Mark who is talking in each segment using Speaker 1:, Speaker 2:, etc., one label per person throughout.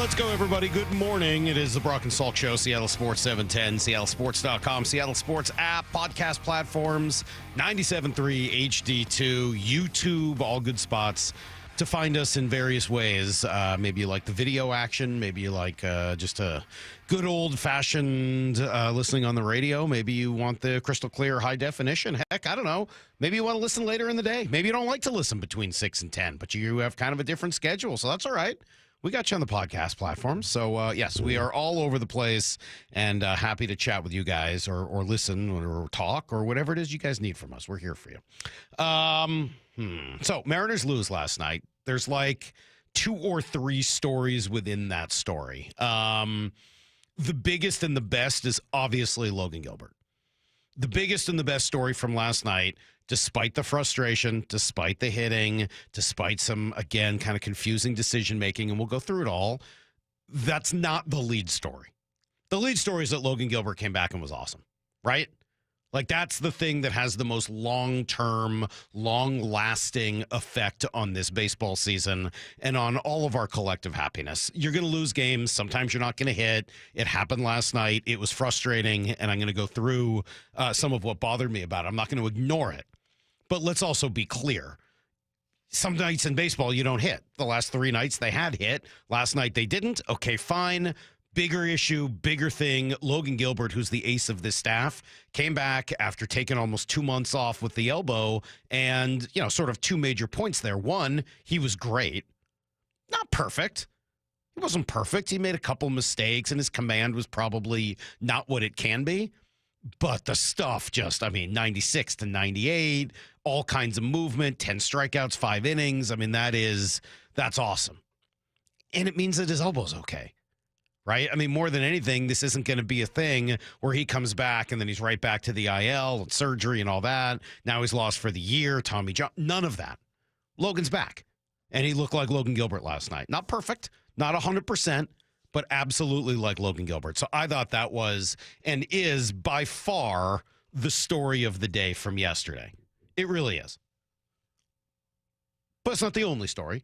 Speaker 1: Let's go, everybody. Good morning. It is the Brock and Salk Show, Seattle Sports 710, seattlesports.com, Seattle Sports app, podcast platforms, 97.3 HD2, YouTube, all good spots to find us in various ways. Maybe you like the video action. Maybe you like just a good old-fashioned listening on the radio. Maybe you want the crystal clear high definition. Heck, I don't know. Maybe you want to listen later in the day. Maybe you don't like to listen between 6 and 10, but you have kind of a different schedule, so that's all right. We got you on the podcast platform. So, yes, we are all over the place and happy to chat with you guys or listen or talk or whatever it is you guys need from us. We're here for you. So, Mariners lose last night. There's like 2 or 3 stories within that story. The biggest and the best is obviously Logan Gilbert. The biggest and the best story from last night, despite the frustration, despite the hitting, despite some, again, kind of confusing decision-making, and we'll go through it all, that's not the lead story. The lead story is that Logan Gilbert came back and was awesome, right? Like, that's the thing that has the most long-term, long-lasting effect on this baseball season and on all of our collective happiness. You're going to lose games. Sometimes you're not going to hit. It happened last night. It was frustrating, and I'm going to go through some of what bothered me about it. I'm not going to ignore it. But let's also be clear. Some nights in baseball, you don't hit. The last 3 nights, they had hit. Last night, they didn't. Okay, fine. Bigger issue, bigger thing. Logan Gilbert, who's the ace of this staff, came back after taking almost 2 months off with the elbow. And, you know, sort of 2 major points there. One, he was great. Not perfect. He wasn't perfect. He made a couple mistakes, and his command was probably not what it can be. But the stuff just, 96 to 98, all kinds of movement, 10 strikeouts, 5 innings. That's awesome. And it means that his elbow's okay. Right? More than anything, this isn't going to be a thing where he comes back and then he's right back to the IL and surgery and all that. Now he's lost for the year. Tommy John, none of that. Logan's back. And he looked like Logan Gilbert last night. Not perfect, not 100%, but absolutely like Logan Gilbert. So I thought that was and is by far the story of the day from yesterday. It really is. But it's not the only story,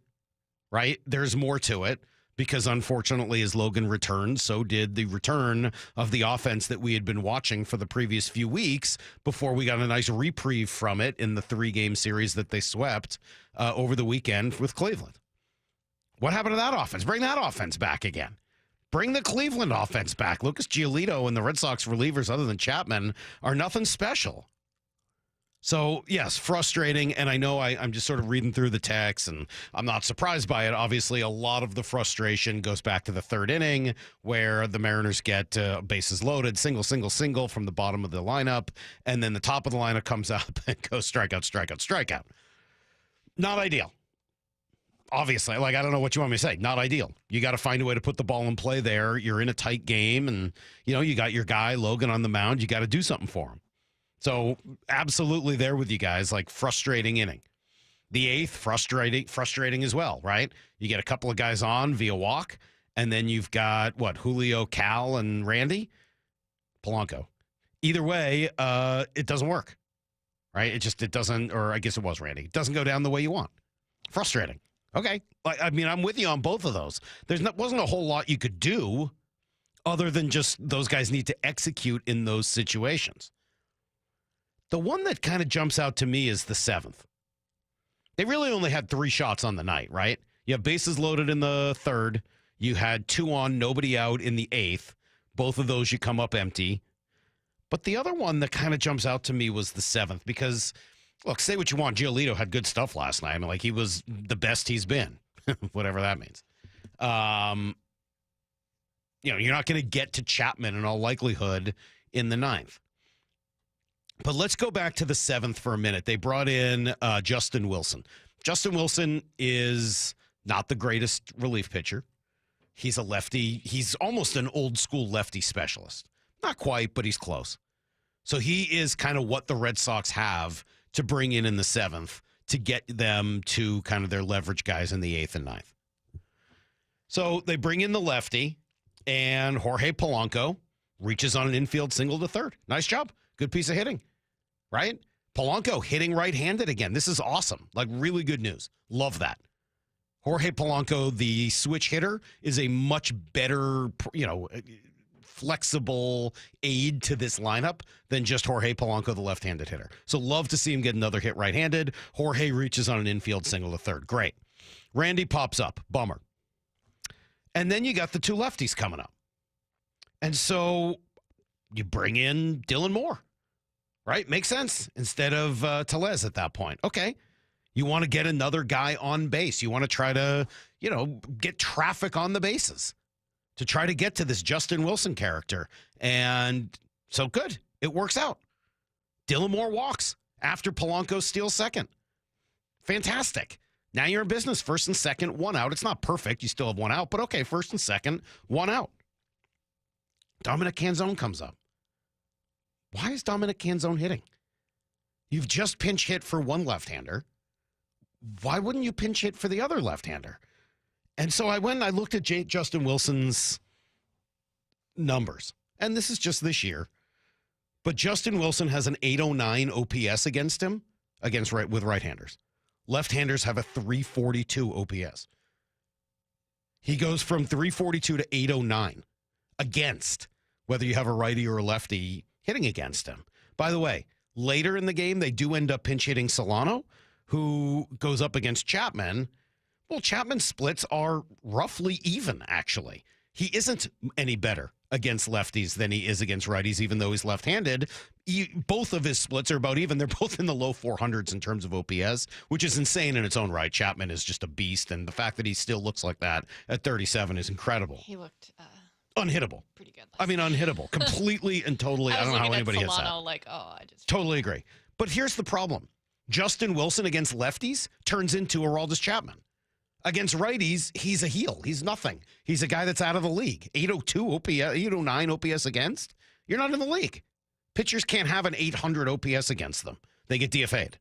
Speaker 1: right? There's more to it. Because unfortunately, as Logan returned, so did the return of the offense that we had been watching for the previous few weeks before we got a nice reprieve from it in the 3-game series that they swept over the weekend with Cleveland. What happened to that offense? Bring that offense back again. Bring the Cleveland offense back. Lucas Giolito and the Red Sox relievers, other than Chapman, are nothing special. So, yes, frustrating, and I know I'm just sort of reading through the text, and I'm not surprised by it. Obviously, a lot of the frustration goes back to the 3rd inning, where the Mariners get bases loaded, single from the bottom of the lineup, and then the top of the lineup comes up and goes strikeout. Not ideal. Obviously, I don't know what you want me to say. Not ideal. You got to find a way to put the ball in play there. You're in a tight game, and, you got your guy, Logan, on the mound. You got to do something for him. So absolutely there with you guys, frustrating inning. The 8th, frustrating as well, right? You get a couple of guys on via walk, and then you've got, Julio, Cal, and Randy? Polanco. Either way, it doesn't work, right? It doesn't, or I guess it was Randy. It doesn't go down the way you want. Frustrating. Okay. I'm with you on both of those. Wasn't a whole lot you could do other than just those guys need to execute in those situations. The one that kind of jumps out to me is the 7th. They really only had 3 shots on the night, right? You have bases loaded in the 3rd. You had 2 on, nobody out in the 8th. Both of those you come up empty. But the other one that kind of jumps out to me was the 7th because, look, say what you want. Giolito had good stuff last night. He was the best he's been, whatever that means. You're not going to get to Chapman in all likelihood in the 9th. But let's go back to the 7th for a minute. They brought in Justin Wilson. Justin Wilson is not the greatest relief pitcher. He's a lefty. He's almost an old-school lefty specialist. Not quite, but he's close. So he is kind of what the Red Sox have to bring in the 7th to get them to kind of their leverage guys in the 8th and 9th. So they bring in the lefty, and Jorge Polanco reaches on an infield single to 3rd. Nice job. Good piece of hitting. Right? Polanco hitting right-handed again. This is awesome. Really good news. Love that. Jorge Polanco, the switch hitter, is a much better, flexible aid to this lineup than just Jorge Polanco, the left-handed hitter. So love to see him get another hit right-handed. Jorge reaches on an infield single to third. Great. Randy pops up. Bummer. And then you got the two lefties coming up. And so you bring in Dylan Moore, right? Makes sense. Instead of Tellez at that point. Okay. You want to get another guy on base. You want to try to, get traffic on the bases to try to get to this Justin Wilson character. And so good. It works out. Dylan Moore walks after Polanco steals second. Fantastic. Now you're in business. First and second, one out. It's not perfect. You still have one out, but okay, first and second, one out. Dominic Canzone comes up. Why is Dominic Canzone hitting? You've just pinch hit for one left-hander. Why wouldn't you pinch hit for the other left-hander? And so I went and I looked at Justin Wilson's numbers. And this is just this year. But Justin Wilson has an 809 OPS against him, with right-handers. Left-handers have a 342 OPS. He goes from 342 to 809 against, whether you have a righty or a lefty hitting against him. By the way, later in the game, they do end up pinch hitting Solano, who goes up against Chapman. Well, Chapman's splits are roughly even, actually. He isn't any better against lefties than he is against righties, even though he's left-handed. Both of his splits are about even. They're both in the low 400s in terms of OPS, which is insane in its own right. Chapman is just a beast, and the fact that he still looks like that at 37 is incredible.
Speaker 2: He looked
Speaker 1: unhittable.
Speaker 2: Pretty good.
Speaker 1: Unhittable. Completely and totally. I don't know how anybody hits that. Totally agree. But here's the problem. Justin Wilson against lefties turns into Aroldis Chapman. Against righties, he's a heel. He's nothing. He's a guy that's out of the league. 802 OPS, 809 OPS against. You're not in the league. Pitchers can't have an 800 OPS against them. They get DFA'd.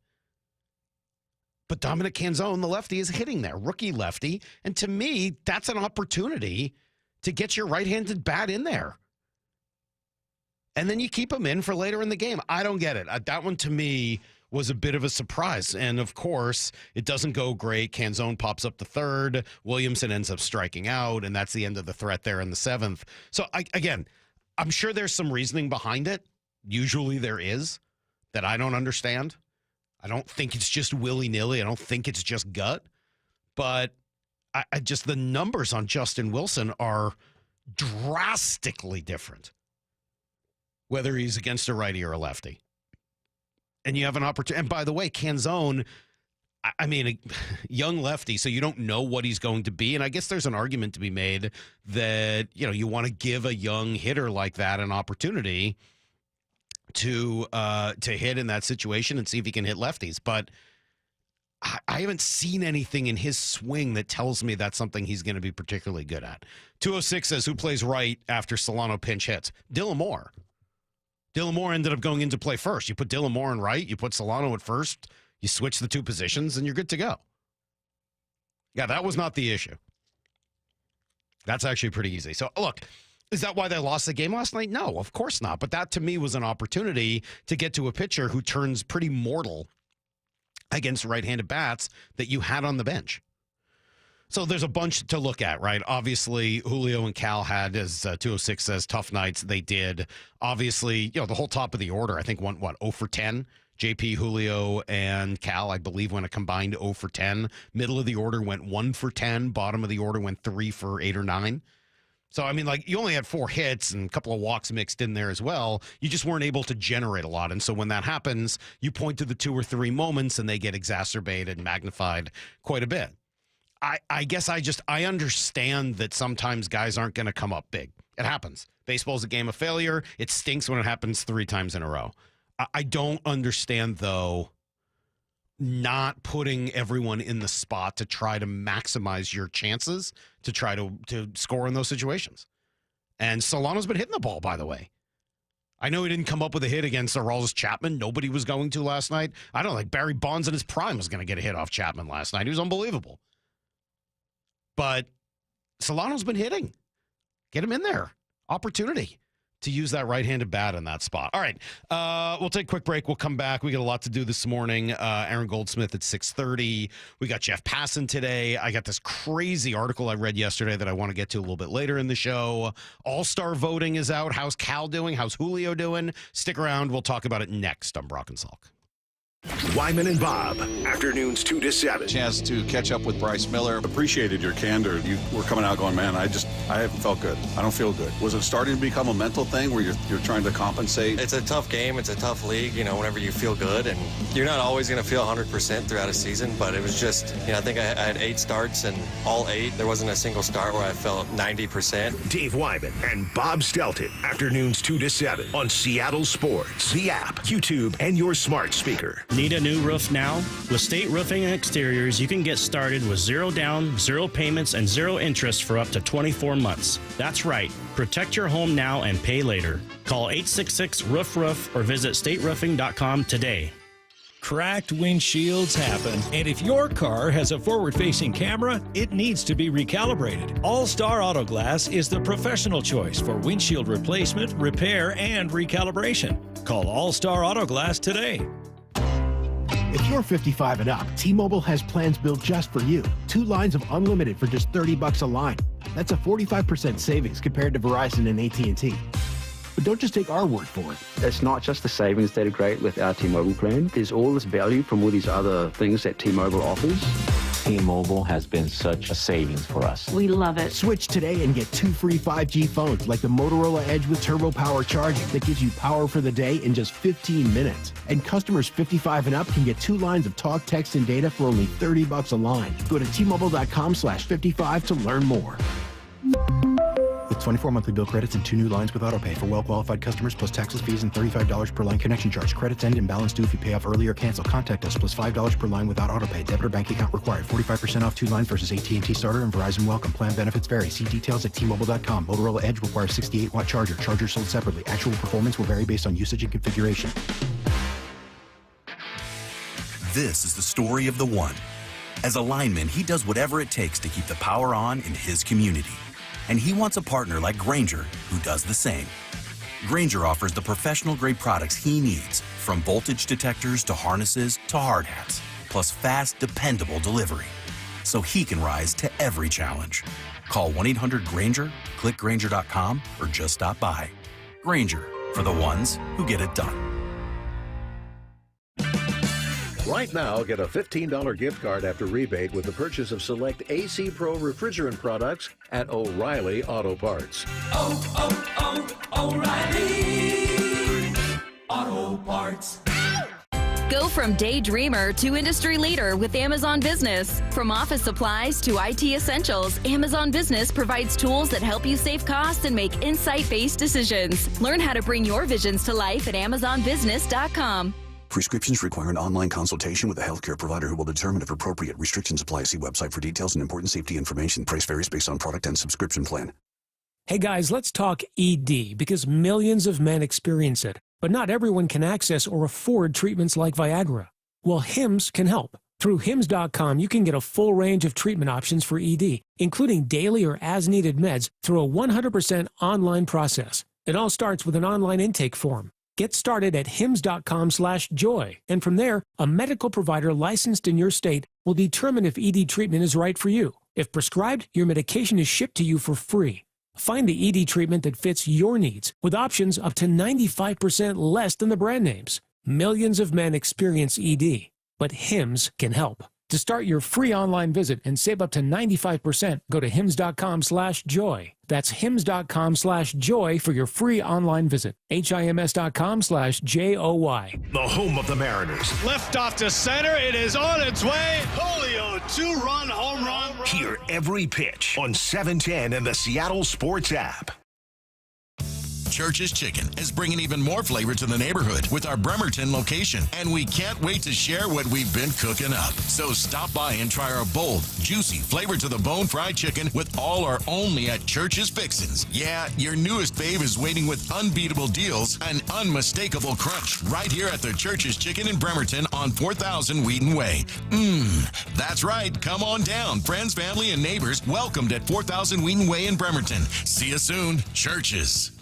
Speaker 1: But Dominic Canzone, the lefty, is hitting there. Rookie lefty. And to me, that's an opportunity to get your right-handed bat in there. And then you keep him in for later in the game. I don't get it. That one, to me, was a bit of a surprise. And, of course, it doesn't go great. Canzone pops up to third. Williamson ends up striking out, and that's the end of the threat there in the seventh. So, again, I'm sure there's some reasoning behind it. Usually there is that I don't understand. I don't think it's just willy-nilly. I don't think it's just gut. But I just the numbers on Justin Wilson are drastically different, whether he's against a righty or a lefty. And you have an opportunity. And by the way, Canzone, a young lefty, so you don't know what he's going to be. And I guess there's an argument to be made that, you want to give a young hitter like that an opportunity to hit in that situation and see if he can hit lefties. But I haven't seen anything in his swing that tells me that's something he's going to be particularly good at. 206 says, who plays right after Solano pinch hits? Dylan Moore. Dylan Moore ended up going into play first. You put Dylan Moore in right, you put Solano at first, you switch the two positions, and you're good to go. Yeah, that was not the issue. That's actually pretty easy. So, look, is that why they lost the game last night? No, of course not. But that, to me, was an opportunity to get to a pitcher who turns pretty mortal against right-handed bats that you had on the bench. So there's a bunch to look at, right? Obviously, Julio and Cal had, as 206 says, tough nights. They did. Obviously, the whole top of the order, I think, went, 0 for 10? JP, Julio, and Cal, I believe, went a combined 0 for 10. Middle of the order went 1 for 10. Bottom of the order went 3 for 8 or 9. So, you only had 4 hits and a couple of walks mixed in there as well. You just weren't able to generate a lot. And so when that happens, you point to the 2 or 3 moments and they get exacerbated and magnified quite a bit. I guess I understand that sometimes guys aren't going to come up big. It happens. Baseball's a game of failure. It stinks when it happens 3 times in a row. I don't understand, though, not putting everyone in the spot to try to maximize your chances to try to score in those situations. And Solano's been hitting the ball, by the way. I know he didn't come up with a hit against Aroldis Chapman. Nobody was going to last night. I don't think Barry Bonds in his prime was going to get a hit off Chapman last night. He was unbelievable. But Solano's been hitting. Get him in there. Opportunity. to use that right-handed bat in that spot. All right, we'll take a quick break. We'll come back. We got a lot to do this morning. Aaron Goldsmith at 6:30. We got Jeff Passan today. I got this crazy article I read yesterday that I want to get to a little bit later in the show. All-star voting is out. How's Cal doing? How's Julio doing? Stick around. We'll talk about it next on Brock and Salk.
Speaker 2: Wyman and Bob, afternoons 2 to 7.
Speaker 3: Chance to catch up with Bryce Miller.
Speaker 4: Appreciated your candor. You were coming out going, man, I haven't felt good. I don't feel good. Was it starting to become a mental thing where you're trying to compensate?
Speaker 5: It's a tough game. It's a tough league, whenever you feel good. And you're not always going to feel 100% throughout a season, but it was just, I think I had 8 starts, and all 8, there wasn't a single start where I felt 90%.
Speaker 2: Dave Wyman and Bob Stelton, afternoons 2 to 7 on Seattle Sports, the app, YouTube, and your smart speaker.
Speaker 6: Need a new roof now? With State Roofing and Exteriors, you can get started with 0 down, 0 payments, and 0 interest for up to 24 months. That's right. Protect your home now and pay later. Call 866-ROOF-ROOF or visit stateroofing.com today.
Speaker 7: Cracked windshields happen, and if your car has a forward-facing camera, it needs to be recalibrated. All-Star Auto Glass is the professional choice for windshield replacement, repair, and recalibration. Call All-Star Auto Glass today.
Speaker 8: If you're 55 and up, T-Mobile has plans built just for you. 2 lines of unlimited for just $30 a line. That's a 45% savings compared to Verizon and AT&T. But don't just take our word for it.
Speaker 9: It's not just the savings that are great with our T-Mobile plan. There's all this value from all these other things that T-Mobile offers.
Speaker 10: T-Mobile has been such a savings for us.
Speaker 11: We love it.
Speaker 8: Switch today and get 2 free 5G phones like the Motorola Edge with Turbo Power charging that gives you power for the day in just 15 minutes. And customers 55 and up can get 2 lines of talk, text, and data for only $30 a line. Go to T-Mobile.com/55 to learn more. With 24 monthly bill credits and 2 new lines with autopay for well-qualified customers plus taxes, fees, and $35 per line connection charge. Credits end and balance due if you pay off early or cancel. Contact us plus $5 per line without autopay. Debit or bank account required. 45% off 2 lines versus AT&T Starter and Verizon Welcome. Plan benefits vary. See details at T-Mobile.com. Motorola Edge requires 68-watt charger. Charger sold separately. Actual performance will vary based on usage and configuration.
Speaker 12: This is the story of the one. As a lineman, he does whatever it takes to keep the power on in his community. And he wants a partner like Grainger who does the same. Grainger offers the professional-grade products he needs, from voltage detectors to harnesses to hard hats, plus fast, dependable delivery, so he can rise to every challenge. Call 1-800-GRAINGER, click Grainger.com, or just stop by. Grainger, for the ones who get it done.
Speaker 13: Right now, get a $15 gift card after rebate with the purchase of select AC Pro refrigerant products at O'Reilly Auto Parts.
Speaker 14: O'Reilly Auto Parts.
Speaker 15: Go from daydreamer to industry leader with Amazon Business. From office supplies to IT essentials, Amazon Business provides tools that help you save costs and make insight-based decisions. Learn how to bring your visions to life at AmazonBusiness.com.
Speaker 16: Prescriptions require an online consultation with a healthcare provider who will determine if appropriate. Restrictions apply. See website for details and important safety information. Price varies based on product and subscription plan.
Speaker 17: Hey guys, let's talk ED because millions of men experience it, but not everyone can access or afford treatments like Viagra. Well, Hims can help. Through Hims.com, you can get a full range of treatment options for ED, including daily or as-needed meds through a 100% online process. It all starts with an online intake form. Get started at hims.com/joy, and from there, a medical provider licensed in your state will determine if ED treatment is right for you. If prescribed, your medication is shipped to you for free. Find the ED treatment that fits your needs with options up to 95% less than the brand names. Millions of men experience ED, but Hims can help. To start your free online visit and save up to 95%, go to hims.com/joy. That's hims.com/joy for your free online visit. HIMS.com/JOY.
Speaker 2: The home of the Mariners.
Speaker 18: Lift off to center. It is on its way. Julio, 2-run home run.
Speaker 2: Hear every pitch on 710 and the Seattle Sports app.
Speaker 19: Church's Chicken is bringing even more flavor to the neighborhood with our Bremerton location, and we can't wait to share what we've been cooking up. So stop by and try our bold, juicy, flavor-to-the-bone fried chicken with all our only at Church's Fixins. Yeah, your newest fave is waiting with unbeatable deals and unmistakable crunch right here at the Church's Chicken in Bremerton on 4000 Wheaton Way. That's right. Come on down. Friends, family, and neighbors welcomed at 4000 Wheaton Way in Bremerton. See you soon. Church's.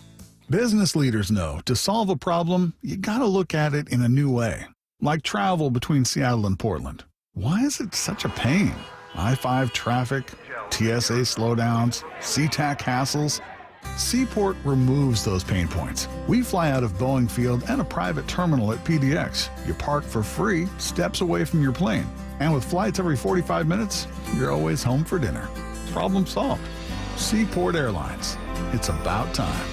Speaker 11: Business leaders know to solve a problem, you gotta look at it in a new way. Like travel between Seattle and Portland. Why is it such a pain? I-5 traffic, TSA slowdowns, SeaTac hassles. Seaport removes those pain points. We fly out of Boeing Field and a private terminal at PDX. You park for free, steps away from your plane. And with flights every 45 minutes, you're always home for dinner. Problem solved. Seaport Airlines. It's about time.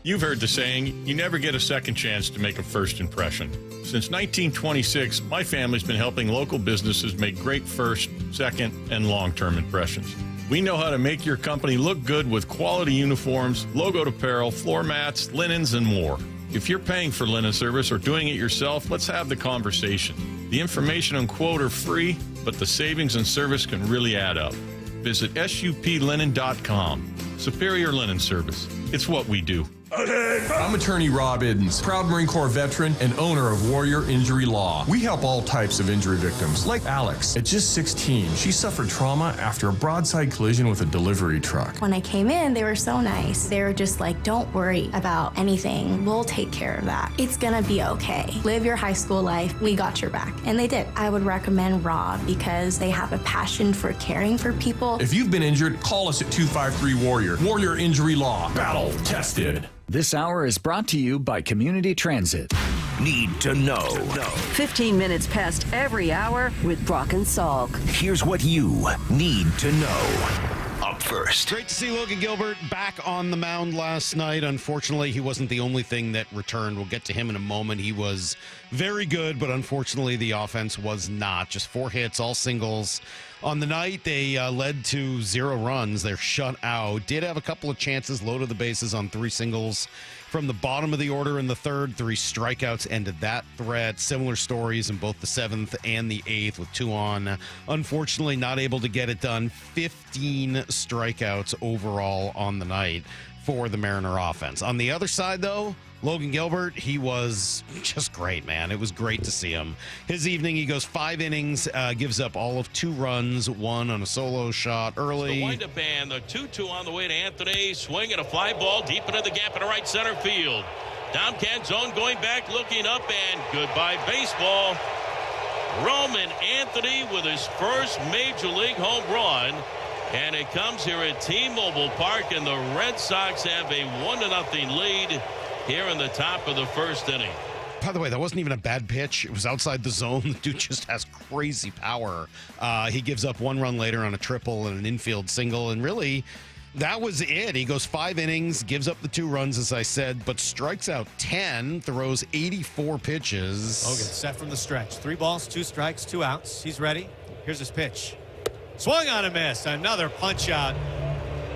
Speaker 20: You've heard the saying, you never get a second chance to make a first impression. Since 1926, my family's been helping local businesses make great first, second, and long-term impressions. We know how to make your company look good with quality uniforms, logoed apparel, floor mats, linens, and more. If you're paying for linen service or doing it yourself, let's have the conversation. The information and quote are free, but the savings and service can really add up. Visit suplinen.com. Superior Linen Service. It's what we do.
Speaker 21: I'm attorney Rob Iddens, proud Marine Corps veteran and owner of Warrior Injury Law. We help all types of injury victims, like Alex. At just 16, she suffered trauma after a broadside collision with a delivery truck.
Speaker 22: When I came in, they were so nice. They were just like, don't worry about anything. We'll take care of that. It's gonna be okay. Live your high school life. We got your back. And they did. I would recommend Rob because they have a passion for caring for people.
Speaker 21: If you've been injured, call us at 253-WARRIOR. Warrior Injury Law. Battle tested.
Speaker 23: This hour is brought to you by Community Transit.
Speaker 2: Need to know.
Speaker 24: 15 minutes past every hour with Brock and Salk.
Speaker 2: Here's what you need to know. Up first.
Speaker 1: Great to see Logan Gilbert back on the mound last night. Unfortunately, he wasn't the only thing that returned. We'll get to him in a moment. He was very good, but unfortunately the offense was not. Just 4 hits, all singles. On the night, they led to 0 runs. They're shut out. Did have a couple of chances, loaded the bases on 3 singles from the bottom of the order in the 3rd. 3 strikeouts ended that threat. Similar stories in both the 7th and the 8th with 2 on. Unfortunately, not able to get it done. 15 strikeouts overall on the night for the Mariner offense. On the other side, though, Logan Gilbert, he was just great, man. It was great to see him. His evening, he goes 5 innings, gives up all of 2 runs, 1 on a solo shot early.
Speaker 25: The wind-up and the 2-2 on the way to Anthony. Swing and a fly ball deep into the gap in the right center field. Down can zone, going back, looking up, and goodbye baseball. Roman Anthony with his first Major League home run. And it comes here at T-Mobile Park, and the Red Sox have a 1-0 lead here in the top of the 1st inning.
Speaker 1: By the way, that wasn't even a bad pitch. It was outside the zone. The dude just has crazy power. He gives up 1 run later on a triple and an infield single, and really, that was it. He goes 5 innings, gives up the 2 runs, as I said, but strikes out 10, throws 84 pitches.
Speaker 26: Logan set from the stretch. 3 balls, 2 strikes, 2 outs. He's ready. Here's his pitch. Swung on a miss. Another punch out.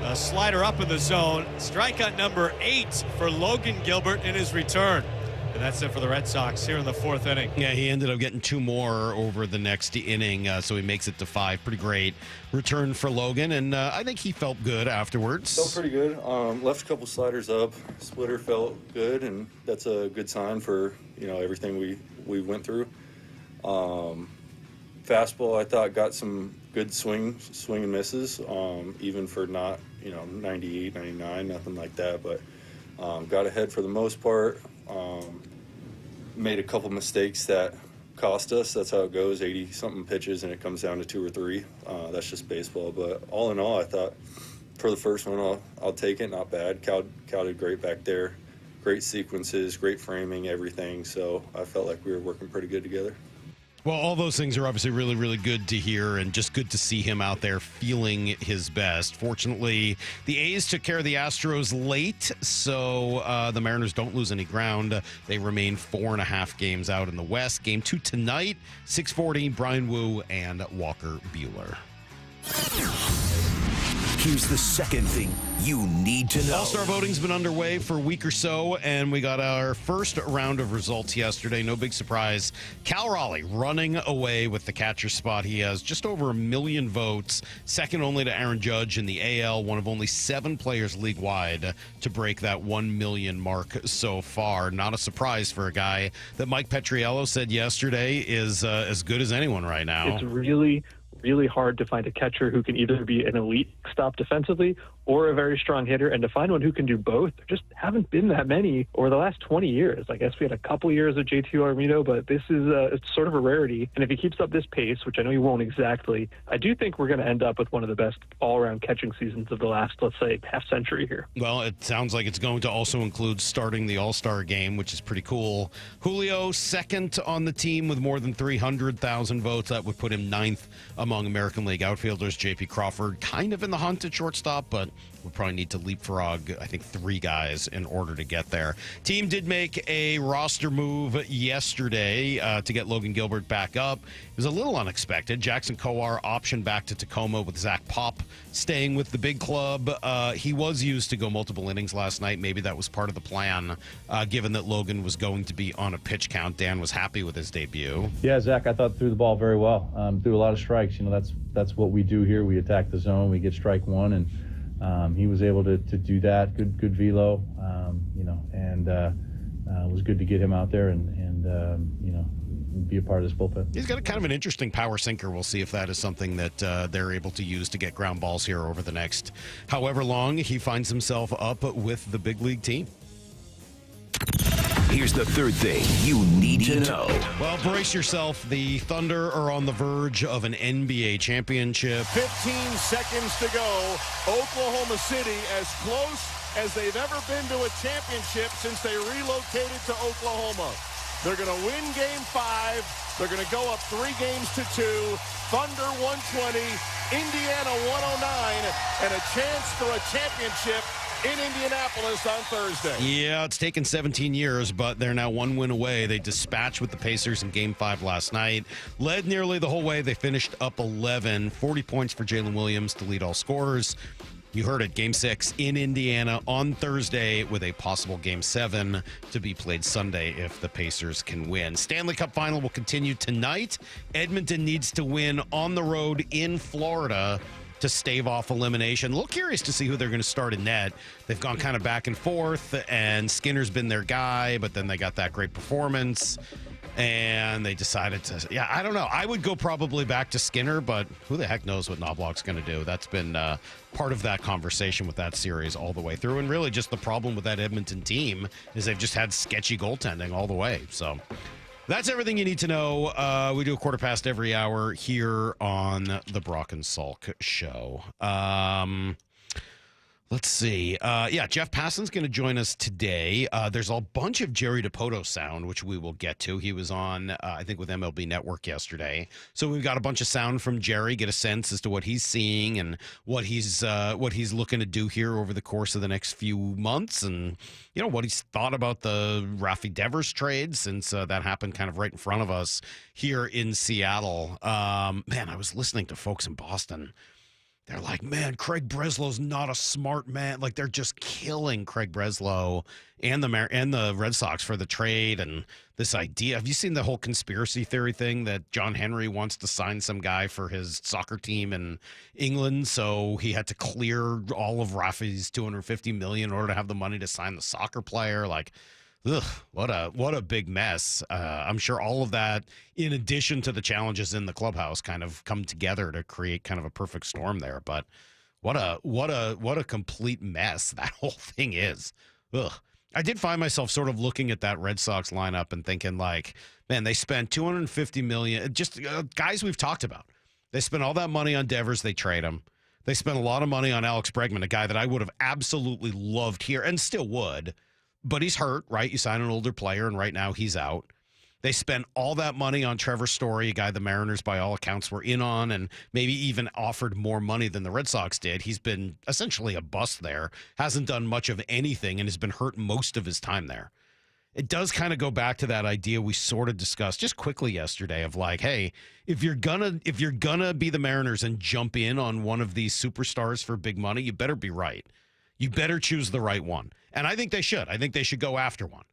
Speaker 26: A slider up in the zone. Strikeout number 8 for Logan Gilbert in his return. And that's it for the Red Sox here in the 4th inning.
Speaker 1: Yeah, he ended up getting 2 more over the next inning, so he makes it to 5. Pretty great return for Logan, and I think he felt good afterwards.
Speaker 27: Felt pretty good. Left a couple sliders up. Splitter felt good, and that's a good sign for everything we went through. Fastball, I thought, got some good swing and misses, even for not 98, 99, nothing like that, but got ahead for the most part. Made a couple mistakes that cost us. That's how it goes, 80-something pitches, and it comes down to 2 or 3. That's just baseball. But all in all, I thought for the first one, I'll take it. Not bad. Cal did great back there. Great sequences, great framing, everything. So I felt like we were working pretty good together.
Speaker 1: Well, all those things are obviously really, really good to hear, and just good to see him out there feeling his best. Fortunately, the A's took care of the Astros late, so the Mariners don't lose any ground. They remain 4.5 games out in the West. Game 2 tonight, 6:40, Brian Wu and Walker Buehler.
Speaker 2: Here's the second thing you need to know.
Speaker 1: All-Star voting's been underway for a week or so, and we got our first round of results yesterday. No big surprise. Cal Raleigh running away with the catcher spot. He has just over 1 million votes, second only to Aaron Judge in the AL, one of only 7 players league-wide to break that 1 million mark so far. Not a surprise for a guy that Mike Petriello said yesterday is as good as anyone right now.
Speaker 28: It's really
Speaker 3: really hard to find a catcher who can either be an elite stop defensively or a very strong hitter, and to find one who can do both, there just haven't been that many over the last 20 years. I guess we had a couple years of JT Armino, but this is it's sort of a rarity. And if he keeps up this pace, which I know he won't exactly, I do think we're going to end up with one of the best all-around catching seasons of the last, let's say, half century here.
Speaker 1: Well, it sounds like it's going to also include starting the All-Star game, which is pretty cool. Julio, second on the team with more than 300,000 votes. That would put him ninth among American League outfielders. J.P. Crawford kind of in the hunt at shortstop, but we'll probably need to leapfrog, I think, 3 guys in order to get there. Team did make a roster move yesterday to get Logan Gilbert back up. It was a little unexpected. Jackson Kowar optioned back to Tacoma with Zach Pop staying with the big club. He was used to go multiple innings last night. Maybe that was part of the plan, given that Logan was going to be on a pitch count. Dan was happy with his debut.
Speaker 4: Yeah, Zach, I thought threw the ball very well. Threw a lot of strikes. That's what we do here. We attack the zone. We get strike one, and he was able to do that. Good velo, and it was good to get him out there and be a part of this bullpen.
Speaker 1: He's got a kind of an interesting power sinker. We'll see if that is something that they're able to use to get ground balls here over the next however long he finds himself up with the big league team.
Speaker 2: Here's the third thing you need to know.
Speaker 1: Well, brace yourself. The Thunder are on the verge of an NBA championship.
Speaker 5: 15 seconds to go. Oklahoma City as close as they've ever been to a championship since they relocated to Oklahoma. They're going to win Game 5. They're going to go up 3 games to 2. Thunder 120, Indiana 109, and a chance for a championship in Indianapolis on Thursday.
Speaker 1: Yeah, it's taken 17 years, but they're now 1 win away. They dispatched with the Pacers in Game 5 last night. Led nearly the whole way. They finished up 11. 40 points for Jalen Williams to lead all scorers. You heard it, Game 6 in Indiana on Thursday with a possible Game 7 to be played Sunday if the Pacers can win. Stanley Cup Final will continue tonight. Edmonton needs to win on the road in Florida to stave off elimination. A little curious to see who they're going to start in net. They've gone kind of back and forth, and Skinner's been their guy, but then they got that great performance, and they decided to, I don't know. I would go probably back to Skinner, but who the heck knows what Knobloch's going to do. That's been part of that conversation with that series all the way through, and really just the problem with that Edmonton team is they've just had sketchy goaltending all the way, so that's everything you need to know. We do a quarter past every hour here on the Brock and Salk show. Let's see. Jeff Passan's going to join us today. There's a bunch of Jerry Dipoto sound, which we will get to. He was on, I think, with MLB Network yesterday. So we've got a bunch of sound from Jerry, get a sense as to what he's seeing and what he's looking to do here over the course of the next few months, and what he's thought about the Rafi Devers trade since that happened kind of right in front of us here in Seattle. I was listening to folks in Boston. They're like, man, Craig Breslow's not a smart man. Like, they're just killing Craig Breslow and the Red Sox for the trade and this idea. Have you seen the whole conspiracy theory thing that John Henry wants to sign some guy for his soccer team in England, so he had to clear all of Rafi's $250 million in order to have the money to sign the soccer player? Like, ugh, what a big mess. I'm sure all of that, in addition to the challenges in the clubhouse, kind of come together to create kind of a perfect storm there. But what a complete mess that whole thing is. Ugh. I did find myself sort of looking at that Red Sox lineup and thinking, like, man, they spent $250 million, just guys we've talked about. They spent all that money on Devers, they trade him. They spent a lot of money on Alex Bregman, a guy that I would have absolutely loved here and still would. But he's hurt, right? You sign an older player, and right now he's out. They spent all that money on Trevor Story, a guy the Mariners, by all accounts, were in on, and maybe even offered more money than the Red Sox did. He's been essentially a bust there, hasn't done much of anything, and has been hurt most of his time there. It does kind of go back to that idea we sort of discussed just quickly yesterday of like, hey, if you're gonna be the Mariners and jump in on one of these superstars for big money, you better be right. You better choose the right one. And I think they should. I think they should go after one.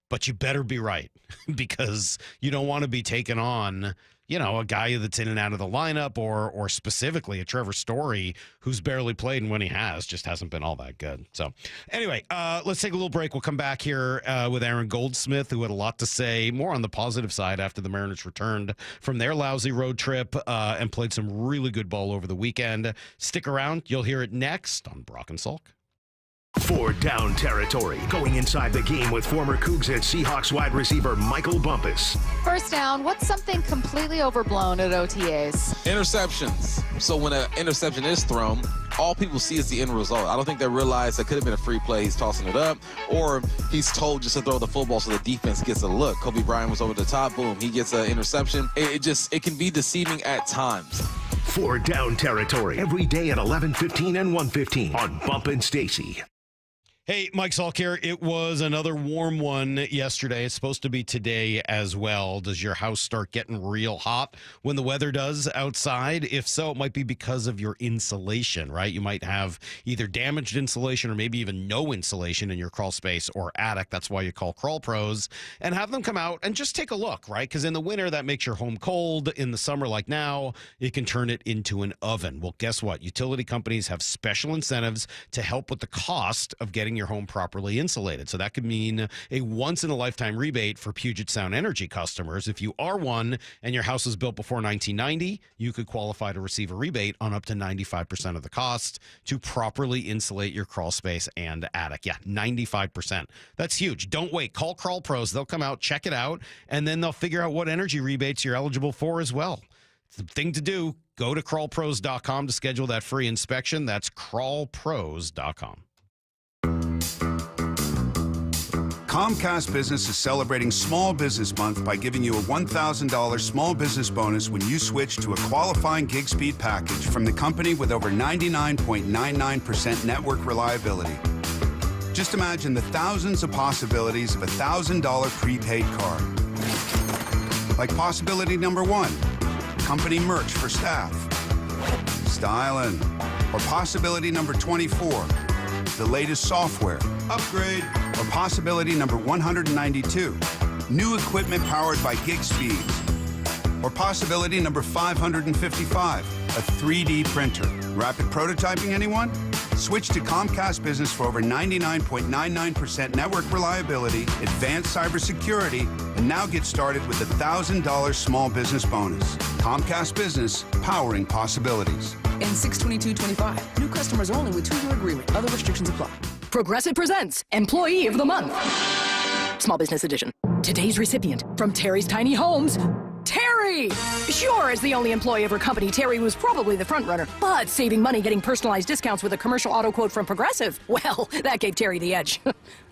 Speaker 1: But you better be right, because you don't want to be taken on, a guy that's in and out of the lineup, or specifically a Trevor Story who's barely played, and when he has, just hasn't been all that good. So anyway, let's take a little break. We'll come back here with Aaron Goldsmith, who had a lot to say, more on the positive side after the Mariners returned from their lousy road trip and played some really good ball over the weekend. Stick around. You'll hear it next on Brock and Salk.
Speaker 2: For Down Territory, going inside the game with former Cougs and Seahawks wide receiver Michael Bumpus.
Speaker 6: First down, what's something completely overblown at OTAs?
Speaker 7: Interceptions. So when an interception is thrown, all people see is the end result. I don't think they realize that could have been a free play. He's tossing it up, or he's told just to throw the football so the defense gets a look. Kobe Bryant was over the top. Boom, he gets an interception. It can be deceiving at times.
Speaker 2: For Down Territory, every day at 11:15 and 1:15 on Bump and Stacy.
Speaker 1: Hey, Mike Salk here. It was another warm one yesterday. It's supposed to be today as well. Does your house start getting real hot when the weather does outside? If so, it might be because of your insulation, right? You might have either damaged insulation or maybe even no insulation in your crawl space or attic. That's why you call Crawl Pros and have them come out and just take a look, right? Because in the winter, that makes your home cold. In the summer, like now, it can turn it into an oven. Well, guess what? Utility companies have special incentives to help with the cost of getting your home properly insulated. So that could mean a once-in-a-lifetime rebate for Puget Sound Energy customers. If you are one and your house was built before 1990, you could qualify to receive a rebate on up to 95% of the cost to properly insulate your crawl space and attic. Yeah, 95%. That's huge. Don't wait. Call Crawl Pros. They'll come out, check it out, and then they'll figure out what energy rebates you're eligible for as well. It's the thing to do. Go to crawlpros.com to schedule that free inspection. That's crawlpros.com.
Speaker 8: Comcast Business is celebrating Small Business Month by giving you a $1,000 small business bonus when you switch to a qualifying gig speed package from the company with over 99.99% network reliability. Just imagine the thousands of possibilities of a $1,000 prepaid card. Like possibility number 1, company merch for staff. Styling. Or possibility number 24, the latest software. Upgrade. Or possibility number 192, new equipment powered by gig speeds. Or possibility number 555, a 3D printer. Rapid prototyping, anyone? Switch to Comcast Business for over 99.99% network reliability, advanced cybersecurity, and now get started with a $1,000 small business bonus. Comcast Business, powering possibilities.
Speaker 9: In 6/22/25, new customers only with 2-year agreement. Other restrictions apply. Progressive presents Employee of the Month. Small Business Edition. Today's recipient from Terry's Tiny Homes, Terry! Sure, as the only employee of her company, Terry was probably the front runner, but saving money getting personalized discounts with a commercial auto quote from Progressive, well, that gave Terry the edge.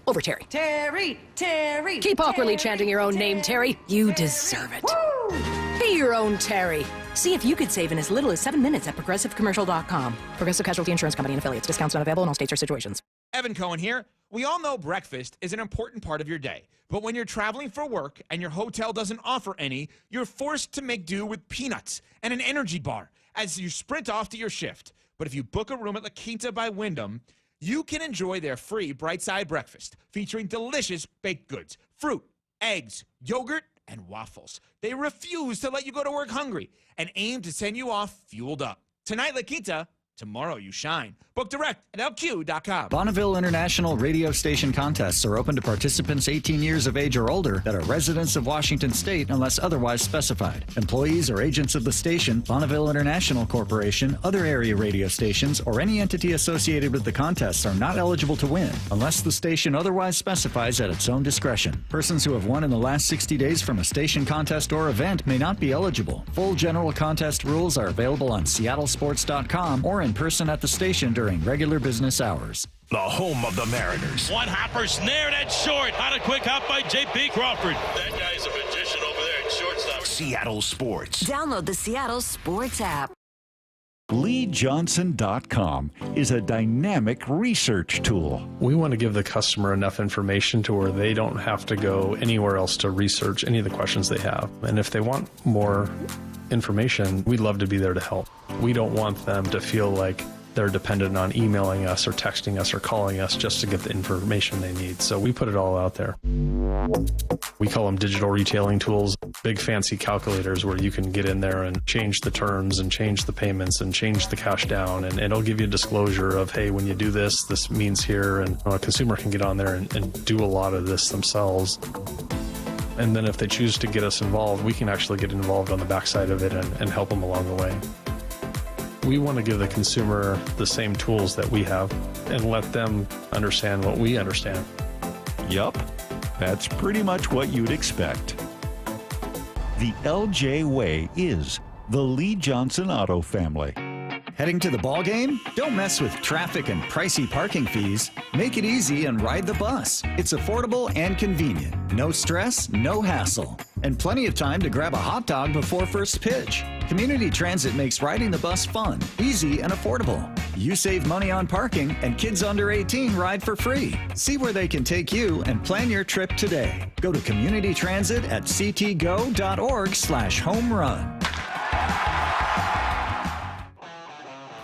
Speaker 9: Over Terry. Terry, Terry. Keep awkwardly chanting your own name, Terry. You deserve it. Woo! Be your own Terry. See if you could save in as little as 7 minutes at progressivecommercial.com. Progressive Casualty Insurance Company and affiliates. Discounts not available in all states or situations.
Speaker 10: Evan Cohen here. We all know breakfast is an important part of your day. But when you're traveling for work and your hotel doesn't offer any, you're forced to make do with peanuts and an energy bar as you sprint off to your shift. But if you book a room at La Quinta by Wyndham, you can enjoy their free Bright Side breakfast featuring delicious baked goods, fruit, eggs, yogurt, and waffles. They refuse to let you go to work hungry and aim to send you off fueled up. Tonight, La Quinta. Tomorrow you shine. Book direct at LQ.com.
Speaker 23: Bonneville International radio station contests are open to participants 18 years of age or older that are residents of Washington State unless otherwise specified. Employees or agents of the station, Bonneville International Corporation, other area radio stations, or any entity associated with the contests are not eligible to win unless the station otherwise specifies at its own discretion. Persons who have won in the last 60 days from a station contest or event may not be eligible. Full general contest rules are available on seattlesports.com or in person at the station during regular business hours.
Speaker 2: The home of the Mariners.
Speaker 25: One hopper snared at short. On a quick hop by J.P. Crawford. That guy's a magician over there at shortstop.
Speaker 2: Seattle Sports.
Speaker 24: Download the Seattle Sports app.
Speaker 12: LeeJohnson.com is a dynamic research tool.
Speaker 13: We want to give the customer enough information to where they don't have to go anywhere else to research any of the questions they have. And if they want more information, we'd love to be there to help. We don't want them to feel like they're dependent on emailing us or texting us or calling us just to get the information they need. So we put it all out there. We call them digital retailing tools. big fancy calculators where you can get in there and change the terms and change the payments and change the cash down. And it'll give you a disclosure of, hey, when you do this, this means here. And a consumer can get on there and do a lot of this themselves. And then if they choose to get us involved, we can actually get involved on the backside of it and help them along the way. We want to give the consumer the same tools that we have and let them understand what we understand.
Speaker 12: Yup, that's pretty much what you'd expect. The LJ Way is the Lee Johnson Auto family.
Speaker 23: Heading to the ball game? Don't mess with traffic and pricey parking fees. Make it easy and ride the bus. It's affordable and convenient. No stress, no hassle. And plenty of time to grab a hot dog before first pitch. Community Transit makes riding the bus fun, easy, and affordable. You save money on parking, and kids under 18 ride for free. See where they can take you and plan your trip today. Go to Community Transit at ctgo.org/home run.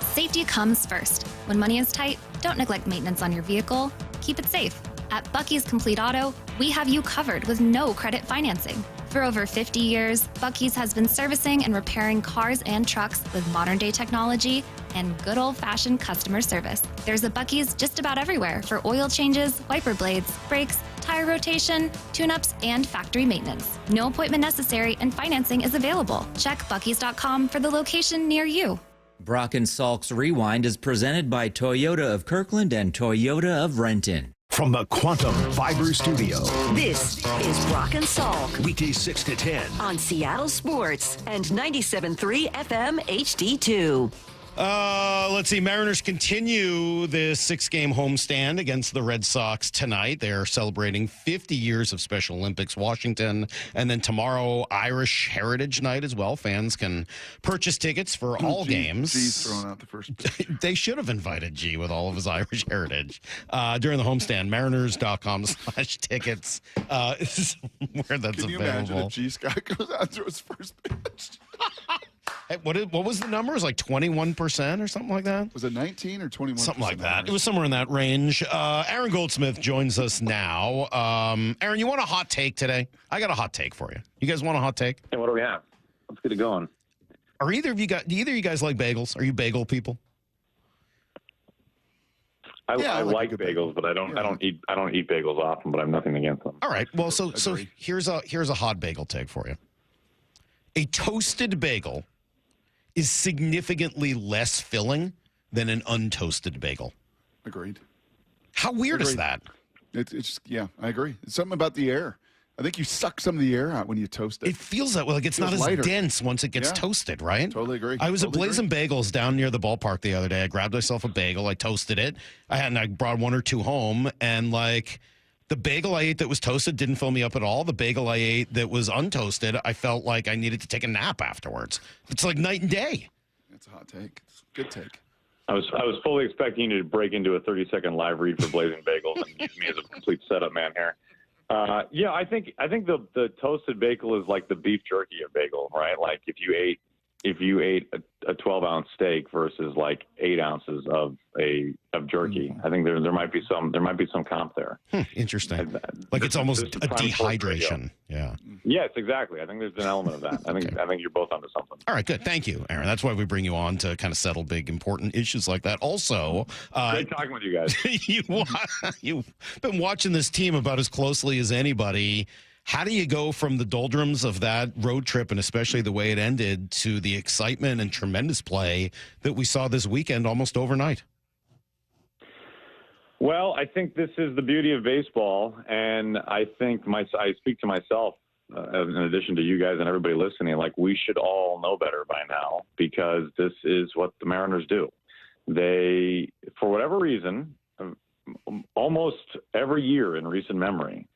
Speaker 11: Safety comes first. When money is tight, don't neglect maintenance on your vehicle. Keep it safe. At Bucky's Complete Auto, we have you covered with no credit financing. For over 50 years, Bucky's has been servicing and repairing cars and trucks with modern-day technology and good old-fashioned customer service. There's a Bucky's just about everywhere for oil changes, wiper blades, brakes, tire rotation, tune-ups, and factory maintenance. No appointment necessary and financing is available. Check Bucky's.com for the location near you.
Speaker 14: Brock and Salk's Rewind is presented by Toyota of Kirkland and Toyota of Renton.
Speaker 2: From the Quantum Fiber Studio.
Speaker 24: This is Brock and Salk.
Speaker 2: Weekdays 6 to 10.
Speaker 24: On Seattle Sports and 97.3 FM HD2.
Speaker 1: Let's see. Mariners continue the 6-game homestand against the Red Sox tonight. They're celebrating 50 years of Special Olympics Washington. And then tomorrow, Irish Heritage Night as well. Fans can purchase tickets for all games.
Speaker 15: G's throwing out the first pitch.
Speaker 1: They should have invited G with all of his Irish heritage during the homestand. Mariners.com/tickets is where that's
Speaker 15: Can you
Speaker 1: available.
Speaker 15: imagine if G Scott goes out to his first pitch?
Speaker 1: Hey, what was the number? It was like 21% or something like that?
Speaker 15: Was it 19 or 21?
Speaker 1: Something like that. It was somewhere in that range. Aaron Goldsmith joins us now. Aaron, you want a hot take today? I got a hot take for you. You guys want a hot take?
Speaker 16: And what do we have? Let's get it going.
Speaker 1: Do either of you guys like bagels? Are you bagel people?
Speaker 16: I like bagels, but I don't eat bagels often, but I have nothing against them.
Speaker 1: All right. Well, so here's a hot bagel take for you. A toasted bagel is significantly less filling than an untoasted bagel.
Speaker 15: Agreed.
Speaker 1: How weird is that?
Speaker 15: It's I agree. It's something about the air. I think you suck some of the air out when you toast it.
Speaker 1: It feels that way. Like it's not as
Speaker 15: lighter.
Speaker 1: dense once it gets toasted, right?
Speaker 15: Totally agree.
Speaker 1: I was at Blazing Bagels down near the ballpark the other day. I grabbed myself a bagel. I toasted it. I brought one or two home, and like the bagel I ate that was toasted didn't fill me up at all. The bagel I ate that was untoasted, I felt like I needed to take a nap afterwards. It's like night and day.
Speaker 15: That's a hot take. It's a good take.
Speaker 16: I was fully expecting you to break into a 30-second live read for Blazing Bagels and use me as a complete setup man here. I think the toasted bagel is like the beef jerky of bagel, right? Like if you ate a 12-ounce steak versus like 8 ounces of jerky, I think there might be some comp there.
Speaker 1: Interesting. Like it's almost a dehydration. Yeah.
Speaker 16: Yes, exactly. I think there's an element of that. I think you're both onto something.
Speaker 1: All right, good. Thank you, Aaron. That's why we bring you on to kind of settle big, important issues like that. Also,
Speaker 16: great talking with you guys.
Speaker 1: You've been watching this team about as closely as anybody. How do you go from the doldrums of that road trip, and especially the way it ended, to the excitement and tremendous play that we saw this weekend almost overnight?
Speaker 16: Well, I think this is the beauty of baseball, and I think I speak to myself in addition to you guys and everybody listening, like we should all know better by now because this is what the Mariners do. They, for whatever reason, almost every year in recent memory,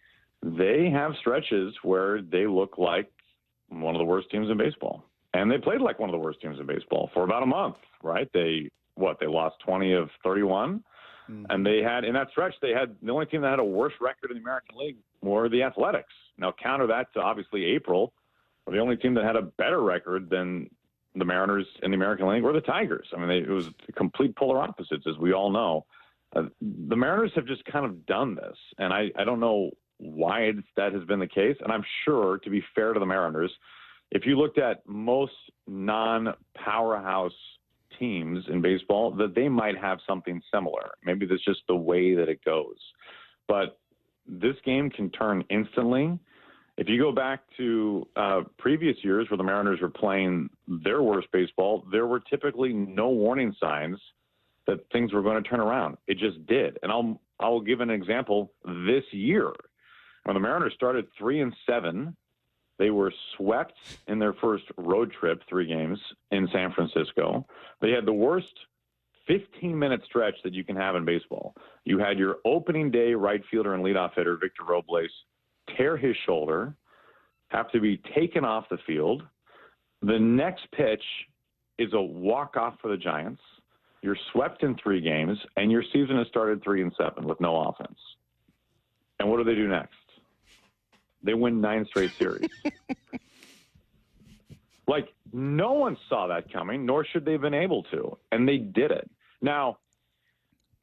Speaker 16: they have stretches where they look like one of the worst teams in baseball. And they played like one of the worst teams in baseball for about a month, right? They lost 20 of 31. And they had, in that stretch, the only team that had a worse record in the American League were the Athletics. Now, counter that to obviously April, the only team that had a better record than the Mariners in the American League were the Tigers. I mean, it was complete polar opposites, as we all know. The Mariners have just kind of done this. And I don't know why that has been the case. And I'm sure, to be fair to the Mariners, if you looked at most non-powerhouse teams in baseball, that they might have something similar. Maybe that's just the way that it goes. But this game can turn instantly. If you go back to previous years where the Mariners were playing their worst baseball, there were typically no warning signs that things were going to turn around. It just did. And I'll give an example this year. When the Mariners started 3-7, they were swept in their first road trip, 3 games in San Francisco. They had the worst 15-minute stretch that you can have in baseball. You had your opening day right fielder and leadoff hitter, Victor Robles, tear his shoulder, have to be taken off the field. The next pitch is a walk-off for the Giants. You're swept in 3 games, and your season has started 3-7 with no offense. And what do they do next? They win 9 straight series. Like, no one saw that coming, nor should they have been able to, and they did it. Now,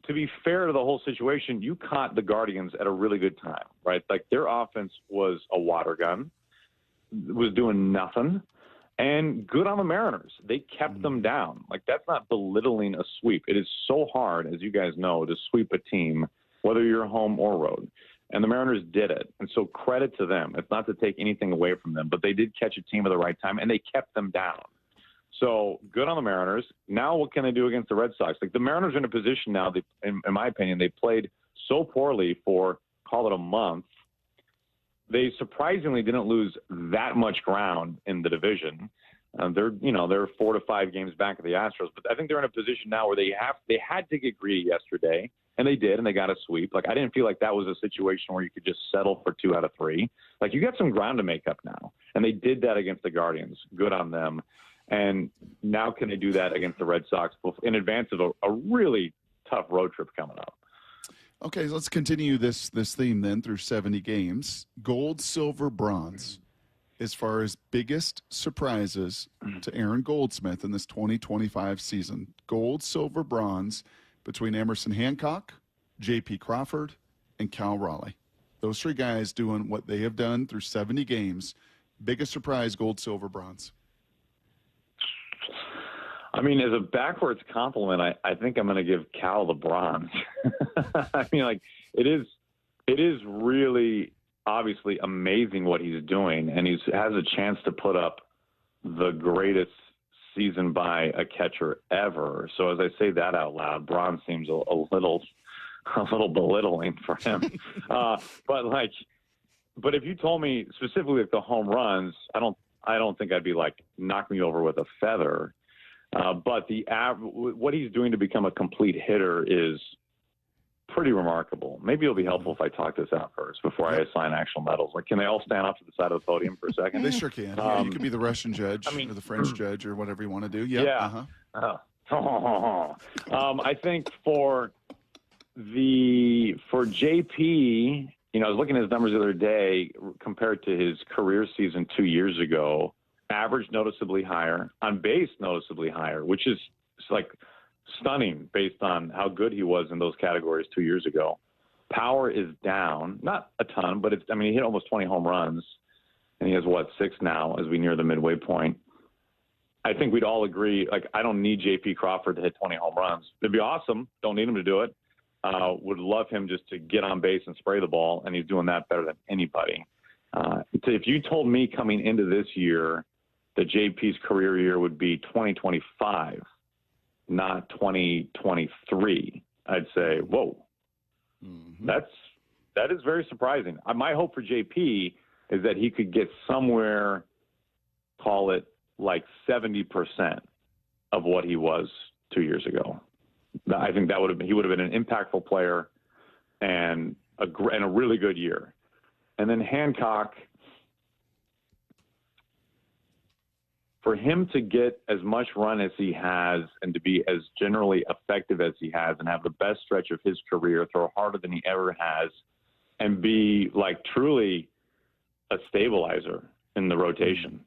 Speaker 16: to be fair to the whole situation, you caught the Guardians at a really good time, right? Like, their offense was a water gun, was doing nothing, and good on the Mariners. They kept them down. Like, that's not belittling a sweep. It is so hard, as you guys know, to sweep a team, whether you're home or road. And the Mariners did it. And so credit to them. It's not to take anything away from them, but they did catch a team at the right time, and they kept them down. So good on the Mariners. Now what can they do against the Red Sox? Like, the Mariners are in a position now, in my opinion, they played so poorly for, call it a month. They surprisingly didn't lose that much ground in the division. They're 4 to 5 games back of the Astros, but I think they're in a position now where they had to get greedy yesterday, and they did, and they got a sweep. Like, I didn't feel like that was a situation where you could just settle for 2 out of 3. Like, you got some ground to make up now, and they did that against the Guardians. Good on them. And now can they do that against the Red Sox in advance of a really tough road trip coming up?
Speaker 15: Okay, let's continue this theme then through 70 games. Gold, silver, bronze. As far as biggest surprises to Aaron Goldsmith in this 2025 season. Gold, silver, bronze between Emerson Hancock, J.P. Crawford, and Cal Raleigh. Those 3 guys doing what they have done through 70 games. Biggest surprise, gold, silver, bronze.
Speaker 16: I mean, as a backwards compliment, I think I'm going to give Cal the bronze. I mean, like, it is really obviously amazing what he's doing, and has a chance to put up the greatest season by a catcher ever. So as I say that out loud, bronze seems a little belittling for him. But if you told me specifically like the home runs, I don't think I'd be like, knock me over with a feather. But what he's doing to become a complete hitter is pretty remarkable. Maybe it'll be helpful if I talk this out first before I assign actual medals. Like, can they all stand up to the side of the podium for a second?
Speaker 15: They sure can. You could be the Russian judge or the French judge or whatever you want to do. Yep.
Speaker 16: Yeah. I think for JP, I was looking at his numbers the other day compared to his career season 2 years ago. Average noticeably higher, on base noticeably higher, which is like stunning based on how good he was in those categories 2 years ago. Power is down, not a ton, but he hit almost 20 home runs, and he has 6 now as we near the midway point. I think we'd all agree, like, I don't need J.P. Crawford to hit 20 home runs. It'd be awesome. Don't need him to do it. Would love him just to get on base and spray the ball, and he's doing that better than anybody. If you told me coming into this year that JP's career year would be 2025, not 2023, I'd say, whoa, that is very surprising. My hope for JP is that he could get somewhere, call it like 70% of what he was 2 years ago. I think he would have been an impactful player and a really good year. And then Hancock, for him to get as much run as he has and to be as generally effective as he has and have the best stretch of his career, throw harder than he ever has, and be like truly a stabilizer in the rotation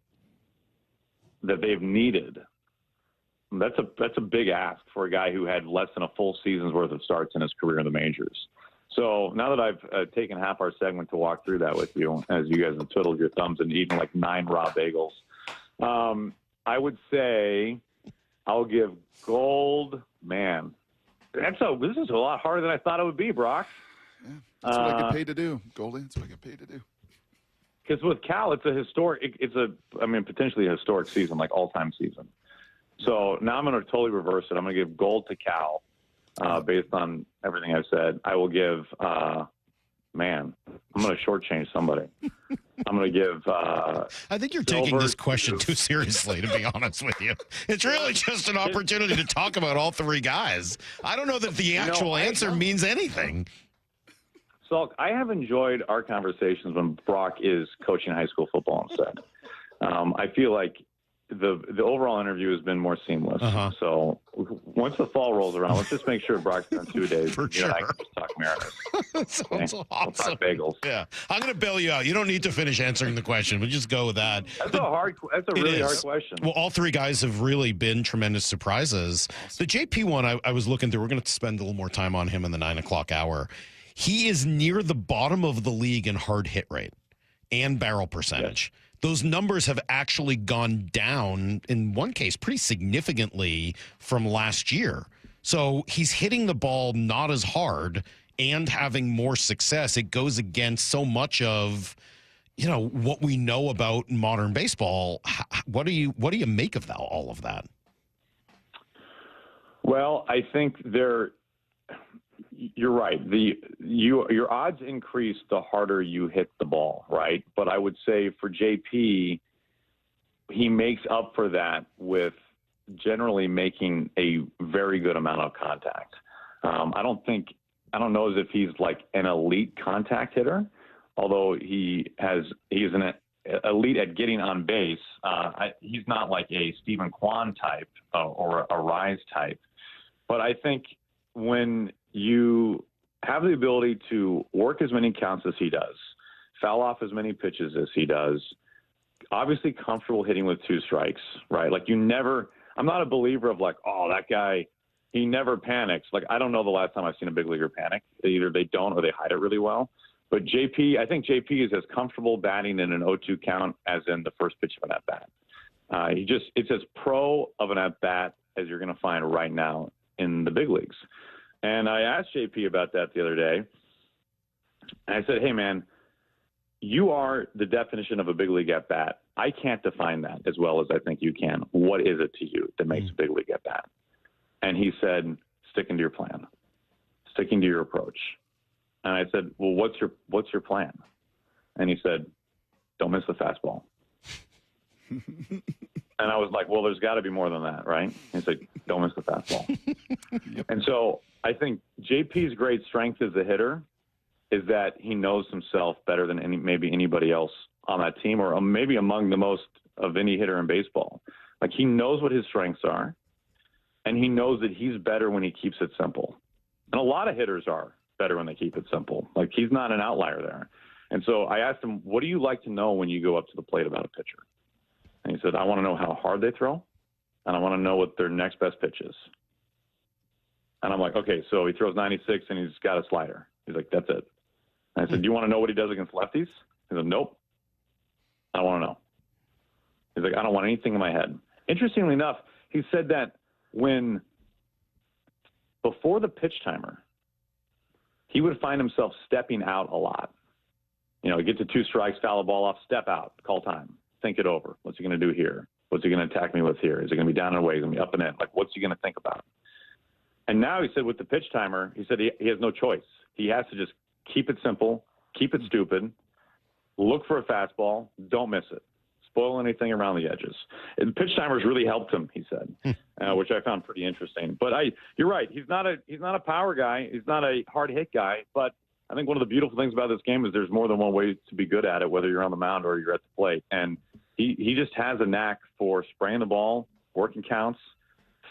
Speaker 16: that they've needed. That's a big ask for a guy who had less than a full season's worth of starts in his career in the majors. So now that I've taken half our segment to walk through that with you, as you guys have twiddled your thumbs and eaten like 9 raw bagels, I would say I'll give gold. Man, this is a lot harder than I thought it would be, Brock.
Speaker 15: Yeah, that's what I get paid to do, Goldie. That's what I get paid to do.
Speaker 16: Because with Cal, it's potentially a historic season, like all-time season. So now I'm going to totally reverse it. I'm going to give gold to Cal based on everything I've said. I will give, I'm going to shortchange somebody. I'm going to give
Speaker 1: I think you're taking this question too seriously, to be honest with you. It's really just an opportunity to talk about all 3 guys. I don't know that the actual answer means anything.
Speaker 16: Salk, I have enjoyed our conversations when Brock is coaching high school football instead. I feel like the overall interview has been more seamless. So once the fall rolls around, let's just make sure Brock's done 2 days.
Speaker 1: For sure.
Speaker 16: I can just talk Mariners.
Speaker 1: Sounds awesome.
Speaker 16: We'll talk bagels.
Speaker 1: Yeah. I'm going to bail you out. You don't need to finish answering the question. We'll just go with that.
Speaker 16: That's a really hard question.
Speaker 1: Well, all 3 guys have really been tremendous surprises. The JP one, I was looking through. We're going to spend a little more time on him in the 9 o'clock hour. He is near the bottom of the league in hard hit rate and barrel percentage. Yes. Those numbers have actually gone down, in one case, pretty significantly from last year. So he's hitting the ball not as hard and having more success. It goes against so much of, what we know about modern baseball. What do you make of all of that?
Speaker 16: Well, I think you're right. Your odds increase the harder you hit the ball, right? But I would say for JP, he makes up for that with generally making a very good amount of contact. I don't know as if he's like an elite contact hitter, although he is an elite at getting on base. He's not like a Stephen Kwan type or a Rise type. But I think when you have the ability to work as many counts as he does, foul off as many pitches as he does, obviously comfortable hitting with 2 strikes, right? Like I'm not a believer of like, oh, that guy, he never panics. Like, I don't know the last time I've seen a big leaguer panic. Either they don't or they hide it really well. But I think JP is as comfortable batting in an 0-2 count as in the first pitch of an at-bat. It's as pro of an at-bat as you're going to find right now in the big leagues. And I asked JP about that the other day. And I said, hey, man, you are the definition of a big league at bat. I can't define that as well as I think you can. What is it to you that makes a big league at bat? And he said, sticking to your plan, sticking to your approach. And I said, well, what's your plan? And he said, don't miss the fastball. And I was like, well, there's got to be more than that, right? He's like, don't miss the fastball. Yep. And so I think JP's great strength as a hitter is that he knows himself better than maybe anybody else on that team, or maybe among the most of any hitter in baseball. Like, he knows what his strengths are, and he knows that he's better when he keeps it simple. And a lot of hitters are better when they keep it simple. Like, he's not an outlier there. And so I asked him, what do you like to know when you go up to the plate about a pitcher? And he said, I want to know how hard they throw, and I want to know what their next best pitch is. And I'm like, okay, so he throws 96 and he's got a slider. He's like, that's it. And I said, do you want to know what he does against lefties? He said, nope. I don't want to know. He's like, I don't want anything in my head. Interestingly enough, he said that before the pitch timer, he would find himself stepping out a lot. Get to 2 strikes, foul a ball off, step out, call time, think it over. What's he going to do here? What's he going to attack me with here? Is he going to be down and away? Is he going to be up and in? Like, what's he going to think about? And now he said with the pitch timer, he said he has no choice. He has to just keep it simple, keep it stupid, look for a fastball, don't miss it, spoil anything around the edges. And the pitch timers really helped him, he said, which I found pretty interesting. But you're right. He's not a power guy. He's not a hard hit guy. But I think one of the beautiful things about this game is there's more than one way to be good at it, whether you're on the mound or you're at the plate. And he just has a knack for spraying the ball, working counts,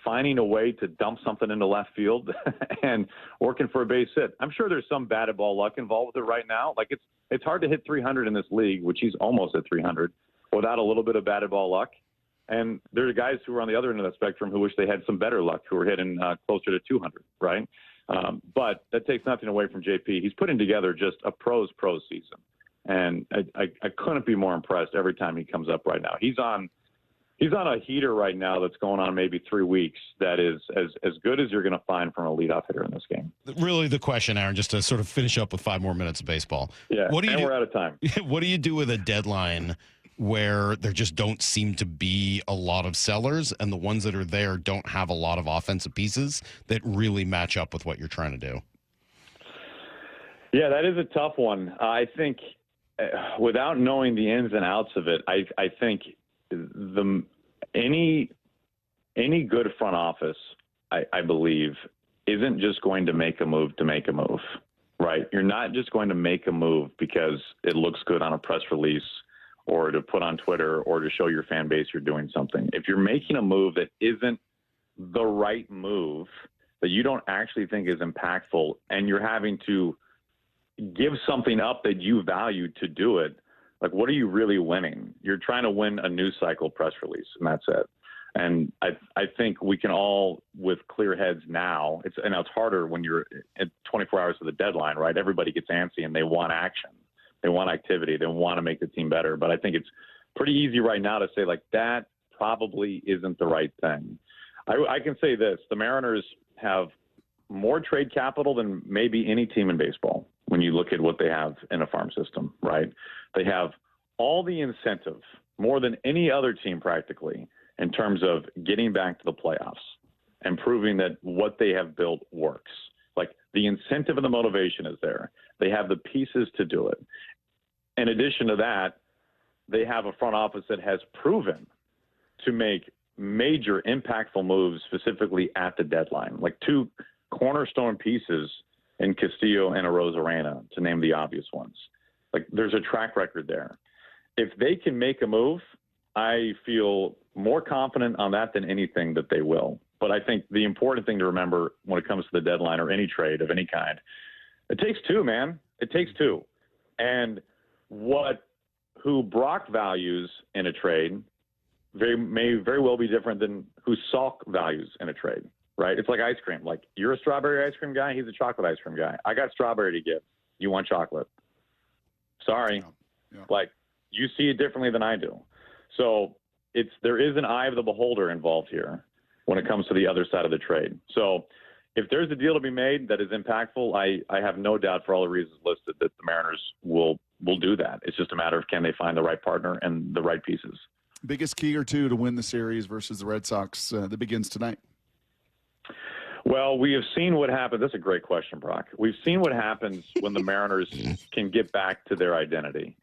Speaker 16: finding a way to dump something into left field and working for a base hit. I'm sure there's some batted ball luck involved with it right now. Like, it's hard to hit 300 in this league, which he's almost at 300, without a little bit of batted ball luck. And there are guys who are on the other end of the spectrum who wish they had some better luck, who are hitting closer to 200, right? But that takes nothing away from JP. He's putting together just a pro season. And I couldn't be more impressed every time he comes up right now. He's on a heater right now that's going on maybe 3 weeks that is as good as you're going to find from a leadoff hitter in this game.
Speaker 1: Really the question, Aaron, just to sort of finish up with 5 more minutes of baseball.
Speaker 16: Yeah, we're out of time.
Speaker 1: What do you do with a deadline where there just don't seem to be a lot of sellers, and the ones that are there don't have a lot of offensive pieces that really match up with what you're trying to do?
Speaker 16: Yeah, that is a tough one. I think without knowing the ins and outs of it, I think any good front office, I believe, isn't just going to make a move to make a move, right? You're not just going to make a move because it looks good on a press release or to put on Twitter or to show your fan base you're doing something. If you're making a move that isn't the right move, that you don't actually think is impactful, and you're having to give something up that you value to do it, like, what are you really winning? You're trying to win a news cycle press release, and that's it. And I think we can all, with clear heads now, it's harder when you're at 24 hours to the deadline, right? Everybody gets antsy and they want action. They want activity. They want to make the team better. But I think it's pretty easy right now to say, like, that probably isn't the right thing. I can say this. The Mariners have more trade capital than maybe any team in baseball when you look at what they have in a farm system, right? They have all the incentive, more than any other team practically, in terms of getting back to the playoffs and proving that what they have built works. Like, the incentive and the motivation is there. They have the pieces to do it. In addition to that, they have a front office that has proven to make major impactful moves specifically at the deadline, like 2 cornerstone pieces in Castillo and Arozarena, to name the obvious ones. Like, there's a track record there. If they can make a move, I feel more confident on that than anything that they will. But I think the important thing to remember when it comes to the deadline or any trade of any kind, it takes 2, man. It takes 2. And who Brock values in a trade may very well be different than who Salk values in a trade, right? It's like ice cream. Like, you're a strawberry ice cream guy. He's a chocolate ice cream guy. I got strawberry to give. You want chocolate. Sorry.
Speaker 15: Yeah.
Speaker 16: Like, you see it differently than I do. So there is an eye of the beholder involved here when it comes to the other side of the trade. So if there's a deal to be made that is impactful, I have no doubt, for all the reasons listed, that the Mariners will do that. It's just a matter of, can they find the right partner and the right pieces.
Speaker 15: Biggest key or 2 to win the series versus the Red Sox that begins tonight?
Speaker 16: Well, we have seen what happens. That's a great question, Brock. We've seen what happens when the Mariners can get back to their identity.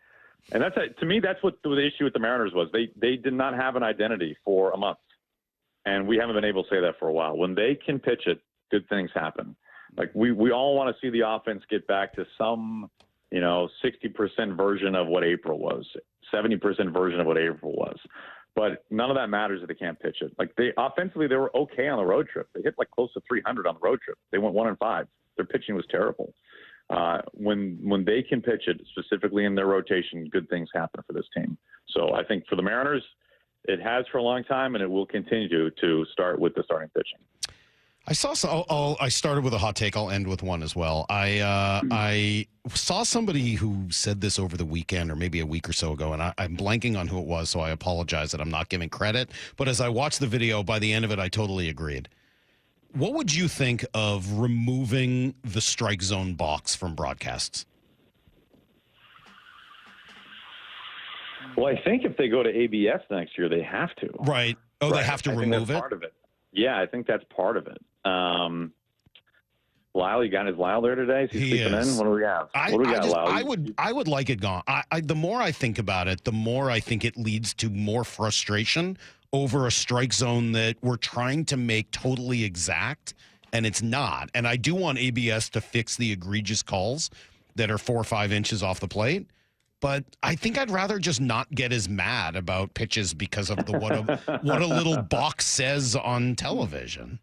Speaker 16: And to me, that's what the issue with the Mariners was. They did not have an identity for a month. And we haven't been able to say that for a while. When they can pitch it, good things happen. Like, we all want to see the offense get back to some, 60% version of what April was, 70% version of what April was. But none of that matters if they can't pitch it. Like, offensively, they were okay on the road trip. They hit like close to 300 on the road trip. They went 1-5. Their pitching was terrible. When they can pitch it, specifically in their rotation, good things happen for this team. So I think for the Mariners, it has for a long time, and it will continue to start with the starting pitching.
Speaker 1: I started with a hot take. I'll end with one as well. I saw somebody who said this over the weekend or maybe a week or so ago, and I'm blanking on who it was, so I apologize that I'm not giving credit. But as I watched the video, by the end of it, I totally agreed. What would you think of removing the strike zone box from broadcasts?
Speaker 16: Well, I think if they go to ABS next year, they have to.
Speaker 1: Right. Oh, right. They have to remove it?
Speaker 16: Part of it. Yeah, I think that's part of it. Lyle, is Lyle there today? Is he sleeping in? What do we got? Lyle?
Speaker 1: I would like it gone. The more I think about it, the more I think it leads to more frustration over a strike zone that we're trying to make totally exact, and it's not. And I do want ABS to fix the egregious calls that are 4 or 5 inches off the plate. But I think I'd rather just not get as mad about pitches because of what a little box says on television.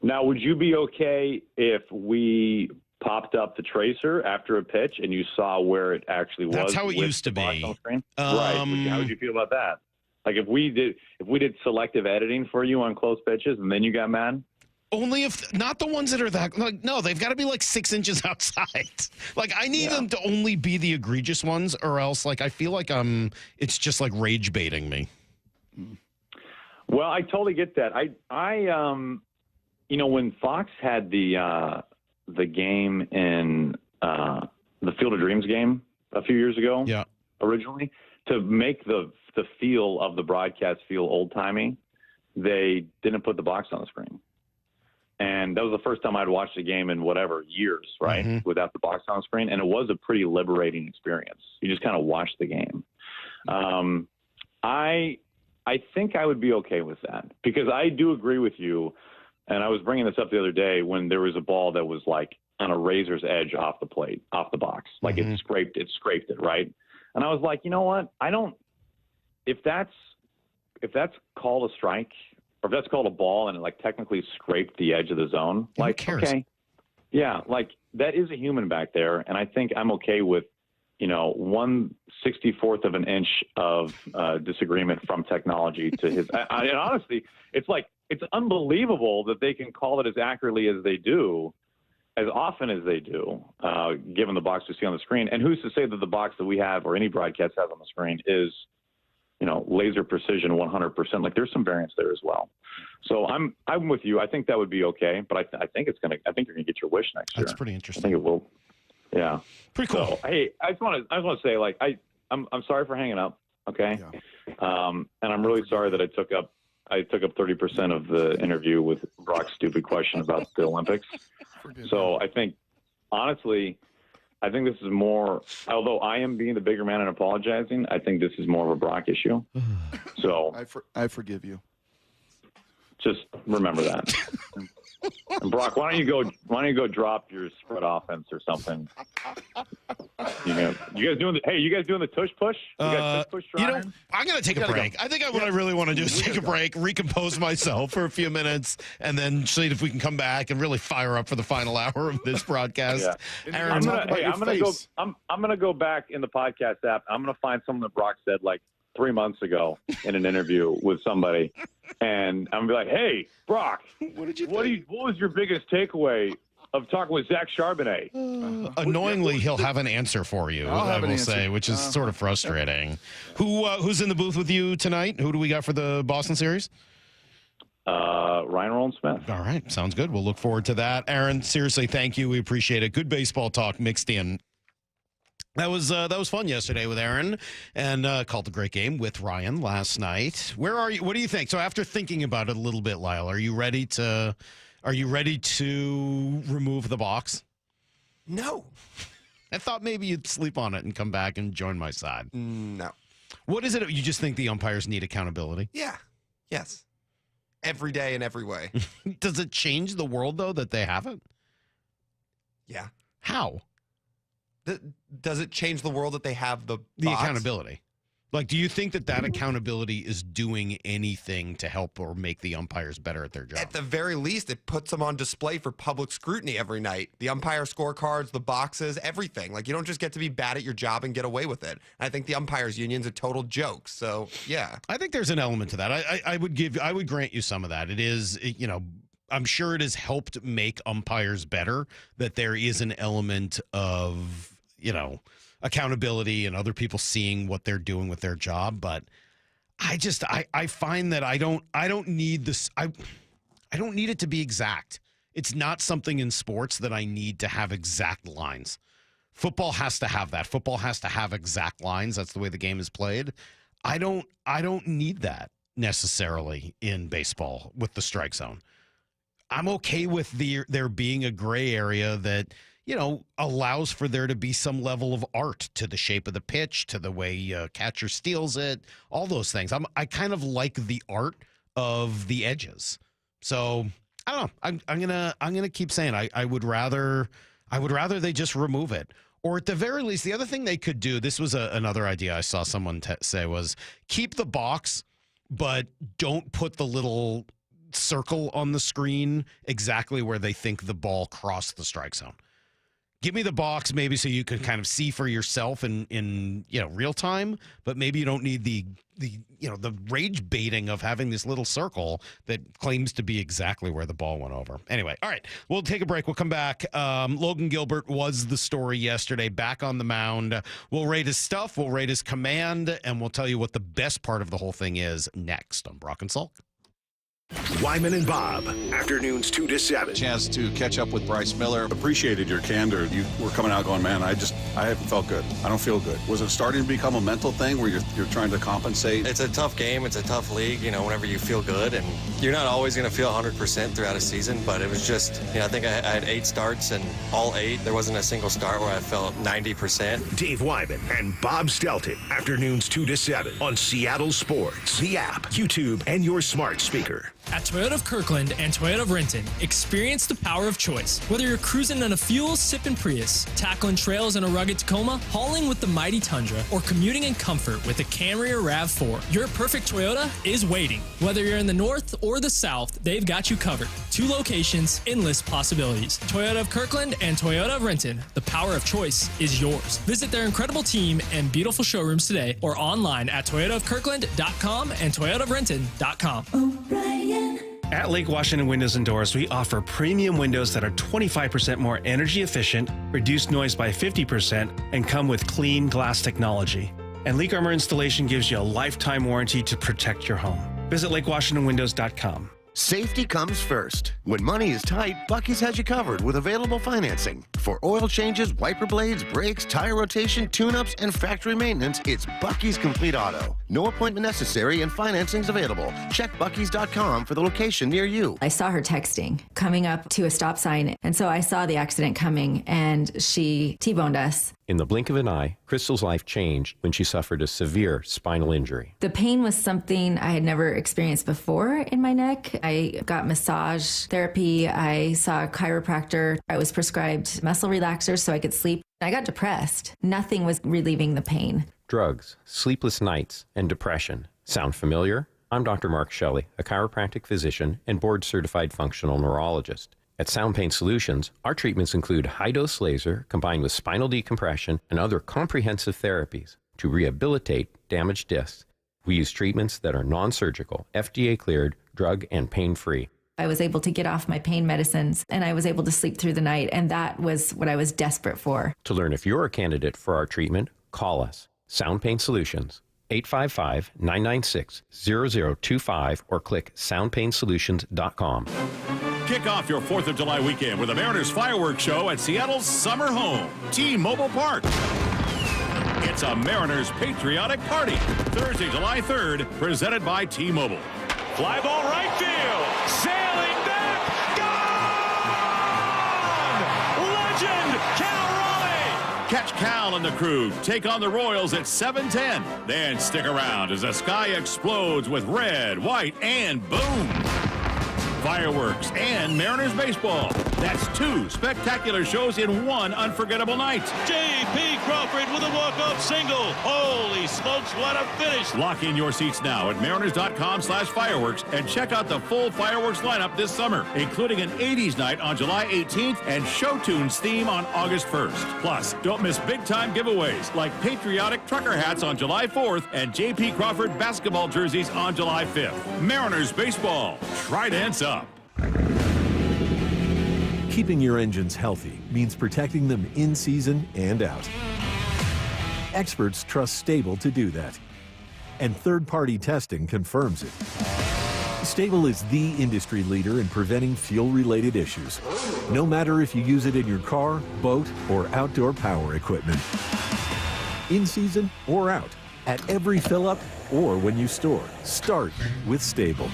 Speaker 16: Now, would you be okay if we popped up the tracer after a pitch and you saw where it actually was?
Speaker 1: That's how it used to be.
Speaker 16: Right. How would you feel about that? Like, if we did selective editing for you on close pitches and then you got mad?
Speaker 1: Only if not the ones that are that like no, they've got to be like 6 inches outside. Like I need them to only be the egregious ones, or else like I feel like it's just like rage baiting me.
Speaker 16: Well, I totally get that. When Fox had the game in the Field of Dreams game a few years ago, originally to make the feel of the broadcast feel old timey, they didn't put the box on the screen. And that was the first time I'd watched a game in whatever years, right, without the box on the screen. And it was a pretty liberating experience. You just kind of watched the game. I think I would be okay with that because I do agree with you. And I was bringing this up the other day when there was a ball that was like on a razor's edge off the plate, off the box. Like it scraped it, right? And I was like, you know what? If that's called a strike, or if that's called a ball and it like technically scraped the edge of the zone, like, okay. Yeah, like that is a human back there. And I think I'm okay with, 1/64 of an inch of disagreement from technology to his. And honestly, it's unbelievable that they can call it as accurately as they do, as often as they do, given the box we see on the screen. And who's to say that the box that we have or any broadcast has on the screen is, laser precision 100%. Like there's some variance there as well. So I'm with you. I think that would be okay, but I think you're gonna get your wish next year.
Speaker 1: That's pretty interesting.
Speaker 16: I think it will. Yeah.
Speaker 1: Pretty cool.
Speaker 16: So, hey, I just want to say, like, I'm sorry for hanging up. Okay. Yeah. And I'm really sorry that I took up 30% of the interview with Brock's stupid question about the Olympics. So I think, honestly, this is more, although I am being the bigger man and apologizing, I think this is more of a Brock issue. So
Speaker 15: I forgive you.
Speaker 16: Just remember that. And Brock, why don't you go drop your spread offense or something? You guys doing the tush push? You guys tush push trying?
Speaker 1: I'm gonna take a break. I think what I really want to do is take a break, recompose myself for a few minutes, and then see if we can come back and really fire up for the final hour of this broadcast.
Speaker 16: Yeah. Aaron, I'm gonna go back in the podcast app. I'm gonna find something that Brock said like 3 months ago in an interview with somebody, and I'm gonna be like, "Hey, Brock, what was your biggest takeaway of talking with Zach Charbonnet?"
Speaker 1: Annoyingly, he'll have an answer for you. I will say, which is sort of frustrating. Who's in the booth with you tonight? Who do we got for the Boston series?
Speaker 16: Ryan Roland Smith.
Speaker 1: All right, sounds good. We'll look forward to that. Aaron, seriously, thank you. We appreciate it. Good baseball talk mixed in. That was fun yesterday with Aaron, and called a great game with Ryan last night. Where are you? What do you think? So after thinking about it a little bit, Lyle, are you ready to remove the box?
Speaker 17: No.
Speaker 1: I thought maybe you'd sleep on it and come back and join my side.
Speaker 17: No.
Speaker 1: What is it? You just think the umpires need accountability?
Speaker 17: Yeah. Yes. Every day in every way.
Speaker 1: Does it change the world though that they have it?
Speaker 17: Yeah.
Speaker 1: How?
Speaker 17: Does it change the world that they have the
Speaker 1: accountability? Like, do you think that accountability is doing anything to help or make the umpires better at their job?
Speaker 17: At the very least, it puts them on display for public scrutiny every night. The umpire scorecards, the boxes, everything. Like, you don't just get to be bad at your job and get away with it. I think the umpires union's a total joke. So, yeah.
Speaker 1: I think there's an element to that. I would grant you some of that. It is, I'm sure it has helped make umpires better, that there is an element of, accountability and other people seeing what they're doing with their job. But I find that I don't need this. I don't need it to be exact. It's not something in sports that I need to have exact lines. Football has to have that. Football has to have exact lines. That's the way the game is played. I don't need that necessarily in baseball with the strike zone. I'm okay with there being a gray area that, allows for there to be some level of art to the shape of the pitch, to the way catcher steals it, all those things. I kind of like the art of the edges. So I don't know. I'm gonna keep saying I would rather they just remove it, or at the very least, the other thing they could do. This was another idea I saw someone say was keep the box, but don't put the little circle on the screen exactly where they think the ball crossed the strike zone. give me the box maybe so you can kind of see for yourself in real time, but maybe you don't need the rage baiting of having this little circle that claims to be exactly where the ball went over. Anyway, all right, we'll take a break. We'll come back. Logan Gilbert was the story yesterday, back on the mound. We'll rate his stuff, we'll rate his command, and we'll tell you what the best part of the whole thing is next on Brock and Salk.
Speaker 2: Wyman and Bob, afternoons 2 to 7.
Speaker 18: Chance to catch up with Bryce Miller.
Speaker 19: Appreciated your candor. You were coming out going, man, I haven't felt good. I don't feel good. Was it starting to become a mental thing where you're trying to compensate?
Speaker 20: It's a tough game. It's a tough league, whenever you feel good. And you're not always going to feel 100% throughout a season, but it was just, I think I had 8 starts, and all 8, there wasn't a single start where I felt 90%.
Speaker 2: Dave Wyman and Bob Stelton, afternoons 2 to 7 on Seattle Sports, the app, YouTube, and your smart speaker.
Speaker 21: At Toyota of Kirkland and Toyota of Renton, experience the power of choice. Whether you're cruising in a fuel-sipping Prius, tackling trails in a rugged Tacoma, hauling with the mighty Tundra, or commuting in comfort with a Camry or RAV4, your perfect Toyota is waiting. Whether you're in the north or the south, they've got you covered. 2 locations, endless possibilities. Toyota of Kirkland and Toyota of Renton, the power of choice is yours. Visit their incredible team and beautiful showrooms today or online at toyotaofkirkland.com and toyotaofrenton.com.
Speaker 22: At Lake Washington Windows and Doors, we offer premium windows that are 25% more energy efficient, reduce noise by 50%, and come with clean glass technology. And Leak Armor installation gives you a lifetime warranty to protect your home. Visit lakewashingtonwindows.com.
Speaker 26: Safety comes first. When money is tight, Buc-ee's has you covered with available financing. For oil changes, wiper blades, brakes, tire rotation, tune-ups, and factory maintenance, it's Buc-ee's Complete Auto. No appointment necessary and financing's available. Check Buc-ee's.com for the location near you.
Speaker 27: I saw her texting, coming up to a stop sign, and so I saw the accident coming, and she T-boned us.
Speaker 28: In the blink of an eye, Crystal's life changed when she suffered a severe spinal injury.
Speaker 27: The pain was something I had never experienced before in my neck. I got massage therapy. I saw a chiropractor. I was prescribed muscle relaxers so I could sleep. I got depressed. Nothing was relieving the pain.
Speaker 28: Drugs, sleepless nights, and depression. Sound familiar? I'm Dr. Mark Shelley, a chiropractic physician and board-certified functional neurologist. At Sound Pain Solutions, our treatments include high-dose laser combined with spinal decompression and other comprehensive therapies to rehabilitate damaged discs. We use treatments that are non-surgical, FDA-cleared, drug and pain-free.
Speaker 27: I was able to get off my pain medicines, and I was able to sleep through the night, and that was what I was desperate for.
Speaker 28: To learn if you're a candidate for our treatment, call us. Sound Pain Solutions, 855-996-0025, or click soundpainsolutions.com.
Speaker 29: Kick off your 4th of July weekend with a Mariners fireworks show at Seattle's summer home, T-Mobile Park. It's a Mariners patriotic party. Thursday, July 3rd, presented by T-Mobile.
Speaker 25: Fly ball right field. Sailing back. Gone! Legend, Cal Raleigh.
Speaker 29: Catch Cal and the crew take on the Royals at 7:10. Then stick around as the sky explodes with red, white, and boom. Fireworks and Mariners baseball. That's 2 spectacular shows in one unforgettable night.
Speaker 25: J.P. Crawford with a walk-off single. Holy smokes, what a finish.
Speaker 29: Lock in your seats now at mariners.com/fireworks and check out the full fireworks lineup this summer, including an 80s night on July 18th and Show Tunes theme on August 1st. Plus, don't miss big-time giveaways like patriotic trucker hats on July 4th and J.P. Crawford basketball jerseys on July 5th. Mariners baseball. Tridents up.
Speaker 30: Keeping your engines healthy means protecting them in season and out. Experts trust Stable to do that. And third-party testing confirms it. Stable is the industry leader in preventing fuel-related issues, no matter if you use it in your car, boat, or outdoor power equipment. In season or out, at every fill-up or when you store, start with Stable.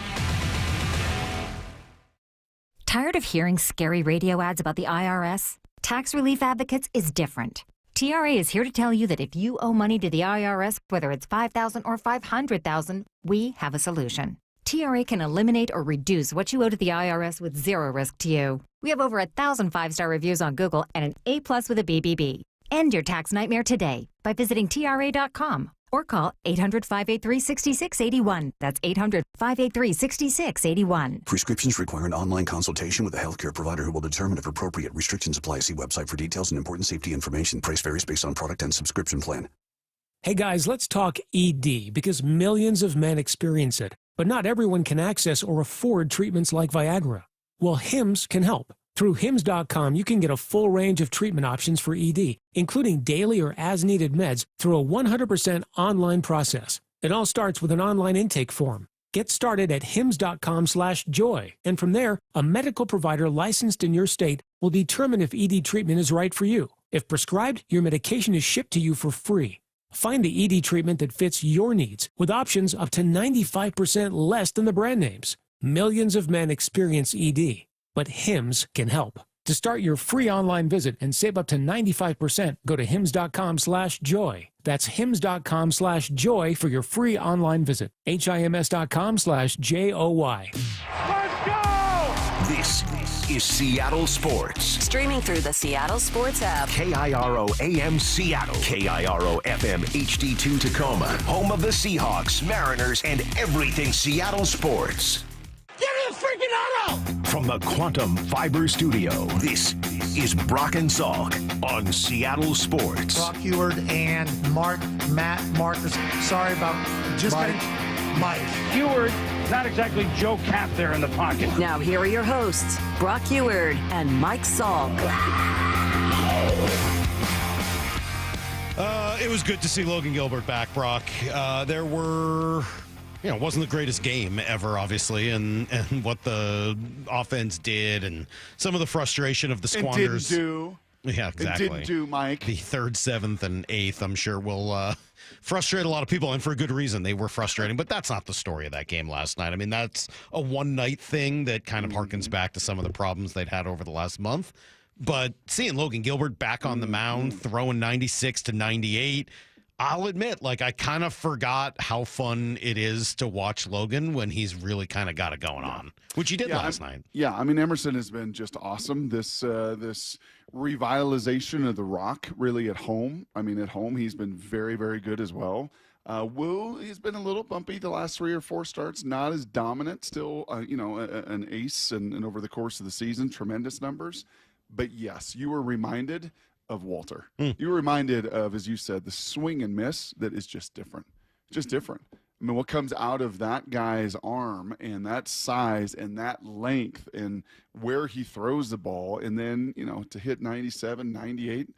Speaker 31: Tired of hearing scary radio ads about the IRS? Tax Relief Advocates is different. TRA is here to tell you that if you owe money to the IRS, whether it's $5,000 or $500,000, we have a solution. TRA can eliminate or reduce what you owe to the IRS with zero risk to you. We have over 1,000 5-star reviews on Google and an A+ with a BBB. End your tax nightmare today by visiting TRA.com or call 800-583-6681. That's 800-583-6681.
Speaker 3: Prescriptions require an online consultation with a healthcare provider who will determine if appropriate. Restrictions apply. See website for details and important safety information. Price varies based on product and subscription plan.
Speaker 4: Hey guys, let's talk ED because millions of men experience it, but not everyone can access or afford treatments like Viagra. Well, Hims can help. Through Hims.com, you can get a full range of treatment options for ED, including daily or as-needed meds through a 100% online process. It all starts with an online intake form. Get started at Hims.com/joy, and from there, a medical provider licensed in your state will determine if ED treatment is right for you. If prescribed, your medication is shipped to you for free. Find the ED treatment that fits your needs with options up to 95% less than the brand names. Millions of men experience ED, but Hims can help. To start your free online visit and save up to 95%, go to Hims.com/joy. That's Hims.com/joy for your free online visit. HIMS.com/JOY.
Speaker 2: Let's go! This is Seattle Sports.
Speaker 24: Streaming through the Seattle Sports app.
Speaker 2: KIRO AM Seattle. KIRO FM HD2 Tacoma. Home of the Seahawks, Mariners, and everything Seattle sports.
Speaker 5: Give me a freaking auto!
Speaker 2: From the Quantum Fiber Studio, this is Brock and Salk on Seattle Sports.
Speaker 5: Brock Heward and Marcus. Sorry about just Mike.
Speaker 6: Heward, not exactly Joe Cap there in the pocket.
Speaker 24: Now here are your hosts, Brock Heward and Mike Salk.
Speaker 1: It was good to see Logan Gilbert back, Brock. There were... it wasn't the greatest game ever, obviously, and what the offense did and some of the frustration of the squanders.
Speaker 15: It didn't do.
Speaker 1: Yeah, exactly.
Speaker 15: It didn't do, Mike.
Speaker 1: The 3rd, 7th, and 8th, I'm sure, will frustrate a lot of people, and for a good reason. They were frustrating, but that's not the story of that game last night. I mean, that's a one-night thing that kind of harkens back to some of the problems they'd had over the last month. But seeing Logan Gilbert back on the mound, throwing 96 to 98, I'll admit, I kind of forgot how fun it is to watch Logan when he's really kind of got it going on, which he did last night.
Speaker 15: Yeah, I mean, Emerson has been just awesome. This revitalization of the Rock, really at home. I mean, at home, he's been very, very good as well. Woo, he's been a little bumpy the last 3 or 4 starts, not as dominant, still, an ace and over the course of the season, tremendous numbers. But yes, you were reminded of Walter. You were reminded of, as you said, the swing and miss that is just different. Just different. I mean, what comes out of that guy's arm and that size and that length and where he throws the ball, and then, to hit 97, 98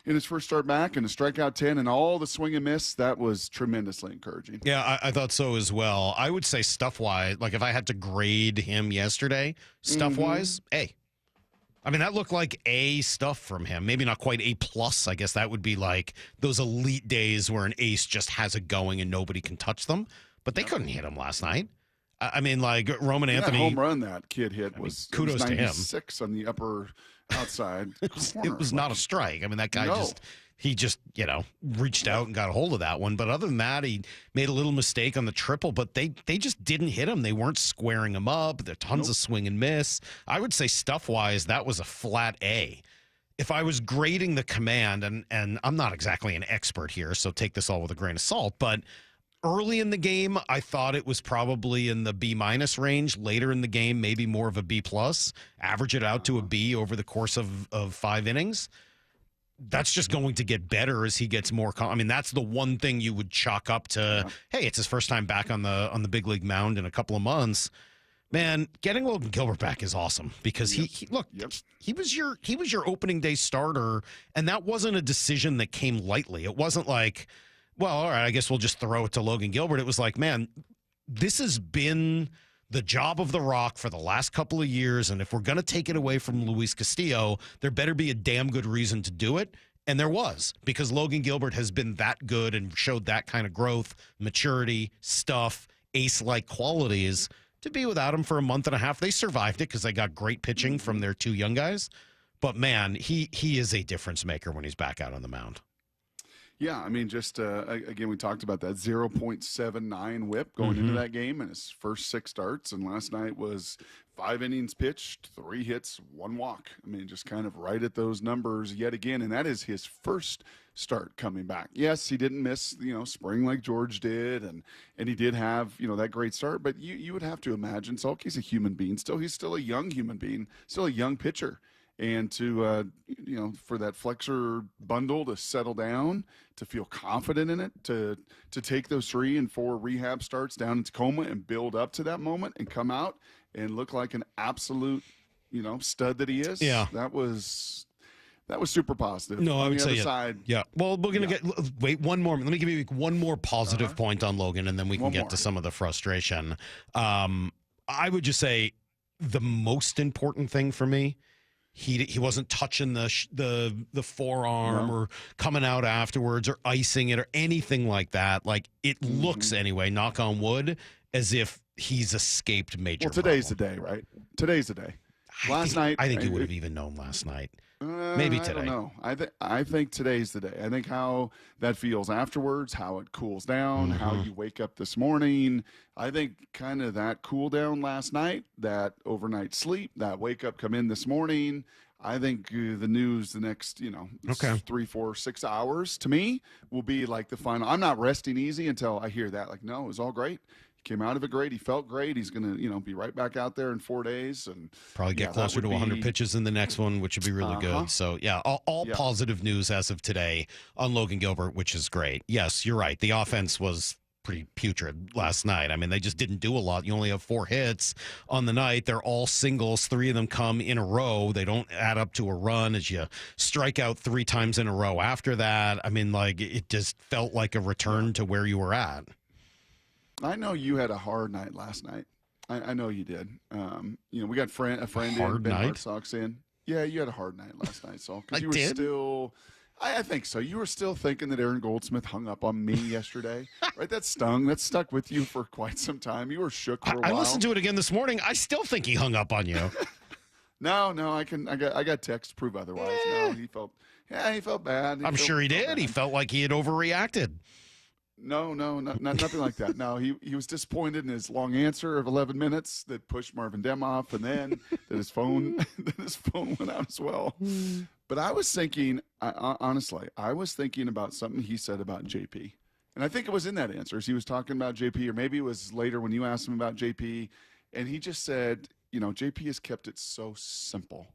Speaker 15: in his first start back and to strike out 10 and all the swing and miss, that was tremendously encouraging.
Speaker 1: Yeah, I thought so as well. I would say stuff-wise, if I had to grade him yesterday, stuff-wise, A. I mean, that looked like A stuff from him. Maybe not quite A+. I guess that would be like those elite days where an ace just has it going and nobody can touch them. But they couldn't hit him last night. I mean, Roman Anthony.
Speaker 15: That home run that kid hit was
Speaker 1: kudos to him.
Speaker 15: 96 on the upper outside corner.
Speaker 1: It was not a strike. I mean, that guy just reached out and got a hold of that one. But other than that, he made a little mistake on the triple, but they just didn't hit him. They weren't squaring him up. There are tons of swing and miss. I would say stuff-wise, that was a flat A. If I was grading the command, and I'm not exactly an expert here, so take this all with a grain of salt, but early in the game, I thought it was probably in the B- range. Later in the game, maybe more of a B+. Average it out to a B over the course of 5 innings. That's just going to get better as he gets more. I mean, that's the one thing you would chalk up to. Hey, it's his first time back on the big league mound in a couple of months. Man, getting Logan Gilbert back is awesome because he was your opening day starter, and that wasn't a decision that came lightly. It wasn't like, well, all right, I guess we'll just throw it to Logan Gilbert. It was like, man, this has been the job of the Rock for the last couple of years, and if we're going to take it away from Luis Castillo, there better be a damn good reason to do it, and there was, because Logan Gilbert has been that good and showed that kind of growth, maturity, stuff, ace-like qualities. To be without him for a month and a half, they survived it because they got great pitching from their 2 young guys, but man, he is a difference maker when he's back out on the mound.
Speaker 15: Yeah, I mean, just again, we talked about that 0.79 whip going into that game in his first 6 starts, and last night was 5 innings pitched, 3 hits, 1 walk. I mean, just kind of right at those numbers yet again, and that is his first start coming back. Yes, he didn't miss, spring like George did, and he did have, that great start, but you would have to imagine Salk's a human being still. He's still a young human being, still a young pitcher. And to, for that flexor bundle to settle down, to feel confident in it, to take those 3 and 4 rehab starts down in Tacoma and build up to that moment and come out and look like an absolute, stud that he is.
Speaker 1: Yeah.
Speaker 15: That was super positive.
Speaker 1: No, I would say
Speaker 15: side.
Speaker 1: Yeah. Well, we're going to wait one more. Let me give you one more positive point on Logan, and then we can get to some of the frustration. I would just say the most important thing for me, he wasn't touching the forearm or coming out afterwards or icing it or anything like that. Like, it looks anyway, knock on wood, as if he's escaped major.
Speaker 15: Well, today's the day, right? Today's the day. Last night,
Speaker 1: I think he would have even known last night. Maybe today.
Speaker 15: I don't know. I think today's the day. I think how that feels afterwards, how it cools down, how you wake up this morning. I think kind of that cool down last night, that overnight sleep, that wake up, come in this morning. I think the news the next, 3, 4, 6 hours to me will be like the final. I'm not resting easy until I hear that. Like, no, it was all great. He came out of it great. He felt great. He's going to, be right back out there in 4 days and
Speaker 1: probably get closer to 100 pitches in the next one, which would be really good. So, yeah, all positive news as of today on Logan Gilbert, which is great. Yes, you're right. The offense was pretty putrid last night. I mean, they just didn't do a lot. You only have 4 hits on the night. They're all singles. 3 of them come in a row. They don't add up to a run as you strike out 3 times in a row after that. I mean, like, it just felt like a return to where you were at.
Speaker 15: I know you had a hard night last night. I know you did. We got a friend in, Ben Hart Sox in. Yeah, you had a hard night last night, Salk.
Speaker 1: I did?
Speaker 15: Still, I think so. You were still thinking that Aaron Goldsmith hung up on me yesterday, right? That stung. That stuck with you for quite some time. You were shook for a while.
Speaker 1: I listened to it again this morning. I still think he hung up on you.
Speaker 15: No, I got text to prove otherwise. No, he felt bad.
Speaker 1: I'm sure he did. He felt like he had overreacted.
Speaker 15: No, nothing like that. No, he was disappointed in his long answer of 11 minutes that pushed Marvin Dem off, and then that his phone went out as well. But I was thinking, honestly, about something he said about JP, and I think it was in that answer. As he was talking about JP, or maybe it was later when you asked him about JP, and he just said, JP has kept it so simple,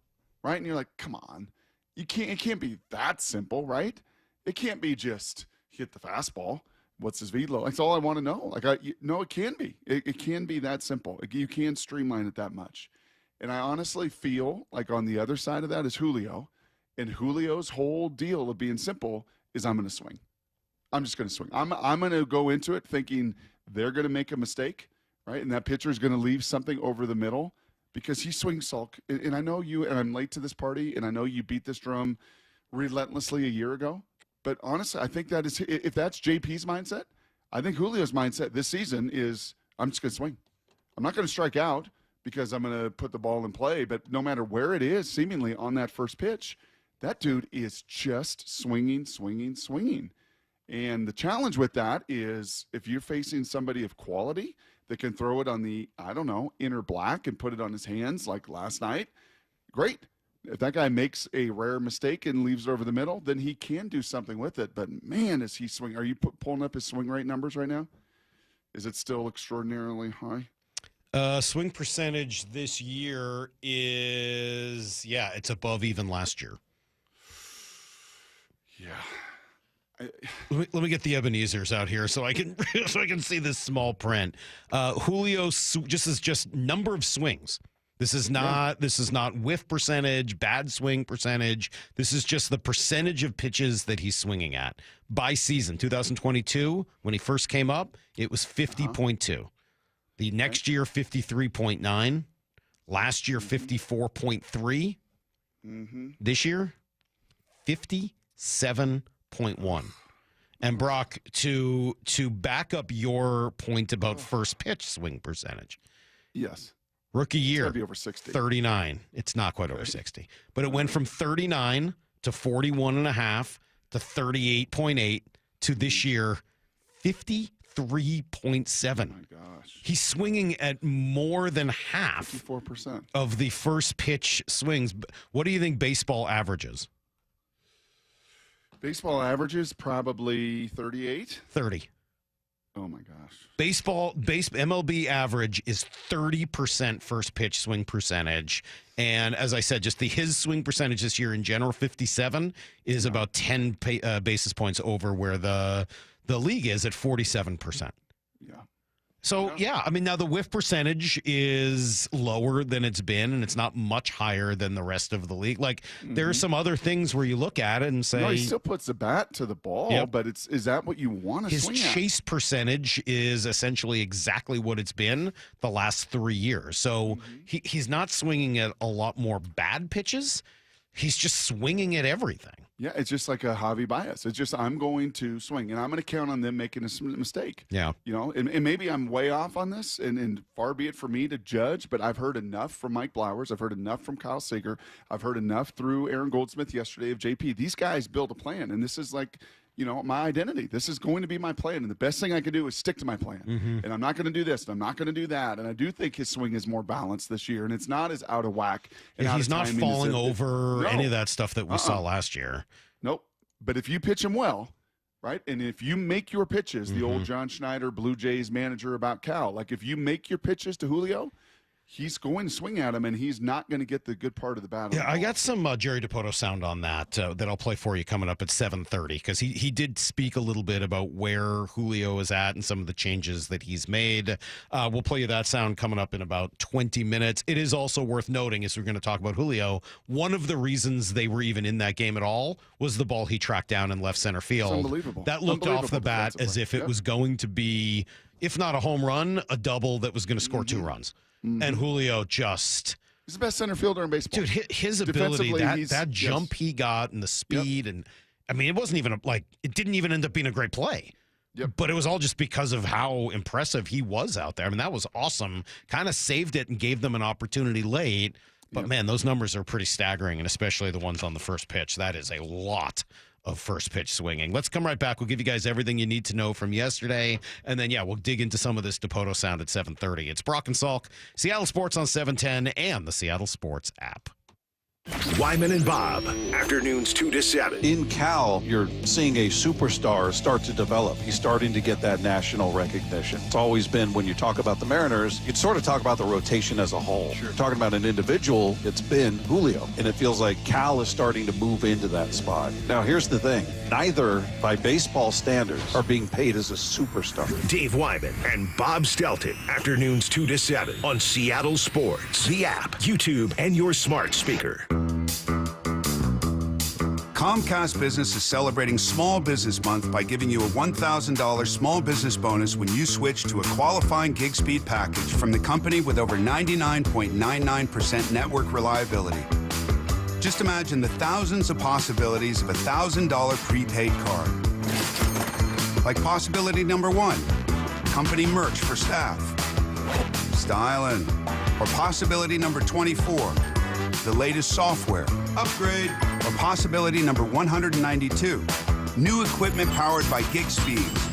Speaker 15: right? And you're like, come on, it can't be that simple, right? It can't be just hit the fastball. What's his velo? That's all I want to know. It can be. It can be that simple. You can streamline it that much. And I honestly feel like on the other side of that is Julio. And Julio's whole deal of being simple is I'm going to swing. I'm just going to swing. I'm going to go into it thinking they're going to make a mistake, right? And that pitcher is going to leave something over the middle because he swings, Salk. And I know you, and I'm late to this party, and I know you beat this drum relentlessly a year ago. But honestly, I think that is, if that's JP's mindset, I think Julio's mindset this season is I'm just going to swing. I'm not going to strike out because I'm going to put the ball in play. But no matter where it is, seemingly on that first pitch, that dude is just swinging. And the challenge with that is if you're facing somebody of quality that can throw it on the, inner black and put it on his hands like last night, great. If that guy makes a rare mistake and leaves it over the middle, then he can do something with it. But, man, is he swing? Are you pulling up his swing rate numbers right now? Is it still extraordinarily high?
Speaker 1: Swing percentage this year is, it's above even last year.
Speaker 15: Yeah.
Speaker 1: Let me get the Ebenezer's out here so I can see this small print. Julio just number of swings. This is not whiff percentage, bad swing percentage. This is just the percentage of pitches that he's swinging at. By season, 2022, when he first came up, it was 50.2. The next year, 53.9. Last year, 54.3. This year, 57.1. And Brock, to back up your point about first pitch swing percentage.
Speaker 15: Yes.
Speaker 1: Rookie year,
Speaker 15: be over 60.
Speaker 1: 39. It's not quite over 60. But it went from 39 to 41.5 to 38.8 to this year, 53.7.
Speaker 15: Oh my gosh.
Speaker 1: He's swinging at more than half
Speaker 15: 54%
Speaker 1: of the first pitch swings. What do you think baseball averages?
Speaker 15: Baseball averages probably 38.
Speaker 1: 30.
Speaker 15: Oh my gosh.
Speaker 1: MLB average is 30% first pitch swing percentage. And as I said, just his swing percentage this year in general, 57, is about 10 basis points over where the league is at 47%.
Speaker 15: Yeah.
Speaker 1: So, yeah, I mean, now the whiff percentage is lower than it's been, and it's not much higher than the rest of the league. Like, there are some other things where you look at it and say...
Speaker 15: No, he still puts the bat to the ball, but is that what you want to swing at?
Speaker 1: His chase percentage is essentially exactly what it's been the last 3 years. So he's not swinging at a lot more bad pitches. He's just swinging at everything.
Speaker 15: Yeah, it's just like a Javi Baez. It's just I'm going to swing, and I'm going to count on them making a mistake.
Speaker 1: Yeah.
Speaker 15: You know, and maybe I'm way off on this, and far be it for me to judge, but I've heard enough from Mike Blowers. I've heard enough from Kyle Seager. I've heard enough through Aaron Goldsmith yesterday of JP. These guys build a plan, and this is like, you know, my identity. This is going to be my plan, and the best thing I can do is stick to my plan. And I'm not going to do this, and I'm not going to do that. And I do think his swing is more balanced this year, and it's not as out of whack. And
Speaker 1: he's not falling over any of that stuff that we saw last year.
Speaker 15: Nope. But if you pitch him well, right, and if you make your pitches, the old John Schneider, Blue Jays manager about Cal, like if you make your pitches to Julio, he's going to swing at him, and he's not going to get the good part of the battle.
Speaker 1: Yeah, I got some Jerry Dipoto sound on that I'll play for you coming up at 7:30, because he did speak a little bit about where Julio is at and some of the changes that he's made. We'll play you that sound coming up in about 20 minutes. It is also worth noting, as we're going to talk about Julio, one of the reasons they were even in that game at all was the ball he tracked down in left center field.
Speaker 15: It's unbelievable.
Speaker 1: That looked off the bat as if it was going to be, if not a home run, a double that was going to score 2 runs. And Julio just...
Speaker 15: He's the best center fielder in baseball.
Speaker 1: Dude, his ability, that jump he got and the speed, and I mean, it wasn't even it didn't even end up being a great play. But it was all just because of how impressive he was out there. I mean, that was awesome. Kind of saved it and gave them an opportunity late. But, man, those numbers are pretty staggering, and especially the ones on the first pitch. That is a lot of first pitch swinging. Let's come right back. We'll give you guys everything you need to know from yesterday. And then, we'll dig into some of this Dipoto sound at 7:30. It's Brock and Salk, Seattle Sports on 710 and the Seattle Sports app.
Speaker 2: Wyman and Bob, afternoons 2 to 7.
Speaker 19: In Cal, you're seeing a superstar start to develop. He's starting to get that national recognition. It's always been, when you talk about the Mariners, you'd sort of talk about the rotation as a whole. Sure. Talking about an individual, it's been Julio. And it feels like Cal is starting to move into that spot. Now, here's the thing. Neither, by baseball standards, are being paid as a superstar.
Speaker 2: Dave Wyman and Bob Stelton, afternoons 2 to 7 on Seattle Sports, the app, YouTube, and your smart speaker.
Speaker 7: Comcast Business is celebrating Small Business Month by giving you a $1,000 small business bonus when you switch to a qualifying gig speed package from the company with over 99.99% network reliability. Just imagine the thousands of possibilities of a $1,000 prepaid card. Like possibility number 1, company merch for staff. Styling. Or possibility number 24, the latest software, upgrade. Or possibility number 192, new equipment powered by gig speeds.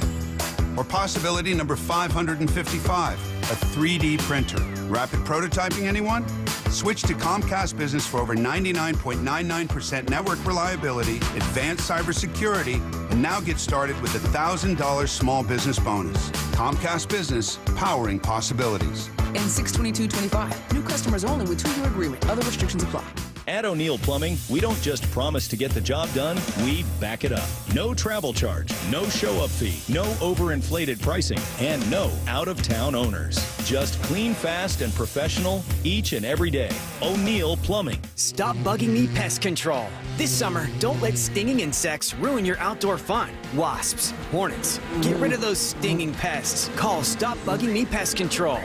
Speaker 7: Or possibility number 555, a 3D printer. Rapid prototyping, anyone? Switch to Comcast Business for over 99.99% network reliability, advanced cybersecurity, and now get started with a $1,000 small business bonus. Comcast Business, powering possibilities.
Speaker 8: And 6/22/25. New customers only with 2-year agreement. Other restrictions apply.
Speaker 9: At O'Neill Plumbing, we don't just promise to get the job done, we back it up. No travel charge, no show-up fee, no overinflated pricing, and no out-of-town owners. Just clean, fast, and professional each and every day. O'Neill Plumbing.
Speaker 10: Stop bugging me pest control. This summer, don't let stinging insects ruin your outdoor fun. Wasps, hornets, get rid of those stinging pests. Call Stop Bugging Me Pest Control.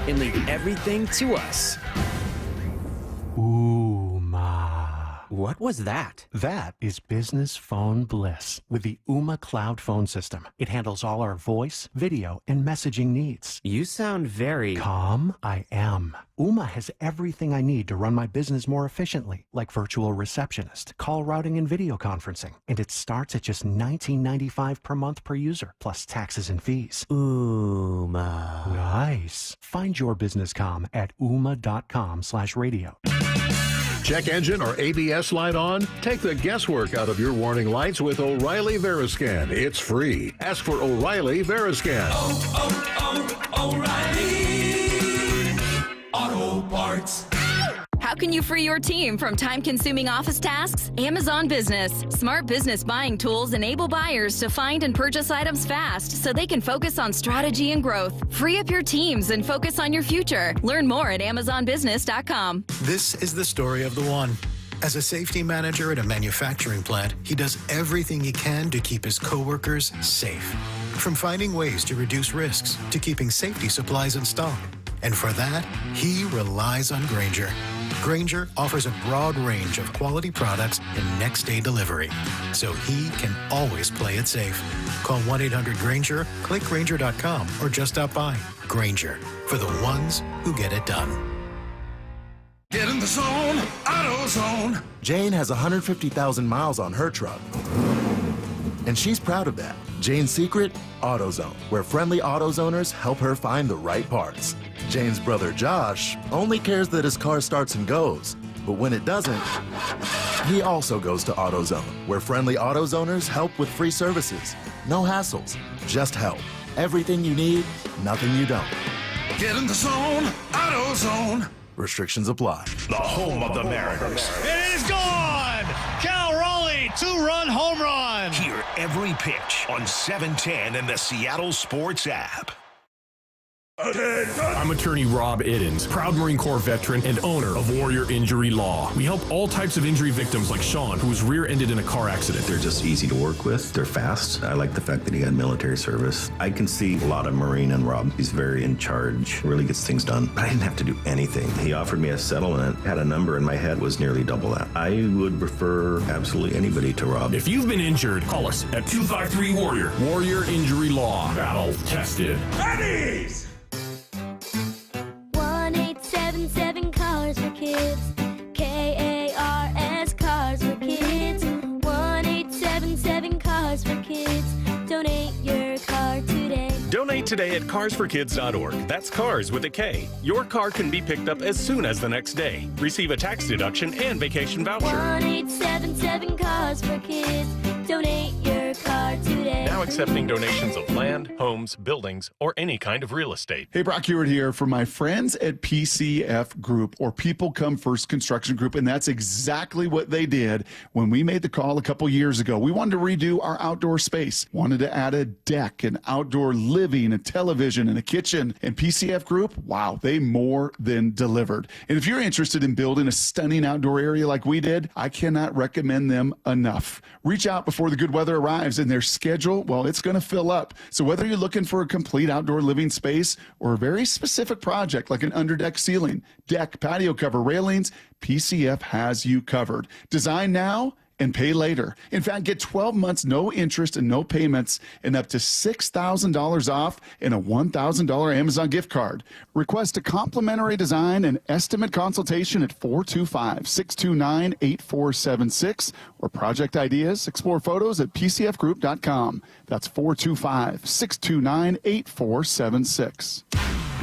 Speaker 10: And leave everything to us.
Speaker 11: What was that?
Speaker 12: That is business phone bliss with the Ooma Cloud Phone System. It handles all our voice, video, and messaging needs.
Speaker 11: You sound very...
Speaker 12: Calm, I am. Ooma has everything I need to run my business more efficiently, like virtual receptionist, call routing, and video conferencing. And it starts at just $19.95 per month per user, plus taxes and fees.
Speaker 11: Ooma.
Speaker 12: Nice. Find your business comm at ooma.com/radio.
Speaker 13: Check engine or ABS light on? Take the guesswork out of your warning lights with O'Reilly Veriscan. It's free. Ask for O'Reilly Veriscan.
Speaker 14: O'Reilly Auto Parts.
Speaker 16: How can you free your team from time-consuming office tasks? Amazon Business. Smart business buying tools enable buyers to find and purchase items fast so they can focus on strategy and growth. Free up your teams and focus on your future. Learn more at AmazonBusiness.com.
Speaker 17: This is the story of the one. As a safety manager at a manufacturing plant, he does everything he can to keep his coworkers safe. From finding ways to reduce risks to keeping safety supplies in stock. And for that, he relies on Grainger. Grainger offers a broad range of quality products and next-day delivery, so he can always play it safe. Call 1-800-GRAINGER, click Grainger.com, or just stop by. Grainger, for the ones who get it done.
Speaker 14: Get in the zone, AutoZone.
Speaker 18: Jane has 150,000 miles on her truck, and she's proud of that. Jane's secret? AutoZone, where friendly AutoZoners help her find the right parts. Jane's brother Josh only cares that his car starts and goes, but when it doesn't, he also goes to AutoZone, where friendly AutoZoners help with free services. No hassles, just help. Everything you need, nothing you don't.
Speaker 14: Get in the zone, AutoZone.
Speaker 18: Restrictions apply.
Speaker 2: The home of the Mariners.
Speaker 20: It is gone! Cal Raleigh, 2-run home run!
Speaker 2: Hear every pitch on 710 and the Seattle Sports app.
Speaker 21: I'm attorney Rob Iddens, proud Marine Corps veteran and owner of Warrior Injury Law. We help all types of injury victims like Sean, who was rear-ended in a car accident.
Speaker 22: They're just easy to work with. They're fast. I like the fact that he had military service. I can see a lot of Marine in Rob. He's very in charge, really gets things done. But I didn't have to do anything. He offered me a settlement, had a number in my head, was nearly double that. I would refer absolutely anybody to Rob.
Speaker 21: If you've been injured, call us at 253-WARRIOR. Warrior Injury Law. Battle tested.
Speaker 14: Eddie's!
Speaker 23: 1-877 Cars for Kids. KARS Cars for Kids. 1-877 Cars for Kids. Donate your car today.
Speaker 32: Donate today at carsforkids.org. That's cars with a K. Your car can be picked up as soon as the next day. Receive a tax deduction and vacation voucher.
Speaker 23: 1-877 Cars for Kids. Donate your car today.
Speaker 32: Now accepting donations of land, homes, buildings, or any kind of real estate.
Speaker 15: Hey, Brock Hewitt here for my friends at PCF Group, or People Come First Construction Group, and that's exactly what they did when we made the call a couple years ago. We wanted to redo our outdoor space, wanted to add a deck, an outdoor living, a television, and a kitchen, and PCF Group, wow, they more than delivered. And if you're interested in building a stunning outdoor area like we did, I cannot recommend them enough. Reach out before the good weather arrives, and their schedule, well, it's going to fill up. So whether you're looking for a complete outdoor living space or a very specific project like an underdeck ceiling, deck, patio cover, railings, PCF has you covered. Design now and pay later. In fact, get 12 months, no interest and no payments, and up to $6,000 off and a $1,000 Amazon gift card. Request a complimentary design and estimate consultation at 425-629-8476 or project ideas. Explore photos at pcfgroup.com. That's 425-629-8476.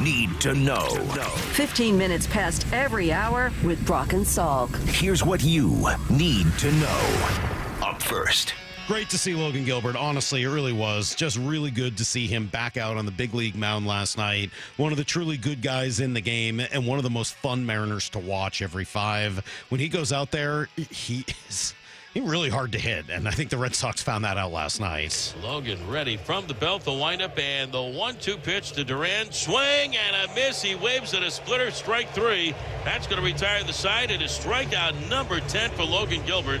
Speaker 2: Need to know.
Speaker 24: 15 minutes past every hour with Brock and Salk.
Speaker 2: Here's what you need to know. Up first.
Speaker 1: Great to see Logan Gilbert. Honestly, it really was just really good to see him back out on the big league mound last night. One of the truly good guys in the game and one of the most fun Mariners to watch every 5. When he goes out there, he's really hard to hit, and I think the Red Sox found that out last night.
Speaker 25: Logan ready from the belt, the windup, and the 1-2 pitch to Duran. Swing and a miss. He waves at a splitter, strike 3. That's going to retire the side. It is strikeout number 10 for Logan Gilbert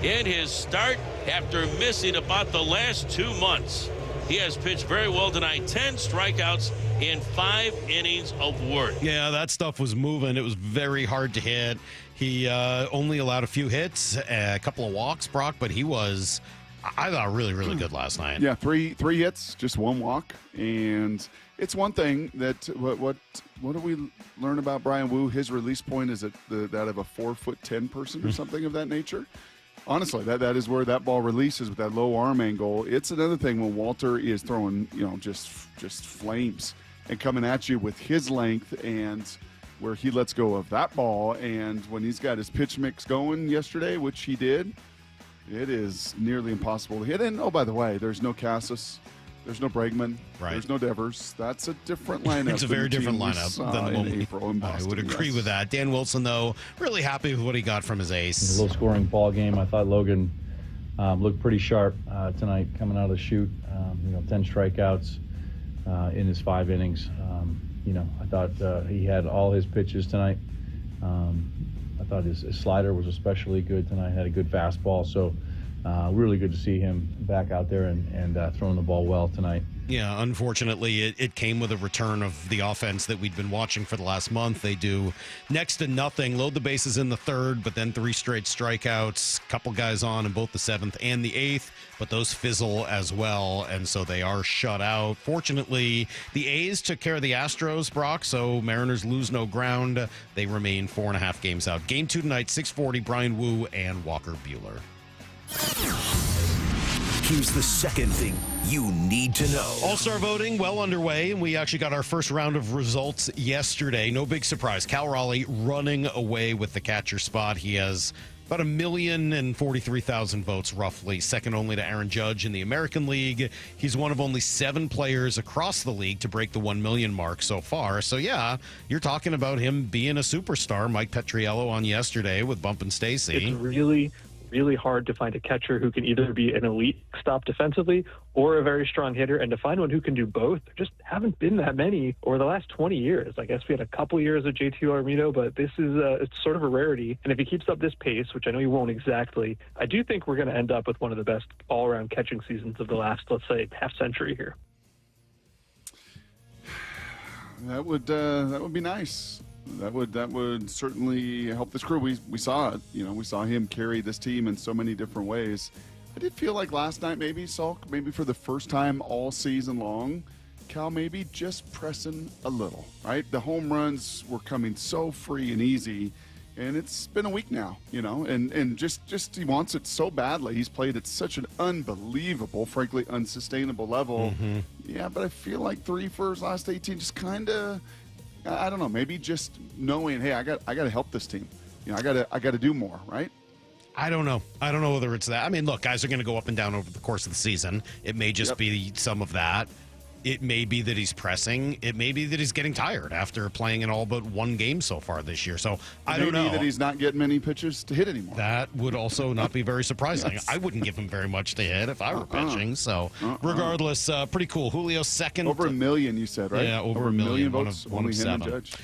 Speaker 25: in his start after missing about the last 2 months. He has pitched very well tonight. 10 strikeouts in 5 innings of work.
Speaker 1: Yeah, that stuff was moving. It was very hard to hit. He only allowed a few hits, a couple of walks, Brock, but he was, I thought, really, really good last night.
Speaker 15: Yeah, three hits, just one walk. And it's one thing that what do we learn about Brian Wu? His release point is that of a 4'10" person or something of that nature. Honestly, that is where that ball releases with that low arm angle. It's another thing when Walter is throwing, just flames and coming at you with his length, and where he lets go of that ball. And when he's got his pitch mix going yesterday, which he did, it is nearly impossible to hit. And, oh, by the way, there's no Cassis. There's no Bregman.
Speaker 1: Right.
Speaker 15: There's no Devers. That's a different lineup.
Speaker 1: It's a very different lineup than the one
Speaker 15: in April in Boston.
Speaker 1: I would agree with that. Dan Wilson, though, really happy with what he got from his ace.
Speaker 3: A low-scoring ball game. I thought Logan looked pretty sharp tonight coming out of the chute. 10 strikeouts in his 5 innings. I thought he had all his pitches tonight. I thought his slider was especially good tonight. Had a good fastball. So really good to see him back out there and throwing the ball well tonight.
Speaker 1: Yeah, unfortunately, it came with a return of the offense that we'd been watching for the last month. They do next to nothing, load the bases in the 3rd, but then 3 straight strikeouts, couple guys on in both the 7th and the 8th, but those fizzle as well, and so they are shut out. Fortunately, the A's took care of the Astros, Brock, so Mariners lose no ground. They remain 4.5 games out. Game 2 tonight, 6:40, Brian Wu and Walker Buehler.
Speaker 2: Here's the second thing you need to know.
Speaker 1: All-Star voting well underway, and we actually got our first round of results yesterday. No big surprise. Cal Raleigh running away with the catcher spot. He has about 1,043,000 votes, roughly, second only to Aaron Judge in the American League. He's one of only 7 players across the league to break the 1 million mark so far. So, yeah, you're talking about him being a superstar. Mike Petriello on yesterday with Bump and Stacy.
Speaker 4: It's really hard to find a catcher who can either be an elite stop defensively or a very strong hitter, and to find one who can do both, there just haven't been that many over the last 20 years. I guess we had a couple years of JT Armino, but this is it's sort of a rarity. And if he keeps up this pace, which I know he won't exactly, I do think we're going to end up with one of the best all-around catching seasons of the last, let's say, half century here.
Speaker 15: That would be nice. That would certainly help this crew. We saw it. We saw him carry this team in so many different ways. I did feel like last night, maybe, Salk, maybe for the first time all season long, Cal maybe just pressing a little, right? The home runs were coming so free and easy, and it's been a week now, and just he wants it so badly. He's played at such an unbelievable, frankly, unsustainable level.
Speaker 1: Mm-hmm.
Speaker 15: Yeah, but I feel like 3 for his last 18 just kind of, I don't know, maybe just knowing, hey, I got to help this team. I got to do more, right?
Speaker 1: I don't know whether it's that. I mean, look, guys are going to go up and down over the course of the season. It may just be some of that. It may be that he's pressing. It may be that he's getting tired after playing in all but 1 game so far this year. So I don't know.
Speaker 15: Maybe that he's not getting many pitches to hit anymore.
Speaker 1: That would also not be very surprising.
Speaker 15: Yes.
Speaker 1: I wouldn't give him very much to hit if I were pitching. So regardless, pretty cool. Julio second.
Speaker 15: Over 1 million, you said, right?
Speaker 1: Yeah, over 1 million
Speaker 15: votes.
Speaker 1: One of 7.
Speaker 15: Judge.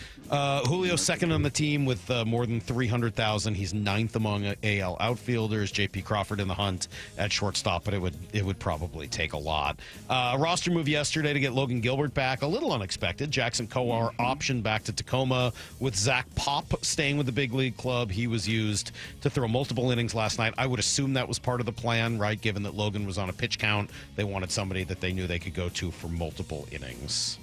Speaker 1: Julio second on the team with more than 300,000. He's 9th among AL outfielders. J.P. Crawford in the hunt at shortstop, but it would probably take a lot. Roster move yesterday to get Logan Gilbert back, a little unexpected. Jackson Kowar optioned back to Tacoma with Zach Pop staying with the big league club. He was used to throw multiple innings last night. I would assume that was part of the plan, right? Given that Logan was on a pitch count, they wanted somebody that they knew they could go to for multiple innings.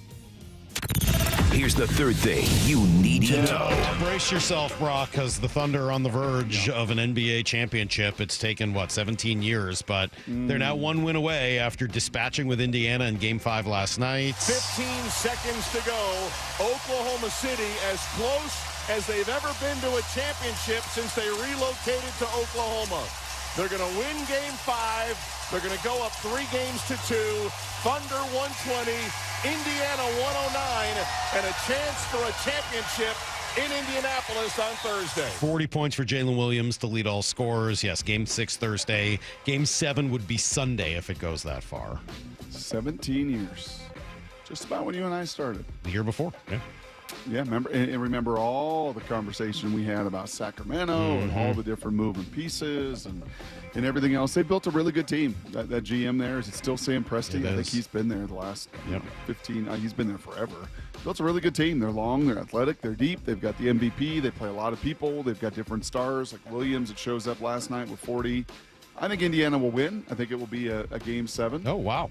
Speaker 2: Here's the third thing you need to know.
Speaker 1: Brace yourself, Brock, because the Thunder are on the verge of an NBA championship. It's taken, 17 years, but they're now 1 win away after dispatching with Indiana in Game 5 last night.
Speaker 5: 15 seconds to go. Oklahoma City as close as they've ever been to a championship since they relocated to Oklahoma. They're going to win Game 5. They're going to go up 3 games to 2. Thunder 120, Indiana 109, and a chance for a championship in Indianapolis on Thursday.
Speaker 1: 40 points for Jalen Williams to lead all scorers. Yes, Game 6 Thursday. Game 7 would be Sunday if it goes that far.
Speaker 15: 17 years. Just about when you and I started.
Speaker 1: The year before, yeah.
Speaker 15: Yeah, remember all the conversation we had about Sacramento and all the different moving pieces and everything else. They built a really good team. That GM there, is it still Sam Presti? I think he's been there the last 15. He's been there forever. Built a really good team. They're long, they're athletic, they're deep. They've got the MVP. They play a lot of people. They've got different stars like Williams that shows up last night with 40. I think Indiana will win. I think it will be a Game 7.
Speaker 1: Oh, wow.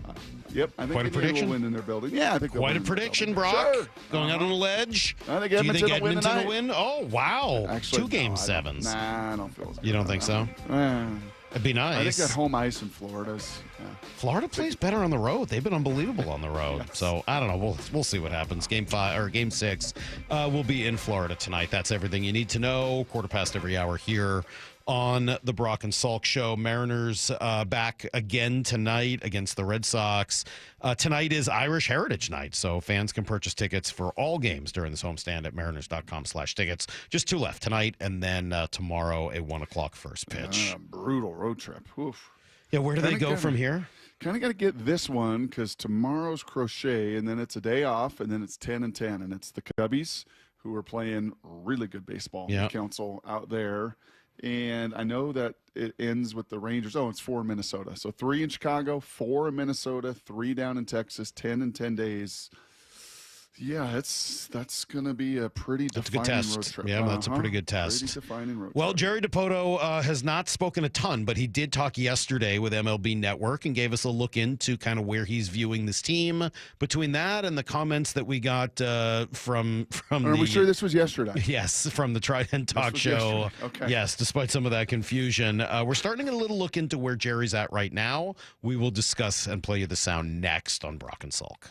Speaker 15: Yep. I think
Speaker 1: Quite a
Speaker 15: Indiana
Speaker 1: prediction.
Speaker 15: will win in their building. Yeah, I think they'll
Speaker 1: Quite
Speaker 15: win
Speaker 1: a
Speaker 15: in their
Speaker 1: prediction,
Speaker 15: building.
Speaker 1: Brock.
Speaker 15: Sure.
Speaker 1: Going out on a ledge.
Speaker 15: I think
Speaker 1: Do you
Speaker 15: Edmonton
Speaker 1: think
Speaker 15: will win
Speaker 1: Edmonton
Speaker 15: tonight.
Speaker 1: will win? Oh, wow.
Speaker 15: Actually,
Speaker 1: 2 Game
Speaker 15: no,
Speaker 1: 7s.
Speaker 15: Nah, I don't feel as good.
Speaker 1: You don't think so? It'd be nice.
Speaker 15: I think that home ice in Florida's.
Speaker 1: Florida plays better on the road. They've been unbelievable on the road. So I don't know. We'll see what happens. Game 6 will be in Florida tonight. That's everything you need to know. 1/4 every hour here on the Brock and Salk Show. Mariners back again tonight against the Red Sox. Tonight is Irish Heritage Night, so fans can purchase tickets for all games during this homestand at mariners.com/tickets. Just 2 left tonight, and then tomorrow a 1 o'clock first pitch.
Speaker 15: Brutal road trip. Oof.
Speaker 1: Yeah, where do they go from here?
Speaker 15: Kind of got to get this one because tomorrow's Crochet, and then it's a day off, and then it's 10-10, and it's the Cubbies who are playing really good baseball.
Speaker 1: Yeah.
Speaker 15: The Council out there. And I know that it ends with the Rangers. Oh, it's 4 in Minnesota. So 3 in Chicago, 4 in Minnesota, 3 down in Texas, 10 in 10 days. Yeah, that's going to be a pretty defining road trip.
Speaker 1: Yeah, that's a pretty good test.
Speaker 15: Pretty defining road
Speaker 1: Well,
Speaker 15: trip.
Speaker 1: Jerry Dipoto has not spoken a ton, but he did talk yesterday with MLB Network and gave us a look into kind of where he's viewing this team. Between that and the comments that we got from
Speaker 15: Are we sure this was yesterday?
Speaker 1: Yes, from the Trident Talk
Speaker 15: was
Speaker 1: Show.
Speaker 15: yesterday. Okay.
Speaker 1: Yes, despite some of that confusion. We're starting to get a little look into where Jerry's at right now. We will discuss and play you the sound next on Brock and Salk.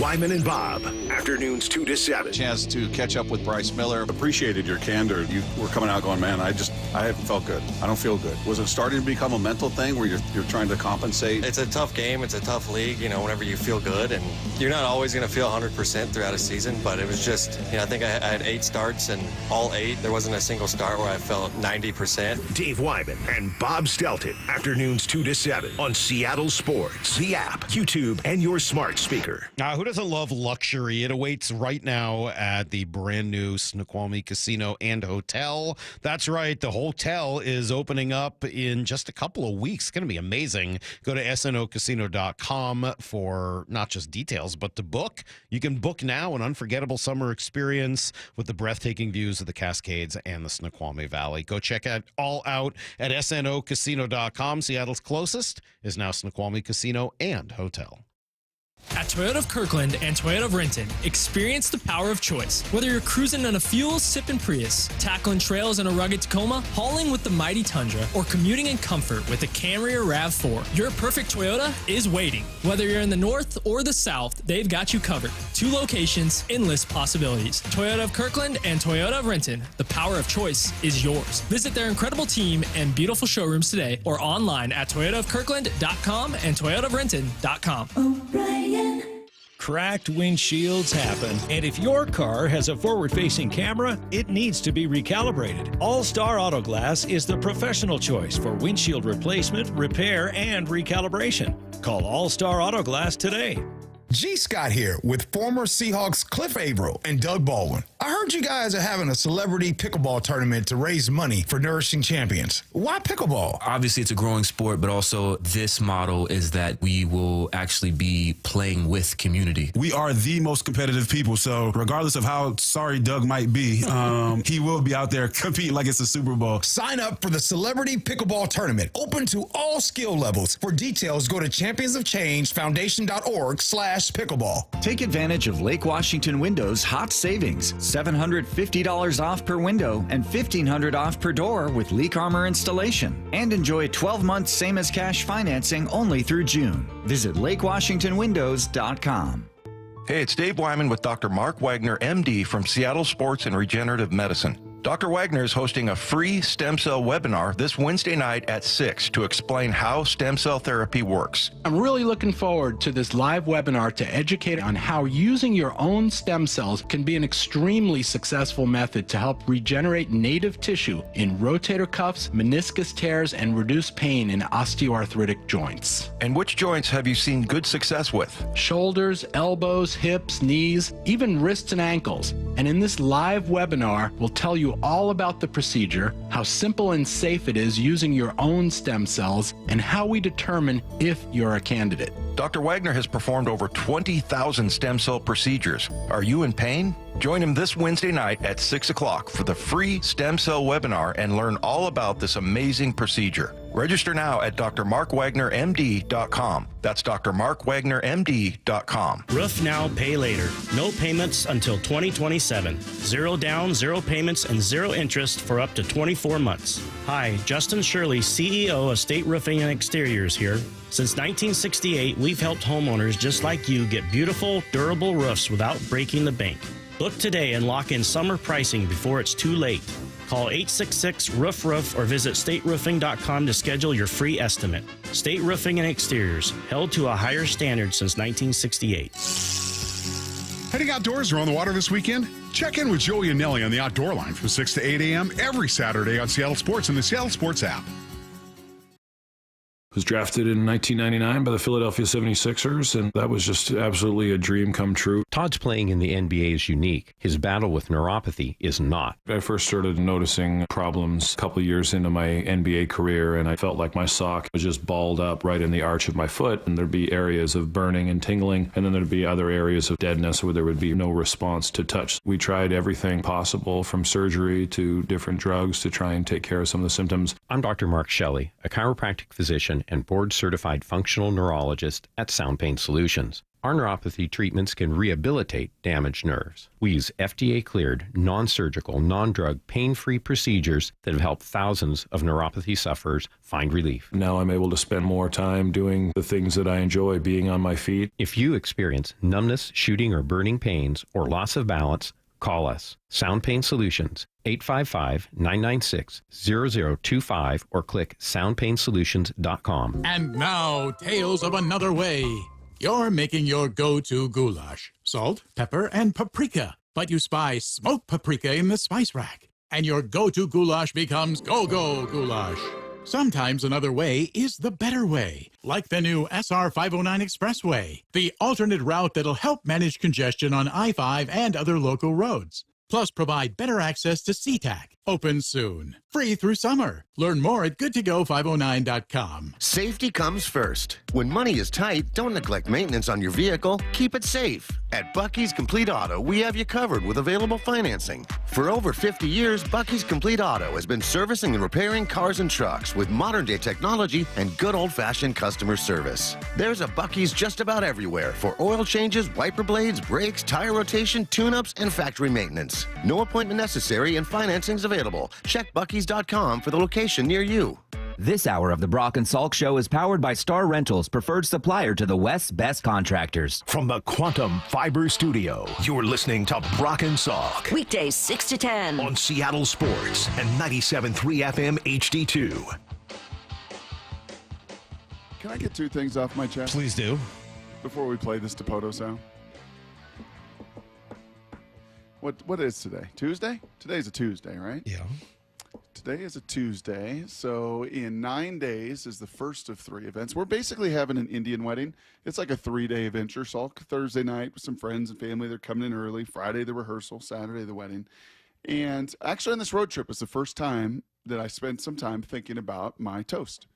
Speaker 2: Wyman and Bob, afternoons 2 to 7.
Speaker 6: Chance to catch up with Bryce Miller. Appreciated your candor. You were coming out going, man, I haven't felt good. I don't feel good. Was it starting to become a mental thing where you're trying to compensate?
Speaker 7: It's a tough game. It's a tough league, whenever you feel good. And you're not always going to feel 100% throughout a season, but it was just, I think I had 8 starts, and all 8, there wasn't a single start where I felt 90%.
Speaker 2: Dave Wyman and Bob Stelton, afternoons 2 to 7 on Seattle Sports, the app, YouTube, and your smart speaker.
Speaker 1: Who doesn't love luxury? It awaits right now at the brand new Snoqualmie Casino and Hotel. That's right. The hotel is opening up in just a couple of weeks. It's going to be amazing. Go to snocasino.com for not just details, but to book. You can book now an unforgettable summer experience with the breathtaking views of the Cascades and the Snoqualmie Valley. Go check it all out at snocasino.com. Seattle's closest is now Snoqualmie Casino and Hotel.
Speaker 8: At Toyota of Kirkland and Toyota of Renton, experience the power of choice. Whether you're cruising in a fuel-sipping Prius, tackling trails in a rugged Tacoma, hauling with the mighty Tundra, or commuting in comfort with the Camry or RAV4, your perfect Toyota is waiting. Whether you're in the north or the south, they've got you covered. 2 locations, endless possibilities. Toyota of Kirkland and Toyota of Renton, the power of choice is yours. Visit their incredible team and beautiful showrooms today or online at toyotaofkirkland.com and toyotaofrenton.com.
Speaker 9: O'Brien. Cracked windshields happen, and if your car has a forward-facing camera, it needs to be recalibrated. All-Star Auto Glass is the professional choice for windshield replacement, repair, and recalibration. Call All-Star Auto Glass today.
Speaker 10: G. Scott here with former Seahawks Cliff Averill and Doug Baldwin. I heard you guys are having a celebrity pickleball tournament to raise money for nourishing champions. Why pickleball?
Speaker 19: Obviously, it's a growing sport, but also this model is that we will actually be playing with community.
Speaker 26: We are the most competitive people, so regardless of how sorry Doug might be, he will be out there competing like it's a Super Bowl.
Speaker 10: Sign up for the Celebrity Pickleball Tournament, open to all skill levels. For details, go to championsofchangefoundation.org/pickleball.
Speaker 27: Take advantage of Lake Washington Windows hot savings. $750 off per window and $1,500 off per door with leak armor installation. And enjoy 12 months same as cash financing only through June. Visit LakeWashingtonWindows.com.
Speaker 28: Hey, it's Dave Wyman with Dr. Mark Wagner, MD from Seattle Sports and Regenerative Medicine.
Speaker 11: Dr. Wagner is hosting a free stem cell webinar this Wednesday night at 6 to explain how stem cell therapy works.
Speaker 12: I'm really looking forward to this live webinar to educate on how using your own stem cells can be an extremely successful method to help regenerate native tissue in rotator cuffs, meniscus tears, and reduce pain in osteoarthritic joints.
Speaker 11: And which joints have you seen good success with?
Speaker 12: Shoulders, elbows, hips, knees, even wrists and ankles. And in this live webinar, we'll tell you all about the procedure, how simple and safe it is using your own stem cells, and how we determine if you're a candidate.
Speaker 11: Dr. Wagner has performed over 20,000 stem cell procedures. Are you in pain? Join him this Wednesday night at 6 o'clock for the free stem cell webinar and learn all about this amazing procedure. Register now at drmarkwagnermd.com. That's drmarkwagnermd.com.
Speaker 13: Roof now, pay later. No payments until 2027. 0 down, 0 payments, and 0 interest for up to 24 months. Hi, Justin Shirley, CEO of State Roofing and Exteriors here. Since 1968, we've helped homeowners just like you get beautiful, durable roofs without breaking the bank. Book today and lock in summer pricing before it's too late. Call 866-ROOF-ROOF or visit stateroofing.com to schedule your free estimate. State Roofing and Exteriors, held to a higher standard since 1968.
Speaker 16: Heading outdoors or on the water this weekend? Check in with Joey and Nelly on the Outdoor Line from 6 to 8 a.m. every Saturday on Seattle Sports and the Seattle Sports app.
Speaker 21: Was drafted in 1999 by the Philadelphia 76ers, and that was just absolutely a dream come true.
Speaker 17: Todd's playing in the NBA is unique. His battle with neuropathy is not.
Speaker 21: I first started noticing problems a couple years into my NBA career, and I felt like my sock was just balled up right in the arch of my foot, and there'd be areas of burning and tingling, and then there'd be other areas of deadness where there would be no response to touch. We tried everything possible, from surgery to different drugs, to try and take care of some of the symptoms.
Speaker 17: I'm Dr. Mark Shelley, a chiropractic physician and board-certified functional neurologist at Sound Pain Solutions. Our neuropathy treatments can rehabilitate damaged nerves. We use FDA-cleared, non-surgical, non-drug, pain-free procedures that have helped thousands of neuropathy sufferers find relief.
Speaker 21: Now I'm able to spend more time doing the things that I enjoy, being on my feet.
Speaker 17: If you experience numbness, shooting, or burning pains, or loss of balance, call us. Sound Pain Solutions, 855-996-0025, or click soundpainsolutions.com.
Speaker 18: And now, tales of another way. You're making your go-to goulash. Salt, pepper, and paprika. But you spy smoked paprika in the spice rack. And your go-to goulash becomes go-go goulash. Sometimes another way is the better way, like the new SR 509 Expressway, the alternate route that'll help manage congestion on I-5 and other local roads. Plus, provide better access to SeaTac. Open soon. Free through summer. Learn more at goodtogo509.com.
Speaker 20: Safety comes first. When money is tight, don't neglect maintenance on your vehicle. Keep it safe. At Bucky's Complete Auto, we have you covered with available financing. For over 50 years, Bucky's Complete Auto has been servicing and repairing cars and trucks with modern-day technology and good old-fashioned customer service. There's a Bucky's just about everywhere for oil changes, wiper blades, brakes, tire rotation, tune-ups, and factory maintenance. No appointment necessary and financing's available. Check Bucky's.com for the location near you.
Speaker 22: This hour of the Brock and Salk Show is powered by Star Rentals, preferred supplier to the West's best contractors.
Speaker 2: From the Quantum Fiber Studio, you're listening to Brock and Salk.
Speaker 24: Weekdays 6 to 10.
Speaker 2: On Seattle Sports and 97.3 FM HD2.
Speaker 15: Can I get two things off my chest?
Speaker 1: Please do.
Speaker 15: Before we play this Dipoto sound. What is today? Tuesday? Today's a Tuesday, right?
Speaker 1: Yeah.
Speaker 15: Today is a Tuesday, so in 9 days is the first of 3 events. We're basically having an Indian wedding. It's like a 3-day adventure. Salk Thursday night with some friends and family. They're coming in early. Friday, the rehearsal. Saturday, the wedding. And actually on this road trip, it's the first time that I spent some time thinking about my toast.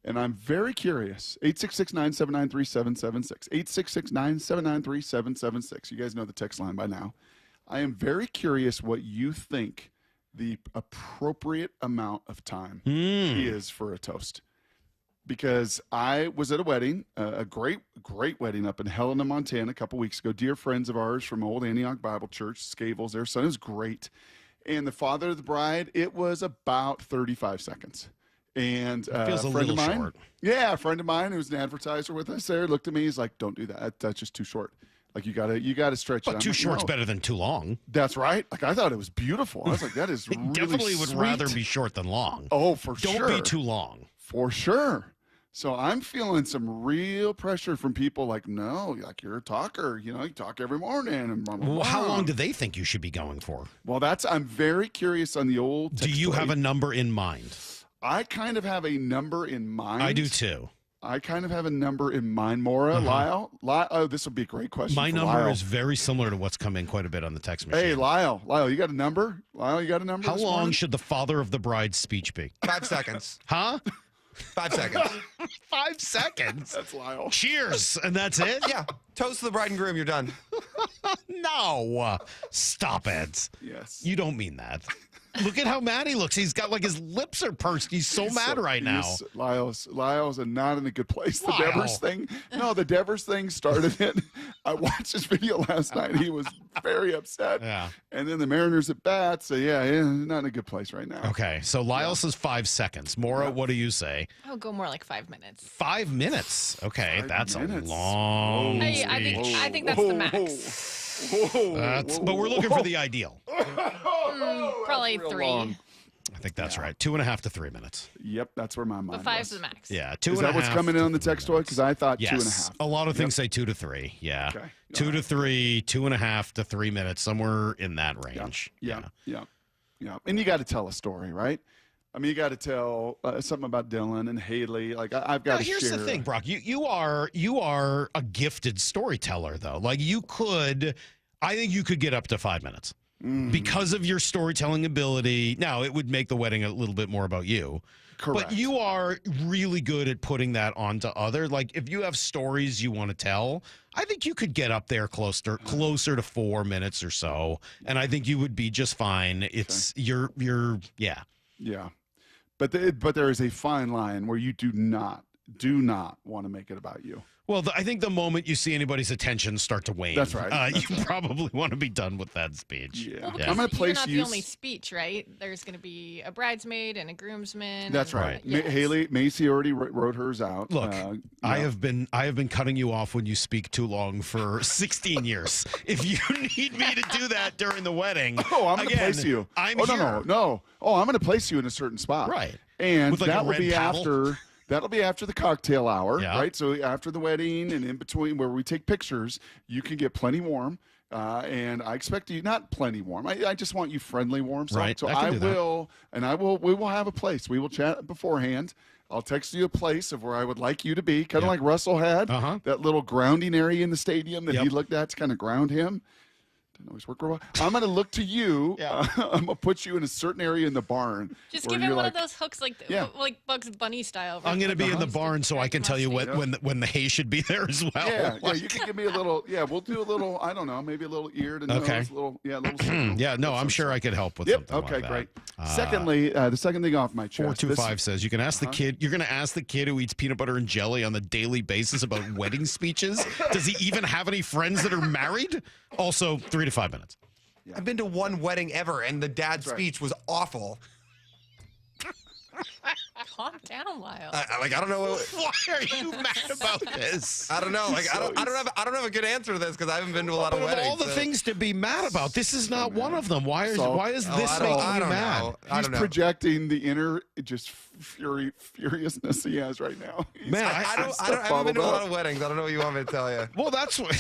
Speaker 15: And I'm very curious. 866-979-3776. 866-979-3776. You guys know the text line by now. I am very curious what you think the appropriate amount of time is for a toast. Because I was at a wedding, a great wedding up in Helena, Montana a couple weeks ago. Dear friends of ours from Old Antioch Bible Church, Scavels, their son is great. And the father of the bride, it was about 35 seconds. And
Speaker 1: feels a friend of mine,
Speaker 15: yeah, a friend of mine who's an advertiser with us there looked at me. He's like, "Don't do that. That's just too short." Like you gotta stretch it.
Speaker 1: But too short's better than too long.
Speaker 15: That's right. Like I thought it was beautiful. I was like, that is really
Speaker 1: Definitely would
Speaker 15: sweet.
Speaker 1: rather be short than long.
Speaker 15: Oh, for sure.
Speaker 1: Don't be too long.
Speaker 15: For sure. So I'm feeling some real pressure from people like, no, like you're a talker. You talk every morning. And blah, blah, blah.
Speaker 1: Well, how long do they think you should be going for?
Speaker 15: Well, I'm very curious on the old.
Speaker 1: Do you have a number in mind?
Speaker 15: I kind of have a number in mind.
Speaker 1: I do too.
Speaker 15: I kind of have a number in mind. Maura, Lyle. Oh, this would be a great question.
Speaker 1: My
Speaker 15: for
Speaker 1: number
Speaker 15: Lyle.
Speaker 1: is very similar to what's come in quite a bit on the text machine.
Speaker 15: Hey, Lyle, you got a number? Lyle, you got a number?
Speaker 1: How
Speaker 15: this
Speaker 1: long
Speaker 15: morning?
Speaker 1: should the father of the bride's speech be?
Speaker 3: 5 seconds.
Speaker 1: Huh?
Speaker 3: 5 seconds.
Speaker 1: 5 seconds.
Speaker 15: That's Lyle.
Speaker 1: Cheers, and that's it?
Speaker 3: Yeah. Toast to the bride and groom. You're done.
Speaker 1: No. Stop it.
Speaker 15: Yes.
Speaker 1: You don't mean that. Look at how mad he looks. He's got like his lips are pursed. He's so mad right now.
Speaker 15: Lyle's not in a good place. The
Speaker 1: Wow.
Speaker 15: Devers thing. No, the Devers thing started it. I watched his video last night. He was very upset.
Speaker 1: Yeah.
Speaker 15: And then the Mariners at bat. So yeah, not in a good place right now.
Speaker 1: Okay, so Lyle says 5 seconds. Maura, what do you say?
Speaker 4: I'll go more like 5 minutes.
Speaker 1: 5 minutes. Okay,
Speaker 15: 5
Speaker 1: that's
Speaker 15: minutes.
Speaker 1: a long
Speaker 4: I think that's the max.
Speaker 1: but we're looking for the ideal.
Speaker 4: Probably 3.
Speaker 15: long.
Speaker 1: I think that's right. 2.5 to 3 minutes.
Speaker 15: Yep, that's where my mind
Speaker 4: But 5's
Speaker 15: was.
Speaker 4: the max.
Speaker 1: Yeah,
Speaker 15: Is that what's coming in on the text toy? Because I thought
Speaker 1: Yes.
Speaker 15: 2.5.
Speaker 1: A lot of things say 2 to 3. Yeah.
Speaker 15: Okay.
Speaker 1: 2 to 3, 2.5 to 3 minutes, somewhere in that range.
Speaker 15: Yeah. And you got to tell a story, right? I mean, you got to tell something about Dylan and Haley. Like I've got
Speaker 1: Now,
Speaker 15: to
Speaker 1: here's
Speaker 15: share.
Speaker 1: the thing, Brock. You are a gifted storyteller, though. Like I think you could get up to 5 minutes because of your storytelling ability. Now, it would make the wedding a little bit more about you.
Speaker 15: Correct.
Speaker 1: But you are really good at putting that onto other. Like if you have stories you want to tell, I think you could get up there closer to 4 minutes or so, and I think you would be just fine. It's you're yeah.
Speaker 15: Yeah. But there is a fine line where you do not want to make it about you.
Speaker 1: Well, I think the moment you see anybody's attention start to wane,
Speaker 15: That's right.
Speaker 1: you probably want to be done with that speech.
Speaker 15: Yeah.
Speaker 4: Well,
Speaker 15: I'm going to
Speaker 4: you're
Speaker 15: place
Speaker 4: not
Speaker 15: you.
Speaker 4: the only speech, right? There's going to be a bridesmaid and a groomsman.
Speaker 15: That's
Speaker 4: and-
Speaker 15: right.
Speaker 4: Yes.
Speaker 15: Haley Macy already wrote hers out.
Speaker 1: Look, I have been cutting you off when you speak too long for 16 years. If you need me to do that during the wedding,
Speaker 15: Oh, I'm going to place you.
Speaker 1: I'm
Speaker 15: oh,
Speaker 1: here.
Speaker 15: no. Oh, I'm going to place you in a certain spot.
Speaker 1: Right.
Speaker 15: And
Speaker 1: With like
Speaker 15: that
Speaker 1: a
Speaker 15: will
Speaker 1: red
Speaker 15: be
Speaker 1: paddle?
Speaker 15: after. That'll be after the cocktail hour,
Speaker 1: Yeah.
Speaker 15: right? So after the wedding and in between where we take pictures, you can get plenty warm. And I expect you not plenty warm. I just want you friendly warm. So,
Speaker 1: Right.
Speaker 15: So
Speaker 1: I can
Speaker 15: I
Speaker 1: do that.
Speaker 15: will, and we will have a place. We will chat beforehand. I'll text you a place of where I would like you to be, kind of like Russell had that little grounding area in the stadium that he looked at to kind of ground him. Didn't always work real well. I'm going to look to you. I'm going to put you in a certain area in the barn.
Speaker 4: Just
Speaker 15: where
Speaker 4: give him
Speaker 15: you're
Speaker 4: one
Speaker 15: like,
Speaker 4: of those hooks like
Speaker 15: Yeah.
Speaker 4: like Bugs Bunny style.
Speaker 1: I'm going to be in the
Speaker 4: Just
Speaker 1: barn so I can tell you when the hay should be there as well.
Speaker 15: Yeah, you can give me a little. Yeah, we'll do a little. I don't know, maybe a little ear to nose.
Speaker 1: Okay.
Speaker 15: A little signal.
Speaker 1: Yeah, no, I'm sure I could help with
Speaker 15: Yep.
Speaker 1: something
Speaker 15: Okay,
Speaker 1: like that.
Speaker 15: great. Secondly, the second thing off my chest.
Speaker 1: 425 says you can ask
Speaker 15: Uh-huh.
Speaker 1: the kid. You're going to ask the kid who eats peanut butter and jelly on the daily basis about wedding speeches. Does he even have any friends that are married? Also, 3 to 5 minutes.
Speaker 3: I've been to one wedding ever, and the dad's speech was awful.
Speaker 4: Calm down, Lyle.
Speaker 3: I don't know.
Speaker 1: Why are you mad about this?
Speaker 3: I don't know. Like I don't have a good answer to this because I haven't been to a lot of
Speaker 1: But
Speaker 3: weddings.
Speaker 1: of all the things to be mad about, this is not one of them. Why is this making
Speaker 3: I
Speaker 1: you
Speaker 3: don't
Speaker 1: mad?
Speaker 3: know.
Speaker 15: He's projecting the inner just furiousness he has right now.
Speaker 1: Man,
Speaker 3: I haven't been to a lot of weddings. I don't know what you want me to tell you.
Speaker 1: Well, that's what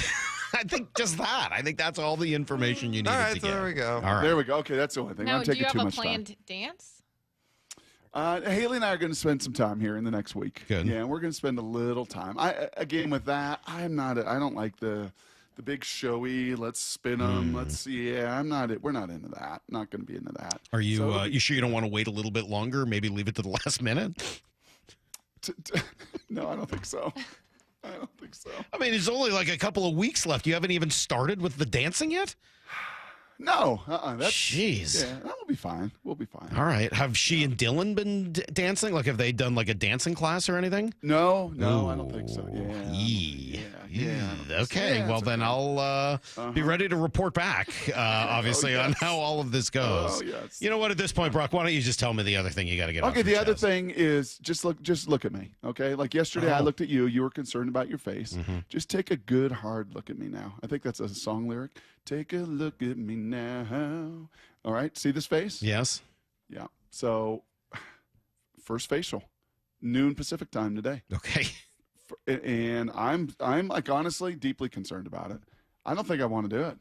Speaker 1: I think. Just that. I think that's all the information you need
Speaker 3: All right,
Speaker 1: to
Speaker 3: so
Speaker 1: get.
Speaker 3: there we go.
Speaker 1: All right.
Speaker 15: There we go. Okay, that's the only thing.
Speaker 4: Now,
Speaker 15: I'm
Speaker 4: do
Speaker 15: taking
Speaker 4: you have
Speaker 15: too
Speaker 4: a
Speaker 15: much time.
Speaker 4: planned dance?
Speaker 15: Haley and I are going to spend some time here in the next week.
Speaker 1: Good.
Speaker 15: Yeah, we're going to spend a little time. Again with that, I don't like the big showy. Let's spin them. Let's see. Yeah, we're not into that. Not going to be into that.
Speaker 1: Are you
Speaker 15: So,
Speaker 1: you sure you don't want to wait a little bit longer? Maybe leave it to the last minute.
Speaker 15: No, I don't think so. I don't think so.
Speaker 1: I mean, there's only like a couple of weeks left. You haven't even started with the dancing yet.
Speaker 15: No, that's
Speaker 1: Jeez.
Speaker 15: Yeah, We'll be fine. We'll be fine.
Speaker 1: All right. Have she and Dylan been dancing? Like, have they done like a dancing class or anything?
Speaker 15: No, I don't think so. Yeah.
Speaker 1: Okay.
Speaker 15: Yeah,
Speaker 1: well,
Speaker 15: it's
Speaker 1: then I'll be ready to report back, obviously, on how all of this goes.
Speaker 15: Oh, yes.
Speaker 1: You know what? At this point, Brock, why don't you just tell me the other thing you got to get off
Speaker 15: Okay,
Speaker 1: your
Speaker 15: the other
Speaker 1: chest?
Speaker 15: thing is just look at me, okay? Like yesterday I looked at you. You were concerned about your face. Just take a good, hard look at me now. I think that's a song lyric. Take a look at me now. All right, see this face?
Speaker 1: Yes.
Speaker 15: Yeah. So, first facial, noon Pacific time today.
Speaker 1: Okay.
Speaker 15: And I'm like honestly deeply concerned about it. I don't think I want to do it.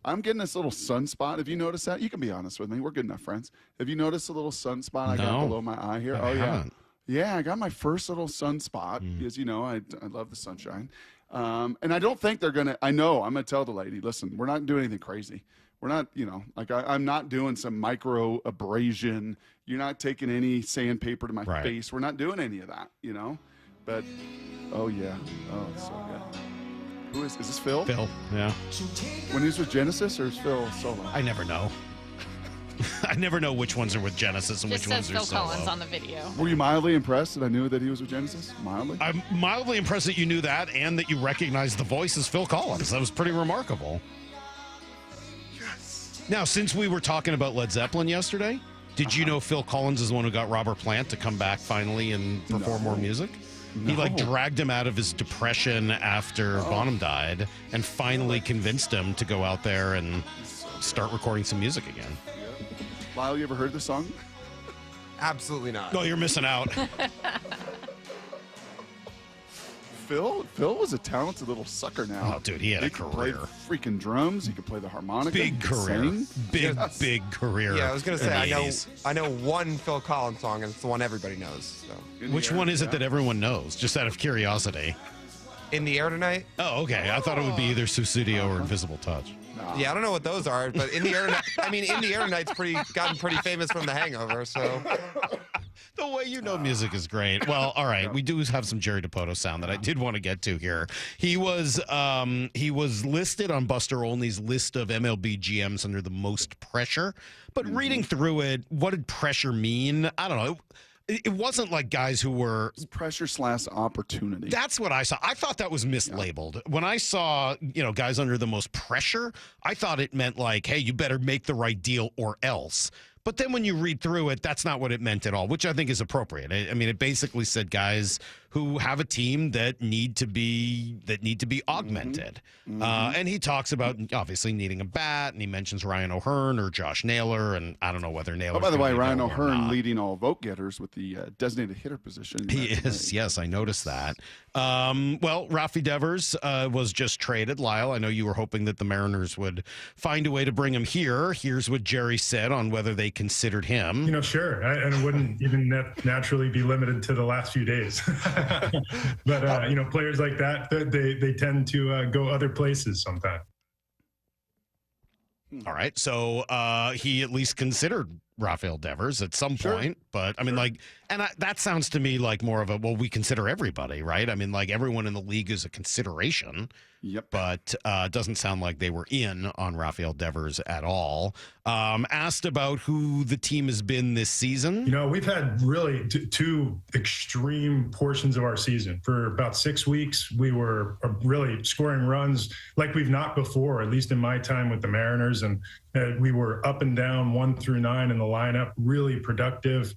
Speaker 15: I'm getting this little sunspot. Have you noticed that? You can be honest with me. We're good enough friends. Have you noticed a little sunspot I got below my eye here?
Speaker 1: I haven't.
Speaker 15: Yeah, I got my first little sunspot because, you know, I love the sunshine. And I don't think they're going to, I'm going to tell the lady, listen, we're not doing anything crazy. We're not, you know, like I'm not doing some micro abrasion. You're not taking any sandpaper to my face. We're not doing any of that, you know? But, oh, yeah. Oh, it's so good. Who is this Phil?
Speaker 1: Phil, yeah.
Speaker 15: When he was with Genesis or is Phil solo?
Speaker 1: I never know. I never know which ones are with Genesis and
Speaker 4: Just
Speaker 1: which ones
Speaker 4: says
Speaker 1: are
Speaker 4: Phil
Speaker 1: solo.
Speaker 4: Collins on the video.
Speaker 15: Were you mildly impressed that I knew that he was with Genesis? Mildly?
Speaker 1: I'm mildly impressed that you knew that and that you recognized the voice as Phil Collins. That was pretty remarkable.
Speaker 15: Yes.
Speaker 1: Now, since we were talking about Led Zeppelin yesterday, did you know Phil Collins is the one who got Robert Plant to come back finally and perform more music? He like dragged him out of his depression after Bonham died and finally convinced him to go out there and start recording some music again.
Speaker 15: Lyle, you ever heard the song?
Speaker 3: Absolutely not.
Speaker 1: No, you're missing out.
Speaker 15: Phil was a talented little sucker now.
Speaker 1: Oh, dude, he had a
Speaker 15: could play
Speaker 1: career.
Speaker 15: Freaking drums. He could play the harmonica.
Speaker 1: Big
Speaker 15: he could
Speaker 1: career.
Speaker 15: sing.
Speaker 1: Big career.
Speaker 3: Yeah, I was going to say,
Speaker 1: in the
Speaker 3: I know one Phil Collins song, and it's the one everybody knows. So.
Speaker 1: Which one is it that everyone knows? Just out of curiosity.
Speaker 3: In the Air Tonight?
Speaker 1: Oh, okay. I thought it would be either Suicidio or Invisible Touch.
Speaker 3: Yeah, I don't know what those are, but In the Air Tonight, In the Air Tonight's gotten pretty famous from The Hangover, so.
Speaker 1: The way you know music is great. Well, all right. We do have some Jerry Dipoto sound that I did want to get to here. He was listed on Buster Olney's list of MLB GMs under the most pressure. But reading through it, what did pressure mean? I don't know. It wasn't like guys who were
Speaker 15: pressure / opportunity.
Speaker 1: That's what I saw. I thought that was mislabeled. When I saw, guys under the most pressure, I thought it meant like, hey, you better make the right deal or else. But then when you read through it, that's not what it meant at all, which I think is appropriate. I mean, it basically said guys who have a team that need to be augmented. And he talks about obviously needing a bat, and he mentions Ryan O'Hearn or Josh Naylor, and I don't know whether Naylor.
Speaker 15: Oh, by the way, Ryan O'Hearn leading all vote getters with the designated hitter position.
Speaker 1: He is. Yes, I noticed that. Well, Rafi Devers was just traded. Lyle, I know you were hoping that the Mariners would find a way to bring him here. Here's what Jerry said on whether they considered him.
Speaker 5: Sure. And it wouldn't even naturally be limited to the last few days. But, players like that, they tend to go other places sometimes.
Speaker 1: All right. So he at least considered Rafael Devers at some point. But, I mean, that sounds to me like more of we consider everybody, right? I mean, like everyone in the league is a consideration.
Speaker 15: Yep.
Speaker 1: But it doesn't sound like they were in on Rafael Devers at all. Asked about who the team has been this season.
Speaker 5: We've had really two extreme portions of our season. For about 6 weeks, we were really scoring runs like we've not before, at least in my time with the Mariners. And we were up and down 1 through 9 in the lineup, really productive.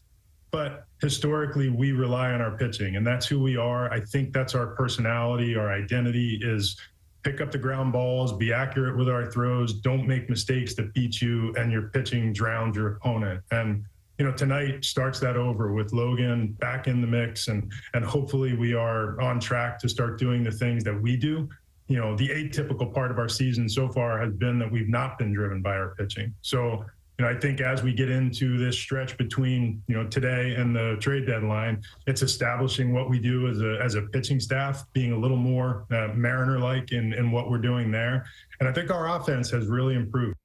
Speaker 5: But historically, we rely on our pitching, and that's who we are. I think that's our personality, our identity is pick up the ground balls, be accurate with our throws, don't make mistakes that beat you, and your pitching drowns your opponent. And, tonight starts that over with Logan back in the mix, and hopefully we are on track to start doing the things that we do. The atypical part of our season so far has been that we've not been driven by our pitching. So, I think as we get into this stretch between, today and the trade deadline, it's establishing what we do as a pitching staff, being a little more Mariner-like in what we're doing there. And I think our offense has really improved.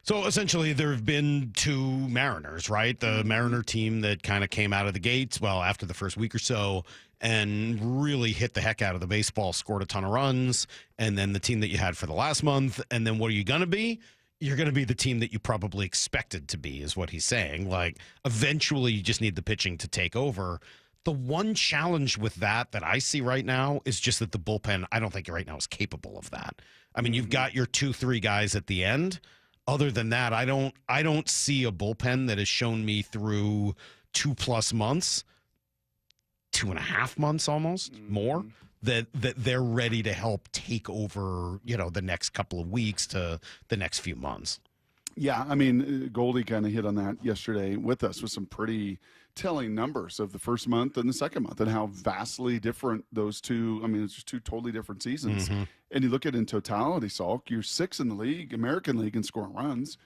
Speaker 1: So essentially there have been 2 Mariners, right? The Mariner team that kind of came out of the gates, after the first week or so, and really hit the heck out of the baseball, scored a ton of runs, and then the team that you had for the last month. And then what are you going to be? you're going to be the team that you probably expected to be, is what he's saying. Like, eventually you just need the pitching to take over. The one challenge with that I see right now is just that the bullpen, I don't think right now is capable of that. I mean, you've got your 2-3 guys at the end. Other than that, I don't see a bullpen that has shown me through 2+ months, 2.5 months almost, more, that they're ready to help take over, the next couple of weeks to the next few months.
Speaker 15: Yeah, I mean, Goldie kind of hit on that yesterday with us with some pretty telling numbers of the first month and the second month and how vastly different those two, I mean, it's just two totally different seasons.
Speaker 1: Mm-hmm.
Speaker 15: And you look at it in totality, Salk, you're 6th in the league, American League, in scoring runs.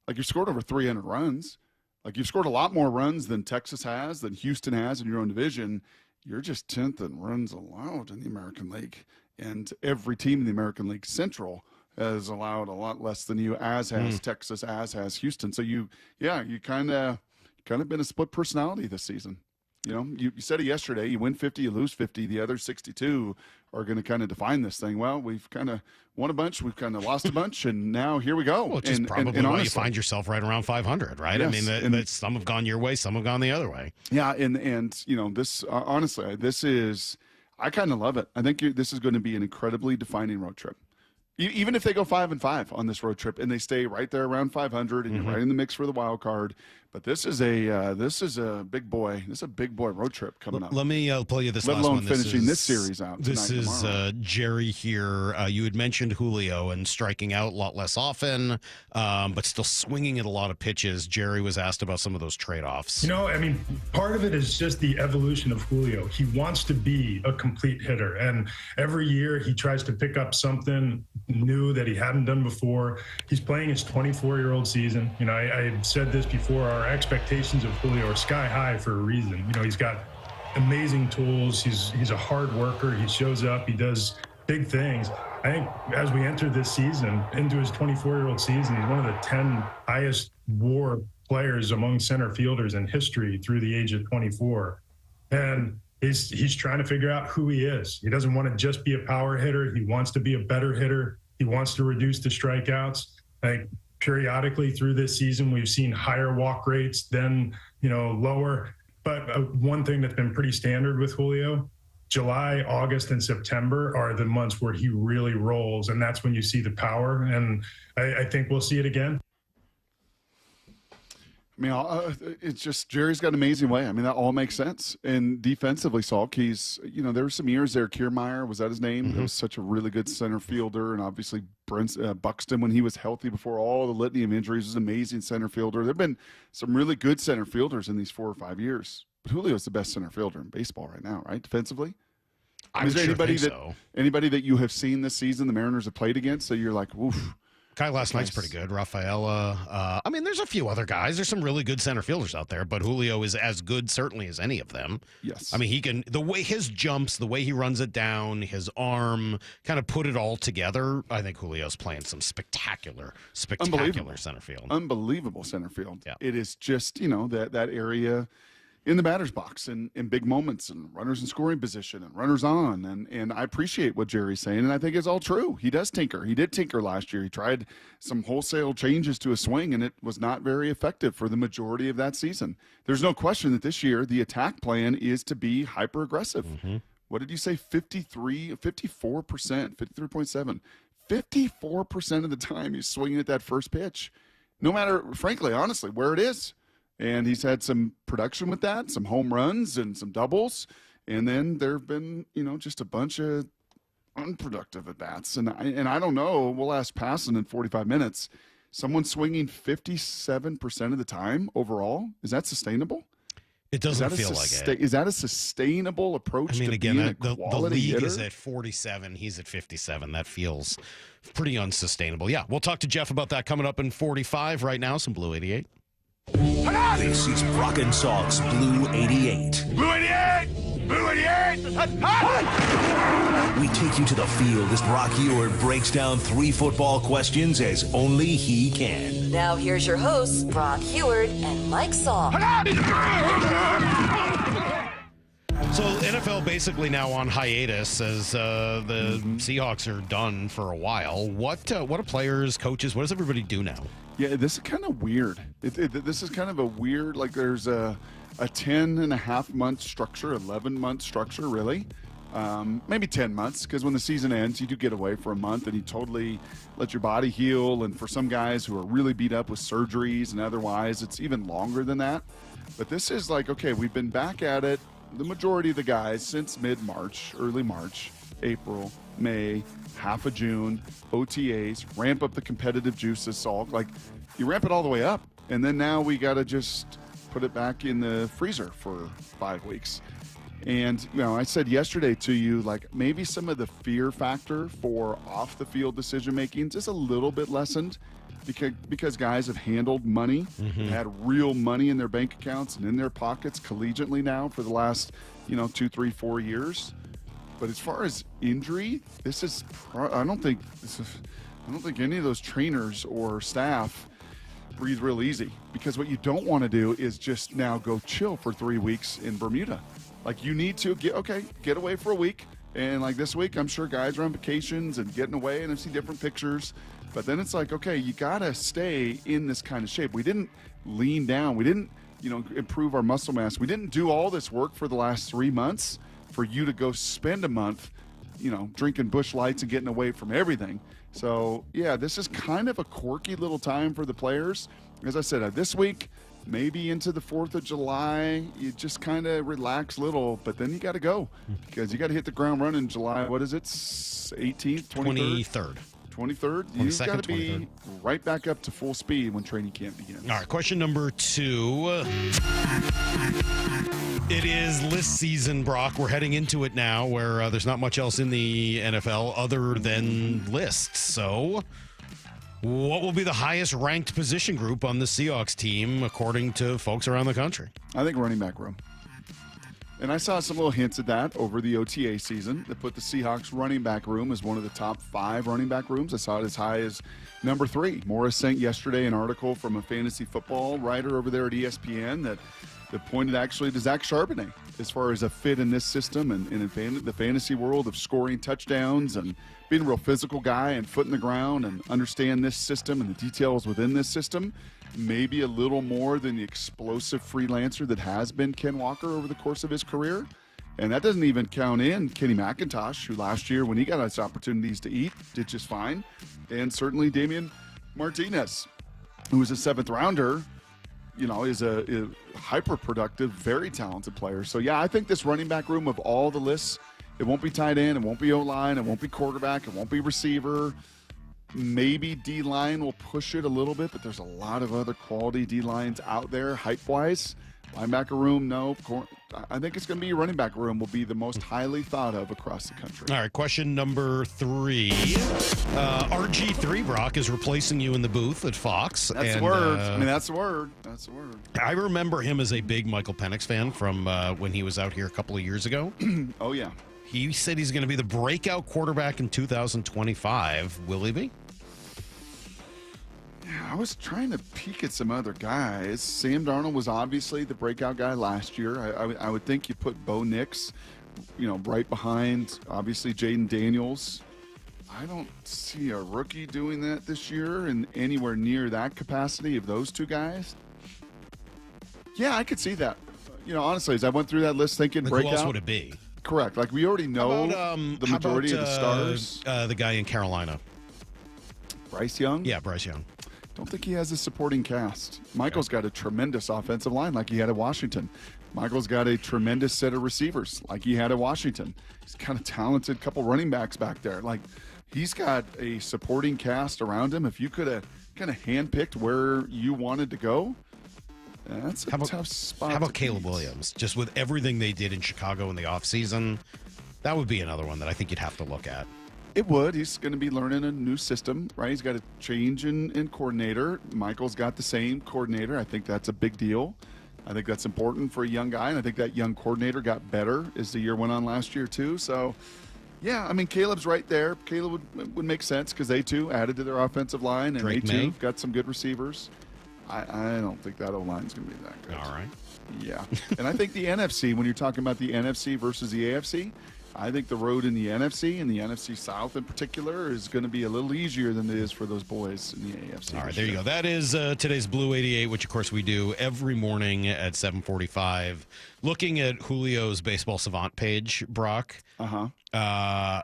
Speaker 15: Like, you've scored over 300 runs. Like, you've scored a lot more runs than Texas has, than Houston has in your own division. You're just 10th in runs allowed in the American League. And every team in the American League Central has allowed a lot less than you, as has Texas, as has Houston. So you kind of been a split personality this season. You said it yesterday. You win 50, you lose 50. The other 62 are going to kind of define this thing. Well, we've kind of won a bunch, we've kind of lost a bunch, and now here we go.
Speaker 1: Well, it's probably
Speaker 15: and
Speaker 1: why
Speaker 15: honestly,
Speaker 1: you find yourself right around 500, right?
Speaker 15: Yes,
Speaker 1: I mean, some have gone your way, some have gone the other way.
Speaker 15: Yeah, and this honestly, this is, I kind of love it. I think this is going to be an incredibly defining road trip. Even if they go 5-5 on this road trip and they stay right there around 500 and you're right in the mix for the wild card, but this is a big boy. This is a big boy road trip coming up.
Speaker 1: Let me play you this
Speaker 15: Let
Speaker 1: last
Speaker 15: alone
Speaker 1: one.
Speaker 15: finishing this series out.
Speaker 1: This is
Speaker 15: tomorrow.
Speaker 1: Jerry here. You had mentioned Julio and striking out a lot less often, but still swinging at a lot of pitches. Jerry was asked about some of those trade-offs.
Speaker 5: I mean, part of it is just the evolution of Julio. He wants to be a complete hitter, and every year he tries to pick up something new that he hadn't done before. He's playing his 24-year-old season. I said this before, our expectations of Julio are sky high for a reason. He's got amazing tools. He's a hard worker. He shows up. He does big things. I think as we enter this season, into his 24-year-old season, he's one of the 10 highest WAR players among center fielders in history through the age of 24. And he's trying to figure out who he is. He doesn't want to just be a power hitter. He wants to be a better hitter. He wants to reduce the strikeouts. I think periodically through this season, we've seen higher walk rates than, lower. But one thing that's been pretty standard with Julio, July, August, and September are the months where he really rolls, and that's when you see the power. And I think we'll see it again.
Speaker 15: I mean, it's just Jerry's got an amazing way. I mean, that all makes sense. And defensively, Salk, he's, there were some years there. Kiermaier, was that his name? That was such a really good center fielder. And obviously, Buxton, when he was healthy before all the litany of injuries, was an amazing center fielder. There have been some really good center fielders in these 4 or 5 years. But Julio's the best center fielder in baseball right now, right? Defensively? Is there anybody that you have seen this season the Mariners have played against that you're like, woof?
Speaker 1: Guy last night's pretty good. Rafaela. I mean, there's a few other guys. There's some really good center fielders out there, but Julio is as good, certainly, as any of them.
Speaker 15: Yes.
Speaker 1: I mean, he can, the way his jumps, the way he runs it down, his arm, kind of put it all together. I think Julio's playing some spectacular center field.
Speaker 15: Unbelievable center field.
Speaker 1: Yeah.
Speaker 15: It is just, that area in the batter's box and in big moments and runners in scoring position and runners on. And I appreciate what Jerry's saying, and I think it's all true. He does tinker. He did tinker last year. He tried some wholesale changes to his swing, and it was not very effective for the majority of that season. There's no question that this year the attack plan is to be hyper-aggressive. What did you say? 54%, 53.7. 54% of the time he's swinging at that first pitch, no matter, frankly, honestly, where it is. And he's had some production with that, some home runs and some doubles. And then there have been, just a bunch of unproductive at-bats. And I don't know, we'll ask Passan in 45 minutes, someone swinging 57% of the time overall, is that sustainable?
Speaker 1: It doesn't feel like it.
Speaker 15: Is that a sustainable approach to being a quality
Speaker 1: league
Speaker 15: hitter?
Speaker 1: is at 47. He's at 57. That feels pretty unsustainable. Yeah, we'll talk to Jeff about that coming up in 45. Right now, some Blue 88.
Speaker 2: This is Brock and Salk's Blue 88.
Speaker 6: Blue 88! Blue 88!
Speaker 2: We take you to the field as Brock Ewart breaks down 3 football questions as only he can.
Speaker 24: Now here's your hosts, Brock Heward and Mike Salk.
Speaker 1: So NFL basically now on hiatus as the Seahawks are done for a while. What do players, coaches, what does everybody do now?
Speaker 15: Yeah, this is kind of weird. This is kind of a weird, like there's a 10.5-month structure, 11-month structure, really. Maybe 10 months, because when the season ends, you do get away for a month and you totally let your body heal. And for some guys who are really beat up with surgeries and otherwise, it's even longer than that. But this is like, okay, we've been back at it, the majority of the guys, since mid-March, early March, April, May, half of June, OTAs, ramp up the competitive juices, Salk. Like, you ramp it all the way up, and then now we got to just put it back in the freezer for 5 weeks. And, I said yesterday to you, like, maybe some of the fear factor for off-the-field decision-making is a little bit lessened because guys have handled money, had real money in their bank accounts and in their pockets collegiately now for the last, 2, 3, 4 years. But as far as injury, I don't think any of those trainers or staff breathe real easy, because what you don't want to do is just now go chill for 3 weeks in Bermuda. Like, you need to get away for a week. And like this week, I'm sure guys are on vacations and getting away, and I see different pictures. But then it's like, okay, you got to stay in this kind of shape. We didn't lean down. We didn't, improve our muscle mass. We didn't do all this work for the last 3 months for you to go spend a month, drinking Busch Lights and getting away from everything. So, yeah, this is kind of a quirky little time for the players. As I said, this week, maybe into the 4th of July, you just kind of relax a little, but then you got to go because you got to hit the ground running July. What is it? 18th, 23rd? 23rd. You've got to be right back up to full speed when training camp begins.
Speaker 1: All right, question number 2. It is list season, Brock. We're heading into it now where there's not much else in the NFL other than lists. So what will be the highest ranked position group on the Seahawks team, according to folks around the country?
Speaker 15: I think running back room. And I saw some little hints at that over the OTA season that put the Seahawks running back room as one of the top 5 running back rooms. I saw it as high as number 3. Morris sent yesterday an article from a fantasy football writer over there at ESPN that pointed actually to Zach Charbonnet as far as a fit in this system and in the fantasy world of scoring touchdowns and being a real physical guy and foot in the ground and understand this system and the details within this system. Maybe a little more than the explosive freelancer that has been Ken Walker over the course of his career. And that doesn't even count in Kenny McIntosh, who last year, when he got his opportunities to eat, did just fine. And certainly Damian Martinez, who was a 7th rounder, is a hyper-productive, very talented player. So, yeah, I think this running back room of all the lists, it won't be tight end, it won't be O-line, it won't be quarterback, it won't be receiver. Maybe D-line will push it a little bit, but there's a lot of other quality D-lines out there, height-wise. Linebacker room, no. I think it's going to be running back room will be the most highly thought of across the country.
Speaker 1: All right, question number 3. RG3, Brock, is replacing you in the booth at Fox.
Speaker 15: That's the word. That's the word. That's the word.
Speaker 1: I remember him as a big Michael Penix fan from when he was out here a couple of years ago.
Speaker 15: Oh, yeah.
Speaker 1: He said he's going to be the breakout quarterback in 2025. Will he be?
Speaker 15: I was trying to peek at some other guys. Sam Darnold was obviously the breakout guy last year. I would think you put Bo Nix, right behind, obviously, Jaden Daniels. I don't see a rookie doing that this year and anywhere near that capacity of those two guys. Yeah, I could see that. Honestly, as I went through that list thinking breakout.
Speaker 1: Who else would it be?
Speaker 15: Correct. Like, we already know the majority of the stars.
Speaker 1: The guy in Carolina.
Speaker 15: Bryce Young?
Speaker 1: Yeah, Bryce Young.
Speaker 15: Don't think he has a supporting cast. Michael's got a tremendous offensive line like he had at Washington. Michael's got a tremendous set of receivers like he had at Washington. He's kind of talented couple running backs back there. Like, he's got a supporting cast around him. If you could have kind of handpicked where you wanted to go, that's a tough spot.
Speaker 1: How about Caleb Williams? Just with everything they did in Chicago in the offseason, that would be another one that I think you'd have to look at.
Speaker 15: It would. He's going to be learning a new system, right? He's got a change in coordinator. Michael's got the same coordinator. I think that's a big deal. I think that's important for a young guy, and I think that young coordinator got better as the year went on last year too. So, yeah, Caleb's right there. Caleb would make sense because they too added to their offensive line, and
Speaker 1: Drake
Speaker 15: they too
Speaker 1: May.
Speaker 15: got some good receivers. I don't think that O-line's going to be that good.
Speaker 1: All right.
Speaker 15: Yeah. And I think the NFC, when you're talking about the NFC versus the AFC, I think the road in the NFC and the NFC South in particular is going to be a little easier than it is for those boys in the AFC.
Speaker 1: All right, there you go. That is today's Blue 88, which, of course, we do every morning at 7:45. Looking at Julio's Baseball Savant page, Brock, 99th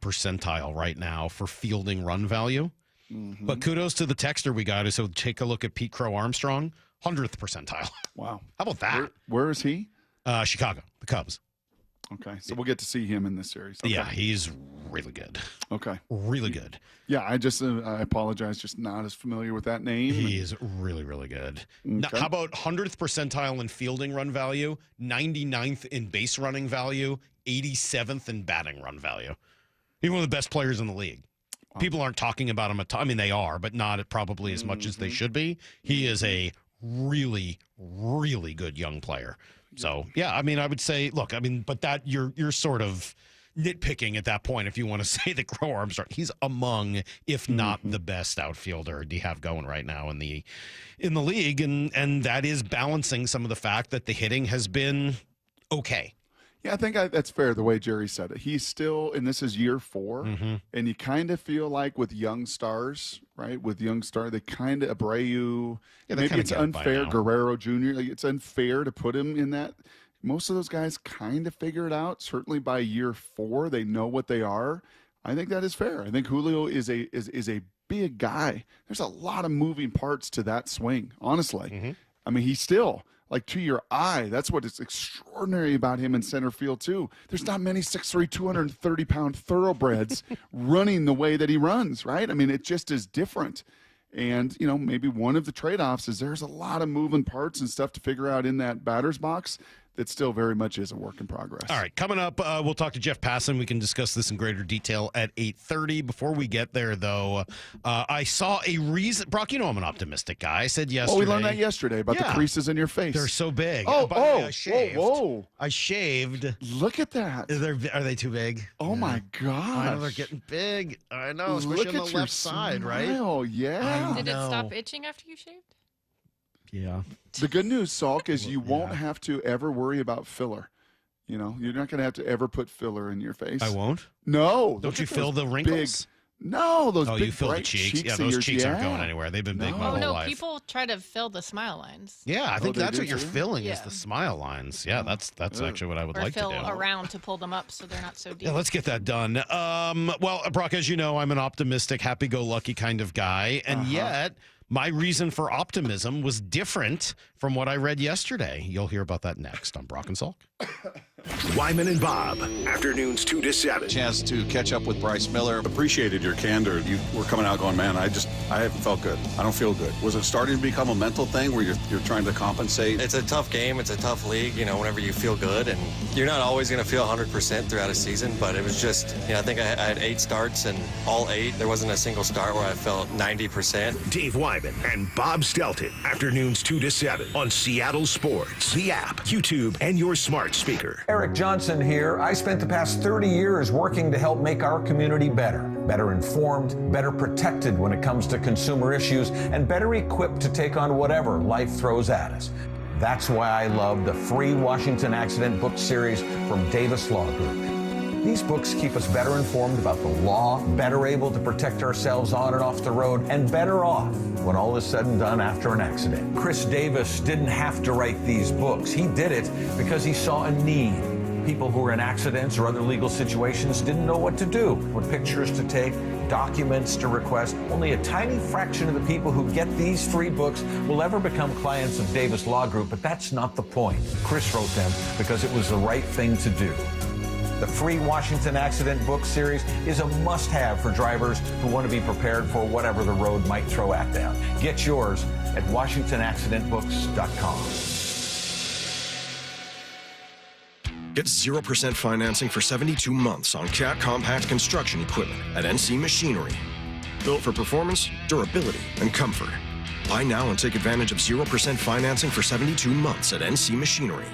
Speaker 1: percentile right now for fielding run value.
Speaker 15: Mm-hmm.
Speaker 1: But kudos to the texter we got. So take a look at Pete Crow Armstrong, 100th percentile.
Speaker 15: Wow.
Speaker 1: How about that?
Speaker 15: Where is he?
Speaker 1: Chicago, the Cubs.
Speaker 15: Okay, so we'll get to see him in this series. Okay.
Speaker 1: Yeah, he's really good.
Speaker 15: Okay.
Speaker 1: Really good.
Speaker 15: Yeah, I apologize, just not as familiar with that name.
Speaker 1: He is really, really good.
Speaker 15: Okay.
Speaker 1: Now, how about 100th percentile in fielding run value, 99th in base running value, 87th in batting run value? He's one of the best players in the league. People aren't talking about him a ton. I mean, they are, but not probably as much as they should be. He is a really, really good young player. So, yeah, I mean, I would say, look, I mean, but that you're sort of nitpicking at that point if you want to say that Crow Armstrong, he's among, if not the best outfielder you have going right now in the league, and that is balancing some of the fact that the hitting has been okay.
Speaker 15: Yeah, I think that's fair the way Jerry said it. He's still, and this is year 4, and you kind of feel like with young stars, right? With young stars, they kind of Abreu.
Speaker 1: Yeah,
Speaker 15: maybe it's unfair. Guerrero Jr. Like, it's unfair to put him in that. Most of those guys kind of figure it out. Certainly by year 4, they know what they are. I think that is fair. I think Julio is a big guy. There's a lot of moving parts to that swing, honestly. I mean, he's still, like, to your eye, that's what is extraordinary about him in center field, too. There's not many 6'3", 230-pound thoroughbreds running the way that he runs, right? I mean, it just is different. And, you know, maybe one of the trade-offs is there's a lot of moving parts and stuff to figure out in that batter's box that still very much is a work in progress.
Speaker 1: All right, coming up, we'll talk to Jeff Passan. We can discuss this in greater detail at 8:30. Before we get there, though, I saw a reason. Brock, you know I'm an optimistic guy. I said yesterday.
Speaker 15: Oh, we learned that yesterday about the creases in your face.
Speaker 1: They're so big.
Speaker 15: Oh,
Speaker 1: By the way, I shaved.
Speaker 15: Whoa.
Speaker 1: I shaved.
Speaker 15: Look at that.
Speaker 1: Are they too big?
Speaker 15: Oh, my gosh.
Speaker 1: I know they're getting big. I know, especially on the left side, right?
Speaker 15: Yeah.
Speaker 4: Did it stop itching after you shaved?
Speaker 1: Yeah.
Speaker 15: The good news, Salk, is you won't have to ever worry about filler. You know, you're not going to have to ever put filler in your face.
Speaker 1: I won't?
Speaker 15: No.
Speaker 1: Don't you feel the wrinkles?
Speaker 15: No, those big
Speaker 1: you feel the
Speaker 15: bright
Speaker 1: cheeks. Yeah,
Speaker 15: of
Speaker 1: those
Speaker 15: yours.
Speaker 1: cheeks aren't going anywhere. They've been big my whole life.
Speaker 4: People try to fill the smile lines.
Speaker 1: Yeah, I think that's what you're
Speaker 15: too?
Speaker 1: filling is the smile lines. Yeah, that's actually what I would like to do.
Speaker 4: Or fill around to pull them up so they're not so deep.
Speaker 1: Yeah, let's get that done. Well, Brock, as you know, I'm an optimistic, happy-go-lucky kind of guy, and yet my reason for optimism was different from what I read yesterday. You'll hear about that next on Brock and Salk.
Speaker 2: Wyman and Bob, afternoons 2 to 7.
Speaker 7: Chance to catch up with Bryce Miller.
Speaker 8: Appreciated your candor. You were coming out going, man, I haven't felt good. I don't feel good. Was it starting to become a mental thing where you're trying to compensate?
Speaker 9: It's a tough game. It's a tough league, you know, whenever you feel good. And you're not always going to feel 100% throughout a season, but it was just, you know, I think I had 8 starts, and all 8, there wasn't a single start where I felt 90%.
Speaker 2: Dave Wyman and Bob Stelton, afternoons 2 to 7 on Seattle Sports, the app, YouTube, and your smart speaker.
Speaker 14: Eric Johnson here. I spent the past 30 years working to help make our community better informed, better protected when it comes to consumer issues, and better equipped to take on whatever life throws at us. That's why I love the free Washington Accident book series from Davis Law Group. These books keep us better informed about the law, better able to protect ourselves on and off the road, and better off when all is said and done after an accident. Chris Davis didn't have to write these books. He did it because he saw a need. People who were in accidents or other legal situations didn't know what to do, what pictures to take, documents to request. Only a tiny fraction of the people who get these free books will ever become clients of Davis Law Group, but that's not the point. Chris wrote them because it was the right thing to do. The free Washington Accident book series is a must-have for drivers who want to be prepared for whatever the road might throw at them. Get yours at WashingtonAccidentBooks.com.
Speaker 19: Get 0% financing for 72 months on Cat compact construction equipment at NC Machinery. Built for performance, durability, and comfort. Buy now and take advantage of 0% financing for 72 months at NC Machinery.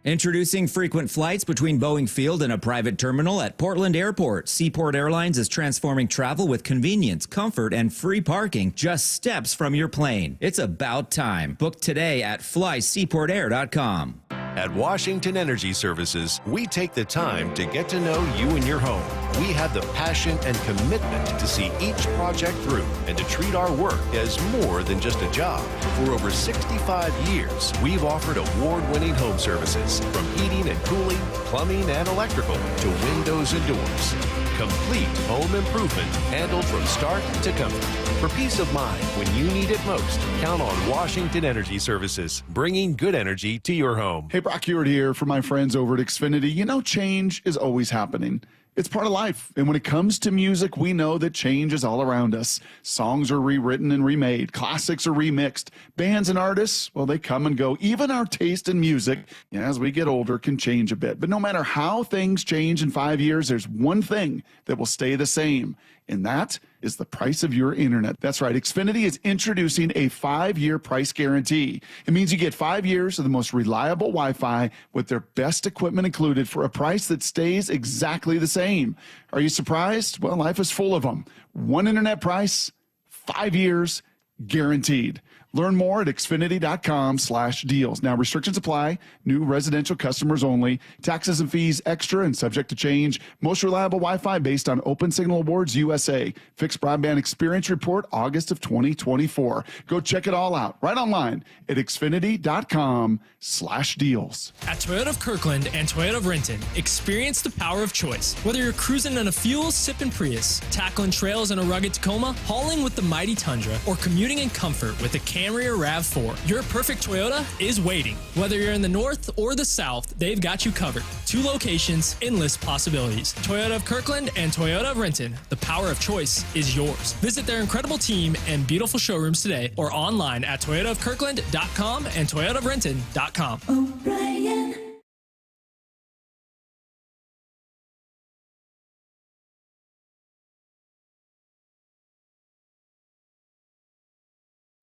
Speaker 22: Introducing frequent flights between Boeing Field and a private terminal at Portland Airport. Seaport Airlines is transforming travel with convenience, comfort, and free parking just steps from your plane. It's about time. Book today at flyseaportair.com.
Speaker 10: At Washington Energy Services, we take the time to get to know you and your home. We have the passion and commitment to see each project through and to treat our work as more than just a job. For over 65 years, we've offered award-winning home services, from heating and cooling, plumbing and electrical, to windows and doors. Complete home improvement handled from start to comfort. For peace of mind when you need it most, count on Washington Energy Services, bringing good energy to your home.
Speaker 15: Hey, Brock Ewart here for my friends over at Xfinity. You know, change is always happening. It's part of life. And when it comes to music, we know that change is all around us. Songs are rewritten and remade. Classics are remixed. Bands and artists, well, they come and go. Even our taste in music, as we get older, can change a bit. But no matter how things change in 5 years, there's one thing that will stay the same, and that is the price of your internet. That's right. Xfinity is introducing a 5-year price guarantee. It means you get 5 years of the most reliable Wi-Fi with their best equipment included for a price that stays exactly the same. Are you surprised? Well, life is full of them. One internet price, 5 years, guaranteed. Learn more at Xfinity.com/deals. Now, restrictions apply. New residential customers only. Taxes and fees extra and subject to change. Most reliable Wi-Fi based on Open Signal Awards USA. Fixed Broadband Experience Report, August of 2024. Go check it all out right online at Xfinity.com/deals.
Speaker 11: At Toyota of Kirkland and Toyota of Renton, experience the power of choice. Whether you're cruising in a fuel-sipping Prius, tackling trails in a rugged Tacoma, hauling with the mighty Tundra, or commuting in comfort with the Camry or RAV4, your perfect Toyota is waiting. Whether you're in the north or the south, they've got you covered. 2 locations, endless possibilities. Toyota of Kirkland and Toyota of Renton, the power of choice is yours. Visit their incredible team and beautiful showrooms today or online at toyotaofkirkland.com and toyotaofrenton.com.
Speaker 12: O'Brien.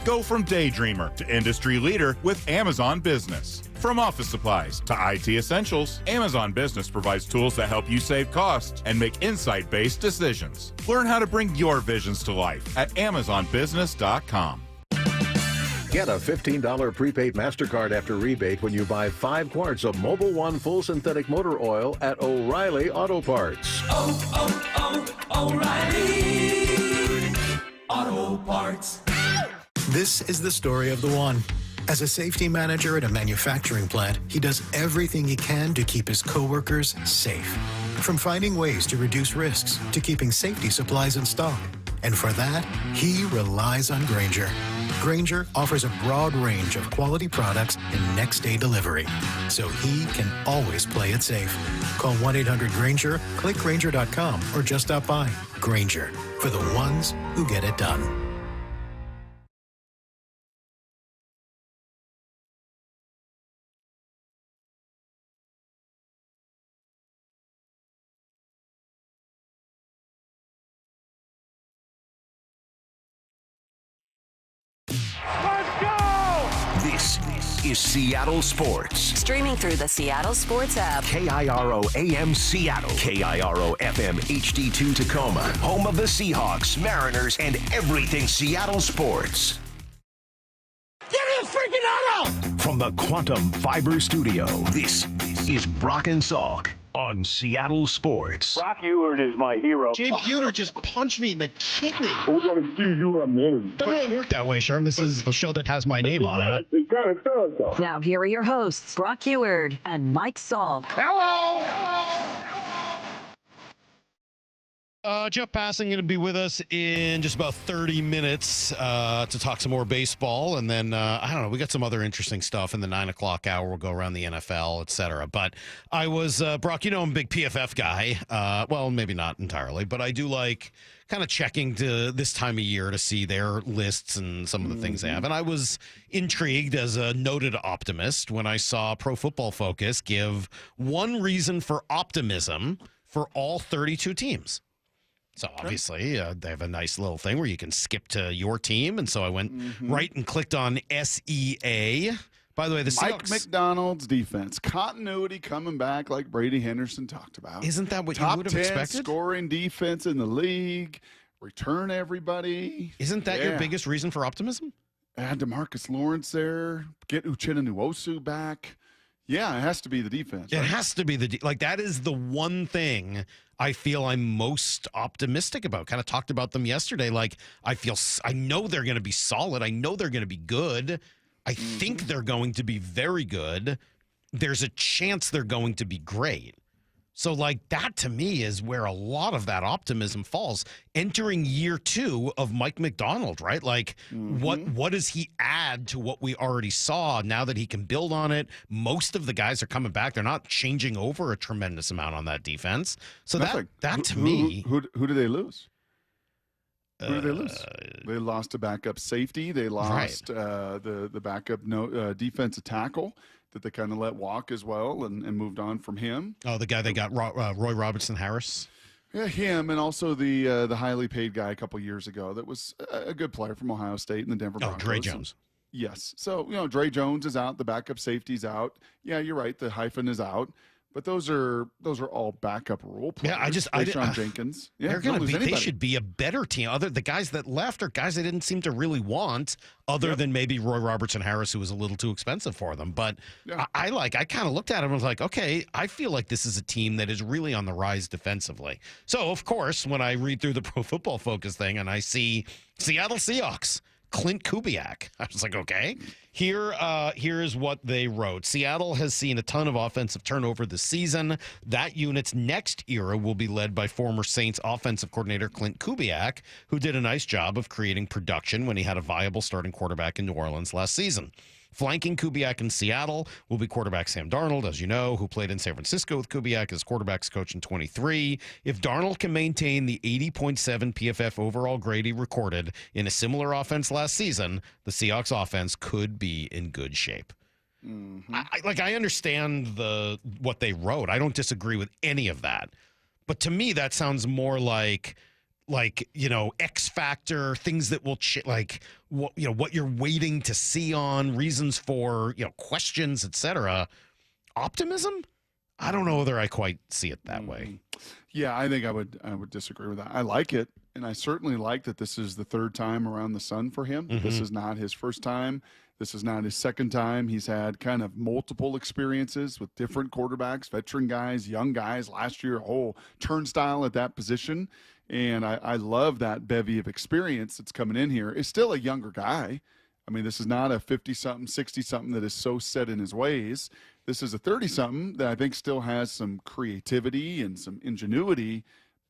Speaker 6: Go from daydreamer to industry leader with Amazon Business. From office supplies to IT essentials, Amazon Business provides tools that help you save costs and make insight-based decisions. Learn how to bring your visions to life at amazonbusiness.com.
Speaker 23: Get a $15 prepaid MasterCard after rebate when you buy 5 quarts of Mobil 1 full synthetic motor oil at O'Reilly Auto Parts.
Speaker 12: O'Reilly Auto Parts.
Speaker 25: This is the story of the one. As a safety manager at a manufacturing plant, he does everything he can to keep his coworkers safe. From finding ways to reduce risks to keeping safety supplies in stock. And for that, he relies on Grainger. Grainger offers a broad range of quality products and next-day delivery, so he can always play it safe. Call 1-800-GRAINGER, click Grainger.com, or just stop by. Grainger, for the ones who get it done.
Speaker 2: This is Seattle Sports.
Speaker 24: Streaming through the Seattle Sports app.
Speaker 2: KIRO AM Seattle. KIRO FM HD2 Tacoma. Home of the Seahawks, Mariners, and everything Seattle sports.
Speaker 12: Give me a freaking auto!
Speaker 2: From the Quantum Fiber Studio, this is Brock and Salk on Seattle Sports.
Speaker 6: Brock Ewart is my hero.
Speaker 1: Jay Buhner just punched me in the kidney.
Speaker 6: We're going to see you on there.
Speaker 1: It doesn't work that way, Sherm. This is a show that has my name on it.
Speaker 6: It kind of does, though.
Speaker 24: Now here are your hosts, Brock Ewart and Mike Salk.
Speaker 6: Hello!
Speaker 1: Jeff Passan going to be with us in just about 30 minutes to talk some more baseball. And then, I don't know, we got some other interesting stuff in the 9 o'clock hour. We'll go around the NFL, et cetera. But I was, Brock, you know I'm a big PFF guy. Well, maybe not entirely, but I do like kind of checking to this time of year to see their lists and some of the things they have. And I was intrigued as a noted optimist when I saw Pro Football Focus give one reason for optimism for all 32 teams. So obviously they have a nice little thing where you can skip to your team. And so I went right and clicked on SEA, By the way, the
Speaker 15: Mike
Speaker 1: Seahawks,
Speaker 15: McDonald's defense, continuity coming back like Brady Henderson talked about.
Speaker 1: Isn't that what you
Speaker 15: Top
Speaker 1: would have
Speaker 15: 10
Speaker 1: expected?
Speaker 15: scoring defense in the league, return everybody.
Speaker 1: Isn't that your biggest reason for optimism?
Speaker 15: Add DeMarcus Lawrence there, get Uchenna Nwosu back. Yeah, it has to be the defense.
Speaker 1: It has to be that is the one thing I feel I'm most optimistic about. Kind of talked about them yesterday. Like, I know they're going to be solid. I know they're going to be good. I think they're going to be very good. There's a chance they're going to be great. So, like, that to me is where a lot of that optimism falls. Entering year 2 of Mike McDonald, right? Like, what does he add to what we already saw now that he can build on it? Most of the guys are coming back. They're not changing over a tremendous amount on that defense. So to me,
Speaker 15: who do they lose? Who did they lose? They lost a backup safety. They lost the backup defensive tackle that they kind of let walk as well and moved on from him.
Speaker 1: Oh, the guy they got, Roy Robertson Harris.
Speaker 15: Yeah, him, and also the highly paid guy a couple years ago that was a good player from Ohio State and the Denver Broncos.
Speaker 1: Dre Jones.
Speaker 15: Yes. So, Dre Jones is out. The backup safety's out. Yeah, you're right. The hyphen is out. But those are all backup role players.
Speaker 1: Yeah,
Speaker 15: Sean Jenkins. Yeah,
Speaker 1: they're going to be. They should be a better team. The guys that left are guys they didn't seem to really want, other than maybe Roy Robertson Harris, who was a little too expensive for them. But I kind of looked at him and was like, okay, I feel like this is a team that is really on the rise defensively. So of course, when I read through the Pro Football Focus thing and I see Seattle Seahawks, Klint Kubiak, I was like, okay. Here's what they wrote. Seattle has seen a ton of offensive turnover this season. That unit's next era will be led by former Saints offensive coordinator Klint Kubiak, who did a nice job of creating production when he had a viable starting quarterback in New Orleans last season. Flanking Kubiak in Seattle will be quarterback Sam Darnold, as you know, who played in San Francisco with Kubiak as quarterback's coach in 23. If Darnold can maintain the 80.7 PFF overall grade he recorded in a similar offense last season, the Seahawks offense could be in good shape. I understand what they wrote. I don't disagree with any of that. But to me, that sounds more like X factor, things that will what you're waiting to see on, reasons for questions, etc. Optimism? I don't know whether I quite see it that way.
Speaker 15: Yeah, I think I would disagree with that. I like it, and I certainly like that this is the third time around the sun for him. This is not his first time. This is not his second time. He's had kind of multiple experiences with different quarterbacks, veteran guys, young guys. Last year, a whole turnstile at that position. And I love that bevy of experience that's coming in here. It's still a younger guy. I mean, this is not a 50-something, 60-something that is so set in his ways. This is a 30-something that I think still has some creativity and some ingenuity,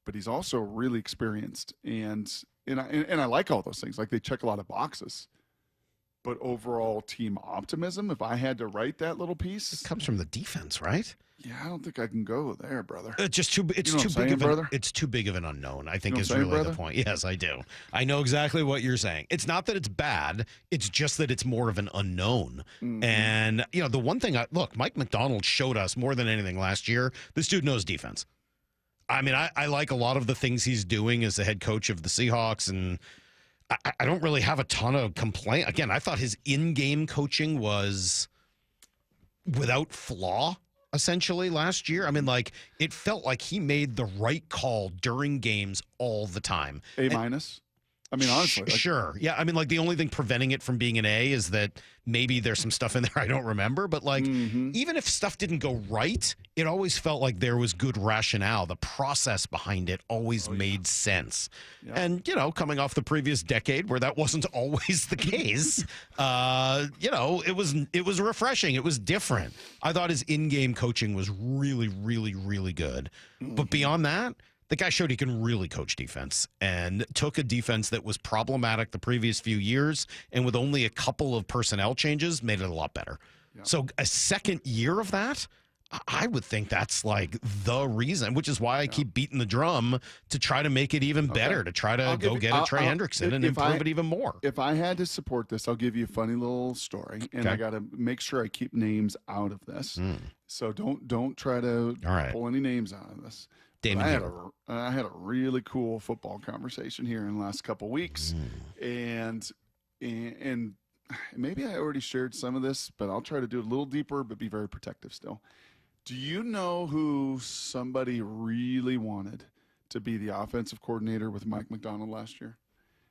Speaker 15: but he's also really experienced. And I like all those things. Like, they check a lot of boxes. But overall team optimism, if I had to write that little piece,
Speaker 1: it comes from the defense, right?
Speaker 15: Yeah, I don't think I can go there, brother.
Speaker 1: It's just too big of an unknown, I think, is really the point. Yes, I do. I know exactly what you're saying. It's not that it's bad. It's just that it's more of an unknown. And, the one thing, Mike McDonald showed us more than anything last year, this dude knows defense. I mean, I like a lot of the things he's doing as the head coach of the Seahawks, and I don't really have a ton of complaint. Again, I thought his in-game coaching was without flaw, essentially, last year. I mean, it felt like he made the right call during games all the time.
Speaker 15: A-? I mean, honestly.
Speaker 1: Sure. Yeah, I mean, the only thing preventing it from being an A is that maybe there's some stuff in there I don't remember. But, even if stuff didn't go right, it always felt like there was good rationale. The process behind it always made sense. Yeah. And, coming off the previous decade where that wasn't always the case, it was refreshing. It was different. I thought his in-game coaching was really, really, really good. But beyond that, the guy showed he can really coach defense and took a defense that was problematic the previous few years and with only a couple of personnel changes made it a lot better. Yeah. So a second year of that, I would think that's the reason, which is why I keep beating the drum to try to make it even better, to try to get a Trey Hendrickson and improve it even more.
Speaker 15: If I had to support this, I'll give you a funny little story, and I got to make sure I keep names out of this. So don't try to pull any names out of this. I had a really cool football conversation here in the last couple weeks, and maybe I already shared some of this, but I'll try to do it a little deeper, but be very protective still. Do you know who somebody really wanted to be the offensive coordinator with Mike Macdonald last year?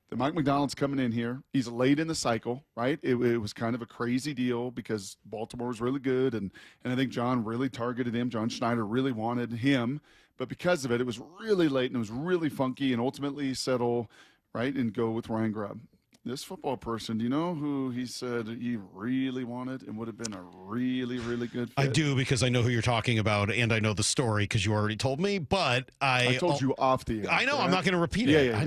Speaker 15: The Mike Macdonald's coming in here. He's late in the cycle, right? It was kind of a crazy deal because Baltimore was really good, and I think John really targeted him. John Schneider really wanted him, but because of it, it was really late and it was really funky, and ultimately settle, right, and go with Ryan Grubb. This football person, do you know who he said he really wanted and would have been a really, really good fit?
Speaker 1: I do, because I know who you're talking about, and I know the story because you already told me, but I
Speaker 15: told you off the air.
Speaker 1: I know, I'm not going to repeat
Speaker 15: Yeah,
Speaker 1: it.
Speaker 15: yeah, yeah.
Speaker 1: I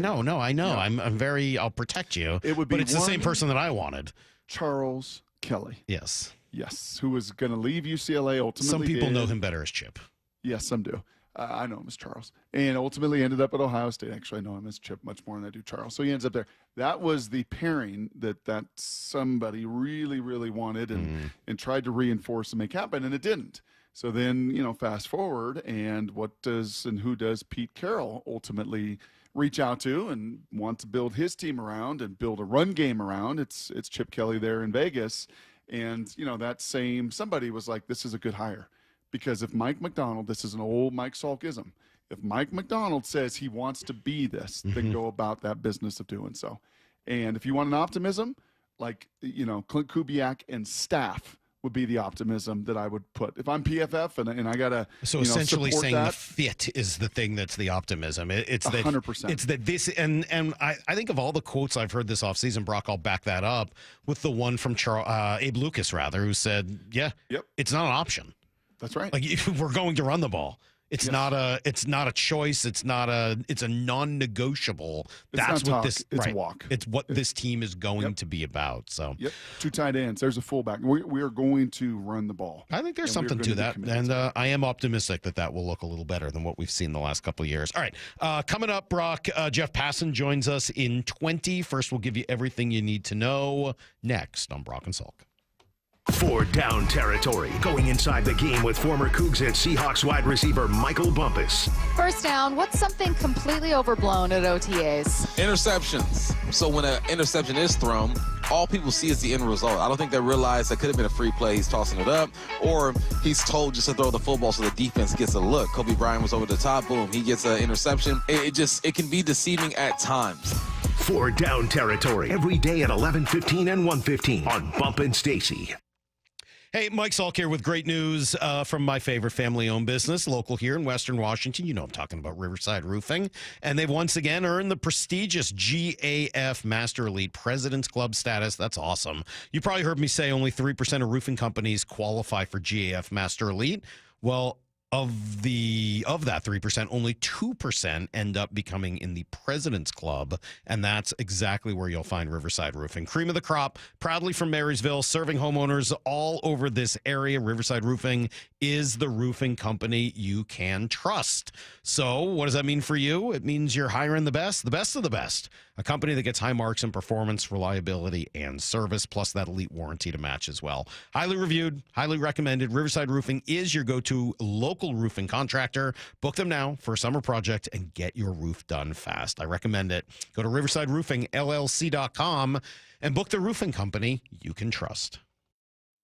Speaker 1: know.
Speaker 15: Yeah.
Speaker 1: I'll protect you.
Speaker 15: It would be
Speaker 1: but it's the same
Speaker 15: one-
Speaker 1: person that I wanted.
Speaker 15: Charles Kelly.
Speaker 1: Yes.
Speaker 15: Yes, who was going to leave UCLA ultimately.
Speaker 1: Some people
Speaker 15: did.
Speaker 1: know him better as Chip.
Speaker 15: Yes, some do. I know him as Charles. And ultimately ended up at Ohio State. Actually, I know him as Chip much more than I do Charles. So he ends up there. That was the pairing that somebody really, really wanted and tried to reinforce and make happen, and it didn't. So then, fast forward, and who does Pete Carroll ultimately reach out to and want to build his team around and build a run game around? It's Chip Kelly there in Vegas. And, that same somebody was like, this is a good hire. Because if Mike Macdonald, this is an old Mike Salkism, if Mike Macdonald says he wants to be this, then go about that business of doing so. And if you want an optimism, like, Klint Kubiak and staff would be the optimism that I would put. If I'm PFF and I got to
Speaker 1: So essentially
Speaker 15: support
Speaker 1: saying
Speaker 15: that,
Speaker 1: the fit is the thing that's the optimism. It's that
Speaker 15: 100%.
Speaker 1: It's that this, and I think of all the quotes I've heard this offseason, Brock, I'll back that up with the one from Abe Lucas, who said, it's not an option.
Speaker 15: That's right.
Speaker 1: Like, if we're going to run the ball. It's not a choice. It's a non-negotiable. That's what this.
Speaker 15: It's
Speaker 1: right.
Speaker 15: a walk.
Speaker 1: It's what this team is going to be about. So.
Speaker 15: Yep. 2 tight ends. There's a fullback. We are going to run the ball.
Speaker 1: I think there's something to that, and I am optimistic that will look a little better than what we've seen the last couple of years. All right, coming up, Brock, Jeff Passan joins us in 20. First, we'll give you everything you need to know. Next on Brock and Salk.
Speaker 2: For Down Territory, going inside the game with former Cougs and Seahawks wide receiver Michael Bumpus.
Speaker 13: First down, what's something completely overblown at OTAs?
Speaker 16: Interceptions. So when an interception is thrown, all people see is the end result. I don't think they realize that could have been a free play. He's tossing it up, or he's told just to throw the football so the defense gets a look. Kobe Bryant was over the top. Boom, he gets an interception. It can be deceiving at times.
Speaker 2: For Down Territory, every day at 11:15 and 1:15 on Bump and Stacy.
Speaker 1: Hey, Mike Salk here with great news from my favorite family-owned business, local here in Western Washington. You know I'm talking about Riverside Roofing. And they've once again earned the prestigious GAF Master Elite President's Club status. That's awesome. You probably heard me say only 3% of roofing companies qualify for GAF Master Elite. Well, of that 3%, only 2% end up becoming in the President's Club, and that's exactly where you'll find Riverside Roofing. Cream of the crop, proudly from Marysville, serving homeowners all over this area. Riverside Roofing is the roofing company you can trust. So what does that mean for you? It means you're hiring the best of the best. A company that gets high marks in performance, reliability, and service, plus that elite warranty to match as well. Highly reviewed, highly recommended. Riverside Roofing is your go-to local roofing contractor. Book them now for a summer project and get your roof done fast. I recommend it. Go to riversideroofingllc.com and book the roofing company you can trust.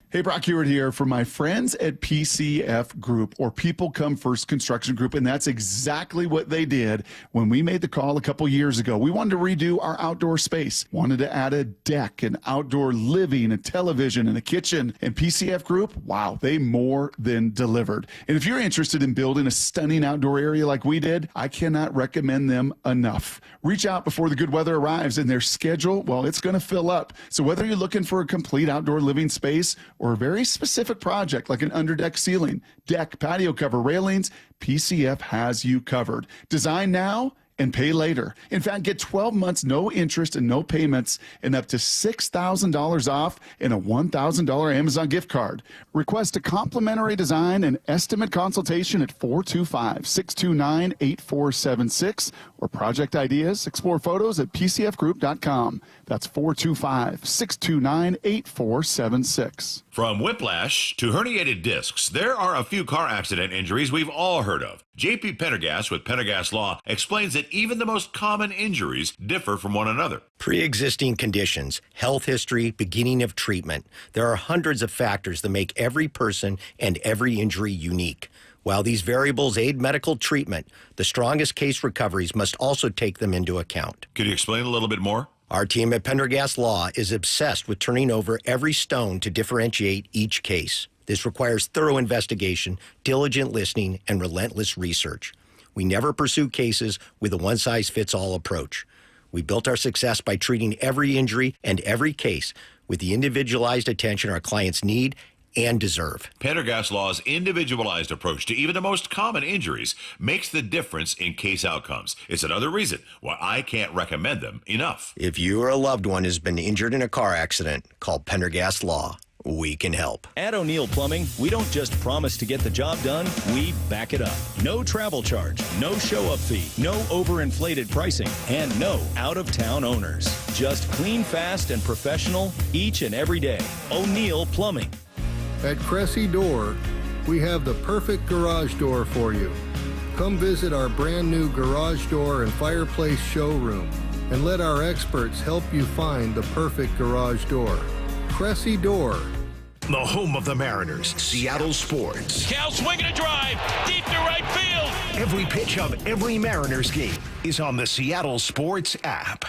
Speaker 15: Hey, Brock Hewitt here for my friends at PCF Group, or People Come First Construction Group, and that's exactly what they did when we made the call a couple years ago. We wanted to redo our outdoor space, wanted to add a deck, an outdoor living, a television, and a kitchen, and PCF Group, wow, they more than delivered. And if you're interested in building a stunning outdoor area like we did, I cannot recommend them enough. Reach out before the good weather arrives, and their schedule, well, it's going to fill up. So whether you're looking for a complete outdoor living space or a very specific project like an underdeck ceiling, deck, patio cover, railings, PCF has you covered. Design now and pay later. In fact, get 12 months, no interest and no payments, and up to $6,000 off and a $1,000 Amazon gift card. Request a complimentary design and estimate consultation at 425-629-8476 or project ideas. Explore photos at pcfgroup.com. That's 425-629-8476.
Speaker 17: From whiplash to herniated discs, there are a few car accident injuries we've all heard of. J.P. Pendergast with Pendergast Law explains that even the most common injuries differ from one another.
Speaker 3: Pre-existing conditions, health history, beginning of treatment. There are hundreds of factors that make every person and every injury unique. While these variables aid medical treatment, the strongest case recoveries must also take them into account.
Speaker 17: Could you explain a little bit more?
Speaker 3: Our team at Pendergast Law is obsessed with turning over every stone to differentiate each case. This requires thorough investigation, diligent listening, and relentless research. We never pursue cases with a one-size-fits-all approach. We built our success by treating every injury and every case with the individualized attention our clients need and deserve.
Speaker 17: Pendergast Law's individualized approach to even the most common injuries makes the difference in case outcomes. It's another reason why I can't recommend them enough.
Speaker 3: If you or a loved one has been injured in a car accident, call Pendergast Law. We can help.
Speaker 5: At O'Neill Plumbing, we don't just promise to get the job done, we back it up. No travel charge, no show-up fee, no overinflated pricing, and no out-of-town owners. Just clean, fast, and professional each and every day. O'Neill Plumbing.
Speaker 18: At Cressy Door, we have the perfect garage door for you. Come visit our brand new garage door and fireplace showroom and let our experts help you find the perfect garage door. Cressy Door.
Speaker 2: The home of the Mariners, Seattle Sports.
Speaker 12: Cal swinging a drive, deep to right field.
Speaker 2: Every pitch of every Mariners game is on the Seattle Sports app.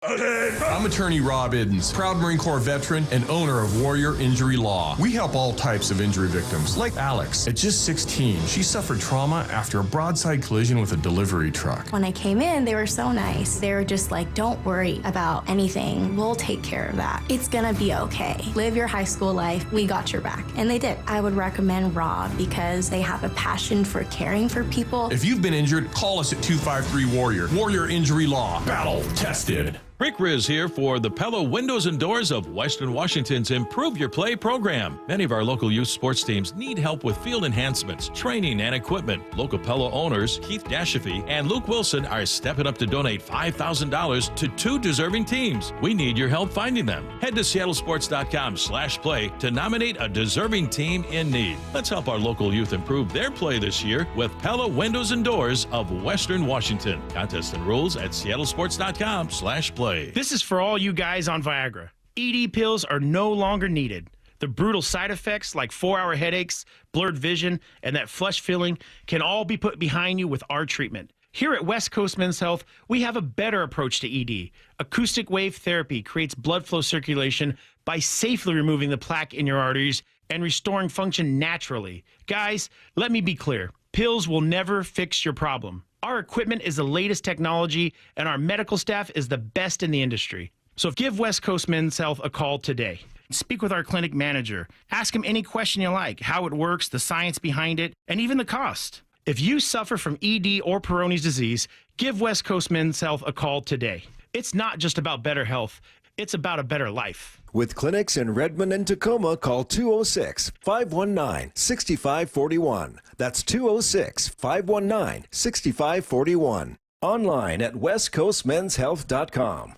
Speaker 20: I'm attorney Rob Iddens, proud Marine Corps veteran and owner of Warrior Injury Law. We help all types of injury victims, like Alex. At just 16, she suffered trauma after a broadside collision with a delivery truck.
Speaker 21: When I came in, they were so nice. They were just like, don't worry about anything. We'll take care of that. It's gonna be okay. Live your high school life. We got your back. And they did. I would recommend Rob because they have a passion for caring for people.
Speaker 20: If you've been injured, call us at 253-WARRIOR. Warrior Injury Law. Battle tested.
Speaker 26: Rick Riz here for the Pello Windows and Doors of Western Washington's Improve Your Play program. Many of our local youth sports teams need help with field enhancements, training, and equipment. Local Pello owners Keith Dashafy and Luke Wilson are stepping up to donate $5,000 to 2 deserving teams. We need your help finding them. Head to seattlesports.com/play to nominate a deserving team in need. Let's help our local youth improve their play this year with Pello Windows and Doors of Western Washington. Contest and rules at seattlesports.com/play.
Speaker 27: This is for all you guys on Viagra. ED pills are no longer needed. The brutal side effects like 4-hour headaches, blurred vision, and that flush feeling can all be put behind you with our treatment. Here at West Coast Men's Health, we have a better approach to ED. Acoustic wave therapy creates blood flow circulation by safely removing the plaque in your arteries and restoring function naturally. Guys, let me be clear. Pills will never fix your problem. Our equipment is the latest technology, and our medical staff is the best in the industry. So give West Coast Men's Health a call today. Speak with our clinic manager. Ask him any question you like, how it works, the science behind it, and even the cost. If you suffer from ED or Peyronie's disease, give West Coast Men's Health a call today. It's not just about better health. It's about a better life.
Speaker 28: With clinics in Redmond and Tacoma, call 206-519-6541. That's 206-519-6541. Online at westcoastmenshealth.com.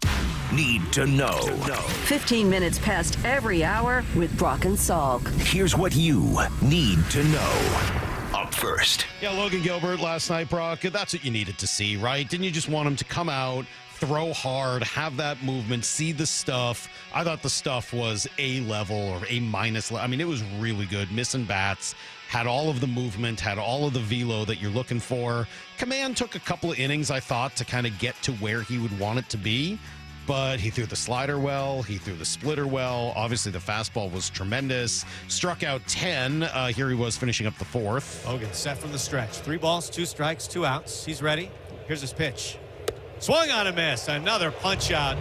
Speaker 2: Need to know.
Speaker 24: 15 minutes past every hour with Brock and Salk.
Speaker 2: Here's what you need to know. Up first.
Speaker 1: Yeah, Logan Gilbert last night, Brock. That's what you needed to see, right? Didn't you just want him to come out, throw hard, have that movement, see the stuff? I thought the stuff was A level or A minus. I mean, it was really good. Missing bats, had all of the movement, had all of the velo that you're looking for. Command took a couple of innings, I thought, to kind of get to where he would want it to be. But he threw the slider well. He threw the splitter well. Obviously, the fastball was tremendous. Struck out 10. Here he was finishing up the 4th.
Speaker 29: Logan set from the stretch. 3 balls, 2 strikes, 2 outs. He's ready. Here's his pitch. Swung on a miss. Another punch out.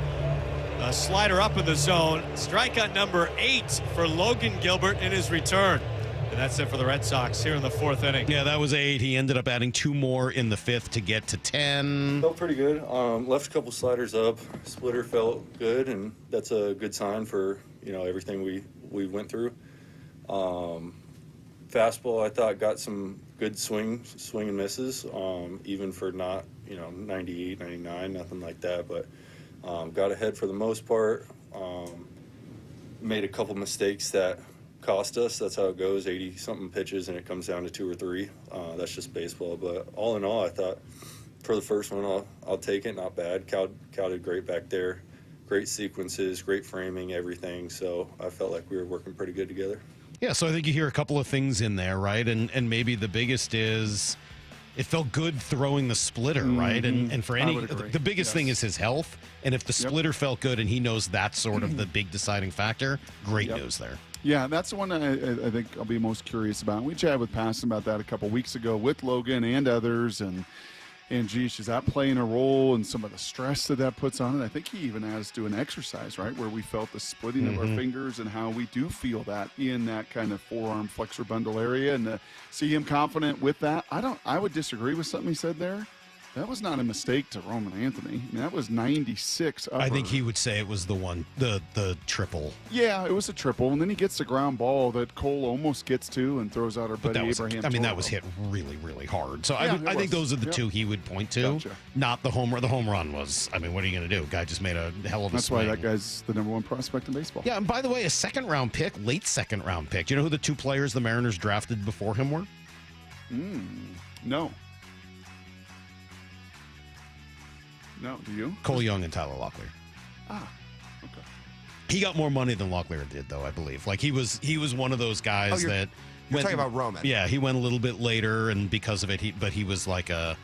Speaker 29: A slider up in the zone. Strikeout number 8 for Logan Gilbert in his return. And that's it for the Red Sox here in the 4th inning.
Speaker 1: Yeah, that was 8. He ended up adding 2 more in the 5th to get to 10.
Speaker 30: Felt pretty good. Left a couple sliders up. Splitter felt good, and that's a good sign for, everything we went through. Fastball, I thought, got some good swing and misses, even for not, 98, 99, nothing like that. But got ahead for the most part. Made a couple mistakes that cost us. That's how it goes. 80-something pitches, and it comes down to 2 or 3. That's just baseball. But all in all, I thought for the first one, I'll take it. Not bad. Cal did great back there. Great sequences, great framing, everything. So I felt like we were working pretty good together.
Speaker 1: Yeah, so I think you hear a couple of things in there, right? And maybe the biggest is it felt good throwing the splitter, right? And for any, the biggest thing is his health. And if the splitter felt good and he knows that's sort of the big deciding factor, great news there.
Speaker 15: Yeah, that's the one I think I'll be most curious about. We chatted with Passan about that a couple weeks ago with Logan and others, and geez, is that playing a role in some of the stress that puts on it? I think he even had us do an exercise, right, where we felt the splitting of our fingers and how we do feel that in that kind of forearm flexor bundle area, and to see him confident with that. I would disagree with something he said there. That was not a mistake to Roman Anthony. I mean, that was 96 upper.
Speaker 1: I think he would say it was the triple.
Speaker 15: Yeah, it was a triple, and then he gets the ground ball that Cole almost gets to and throws out our buddy Abraham.
Speaker 1: That was hit really, really hard. So I think those are the two he would point to, not the home run. The home run was, I mean, what are you going to do? Guy just made a hell of a swing.
Speaker 15: That's why that guy's the number one prospect in baseball.
Speaker 1: Yeah, and by the way, a second-round pick, late second-round pick. Do you know who the two players the Mariners drafted before him were?
Speaker 15: No. No, do you?
Speaker 1: Cole Young and Tyler Locklear.
Speaker 15: Okay.
Speaker 1: He got more money than Locklear did, though, I believe. Like he was one of those guys that
Speaker 4: you're talking about Roman.
Speaker 1: Yeah, he went a little bit later, and because of it, he was like a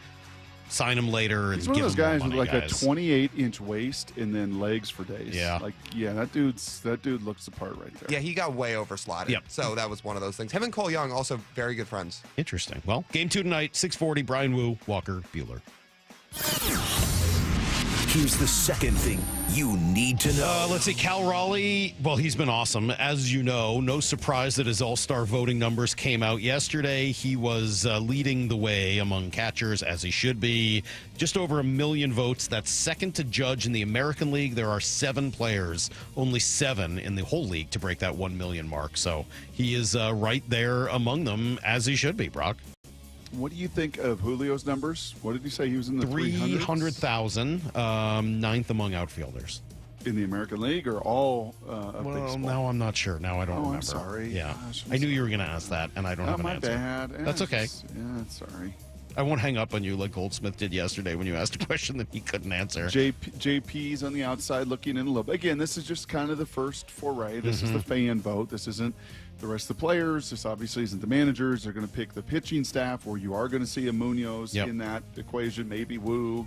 Speaker 1: sign him later and
Speaker 15: he's one
Speaker 1: give
Speaker 15: of those
Speaker 1: him
Speaker 15: guys with like a 28-inch waist and then legs for days.
Speaker 1: Yeah,
Speaker 15: that dude looks the part right there.
Speaker 4: Yeah, he got way overslotted.
Speaker 1: Yep.
Speaker 4: So that was one of those things. Him and Cole Young also very good friends.
Speaker 1: Interesting. Well, game 2 tonight, 6:40. Brian Wu, Walker Buehler.
Speaker 2: Here's the second thing you need to know.
Speaker 1: Let's see. Cal Raleigh, well, he's been awesome. As you know, no surprise that his all-star voting numbers came out yesterday. He was leading the way among catchers, as he should be. Just over 1 million votes. That's second to Judge in the American League. There are 7 players, only 7 in the whole league to break that 1 million mark. So he is right there among them, as he should be, Brock.
Speaker 15: What do you think of Julio's numbers? What did he say? He was in the
Speaker 1: 300,000, 9th among outfielders.
Speaker 15: In the American League or all of baseball?
Speaker 1: Now I'm not sure. Now I don't remember.
Speaker 15: I'm sorry.
Speaker 1: Yeah.
Speaker 15: Gosh,
Speaker 1: I knew you were going to ask that, and I don't have an answer.
Speaker 15: Bad.
Speaker 1: That's okay.
Speaker 15: Sorry.
Speaker 1: I won't hang up on you like Goldsmith did yesterday when you asked a question that he couldn't answer.
Speaker 15: JP's on the outside looking in a little bit. Again, this is just kind of the first foray. This is the fan vote. This isn't the rest of the players. This obviously isn't the managers. They're going to pick the pitching staff, where you are going to see a Munoz in that equation, maybe Wu.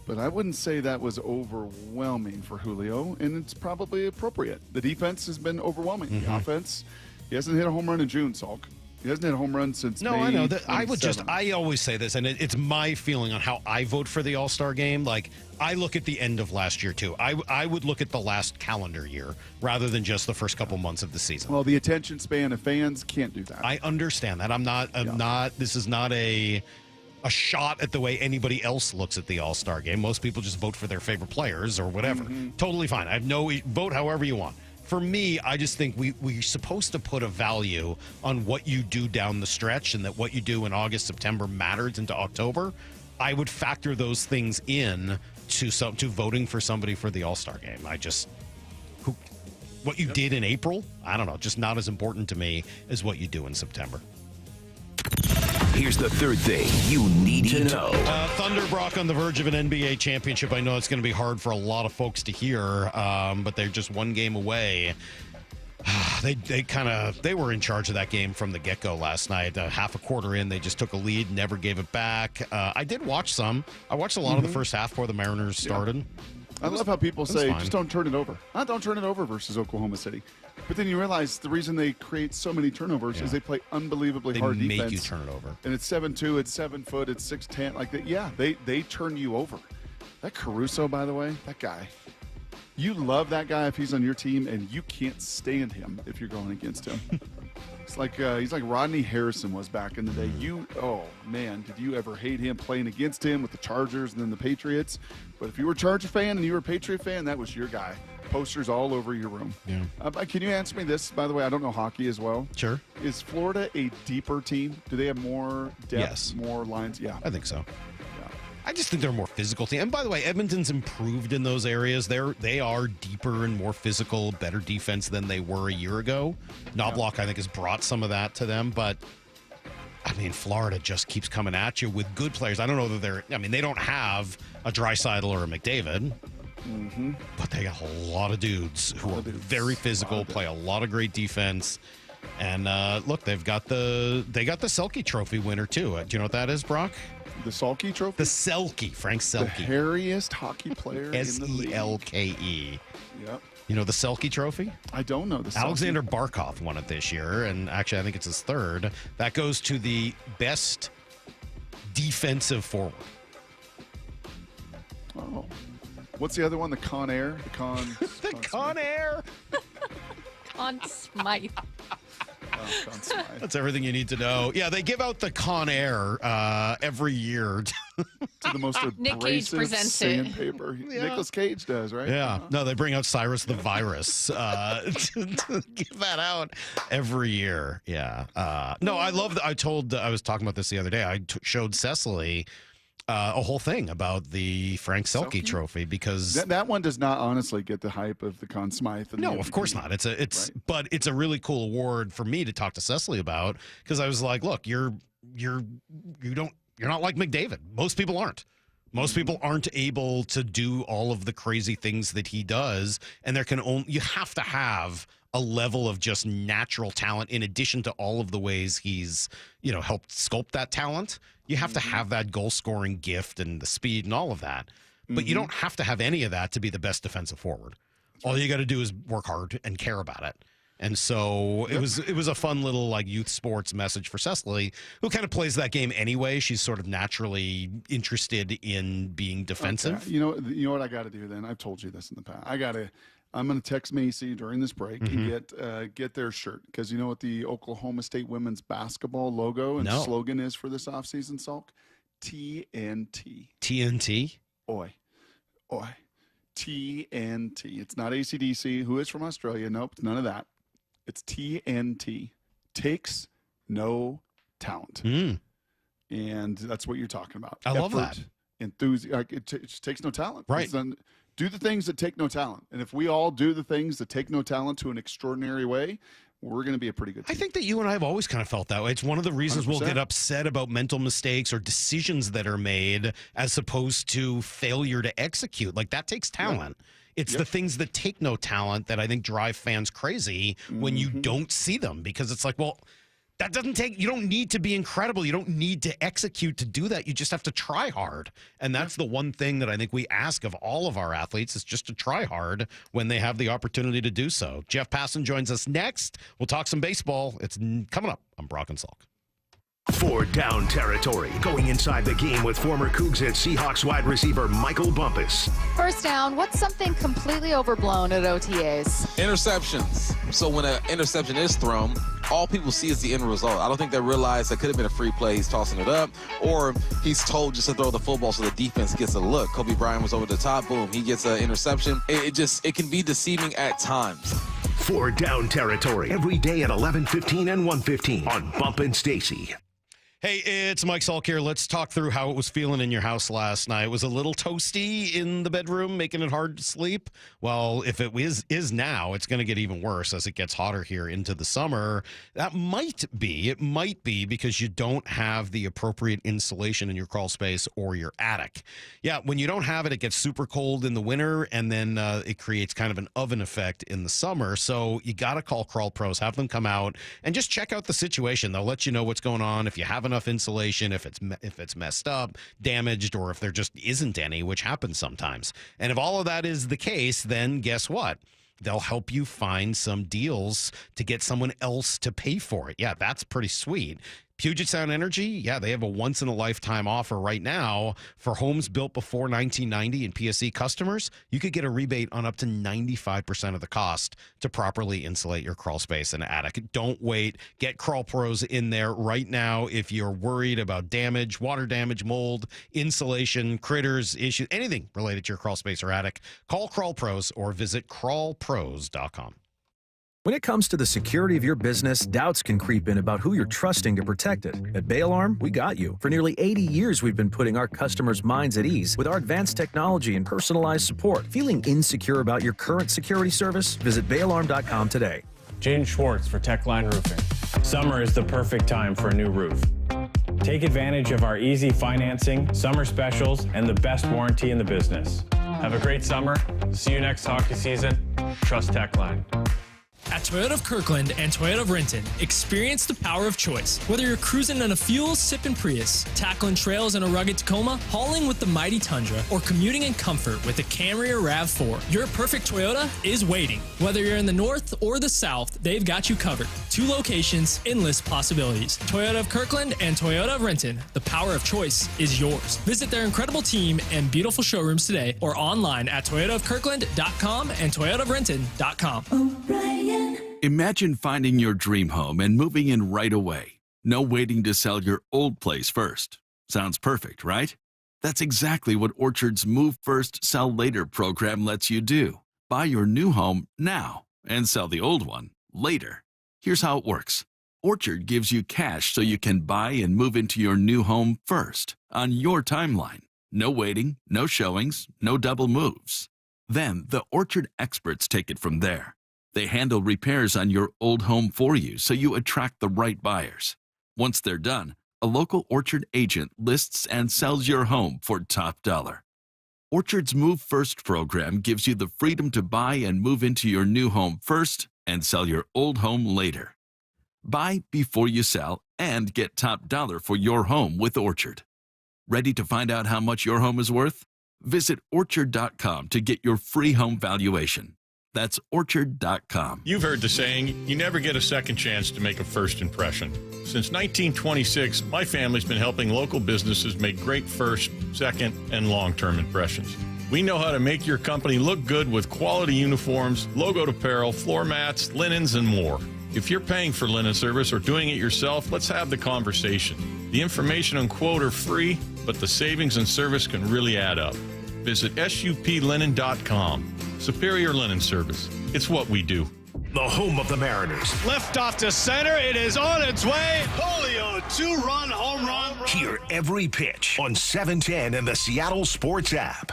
Speaker 15: But I wouldn't say that was overwhelming for Julio, and it's probably appropriate. The defense has been overwhelming. The offense, he hasn't hit a home run in June, Salk. He hasn't hit a home run since May
Speaker 1: I know.
Speaker 15: 27th.
Speaker 1: I always say this, and it's my feeling on how I vote for the All-Star game. Like, I look at the end of last year, too. I would look at the last calendar year rather than just the first couple months of the season.
Speaker 15: Well, the attention span of fans can't do that.
Speaker 1: I understand that. I'm not, this is not a shot at the way anybody else looks at the All-Star game. Most people just vote for their favorite players or whatever. Totally fine. I have vote however you want. For me, I just think we're supposed to put a value on what you do down the stretch, and that what you do in August, September matters into October. I would factor those things in to voting for somebody for the All-Star game. What you did in April, I don't know, just not as important to me as what you do in September.
Speaker 2: Here's the third thing you need to know.
Speaker 1: Thunder, Brock, on the verge of an NBA championship. I know it's going to be hard for a lot of folks to hear, but they're just one game away. They were in charge of that game from the get-go last night. Half a quarter in, they just took a lead, never gave it back. I did watch some. I watched a lot of the first half before the Mariners started.
Speaker 15: I love how people say, just don't turn it over. Don't turn it over versus Oklahoma City. But then you realize the reason they create so many turnovers is they play unbelievably hard defense.
Speaker 1: They make you turn it over.
Speaker 15: And it's 7'2", it's 7 foot, it's 6'10". Like that. Yeah, they turn you over. That Caruso, by the way, that guy. You love that guy if he's on your team, and you can't stand him if you're going against him. It's like he's like Rodney Harrison was back in the day. Oh man, did you ever hate him playing against him with the Chargers and then the Patriots? But if you were a Charger fan and you were a Patriot fan, that was your guy. Posters all over your room.
Speaker 1: Yeah.
Speaker 15: Can you answer me this? By the way, I don't know hockey as well.
Speaker 1: Sure.
Speaker 15: Is Florida a deeper team? Do they have more depth,
Speaker 1: Yes.
Speaker 15: more lines? Yeah.
Speaker 1: I think so. I just think they're a more physical team. And by the way, Edmonton's improved in those areas. They are deeper and more physical, better defense than they were a year ago. Knobloch, I think, has brought some of that to them. But I mean, Florida just keeps coming at you with good players. I don't know that they don't have a Draisaitl or a McDavid, but they got a lot of dudes who are very physical, play a lot of great defense. And look, they got the Selke Trophy winner too. Do you know what that is, Brock?
Speaker 15: The Salke Trophy?
Speaker 1: The Selke, Frank Selke.
Speaker 15: The hairiest hockey player in the league.
Speaker 1: Selke.
Speaker 15: Yep.
Speaker 1: You know the Selke Trophy?
Speaker 15: I don't know the Selke.
Speaker 1: Alexander Barkov won it this year, and actually I think it's his third. That goes to the best defensive forward.
Speaker 15: Oh. What's the other one? The Con Air?
Speaker 1: The Con Air?
Speaker 13: Con Smythe.
Speaker 1: That's everything you need to know. Yeah, they give out the Con Air every year.
Speaker 15: To the most
Speaker 13: Nick Cage
Speaker 15: abrasive
Speaker 13: presents it.
Speaker 15: sandpaper. Nicolas Cage does, right?
Speaker 1: Yeah. No, they bring out Cyrus the Virus to give that out every year. Yeah. No, I love that. I was talking about this the other day. I showed Cecily a whole thing about the Frank Selke Trophy because
Speaker 15: that one does not honestly get the hype of the Conn Smythe.
Speaker 1: No, of course not. But it's a really cool award for me to talk to Cecily about because I was like, look, you're not like McDavid. Most people aren't. Most people aren't able to do all of the crazy things that he does, and you have to have a level of just natural talent in addition to all of the ways he's, helped sculpt that talent. You have to have that goal-scoring gift and the speed and all of that. But you don't have to have any of that to be the best defensive forward. All you got to do is work hard and care about it. And so it was a fun little youth sports message for Cecily, who kind of plays that game anyway. She's sort of naturally interested in being defensive.
Speaker 15: Okay. You know what I got to do then? I've told you this in the past. I'm going to text Macy during this break and get their shirt because you know what the Oklahoma State women's basketball logo and slogan is for this offseason, Salk? TNT.
Speaker 1: TNT?
Speaker 15: Oi. TNT. It's not AC/DC. Who is from Australia? Nope, it's none of that. It's TNT. Takes no talent. And that's what you're talking about.
Speaker 1: I love that.
Speaker 15: Enthusiasm. It just takes no talent.
Speaker 1: Right.
Speaker 15: Do the things that take no talent. And if we all do the things that take no talent to an extraordinary way, we're going to be a pretty good team.
Speaker 1: I think that you and I have always kind of felt that way. It's one of the reasons 100%. We'll get upset about mental mistakes or decisions that are made as opposed to failure to execute. That takes talent. Yeah. It's the things that take no talent that I think drive fans crazy when you don't see them because it's that doesn't take, you don't need to be incredible. You don't need to execute to do that. You just have to try hard. And that's the one thing that I think we ask of all of our athletes is just to try hard when they have the opportunity to do so. Jeff Passan joins us next. We'll talk some baseball. It's coming up on Brock and Salk.
Speaker 2: For Down Territory, going inside the game with former Cougs and Seahawks wide receiver Michael Bumpus.
Speaker 13: First down, what's something completely overblown at OTAs?
Speaker 16: Interceptions. So when an interception is thrown, all people see is the end result. I don't think they realize that could have been a free play. He's tossing it up, or he's told just to throw the football so the defense gets a look. Kobe Bryant was over the top. Boom, he gets an interception. It can be deceiving at times.
Speaker 2: For Down Territory, every day at 11:15 and 1:15 on Bump and Stacy.
Speaker 1: Hey, it's Mike Salk here. Let's talk through how it was feeling in your house last night. It was a little toasty in the bedroom, making it hard to sleep. Well, if it is now, it's going to get even worse as it gets hotter here into the summer. It might be because you don't have the appropriate insulation in your crawl space or your attic. Yeah, when you don't have it, it gets super cold in the winter, and then it creates kind of an oven effect in the summer. So you got to call Crawl Pros, have them come out, and just check out the situation. They'll let you know what's going on, if you have enough insulation, if it's messed up, damaged, or if there just isn't any, which happens sometimes. And if all of that is the case, then guess what? They'll help you find some deals to get someone else to pay for it. Yeah, that's pretty sweet. Puget Sound Energy, yeah, they have a once-in-a-lifetime offer right now for homes built before 1990 and PSE customers. You could get a rebate on up to 95% of the cost to properly insulate your crawl space and attic. Don't wait. Get Crawl Pros in there right now if you're worried about damage, water damage, mold, insulation, critters, issues, anything related to your crawl space or attic. Call Crawl Pros or visit crawlpros.com.
Speaker 7: When it comes to the security of your business, doubts can creep in about who you're trusting to protect it. At Bay Alarm, we got you. For nearly 80 years, we've been putting our customers' minds at ease with our advanced technology and personalized support. Feeling insecure about your current security service? Visit bayalarm.com today.
Speaker 8: Jaden Schwartz for Techline Roofing. Summer is the perfect time for a new roof.
Speaker 6: Take advantage of our easy financing, summer specials, and the best warranty in the business. Have a great summer. See you next hockey season. Trust Techline.
Speaker 8: At Toyota of Kirkland and Toyota of Renton, experience the power of choice. Whether you're cruising in a fuel-sipping Prius, tackling trails in a rugged Tacoma, hauling with the mighty Tundra, or commuting in comfort with the Camry or RAV4, your perfect Toyota is waiting. Whether you're in the north or the south, they've got you covered. 2 locations, endless possibilities. Toyota of Kirkland and Toyota of Renton, the power of choice is yours. Visit their incredible team and beautiful showrooms today or online at toyotaofkirkland.com and toyotaofrenton.com.
Speaker 9: Imagine finding your dream home and moving in right away. No waiting to sell your old place first. Sounds perfect, right? That's exactly what Orchard's Move First, Sell Later program lets you do. Buy your new home now and sell the old one later. Here's how it works. Orchard gives you cash so you can buy and move into your new home first on your timeline. No waiting, no showings, no double moves. Then the Orchard experts take it from there. They handle repairs on your old home for you so you attract the right buyers. Once they're done, a local Orchard agent lists and sells your home for top dollar. Orchard's Move First program gives you the freedom to buy and move into your new home first and sell your old home later. Buy before you sell and get top dollar for your home with Orchard. Ready to find out how much your home is worth? Visit orchard.com to get your free home valuation. That's orchard.com.
Speaker 26: You've heard the saying, you never get a second chance to make a first impression. Since 1926, my family's been helping local businesses make great first, second, and long-term impressions. We know how to make your company look good with quality uniforms, logoed apparel, floor mats, linens, and more. If you're paying for linen service or doing it yourself, let's have the conversation. The information and quote are free, but the savings and service can really add up. Visit suplinen.com. Superior Linen Service. It's what we do.
Speaker 2: The home of the Mariners.
Speaker 29: Lift off to center. It is on its way. Julio, 2-run home run.
Speaker 2: Hear every pitch on 710 and the Seattle Sports app.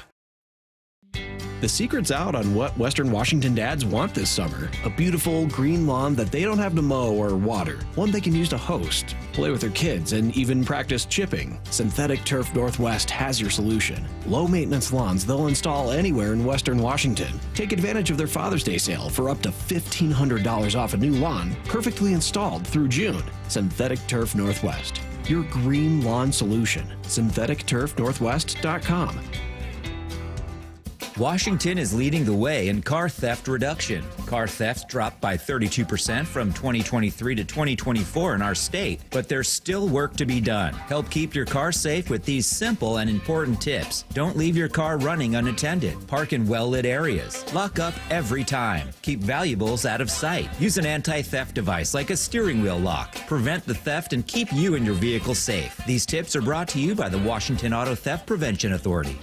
Speaker 10: The secret's out on what Western Washington dads want this summer. A beautiful green lawn that they don't have to mow or water. One they can use to host, play with their kids, and even practice chipping. Synthetic Turf Northwest has your solution. Low-maintenance lawns they'll install anywhere in Western Washington. Take advantage of their Father's Day sale for up to $1,500 off a new lawn, perfectly installed through June. Synthetic Turf Northwest. Your green lawn solution. SyntheticTurfNorthwest.com.
Speaker 11: Washington is leading the way in car theft reduction. Car thefts dropped by 32% from 2023 to 2024 in our state, but there's still work to be done. Help keep your car safe with these simple and important tips. Don't leave your car running unattended. Park in well-lit areas. Lock up every time. Keep valuables out of sight. Use an anti-theft device like a steering wheel lock. Prevent the theft and keep you and your vehicle safe. These tips are brought to you by the Washington Auto Theft Prevention Authority.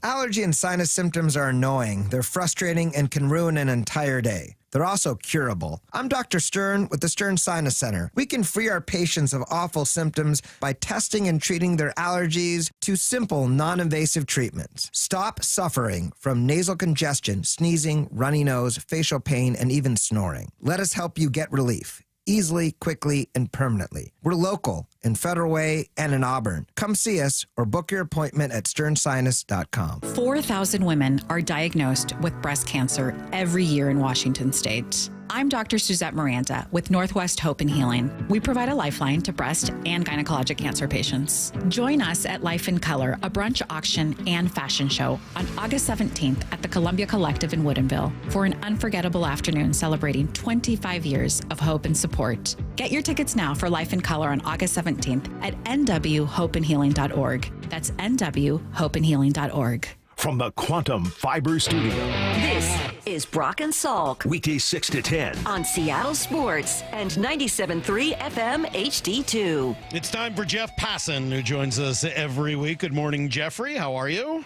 Speaker 14: Allergy and sinus symptoms are annoying. They're frustrating and can ruin an entire day. They're also curable. I'm Dr. Stern with the Stern Sinus Center. We can free our patients of awful symptoms by testing and treating their allergies to simple, non-invasive treatments. Stop suffering from nasal congestion, sneezing, runny nose, facial pain, and even snoring. Let us help you get relief. Easily, quickly, and permanently. We're local in Federal Way and in Auburn. Come see us or book your appointment at sternsinus.com.
Speaker 19: 4,000 women are diagnosed with breast cancer every year in Washington state. I'm Dr. Suzette Miranda with Northwest Hope and Healing. We provide a lifeline to breast and gynecologic cancer patients. Join us at Life in Color, a brunch auction and fashion show on August 17th at the Columbia Collective in Woodinville for an unforgettable afternoon celebrating 25 years of hope and support. Get your tickets now for Life in Color on August 17th at nwhopeandhealing.org. That's nwhopeandhealing.org.
Speaker 2: From the Quantum Fiber Studio.
Speaker 24: This is Brock and Salk.
Speaker 2: Weekdays 6 to 10.
Speaker 24: On Seattle Sports and 97.3 FM HD2.
Speaker 1: It's time for Jeff Passan, who joins us every week. Good morning, Jeffrey. How are you?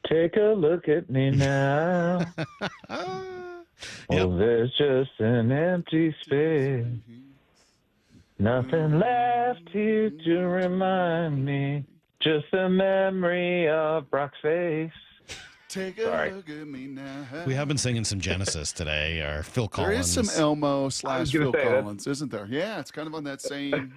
Speaker 22: Take a look at me now. Oh, there's just an empty space. Nothing left here to remind me. Just a memory of Brock's face.
Speaker 15: Take a look at me now.
Speaker 1: We have been singing some Genesis today, or Phil Collins.
Speaker 15: There is some Elmo / Phil Collins, isn't there? Yeah, it's kind of on that same,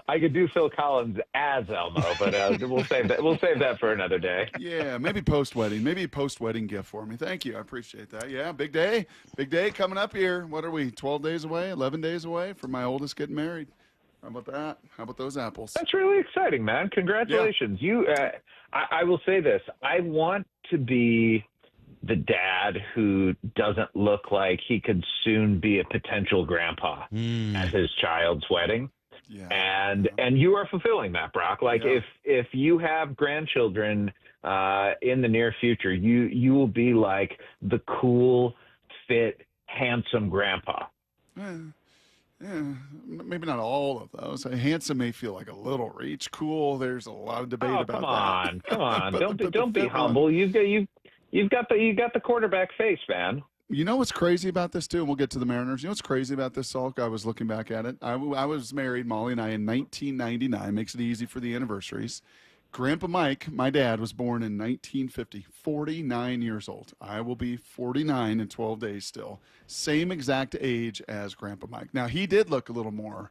Speaker 3: I could do Phil Collins as Elmo, but we'll save that. We'll save that for another day.
Speaker 15: Yeah, maybe post-wedding. Maybe a post-wedding gift for me. Thank you. I appreciate that. Yeah, big day. Big day coming up here. What are we, 12 days away, 11 days away from my oldest getting married? How about that? How about those apples?
Speaker 3: That's really exciting, man. Congratulations. Yeah. I will say this. I want to be the dad who doesn't look like he could soon be a potential grandpa at his child's wedding.
Speaker 15: Yeah.
Speaker 3: And you are fulfilling that, Brock. Like if you have grandchildren in the near future, you will be like the cool, fit, handsome grandpa.
Speaker 15: Yeah, maybe not all of those. Handsome may feel like a little reach. Cool, there's a lot of debate about that.
Speaker 3: Come on. Don't be humble. You've got the quarterback face, man.
Speaker 15: You know what's crazy about this too, and we'll get to the Mariners. You know what's crazy about this, Salk? I was looking back at it. I was married, Molly and I, in 1999. Makes it easy for the anniversaries. Grandpa Mike, my dad, was born in 1950, 49 years old. I will be 49 in 12 days still. Same exact age as Grandpa Mike. Now, he did look a little more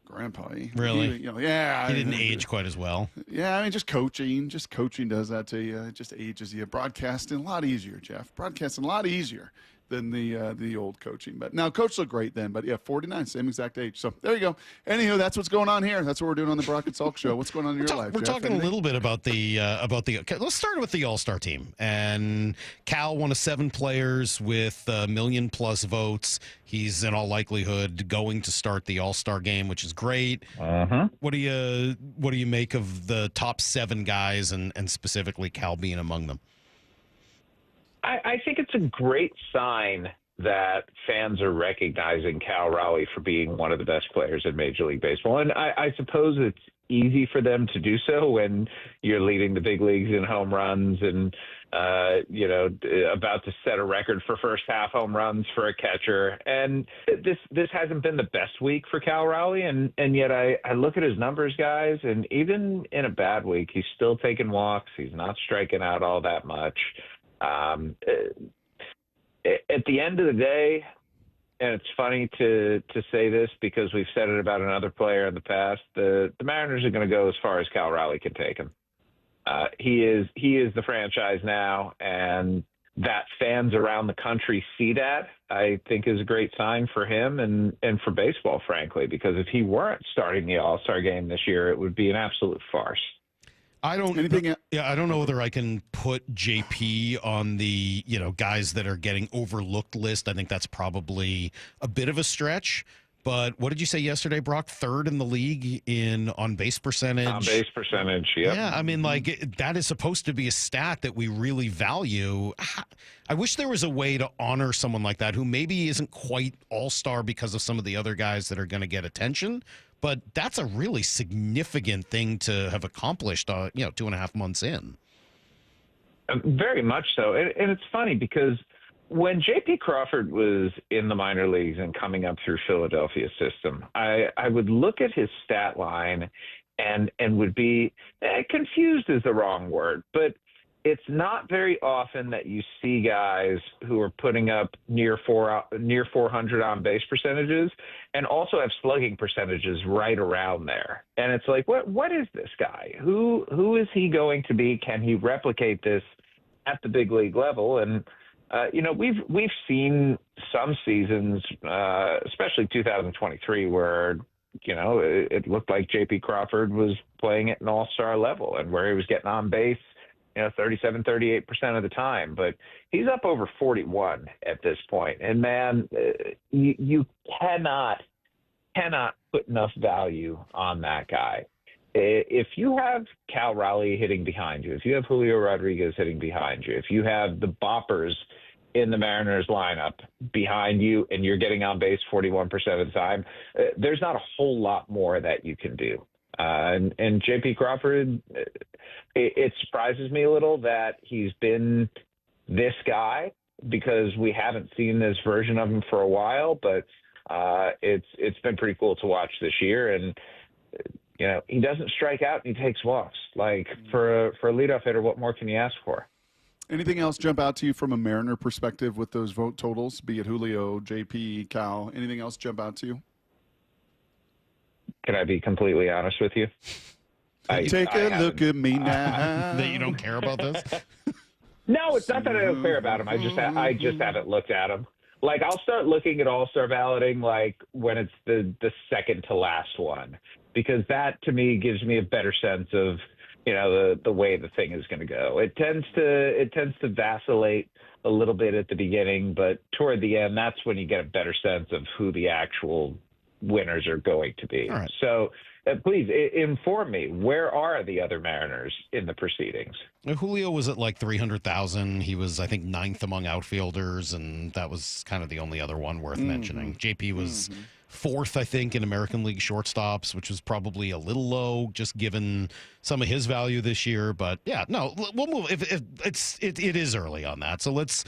Speaker 15: grandpa-y.
Speaker 1: Really?
Speaker 15: He didn't
Speaker 1: age quite as well.
Speaker 15: Yeah, I mean, just coaching does that to you. It just ages you. Broadcasting, a lot easier, Jeff. Broadcasting, a lot easier than the old coaching. But now, coach looked great then. But yeah, 49, same exact age. So there you go. Anywho, that's what's going on here. That's what we're doing on the Brock and Salk Show. What's going on in your life?
Speaker 1: We're
Speaker 15: Jeff?
Speaker 1: talking a little bit about the let's start with the All-Star team. And Cal, one of 7 players with a million plus votes. He's in all likelihood going to start the All-Star game, which is great. What do you make of the top 7 guys and specifically Cal being among them?
Speaker 3: I think it's a great sign that fans are recognizing Cal Raleigh for being one of the best players in Major League Baseball. And I suppose it's easy for them to do so when you're leading the big leagues in home runs and, about to set a record for first half home runs for a catcher. And this hasn't been the best week for Cal Raleigh. And yet I look at his numbers, guys, and even in a bad week, he's still taking walks. He's not striking out all that much. At the end of the day, and it's funny to say this because we've said it about another player in the past, the Mariners are going to go as far as Cal Raleigh can take him. He is the franchise now, and that fans around the country see that, I think, is a great sign for him and for baseball, frankly, because if he weren't starting the All-Star game this year, it would be an absolute farce.
Speaker 1: I don't know whether I can put JP on the, guys that are getting overlooked list. I think that's probably a bit of a stretch. But what did you say yesterday, Brock? 3rd in the league in on-base percentage?
Speaker 3: On-base percentage, yep.
Speaker 1: Yeah, I mean, that is supposed to be a stat that we really value. I wish there was a way to honor someone like that who maybe isn't quite all-star because of some of the other guys that are going to get attention. But that's a really significant thing to have accomplished, 2.5 months in.
Speaker 3: Very much so. And it's funny because when J.P. Crawford was in the minor leagues and coming up through Philadelphia's system, I would look at his stat line and would be confused is the wrong word, but it's not very often that you see guys who are putting up near 400 on base percentages and also have slugging percentages right around there. And it's like, what is this guy? Who is he going to be? Can he replicate this at the big league level? And we've seen some seasons, especially 2023, where it looked like J.P. Crawford was playing at an all-star level and where he was getting on base 37, 38% of the time, but he's up over 41 at this point. And man, you cannot put enough value on that guy. If you have Cal Raleigh hitting behind you, if you have Julio Rodriguez hitting behind you, if you have the boppers in the Mariners lineup behind you and you're getting on base 41% of the time, there's not a whole lot more that you can do. And J.P. Crawford, it surprises me a little that he's been this guy because we haven't seen this version of him for a while, but it's been pretty cool to watch this year. And, he doesn't strike out and he takes walks. Like for a leadoff hitter, what more can you ask for?
Speaker 15: Anything else jump out to you from a Mariner perspective with those vote totals, be it Julio, JP, Cal? Anything else jump out to you?
Speaker 3: Can I be completely honest with you?
Speaker 15: Take a look at me now.
Speaker 1: That you don't care about this?
Speaker 3: No, it's not that I don't care about them. I just haven't looked at them. Like, I'll start looking at all-star balloting like when it's the second to last one, because that to me gives me a better sense of, you know, the way the thing is going to go. It tends to vacillate a little bit at the beginning, but toward the end, that's when you get a better sense of who the actual winners are going to be.
Speaker 1: All right.
Speaker 3: So please inform me, where are the other Mariners in the proceedings?
Speaker 1: Julio was at like 300,000. He was, I think, 9th among outfielders, and that was kind of the only other one worth mentioning. JP was 4th, I think, in American League shortstops, which was probably a little low, just given some of his value this year. But yeah, no, we'll move. It is early on that, so let's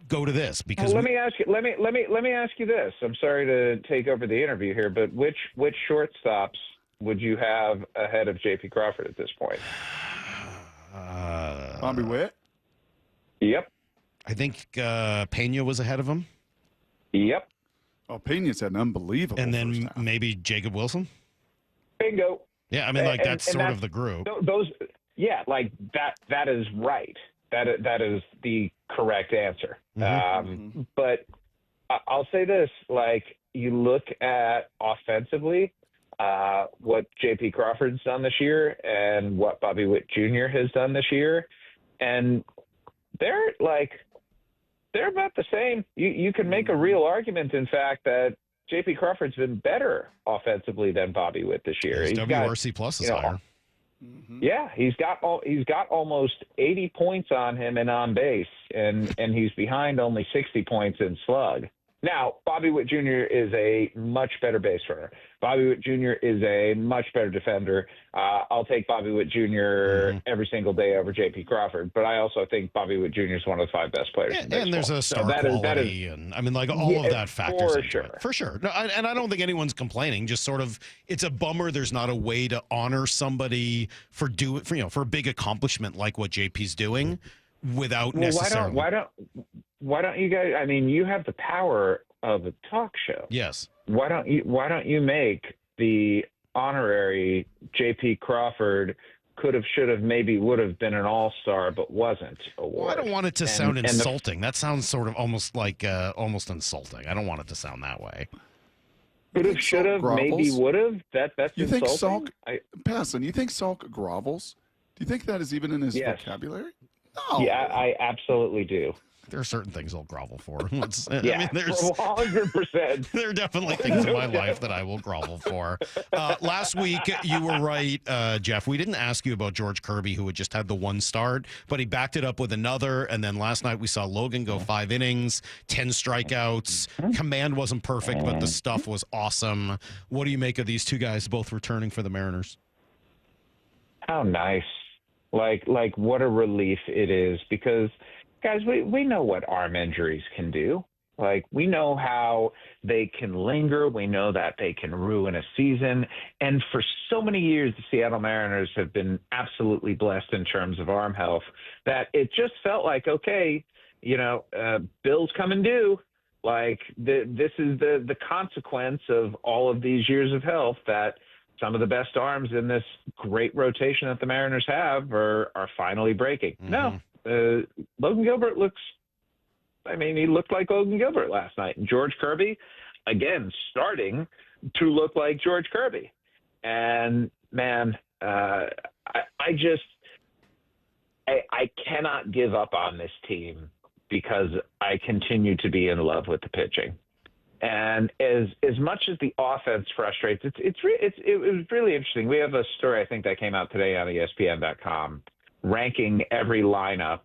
Speaker 1: go to this because
Speaker 3: let me ask you this. I'm sorry to take over the interview here, but which shortstops would you have ahead of J.P. Crawford at this point?
Speaker 15: Bobby Witt?
Speaker 3: Yep.
Speaker 1: I think Pena was ahead of him.
Speaker 3: Yep.
Speaker 15: Oh, Pena's had an unbelievable.
Speaker 1: And then maybe Jacob Wilson.
Speaker 3: Bingo.
Speaker 1: Yeah, I mean, like that's sort of the group.
Speaker 3: Those, yeah, like that is right. That is the correct answer. But I'll say this: like, you look at offensively, what J.P. Crawford's done this year and what Bobby Witt Jr. has done this year, and they're about the same. You can make a real argument, in fact, that J.P. Crawford's been better offensively than Bobby Witt this year.
Speaker 1: His WRC plus is higher.
Speaker 3: Yeah, he's got almost 80 points on him in on base, and he's behind only 60 points in slug. Now, Bobby Witt Jr. is a much better base runner. Bobby Witt Jr. is a much better defender. I'll take Bobby Witt Jr. every single day over J.P. Crawford, but I also think Bobby Witt Jr. is one of the 5 best players in baseball.
Speaker 1: And there's a star quality, and I mean, like all of that factors into it. For sure. No, and I don't think anyone's complaining. Just sort of, it's a bummer there's not a way to honor somebody for a big accomplishment like what JP's doing without necessarily.
Speaker 3: Why don't you guys? I mean, you have the power of a talk show.
Speaker 1: Yes.
Speaker 3: Why don't you make the honorary J.P. Crawford could have, should have, maybe would have been an all-star but wasn't award?
Speaker 1: Well, I don't want it to sound insulting. That sounds sort of almost like almost insulting. I don't want it to sound that way.
Speaker 3: Could have, should have, maybe would have. That's
Speaker 15: you
Speaker 3: insulting.
Speaker 15: Think Salk? Passan, you think Salk grovels? Do you think that is even in his vocabulary? No.
Speaker 3: Yeah, I absolutely do.
Speaker 1: There are certain things I'll grovel for.
Speaker 3: Yeah,
Speaker 1: I mean, there's
Speaker 3: 100%.
Speaker 1: There are definitely things in my life that I will grovel for. Last week, you were right, Jeff. We didn't ask you about George Kirby, who had just had the one start, but he backed it up with another. And then last night we saw Logan go 5 innings, 10 strikeouts. Command wasn't perfect, but the stuff was awesome. What do you make of these two guys both returning for the Mariners?
Speaker 3: How nice. Like what a relief it is, because guys, we know what arm injuries can do. Like, we know how they can linger. We know that they can ruin a season. And for so many years, the Seattle Mariners have been absolutely blessed in terms of arm health that it just felt like, okay, bills coming due. Like, this is the consequence of all of these years of health, that some of the best arms in this great rotation that the Mariners have are finally breaking. No. Logan Gilbert he looked like Logan Gilbert last night. And George Kirby, again, starting to look like George Kirby. And, man, I cannot give up on this team because I continue to be in love with the pitching. And as much as the offense frustrates, it was really interesting. We have a story, I think, that came out today on ESPN.com, ranking every lineup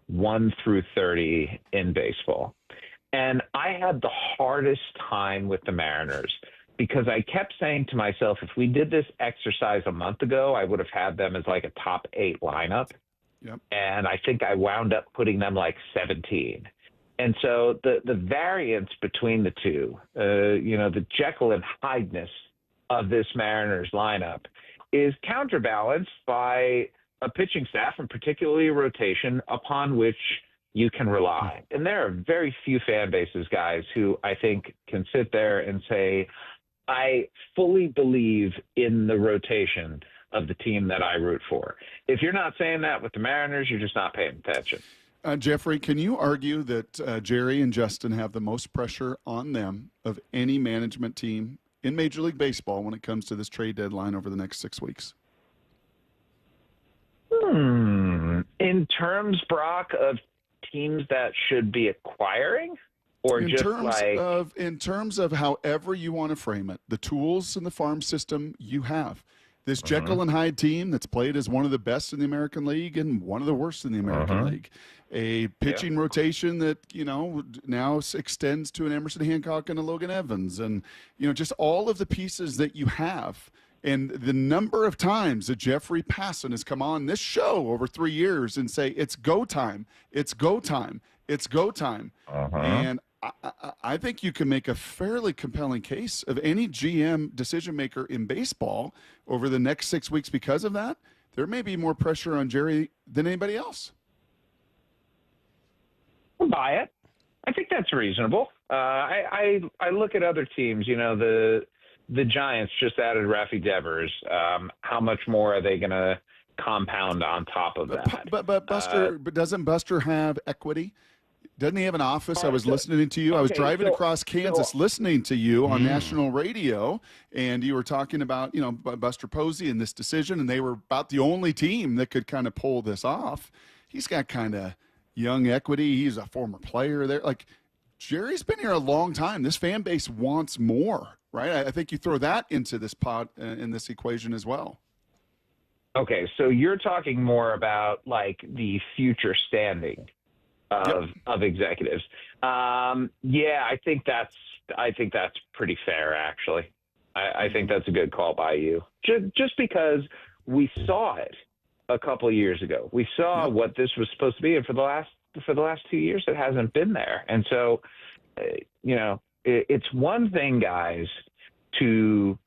Speaker 3: 1 through 30 in baseball. And I had the hardest time with the Mariners because I kept saying to myself, if we did this exercise a month ago, I would have had them as like a top 8 lineup.
Speaker 15: Yep.
Speaker 3: And I think I wound up putting them like 17. And so the variance between the two, the Jekyll and Hyde-ness of this Mariners lineup is counterbalanced by a pitching staff, and particularly a rotation upon which you can rely. And there are very few fan bases, guys, who I think can sit there and say, I fully believe in the rotation of the team that I root for. If you're not saying that with the Mariners, you're just not paying attention.
Speaker 15: Jeffrey, can you argue that Jerry and Justin have the most pressure on them of any management team in Major League Baseball when it comes to this trade deadline over the next 6 weeks?
Speaker 3: In terms, Brock, of teams that should be acquiring? Or
Speaker 15: in
Speaker 3: just
Speaker 15: in terms of however you want to frame it, the tools in the farm system you have. This Jekyll and Hyde team that's played as one of the best in the American League and one of the worst in the American League. A pitching rotation that, now extends to an Emerson Hancock and a Logan Evans. And, just all of the pieces that you have. And the number of times that Jeffrey Passan has come on this show over 3 years and say, it's go time, it's go time, it's go time. And I think you can make a fairly compelling case of any GM decision maker in baseball over the next 6 weeks because of that. There may be more pressure on Jerry than anybody else.
Speaker 3: I'll buy it. I think that's reasonable. I look at other teams. The Giants just added Rafi Devers. How much more are they going to compound on top of that?
Speaker 15: But Buster, but doesn't Buster have equity? Doesn't he have an office? I was listening to you. I was driving across Kansas listening to you on national radio, and you were talking about, Buster Posey and this decision, and they were about the only team that could kind of pull this off. He's got kind of young equity. He's a former player there. Like, Jerry's been here a long time. This fan base wants more, right? I think you throw that into this pot in this equation as well.
Speaker 3: Okay, so you're talking more about, like, the future standing of executives. I think that's pretty fair, actually. I think that's a good call by you. Just because we saw it a couple of years ago. We saw what this was supposed to be, and for the last 2 years, it hasn't been there. And so, it's one thing, guys, to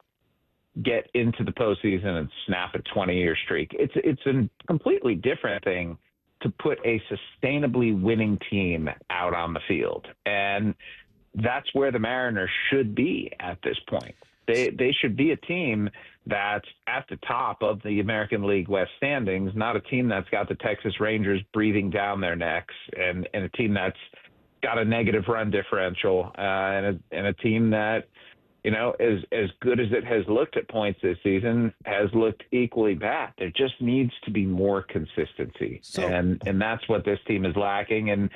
Speaker 3: get into the postseason and snap a 20-year streak. It's a completely different thing to put a sustainably winning team out on the field. And that's where the Mariners should be at this point. They should be a team that's at the top of the American League West standings, not a team that's got the Texas Rangers breathing down their necks, and a team that's got a negative run differential, and a team that, as good as it has looked at points this season, has looked equally bad. There just needs to be more consistency, and that's what this team is lacking, and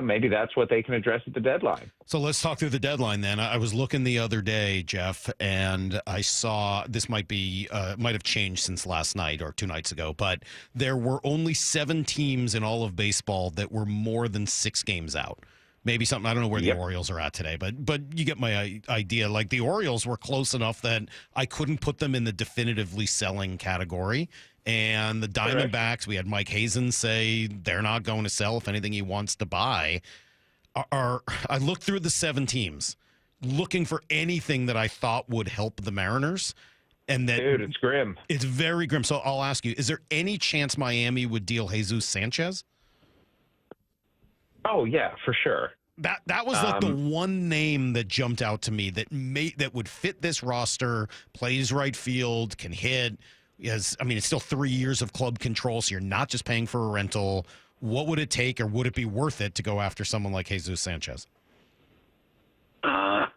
Speaker 3: maybe that's what they can address at the deadline.
Speaker 1: So let's talk through the deadline then. I was looking the other day, Jeff, and I saw this might have changed since last night or 2 nights ago, but there were only 7 teams in all of baseball that were more than 6 games out. Maybe something, I don't know where the Orioles are at today, but you get my idea. Like, the Orioles were close enough that I couldn't put them in the definitively selling category. And the Diamondbacks, we had Mike Hazen say they're not going to sell. If anything, he wants to buy. I looked through the 7 teams looking for anything that I thought would help the Mariners. And that,
Speaker 3: dude, it's grim.
Speaker 1: It's very grim. So I'll ask you, is there any chance Miami would deal Jesus Sanchez?
Speaker 3: Oh, yeah, for sure.
Speaker 1: That was like the one name that jumped out to me that would fit this roster, plays right field, can hit. It's still 3 years of club control, so you're not just paying for a rental. What would it take, or would it be worth it to go after someone like Jesus Sanchez?
Speaker 3: I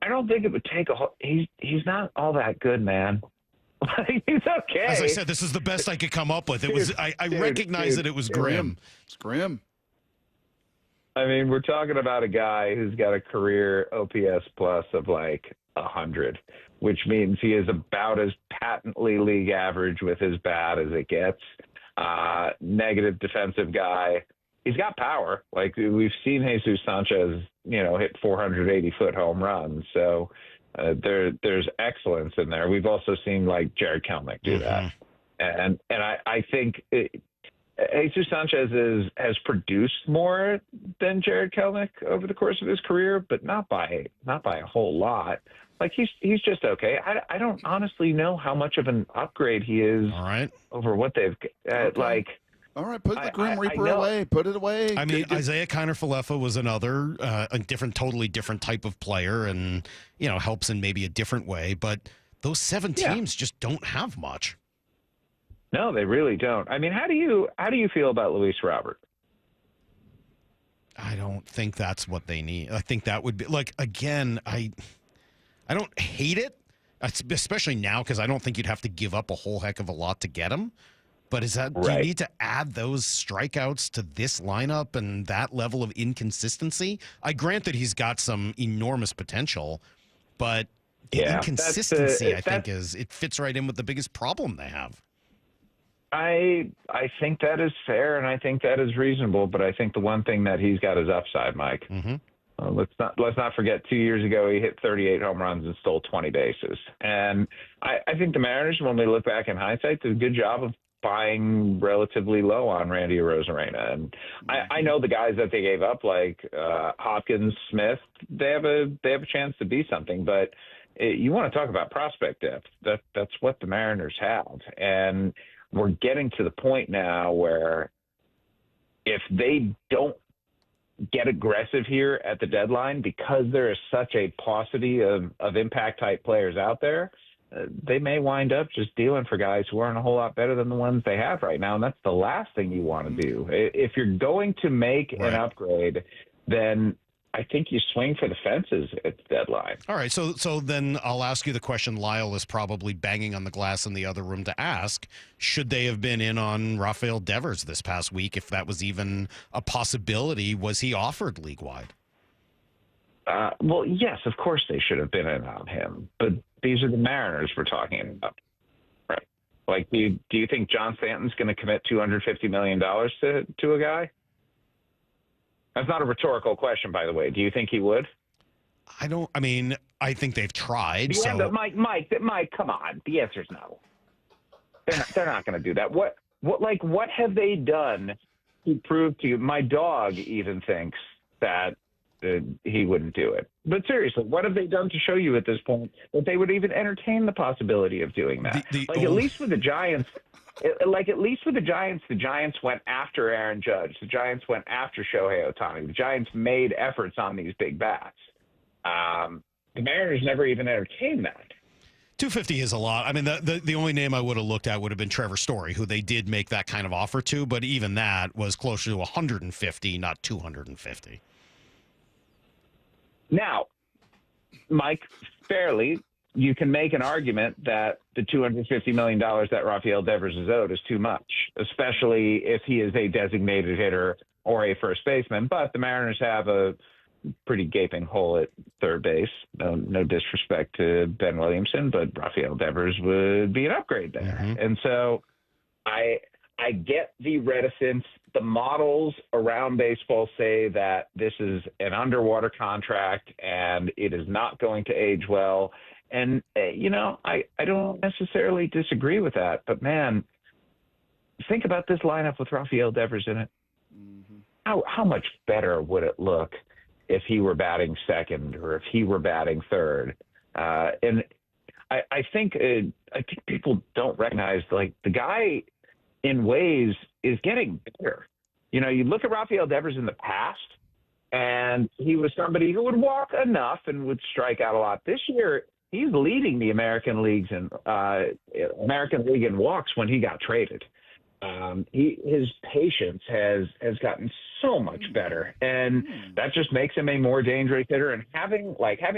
Speaker 3: don't think it would take he's not all that good, man. He's okay.
Speaker 1: As I said, this is the best I could come up with. It was I recognize that it was grim.
Speaker 15: It's grim.
Speaker 3: I mean, we're talking about a guy who's got a career OPS plus of like 100, which means he is about as patently league average with his bat as it gets. Negative defensive guy. He's got power. Like, we've seen Jesus Sanchez, hit 480-foot home runs. So there's excellence in there. We've also seen, like, Jared Kelenic do that. And I think Jesus Sanchez has produced more than Jared Kelenic over the course of his career, but not by a whole lot. Like, he's just okay. I don't honestly know how much of an upgrade he is over what they've
Speaker 15: All right, put the Grim Reaper away. Put it away.
Speaker 1: I mean, Isaiah Kiner-Falefa was another, totally different type of player, and helps in maybe a different way. But those 7 teams just don't have much.
Speaker 3: No, they really don't. I mean, how do you feel about Luis Robert?
Speaker 1: I don't think that's what they need. I think that would be again. I don't hate it, especially now, because I don't think you'd have to give up a whole heck of a lot to get him. But do you need to add those strikeouts to this lineup and that level of inconsistency? I grant that he's got some enormous potential, but the inconsistency, I think, it fits right in with the biggest problem they have.
Speaker 3: I think that is fair, and I think that is reasonable. But I think the one thing that he's got is upside, Mike.
Speaker 1: Mm-hmm.
Speaker 3: Let's not forget 2 years ago he hit 38 home runs and stole 20 bases. And I think the Mariners, when we look back in hindsight, did a good job of buying relatively low on Randy Arozarena. And I know the guys that they gave up, like Hopkins, Smith, they have a chance to be something. But you want to talk about prospect depth. That's what the Mariners have. And we're getting to the point now where if they don't get aggressive here at the deadline, because there is such a paucity of impact-type players out there, they may wind up just dealing for guys who aren't a whole lot better than the ones they have right now, and that's the last thing you want to do. If you're going to make an upgrade, then I think you swing for the fences at the deadline.
Speaker 1: All right, so then I'll ask you the question Lyle is probably banging on the glass in the other room to ask. Should they have been in on Rafael Devers this past week, if that was even a possibility? Was he offered league-wide?
Speaker 3: Well, yes, of course they should have been in on him, but these are the Mariners we're talking about. Right? Like, do you think John Stanton's going to commit $250 million to a guy? That's not a rhetorical question, by the way. Do you think he would?
Speaker 1: I think they've tried.
Speaker 3: Mike, come on. The answer is no. They're not going to do that. What have they done to prove to you? My dog even thinks that he wouldn't do it. But seriously, what have they done to show you at this point that they would even entertain the possibility of doing that? At least with the Giants. The Giants went after Aaron Judge. The Giants went after Shohei Ohtani. The Giants made efforts on these big bats. The Mariners never even entertained that.
Speaker 1: 250 is a lot. I mean, the only name I would have looked at would have been Trevor Story, who they did make that kind of offer to, but even that was closer to 150, not 250.
Speaker 3: Now, Mike, fairly, you can make an argument that the $250 million that Rafael Devers is owed is too much, especially if he is a designated hitter or a first baseman. But the Mariners have a pretty gaping hole at third base. No disrespect to Ben Williamson, but Rafael Devers would be an upgrade there. Mm-hmm. And so I get the reticence. The models around baseball say that this is an underwater contract and it is not going to age well. And, I don't necessarily disagree with that. But, man, think about this lineup with Rafael Devers in it. Mm-hmm. How much better would it look if he were batting second or if he were batting third? And I think people don't recognize, the guy in ways is getting better. You look at Rafael Devers in the past, and he was somebody who would walk enough and would strike out a lot. This year, he's leading the American League in walks when he got traded. His patience has gotten so much better, and that just makes him a more dangerous hitter. And having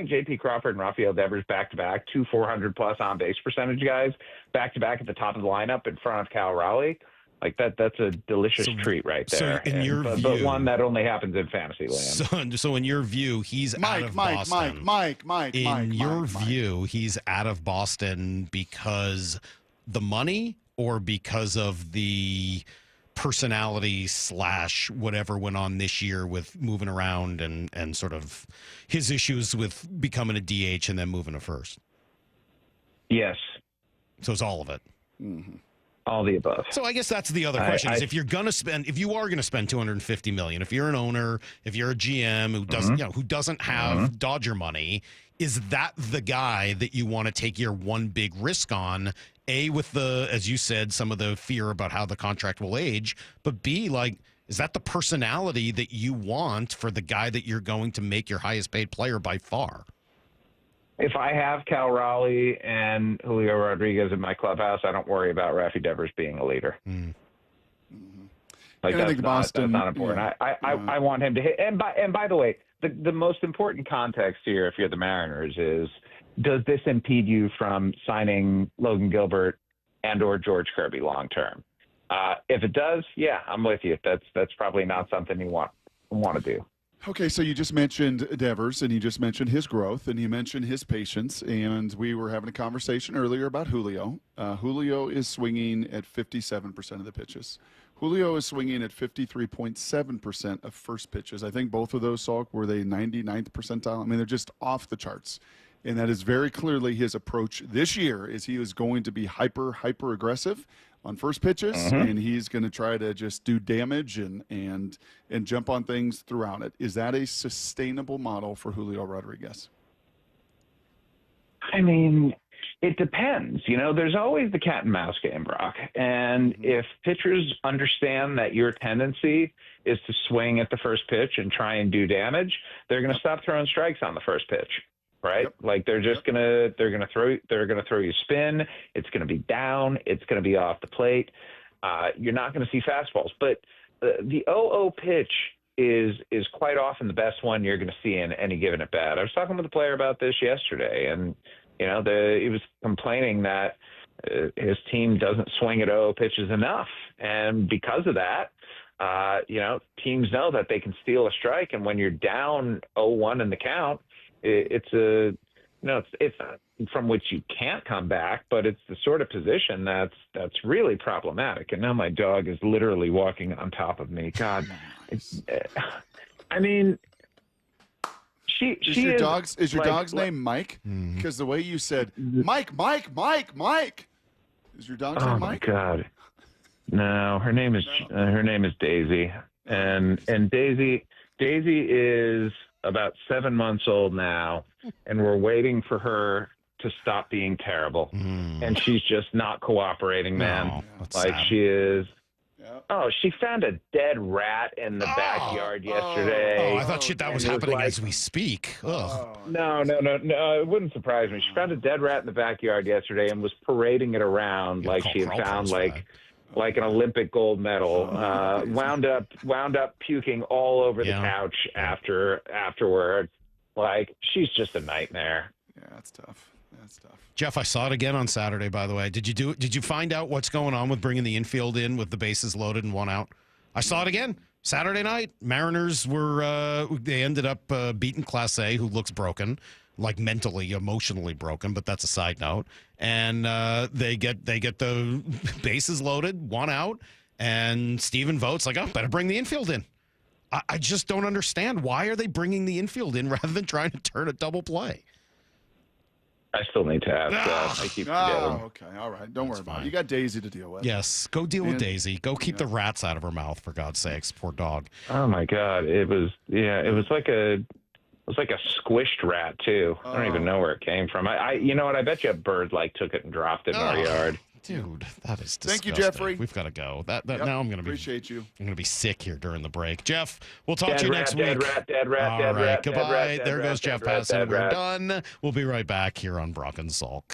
Speaker 3: J.P. Crawford and Rafael Devers back-to-back, 2 400-plus on-base percentage guys back-to-back at the top of the lineup in front of Cal Raleigh, that's a delicious treat right there.
Speaker 1: So in your view,
Speaker 3: but one that only happens in fantasy land.
Speaker 1: So in your view, he's out of Boston. In your view, he's out of Boston because the money or because of the personality / whatever went on this year with moving around and sort of his issues with becoming a DH and then moving to first?
Speaker 3: Yes.
Speaker 1: So it's all of it.
Speaker 15: Mm-hmm.
Speaker 3: All the above.
Speaker 1: So I guess that's the other question: is if you are going to spend $250 million, if you're an owner, if you're a GM who doesn't, who doesn't have Dodger money, is that the guy that you want to take your one big risk on? A, with the, as you said, some of the fear about how the contract will age, but B, like, is that the personality that you want for the guy that you're going to make your highest paid player by far?
Speaker 3: If I have Cal Raleigh and Julio Rodriguez in my clubhouse, I don't worry about Rafi Devers being a leader. Like,
Speaker 15: I think
Speaker 3: that's not important.
Speaker 15: Yeah.
Speaker 3: I want him to hit. And by the way, the most important context here, if you're the Mariners, is does this impede you from signing Logan Gilbert and or George Kirby long term? If it does, yeah, I'm with you. That's probably not something you want to do.
Speaker 15: Okay, so you just mentioned Devers, and you just mentioned his growth, and you mentioned his patience, and we were having a conversation earlier about Julio. Julio is swinging at 57% of the pitches. Julio is swinging at 53.7% of first pitches. I think both of those, Salk, were they 99th percentile? I mean, they're just off the charts. And that is very clearly his approach this year, is he is going to be hyper aggressive on first pitches, and he's going to try to just do damage and jump on things throughout it. Is that a sustainable model for Julio Rodriguez?
Speaker 3: I mean, it depends. You know, there's always the cat and mouse game, Brock. And if pitchers understand that your tendency is to swing at the first pitch and try and do damage, they're going to stop throwing strikes on the first pitch. Right? Yep. Like they're gonna throw you spin. It's gonna be down. It's gonna be off the plate. You're not gonna see fastballs. But the 0-0 pitch is quite often the best one you're gonna see in any given at bat. I was talking with a player about this yesterday, and he was complaining that his team doesn't swing at 0-0 pitches enough, and because of that, teams know that they can steal a strike, and when you're down 0-1 in the count, it's from which you can't come back, but it's the sort of position that's really problematic. And now my dog is literally walking on top of me. God, I mean, is your dog's name Mike? Because the way you said Mike, is your dog's name Mike? Oh my God, no, her name is Daisy, and Daisy is about 7 months old now, and we're waiting for her to stop being terrible. And she's just not cooperating, man. She is. Oh, she found a dead rat in the backyard yesterday.
Speaker 1: Oh, I thought that was happening as we speak.
Speaker 3: No, it wouldn't surprise me. She found a dead rat in the backyard yesterday and was parading it around like she had found like an Olympic gold medal. Wound up puking all over the couch afterward. Like, she's just a nightmare.
Speaker 15: Yeah, that's tough.
Speaker 1: Jeff, I saw it again on Saturday, by the way. Did you find out what's going on with bringing the infield in with the bases loaded and one out? I saw it again Saturday night. Mariners they ended up beating Class A, who looks broken, like mentally, emotionally broken, but that's a side note. And they get the bases loaded, one out, and Steven Vogt's like, oh, better bring the infield in. I just don't understand. Why are they bringing the infield in rather than trying to turn a double play?
Speaker 3: I still need to ask. I keep forgetting.
Speaker 15: Okay, all right. Don't worry about it. You got Daisy to deal with.
Speaker 1: Yes, go deal with Daisy. Go keep the rats out of her mouth, for God's sakes. Poor dog.
Speaker 3: Oh my God, it was like a squished rat too. I don't even know where it came from. You know what? I bet you a bird took it and dropped it in our yard.
Speaker 1: Dude, that is disgusting.
Speaker 15: Thank you, Jeffrey.
Speaker 1: We've got to go. Now I'm going to
Speaker 15: appreciate you.
Speaker 1: I'm going to be sick here during the break. Jeff, we'll talk to you next week.
Speaker 3: Dead rat.
Speaker 1: All right, goodbye. There goes Jeff Passan. We're done. We'll be right back here on Brock and Salk.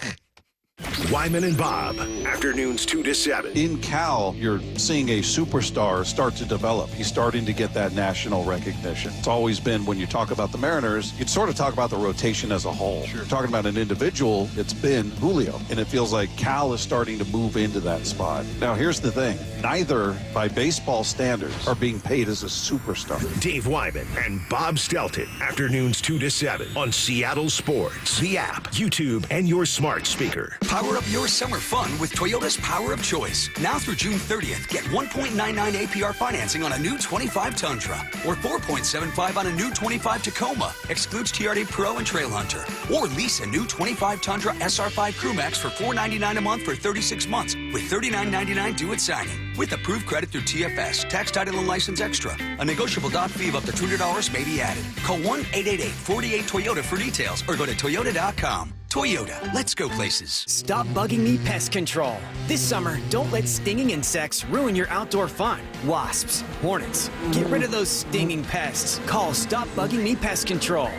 Speaker 2: Wyman and Bob, afternoons 2 to 7.
Speaker 5: In Cal, you're seeing a superstar start to develop. He's starting to get that national recognition. It's always been, when you talk about the Mariners, you'd sort of talk about the rotation as a whole. Sure. Talking about an individual, it's been Julio. And it feels like Cal is starting to move into that spot. Now, here's the thing. Neither, by baseball standards, are being paid as a superstar.
Speaker 2: Dave Wyman and Bob Stelton, afternoons 2 to 7 on Seattle Sports, the app, YouTube, and your smart speaker.
Speaker 14: Powered
Speaker 12: Power up your summer fun with Toyota's Power of Choice. Now through June 30th, get 1.99 APR financing on a new 25 Tundra or 4.75 on a new 25 Tacoma. Excludes TRD Pro and Trail Hunter. Or lease a new 25 Tundra SR5 Crewmax for $499 a month for 36 months with $39.99 due at signing. With approved credit through TFS, tax, title, and license extra. A negotiable dot fee of up to $200 may be added. Call 1-888-48-TOYOTA for details or go to toyota.com. Toyota, let's go places.
Speaker 17: Stop Bugging Me Pest Control. This summer, don't let stinging insects ruin your outdoor fun. Wasps, hornets, get rid of those stinging pests. Call Stop Bugging Me Pest Control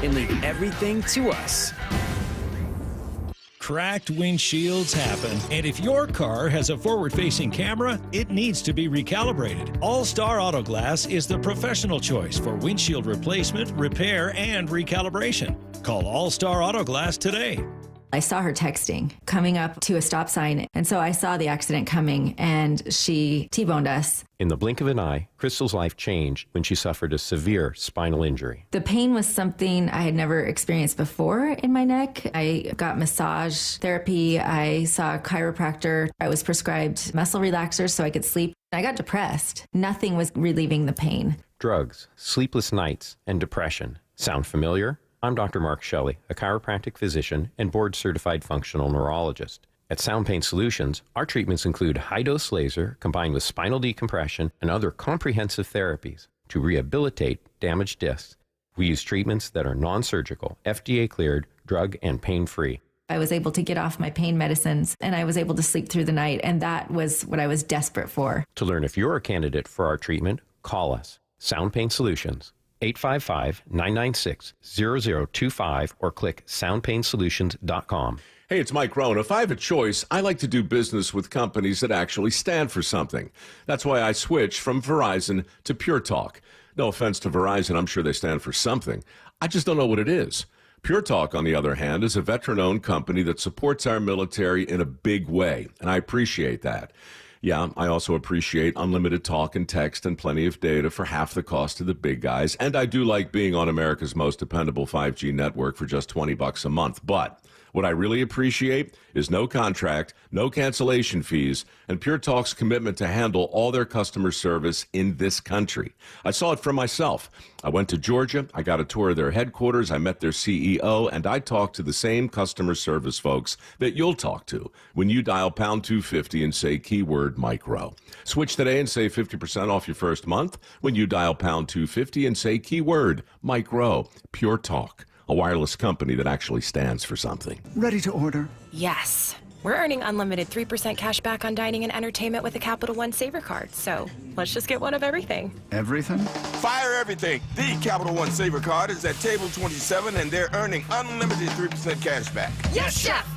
Speaker 17: and leave everything to us.
Speaker 18: Cracked windshields happen, and if your car has a forward-facing camera, it needs to be recalibrated. All-Star Auto Glass is the professional choice for windshield replacement, repair, and recalibration. Call All-Star Auto Glass today.
Speaker 20: I saw her texting, coming up to a stop sign, and so I saw the accident coming, and she T-boned us.
Speaker 21: In the blink of an eye, Crystal's life changed when she suffered a severe spinal injury.
Speaker 20: The pain was something I had never experienced before in my neck. I got massage therapy. I saw a chiropractor. I was prescribed muscle relaxers so I could sleep. I got depressed. Nothing was relieving the pain.
Speaker 21: Drugs, sleepless nights, and depression. Sound familiar? I'm Dr. Mark Shelley, a chiropractic physician and board-certified functional neurologist. At Sound Pain Solutions, our treatments include high-dose laser combined with spinal decompression and other comprehensive therapies to rehabilitate damaged discs. We use treatments that are non-surgical, FDA-cleared, drug and pain-free.
Speaker 20: I was able to get off my pain medicines, and I was able to sleep through the night, and that was what I was desperate for.
Speaker 21: To learn if you're a candidate for our treatment, call us. Sound Pain Solutions, 855-996-0025, or click soundpainsolutions.com.
Speaker 23: Hey, it's Mike Rohn. If I have a choice, I like to do business with companies that actually stand for something. That's why I switched from Verizon to Pure Talk. No offense to Verizon, I'm sure they stand for something. I just don't know what it is. Pure Talk, on the other hand, is a veteran-owned company that supports our military in a big way, and I appreciate that. Yeah, I also appreciate unlimited talk and text and plenty of data for half the cost of the big guys, and I do like being on America's most dependable 5G network for just $20 a month, but what I really appreciate is no contract, no cancellation fees, and Pure Talk's commitment to handle all their customer service in this country. I saw it for myself. I went to Georgia, I got a tour of their headquarters, I met their CEO, and I talked to the same customer service folks that you'll talk to when you dial pound 250 and say keyword micro. Switch today and save 50% off your first month when you dial pound 250 and say keyword micro. Pure Talk. A wireless company that actually stands for something.
Speaker 25: Ready to order?
Speaker 29: Yes. We're earning unlimited 3% cash back on dining and entertainment with a Capital One Saver card, so let's just get one of everything.
Speaker 25: Everything?
Speaker 27: Fire everything. The Capital One Saver card is at table 27, and they're earning unlimited 3% cash back.
Speaker 29: Yes, Chef!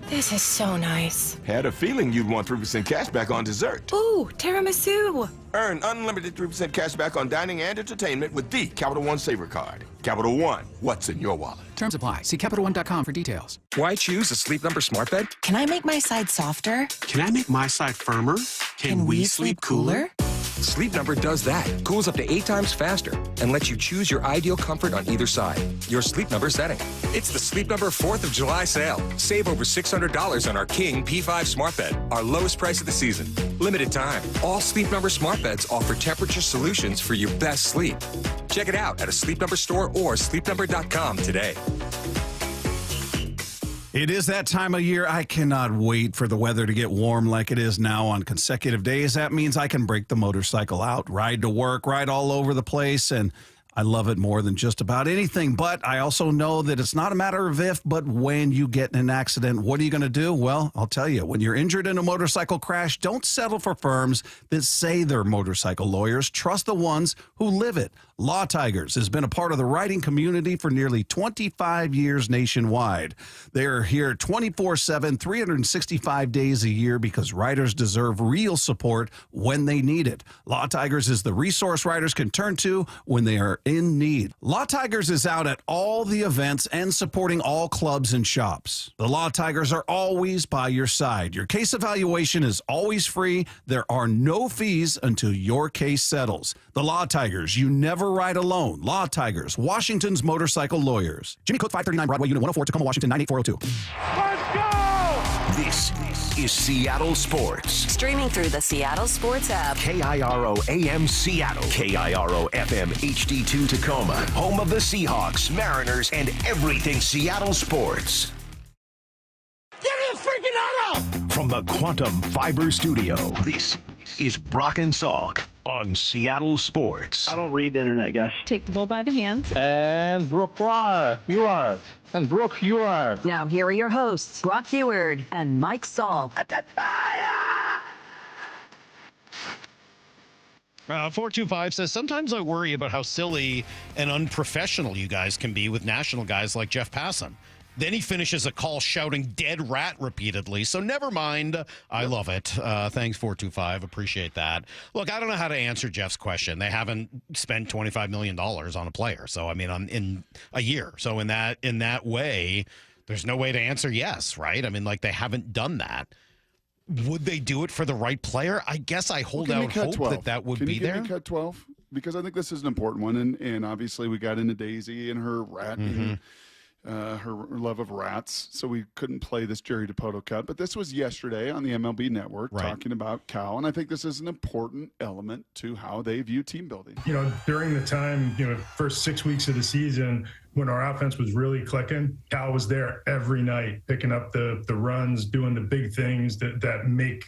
Speaker 29: This is so nice.
Speaker 27: Had a feeling you'd want 3% cash back on dessert.
Speaker 29: Ooh, tiramisu.
Speaker 27: Earn unlimited 3% cash back on dining and entertainment with the Capital One Saver card. Capital One, what's in your wallet?
Speaker 28: Terms apply. See CapitalOne.com for details.
Speaker 30: Why choose a Sleep Number smart bed?
Speaker 29: Can I make my side softer?
Speaker 30: Can I make my side firmer? Can we sleep cooler?
Speaker 31: Sleep Number does that. Cools up to 8 times faster and lets you choose your ideal comfort on either side. Your Sleep Number setting. It's the Sleep Number 4th of July sale. Save over $600 on our King P5 smart bed, our lowest price of the season. Limited time. All Sleep Number smart beds offer temperature solutions for your best sleep. Check it out at a Sleep Number store or sleepnumber.com today.
Speaker 5: It is that time of year. I cannot wait for the weather to get warm like it is now on consecutive days. That means I can break the motorcycle out, ride to work, ride all over the place, and I love it more than just about anything. But I also know that it's not a matter of if, but when you get in an accident, what are you going to do? Well, I'll tell you, when you're injured in a motorcycle crash, don't settle for firms that say they're motorcycle lawyers. Trust the ones who live it. Law Tigers has been a part of the writing community for nearly 25 years nationwide. They are here 24/7, 365 days a year because writers deserve real support when they need it. Law Tigers is the resource writers can turn to when they are
Speaker 4: in need. Law Tigers is out at all the events and supporting all clubs and shops. The Law Tigers are always by your side. Your case evaluation is always free. There are no fees until your case settles. The Law Tigers, you never ride alone. Law Tigers, Washington's motorcycle lawyers. Jimmy Cook, 539 Broadway, Unit 104, Tacoma, Washington, 98402.
Speaker 2: This is Seattle Sports.
Speaker 24: Streaming through the Seattle Sports app.
Speaker 2: KIRO AM Seattle. KIRO FM HD2 Tacoma. Home of the Seahawks, Mariners, and everything Seattle sports.
Speaker 6: Get his freaking auto!
Speaker 2: From the Quantum Fiber Studio, this is Brock and Salk on Seattle Sports.
Speaker 7: I don't read the internet, guys.
Speaker 8: Take the bull by the hands.
Speaker 7: And Brooke, you are. And Brooke, you are.
Speaker 24: Now here are your hosts, Brock Heward and Mike Salk.
Speaker 1: 425 says, sometimes I worry about how silly and unprofessional you guys can be with national guys like Jeff Passan. Then he finishes a call shouting dead rat repeatedly. So never mind. I love it. Thanks, 425. Appreciate that. Look, I don't know how to answer Jeff's question. They haven't spent $25 million on a player. So, I mean, in a year. So in that way, there's no way to answer yes, right? I mean, like, they haven't done that. Would they do it for the right player? I guess I hold out hope that would be there.
Speaker 15: Can you give me cut 12? Because I think this is an important one. And obviously we got into Daisy and her rat and her love of rats, so we couldn't play this Jerry Dipoto cut. But this was yesterday on the MLB Network talking about Cal, and I think this is an important element to how they view team building.
Speaker 9: You know, during the time, first 6 weeks of the season, when our offense was really clicking, Cal was there every night, picking up the runs, doing the big things that make,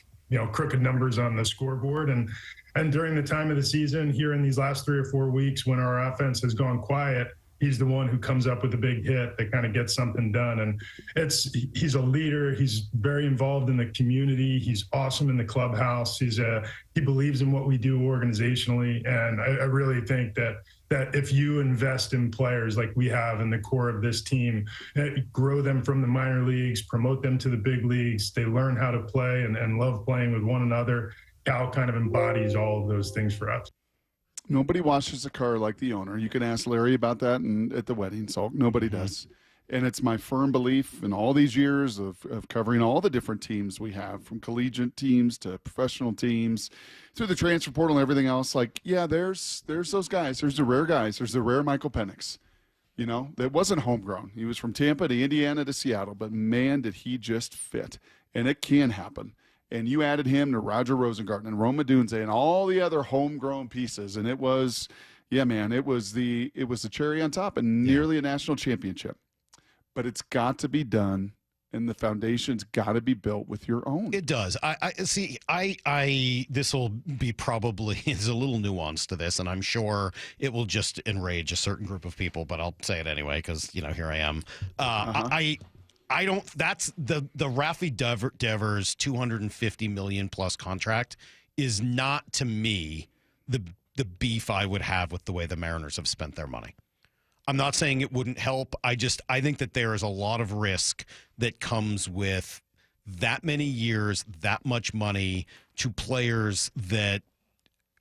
Speaker 9: crooked numbers on the scoreboard. And during the time of the season, here in these last 3 or 4 weeks, when our offense has gone quiet, he's the one who comes up with a big hit that kind of gets something done. And he's a leader. He's very involved in the community. He's awesome in the clubhouse. He believes in what we do organizationally. And I really think that if you invest in players like we have in the core of this team, grow them from the minor leagues, promote them to the big leagues, they learn how to play and love playing with one another. Cal kind of embodies all of those things for us.
Speaker 15: Nobody washes a car like the owner. You can ask Larry about that at the wedding, so nobody does. And it's my firm belief in all these years of covering all the different teams we have, from collegiate teams to professional teams, through the transfer portal and everything else. Like, yeah, there's those guys. There's the rare guys. There's the rare Michael Penix. That wasn't homegrown. He was from Tampa to Indiana to Seattle, but man, did he just fit. And it can happen. And you added him to Roger Rosengarten and Roma Dunze and all the other homegrown pieces. And it was the cherry on top and nearly a national championship. But it's got to be done, and the foundation's got to be built with your own.
Speaker 1: It does. I see. This will be probably, there's a little nuance to this, and I'm sure it will just enrage a certain group of people, but I'll say it anyway because, here I am. I don't. That's the Rafi Devers $250 million plus contract is not, to me, the beef I would have with the way the Mariners have spent their money. I'm not saying it wouldn't help. I think that there is a lot of risk that comes with that many years, that much money to players that,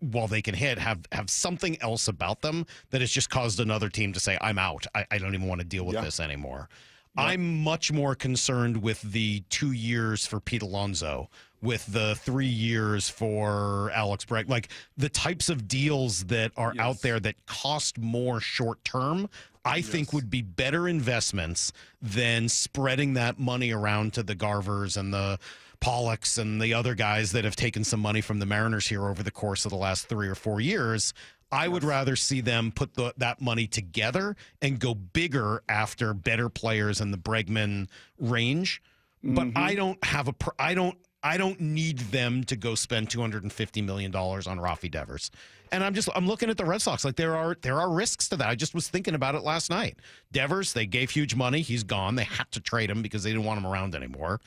Speaker 1: while they can hit, have something else about them that has just caused another team to say, I'm out. I don't even want to deal with this anymore. Yep. I'm much more concerned with the 2 years for Pete Alonso, with the 3 years for Alex Bregman, like the types of deals that are out there that cost more short term, I think would be better investments than spreading that money around to the Garvers and the Pollocks and the other guys that have taken some money from the Mariners here over the course of the last 3 or 4 years. I would rather see them put that money together and go bigger after better players in the Bregman range. But I don't need them to go spend $250 million on Rafi Devers. And I'm looking at the Red Sox. Like, there are risks to that. I just was thinking about it last night. Devers, they gave huge money. He's gone. They had to trade him because they didn't want him around anymore.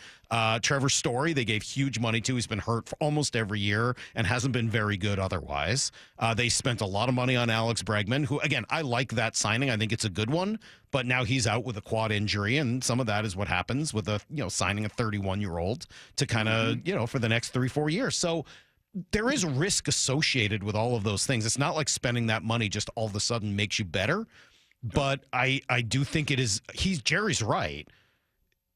Speaker 1: Trevor Story, they gave huge money to. He's been hurt for almost every year and hasn't been very good otherwise. They spent a lot of money on Alex Bregman, who, again, I like that signing. I think it's a good one. But now he's out with a quad injury, and some of that is what happens with signing a 31-year-old to kind of, for the next 3-4 years. So there is risk associated with all of those things. It's not like spending that money just all of a sudden makes you better. But I do think it is. Jerry's right.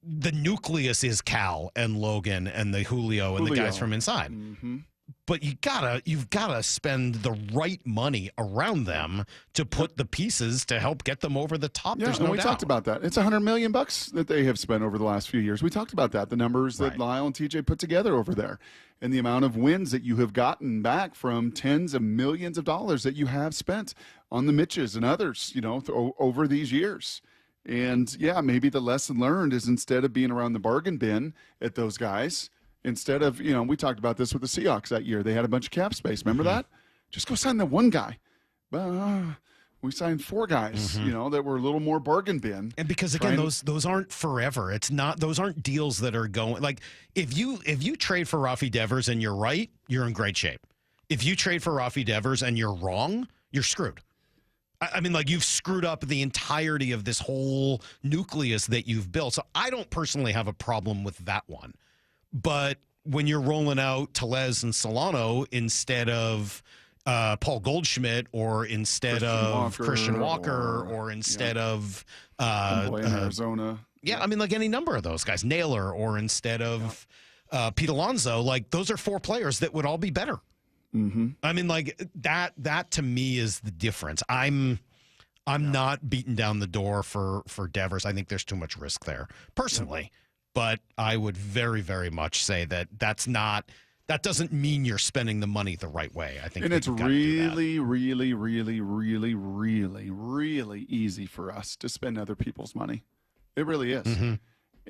Speaker 1: The nucleus is Cal and Logan and the Julio and the guys from inside.
Speaker 15: Mm-hmm.
Speaker 1: But you've gotta spend the right money around them to put the pieces to help get them over the top.
Speaker 15: Yeah,
Speaker 1: There's no
Speaker 15: we
Speaker 1: doubt.
Speaker 15: talked about that. It's $100 million that they have spent over the last few years. We talked about that. The numbers that Lyle and TJ put together over there, and the amount of wins that you have gotten back from tens of millions of dollars that you have spent on the Mitches and others, over these years. And yeah, maybe the lesson learned is instead of being around the bargain bin at those guys, instead of, we talked about this with the Seahawks that year. They had a bunch of cap space. Remember that? Just go sign the one guy. We signed 4 guys, that were a little more bargain bin.
Speaker 1: And because again, those aren't forever. It's not; those aren't deals that are going. Like if you trade for Rafi Devers and you're right, you're in great shape. If you trade for Rafi Devers and you're wrong, you're screwed. I mean, like you've screwed up the entirety of this whole nucleus that you've built. So I don't personally have a problem with that one. But when you're rolling out Tellez and Solano instead of Paul Goldschmidt or instead of Christian Walker or instead of
Speaker 15: Arizona.
Speaker 1: Yeah, I mean, like any number of those guys, Naylor, or instead of Pete Alonso, like those are 4 players that would all be better.
Speaker 15: Mm-hmm.
Speaker 1: I mean, like that to me is the difference. I'm not beating down the door for Devers. I think there's too much risk there personally, but I would very, very much say that that doesn't mean you're spending the money the right way. I think,
Speaker 15: and it's really, really, really, really, really, really easy for us to spend other people's money. It really is.
Speaker 1: Mm-hmm.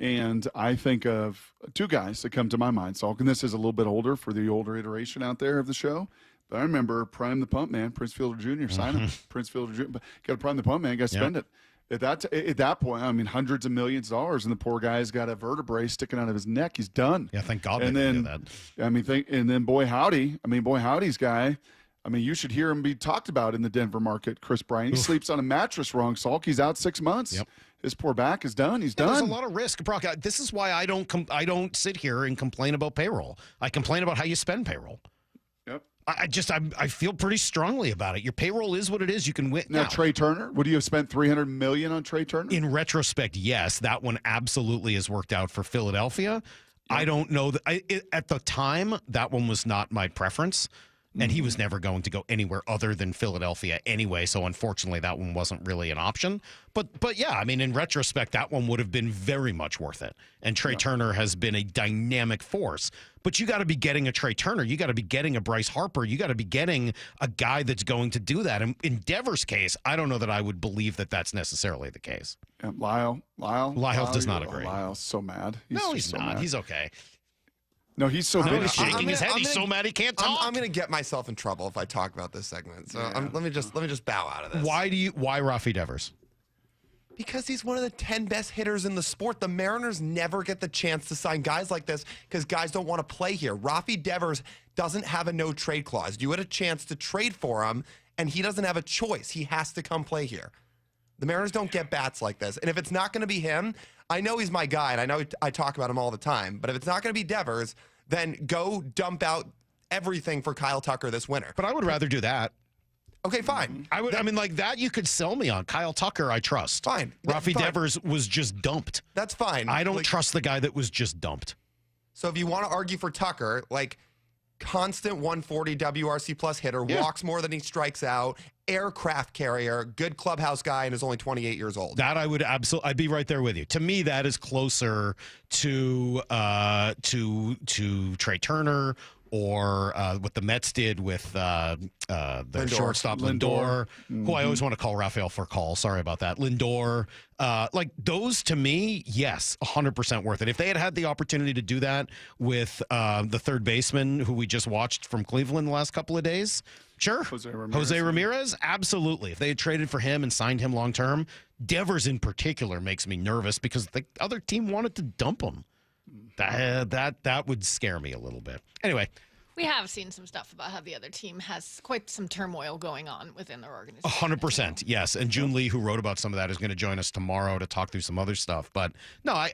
Speaker 15: And I think of 2 guys that come to my mind. Salk, and this is a little bit older for the older iteration out there of the show. But I remember Prime the Pump Man, Prince Fielder Jr. Sign him. Prince Fielder Jr. But got to Prime the Pump Man, got to spend it. At that point, I mean, hundreds of millions of dollars, and the poor guy's got a vertebrae sticking out of his neck. He's done.
Speaker 1: Yeah, thank God.
Speaker 15: And
Speaker 1: they
Speaker 15: then,
Speaker 1: did that.
Speaker 15: I mean, and then Boy Howdy's guy. I mean, you should hear him be talked about in the Denver market. Chris Bryant, he sleeps on a mattress wrong, Salk. He's out 6 months.
Speaker 1: Yep.
Speaker 15: His poor back is done. He's done.
Speaker 1: There's a lot of risk, Brock. This is why I don't sit here and complain about payroll. I complain about how you spend payroll.
Speaker 15: Yep.
Speaker 1: I feel pretty strongly about it. Your payroll is what it is. You can win.
Speaker 15: Now, Trey Turner, would you have spent $300 million on Trey Turner?
Speaker 1: In retrospect, yes, that one absolutely has worked out for Philadelphia. Yep. I don't know that at the time that one was not my preference. And he was never going to go anywhere other than Philadelphia anyway. So unfortunately, that one wasn't really an option. But yeah, I mean, in retrospect, that one would have been very much worth it. And Trey Turner has been a dynamic force. But you got to be getting a Trey Turner. You got to be getting a Bryce Harper. You got to be getting a guy that's going to do that. And in Devers' case, I don't know that I would believe that that's necessarily the case.
Speaker 15: Lyle
Speaker 1: does not agree.
Speaker 15: Lyle's so mad.
Speaker 1: He's
Speaker 15: so
Speaker 1: not.
Speaker 15: mad.
Speaker 1: He's okay.
Speaker 15: No, he's so
Speaker 1: He's shaking his head. He's so mad he can't talk.
Speaker 3: I'm going to get myself in trouble if I talk about this segment. So let me just bow out of this.
Speaker 1: Why Rafi Devers?
Speaker 3: Because he's one of the 10 best hitters in the sport. The Mariners never get the chance to sign guys like this because guys don't want to play here. Rafi Devers doesn't have a no trade clause. You had a chance to trade for him, and he doesn't have a choice. He has to come play here. The Mariners don't get bats like this. And if it's not going to be him, I know he's my guy, and I know I talk about him all the time. But if it's not going to be Devers, then go dump out everything for Kyle Tucker this winter.
Speaker 1: But I would rather do that.
Speaker 3: Okay, fine.
Speaker 1: I mean, like that you could sell me on. Kyle Tucker, I trust.
Speaker 3: Fine.
Speaker 1: Rafi Devers was just dumped.
Speaker 3: That's fine.
Speaker 1: I don't trust the guy that was just dumped.
Speaker 3: So if you want to argue for Tucker, like constant 140 WRC plus hitter, walks more than he strikes out, aircraft carrier, good clubhouse guy, and is only 28 years old.
Speaker 1: That I would absolutely, I'd be right there with you. To me, that is closer to Trey Turner or what the Mets did with the shortstop Lindor, who I always want to call Rafael Furcal. Sorry about that. Lindor. Like those to me, yes, 100% worth it. If they had the opportunity to do that with the third baseman who we just watched from Cleveland the last couple of days, sure. Jose Ramirez, absolutely. If they had traded for him and signed him long term, Devers in particular makes me nervous because the other team wanted to dump him. That would scare me a little bit. Anyway.
Speaker 8: We have seen some stuff about how the other team has quite some turmoil going on within their organization.
Speaker 1: 100%, yes. And June Lee, who wrote about some of that, is going to join us tomorrow to talk through some other stuff. But no,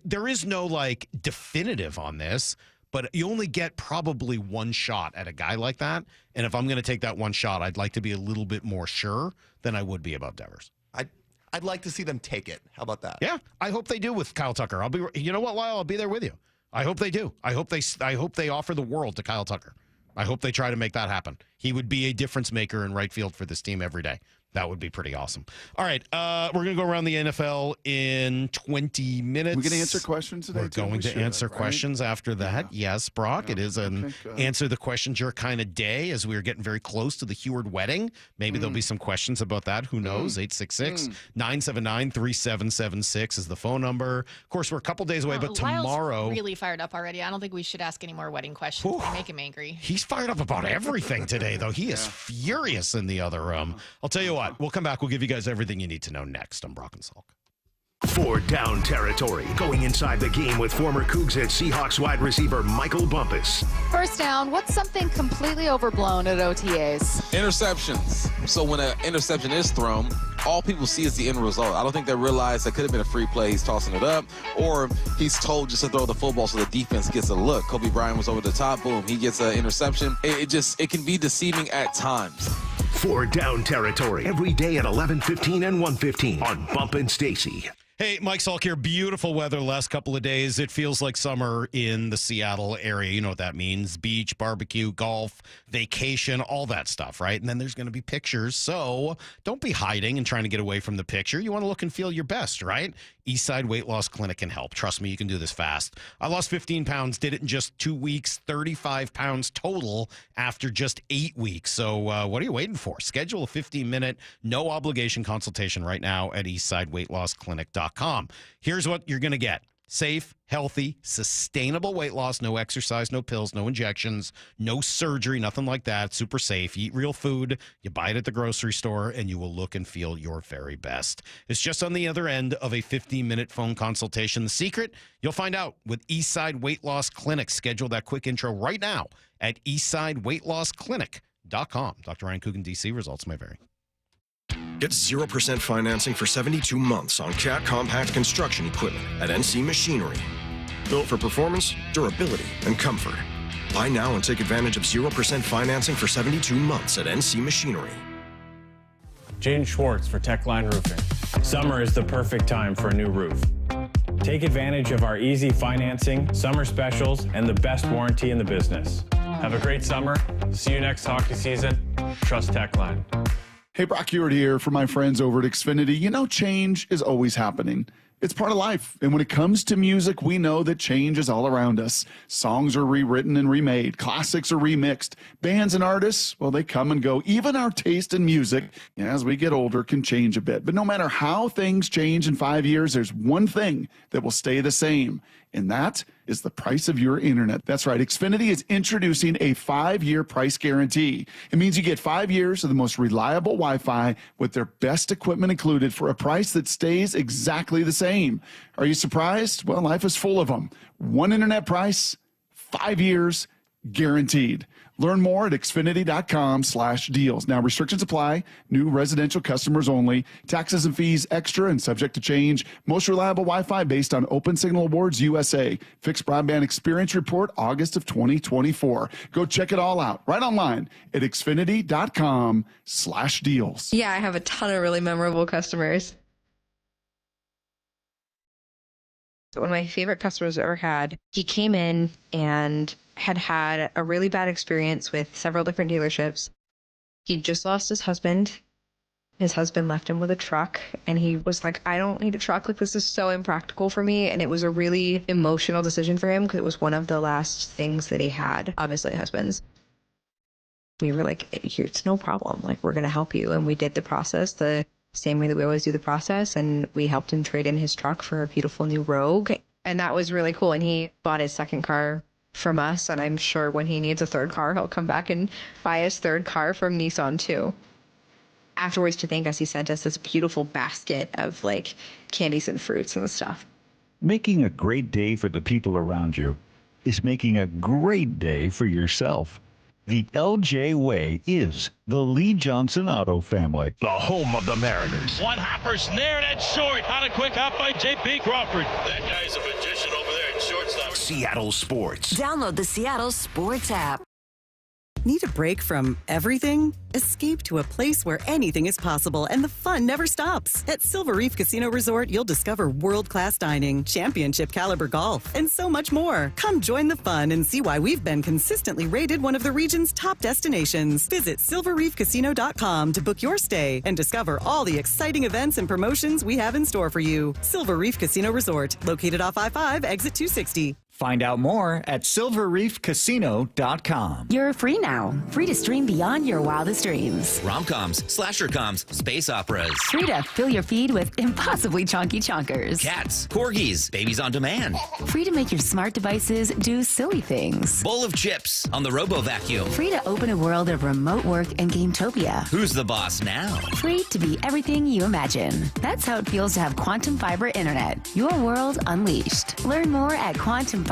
Speaker 1: there is no like definitive on this. but you only get probably one shot at a guy like that. And if I'm going to take that one shot, I'd like to be a little bit more sure than I would be about Devers.
Speaker 3: I'd like to see them take it. How about that?
Speaker 1: Yeah, I hope they do with Kyle Tucker. You know what, Lyle? I'll be there with you. I hope they do. I hope they offer the world to Kyle Tucker. I hope they try to make that happen. He would be a difference maker in right field for this team every day. That would be pretty awesome. All right, we're going to go around the NFL in 20 minutes.
Speaker 15: We're going to answer questions today.
Speaker 1: We're going to answer questions after that. Yeah. Yes, Brock. Yeah. It is an answer the questions your kind of day as we are getting very close to the Heward wedding. Maybe there'll be some questions about that. Who knows? 866-979-3776 is the phone number. Of course, we're a couple days away, but tomorrow.
Speaker 8: Lyle's really fired up already. I don't think we should ask any more wedding questions to make him angry.
Speaker 1: He's fired up about everything today, though. He is furious in the other room. I'll tell you what. We'll come back. We'll give you guys everything you need to know next on Brock and Salk.
Speaker 2: For Down Territory, going inside the game with former Cougs and Seahawks wide receiver Michael Bumpus.
Speaker 10: First down, what's something completely overblown at OTAs?
Speaker 11: Interceptions. So when an interception is thrown, all people see is the end result. I don't think they realize that could have been a free play. He's tossing it up, or he's told just to throw the football so the defense gets a look. Kobe Bryant was over the top. Boom, he gets an interception. It can be deceiving at times.
Speaker 2: For Down Territory, every day at 11:15 and 1:15 on Bump and Stacy.
Speaker 1: Hey, Mike Salk here. Beautiful weather the last couple of days. It feels like summer in the Seattle area. You know what that means. Beach, barbecue, golf, vacation, all that stuff, right? And then there's going to be pictures. So don't be hiding and trying to get away from the picture. You want to look and feel your best, right? Eastside Weight Loss Clinic can help. Trust me, you can do this fast. I lost 15 pounds, did it in just 2 weeks, 35 pounds total after just 8 weeks. So what are you waiting for? Schedule a 15-minute, no-obligation consultation right now at eastsideweightlossclinic.com. Here's what you're going to get. Safe, healthy, sustainable weight loss, no exercise, no pills, no injections, no surgery, nothing like that. Super safe. You eat real food, you buy it at the grocery store, and you will look and feel your very best. It's just on the other end of a 15-minute phone consultation. The secret, you'll find out with Eastside Weight Loss Clinic. Schedule that quick intro right now at eastsideweightlossclinic.com. Dr. Ryan Coogan, D.C. Results may vary.
Speaker 12: Get 0% financing for 72 months on Cat compact construction equipment at NC Machinery. Built for performance, durability, and comfort. Buy now and take advantage of 0% financing for 72 months at NC Machinery.
Speaker 13: Jaden Schwartz for Techline Roofing. Summer is the perfect time for a new roof. Take advantage of our easy financing, summer specials, and the best warranty in the business. Have a great summer. See you next hockey season. Trust Techline.
Speaker 15: Hey, Brock Heward here for my friends over at Xfinity. You know, change is always happening. It's part of life. And when it comes to music, we know that change is all around us. Songs are rewritten and remade. Classics are remixed. Bands and artists, well, they come and go. Even our taste in music, as we get older, can change a bit. But no matter how things change in 5 years, there's one thing that will stay the same, and that is the price of your internet. That's right. Xfinity is introducing a 5-year price guarantee. It means you get 5 years of the most reliable Wi-Fi with their best equipment included for a price that stays exactly the same. Are you surprised? Well, life is full of them. One internet price, 5 years, guaranteed. Learn more at Xfinity.com/deals. Now, restrictions apply. New residential customers only. Taxes and fees extra and subject to change. Most reliable Wi-Fi based on Open Signal Awards USA. Fixed Broadband Experience Report, August of 2024. Go check it all out right online at Xfinity.com/deals.
Speaker 14: Yeah, I have a ton of really memorable customers. One of my favorite customers I've ever had, he came in and had a really bad experience with several different dealerships. He just lost his husband. His husband left him with a truck, and he was like, I don't need a truck. Like, this is so impractical for me. And it was a really emotional decision for him because it was one of the last things that he had, obviously husbands. We were like, it's no problem. Like, we're going to help you. And we did the process the same way that we always do the process. And we helped him trade in his truck for a beautiful new Rogue. And that was really cool. And he bought his second car from us, and I'm sure when he needs a third car, he'll come back and buy his third car from Nissan too. Afterwards, to thank us, he sent us this beautiful basket of like candies and fruits and stuff.
Speaker 16: Making a great day for the people around you is making a great day for yourself. The LJ Way is the Lee Johnson Auto family, the home of the Mariners.
Speaker 6: One hopper snared at short. On a quick hop by J.P. Crawford. That guy's a magician over there at shortstop.
Speaker 2: Seattle sports.
Speaker 24: Download the Seattle Sports app.
Speaker 17: Need a break from everything? Escape to a place where anything is possible and the fun never stops. At Silver Reef Casino Resort, you'll discover world-class dining, championship caliber golf, and so much more. Come join the fun and see why we've been consistently rated one of the region's top destinations. Visit silverreefcasino.com to book your stay and discover all the exciting events and promotions we have in store for you. Silver Reef Casino Resort, located off I-5, exit 260.
Speaker 18: Find out more at silverreefcasino.com.
Speaker 24: You're free now. Free to stream beyond your wildest dreams.
Speaker 19: Rom-coms, slasher-coms, space operas.
Speaker 24: Free to fill your feed with impossibly chonky chonkers.
Speaker 19: Cats, corgis, babies on demand.
Speaker 24: Free to make your smart devices do silly things.
Speaker 19: Bowl of chips on the Robo-Vacuum.
Speaker 24: Free to open a world of remote work and Gametopia.
Speaker 19: Who's the boss now?
Speaker 24: Free to be everything you imagine. That's how it feels to have Quantum Fiber Internet. Your world unleashed. Learn more at quantumfiber.com.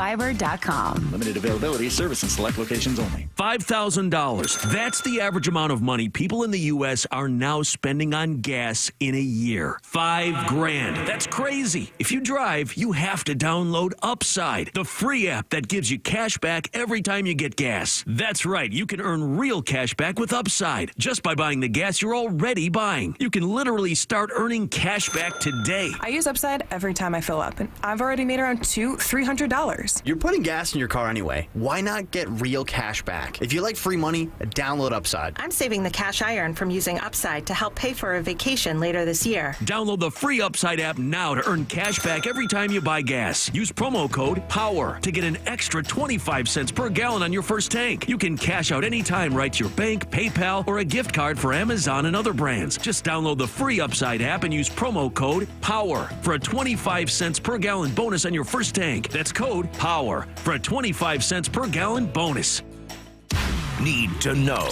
Speaker 18: Limited availability, service in select locations only.
Speaker 20: $5,000. That's the average amount of money people in the U.S. are now spending on gas in a year. $5,000. That's crazy. If you drive, you have to download Upside, the free app that gives you cash back every time you get gas. That's right. You can earn real cash back with Upside just by buying the gas you're already buying. You can literally start earning cash back today.
Speaker 21: I use Upside every time I fill up, and I've already made around $300.
Speaker 22: You're putting gas in your car anyway. Why not get real cash back? If you like free money, download Upside.
Speaker 23: I'm saving the cash I earn from using Upside to help pay for a vacation later this year.
Speaker 20: Download the free Upside app now to earn cash back every time you buy gas. Use promo code POWER to get an extra 25 cents per gallon on your first tank. You can cash out anytime right to your bank, PayPal, or a gift card for Amazon and other brands. Just download the free Upside app and use promo code POWER for a 25 cents per gallon bonus on your first tank. That's code POWER for a 25 cents per gallon bonus.
Speaker 2: Need to know.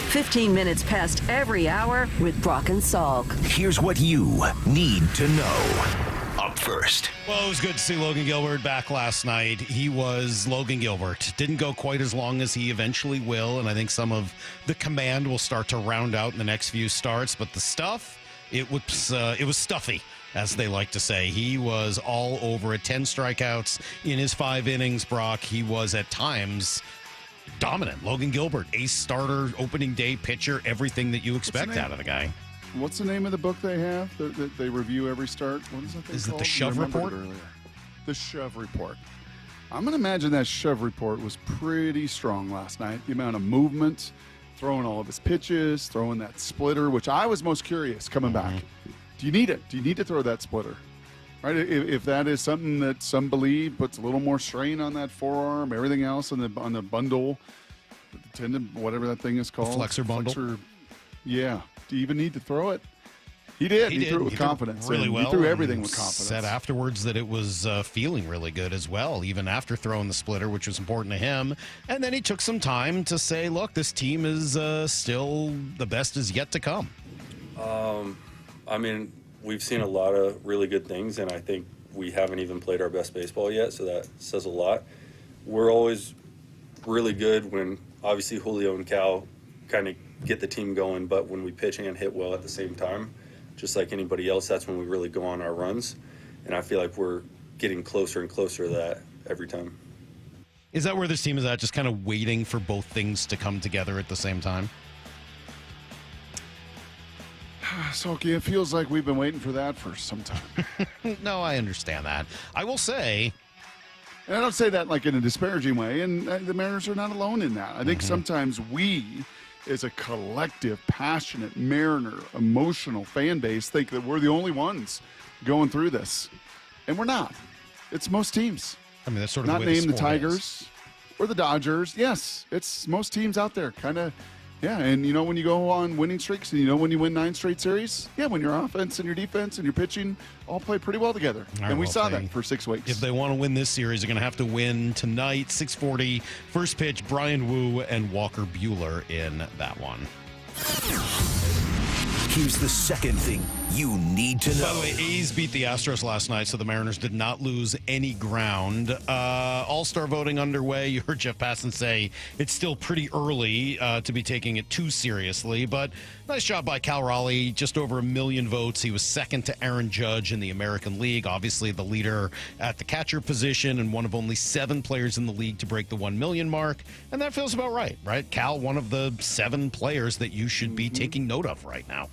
Speaker 24: 15 minutes past every hour with Brock and Salk.
Speaker 2: Here's what you need to know. Up first.
Speaker 1: Well, it was good to see Logan Gilbert back last night. He was Logan Gilbert. Didn't go quite as long as he eventually will, and I think some of the command will start to round out in the next few starts. But the stuff, it was stuffy, as they like to say. He was all over it. 10 strikeouts in his 5 innings, Brock. He was at times dominant. Logan Gilbert, ace starter, opening day pitcher, everything that you expect out of the guy.
Speaker 15: What's the name of the book they have that they review every start? What is that thing called?
Speaker 1: Is it the Shove Report?
Speaker 15: The Shove Report. I'm going to imagine that Shove Report was pretty strong last night. The amount of movement, throwing all of his pitches, throwing that splitter, which I was most curious coming back. Do you need it? Do you need to throw that splitter? Right? If that is something that some believe puts a little more strain on that forearm, everything else on the bundle, the tendon, whatever that thing is called.
Speaker 1: The flexor bundle.
Speaker 15: Yeah. Do you even need to throw it? He did. He threw it with confidence.
Speaker 1: Really well.
Speaker 15: He threw everything with confidence.
Speaker 1: Said afterwards that it was feeling really good as well, even after throwing the splitter, which was important to him. And then he took some time to say, look, this team is still the best is yet to come.
Speaker 25: I mean, we've seen a lot of really good things, and I think we haven't even played our best baseball yet, so that says a lot. We're always really good when, obviously, Julio and Cal kind of get the team going, but when we pitch and hit well at the same time, just like anybody else, that's when we really go on our runs. And I feel like we're getting closer and closer to that every time.
Speaker 1: Is that where this team is at, just kind of waiting for both things to come together at the same time?
Speaker 15: Salk, it feels like we've been waiting for that for some time.
Speaker 1: No, I understand that. I will say,
Speaker 15: and I don't say that like in a disparaging way, and the Mariners are not alone in that. I think sometimes we, as a collective, passionate Mariner, emotional fan base, think that we're the only ones going through this. And we're not. It's most teams.
Speaker 1: I mean, that's sort of
Speaker 15: not
Speaker 1: the way
Speaker 15: named the
Speaker 1: sport
Speaker 15: Tigers
Speaker 1: is.
Speaker 15: or the Dodgers. Yes, it's most teams out there, kind of. Yeah, and you know when you go on winning streaks and you know when you win 9 straight series? Yeah, when your offense and your defense and your pitching all play pretty well together. And we saw that for 6 weeks.
Speaker 1: If they want to win this series, they're going to have to win tonight, 6:40. First pitch, Brian Wu and Walker Buehler in that one.
Speaker 2: Here's the second thing you need to know.
Speaker 1: By the way, A's beat the Astros last night, so the Mariners did not lose any ground. All-Star voting underway. You heard Jeff Passan say it's still pretty early to be taking it too seriously, but nice job by Cal Raleigh. Just over 1 million votes. He was second to Aaron Judge in the American League, obviously the leader at the catcher position and one of only 7 players in the league to break the 1 million mark, and that feels about right? Cal, one of the 7 players that you should be taking note of right now.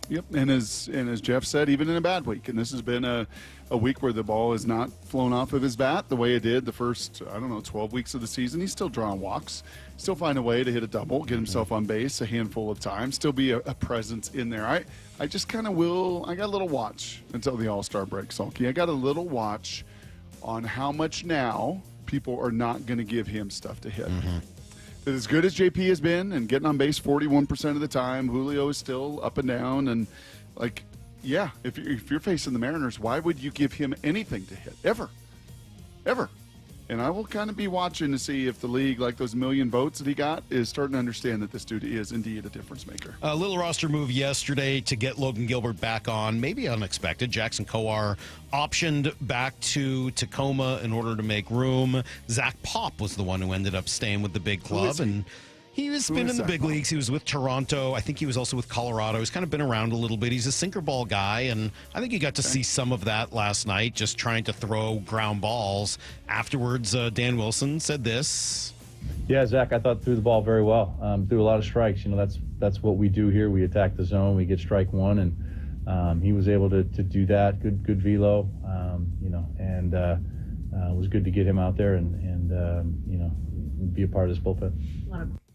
Speaker 15: Yep, and as Jeff said, even in a bad week, and this has been a week where the ball has not flown off of his bat the way it did the first, 12 weeks of the season. He's still drawing walks, still find a way to hit a double, get himself on base a handful of times, still be a presence in there. I just kind of I got a little watch until the All-Star break, Salky. I got a little watch on how much now people are not going to give him stuff to hit. As good as JP has been and getting on base 41% of the time, Julio is still up and down. And, if you're facing the Mariners, why would you give him anything to hit? Ever. And I will kind of be watching to see if the league, like those 1 million votes that he got, is starting to understand that this dude is indeed a difference maker.
Speaker 1: A little roster move yesterday to get Logan Gilbert back on, maybe unexpected. Jackson Kowar optioned back to Tacoma in order to make room. Zach Pop was the one who ended up staying with the big club, and he has been in the big leagues. He was with Toronto. I think he was also with Colorado. He's kind of been around a little bit. He's a sinker ball guy, and I think you got to see some of that last night, just trying to throw ground balls. Afterwards, Dan Wilson said this.
Speaker 3: Yeah, Zach, I thought threw the ball very well. Threw a lot of strikes. That's what we do here. We attack the zone. We get strike one, and he was able to do that. Good velo, and it was good to get him out there and be a part of this bullpen.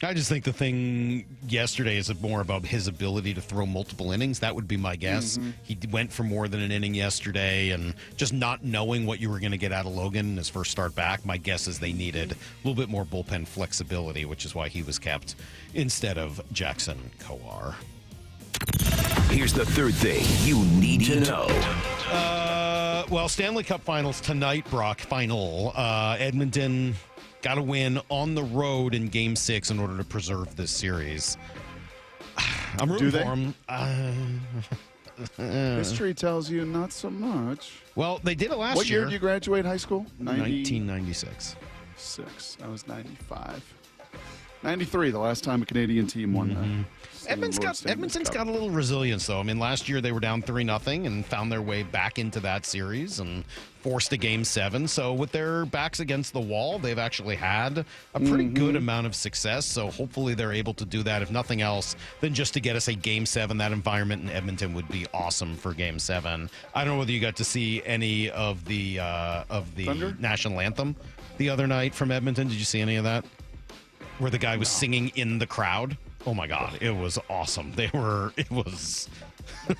Speaker 1: I just think the thing yesterday is more about his ability to throw multiple innings. That would be my guess. He went for more than an inning yesterday, and just not knowing what you were going to get out of Logan in his first start back, my guess is they needed a little bit more bullpen flexibility, which is why he was kept instead of Jackson Kowar.
Speaker 2: Here's the third thing you need to know.
Speaker 1: Stanley Cup Finals tonight, Brock. Final. Edmonton got to win on the road in Game 6 in order to preserve this series. I'm rooting for them.
Speaker 15: History tells you not so much.
Speaker 1: Well, they did it last year.
Speaker 15: What year did you graduate high school?
Speaker 1: 1996.
Speaker 15: I was 95. 93, the last time a Canadian team won that.
Speaker 1: Edmonton's got a little resilience, though. I mean, last year they were down 3-0 and found their way back into that series and forced a Game 7. So with their backs against the wall, they've actually had a pretty good amount of success. So hopefully they're able to do that. If nothing else, then just to get us a Game 7, that environment in Edmonton would be awesome for Game 7. I don't know whether you got to see any of the
Speaker 15: Thunder?
Speaker 1: national anthem the other night from Edmonton. Did you see any of that? Where the guy was singing in the crowd. Oh my God, it was awesome. It was a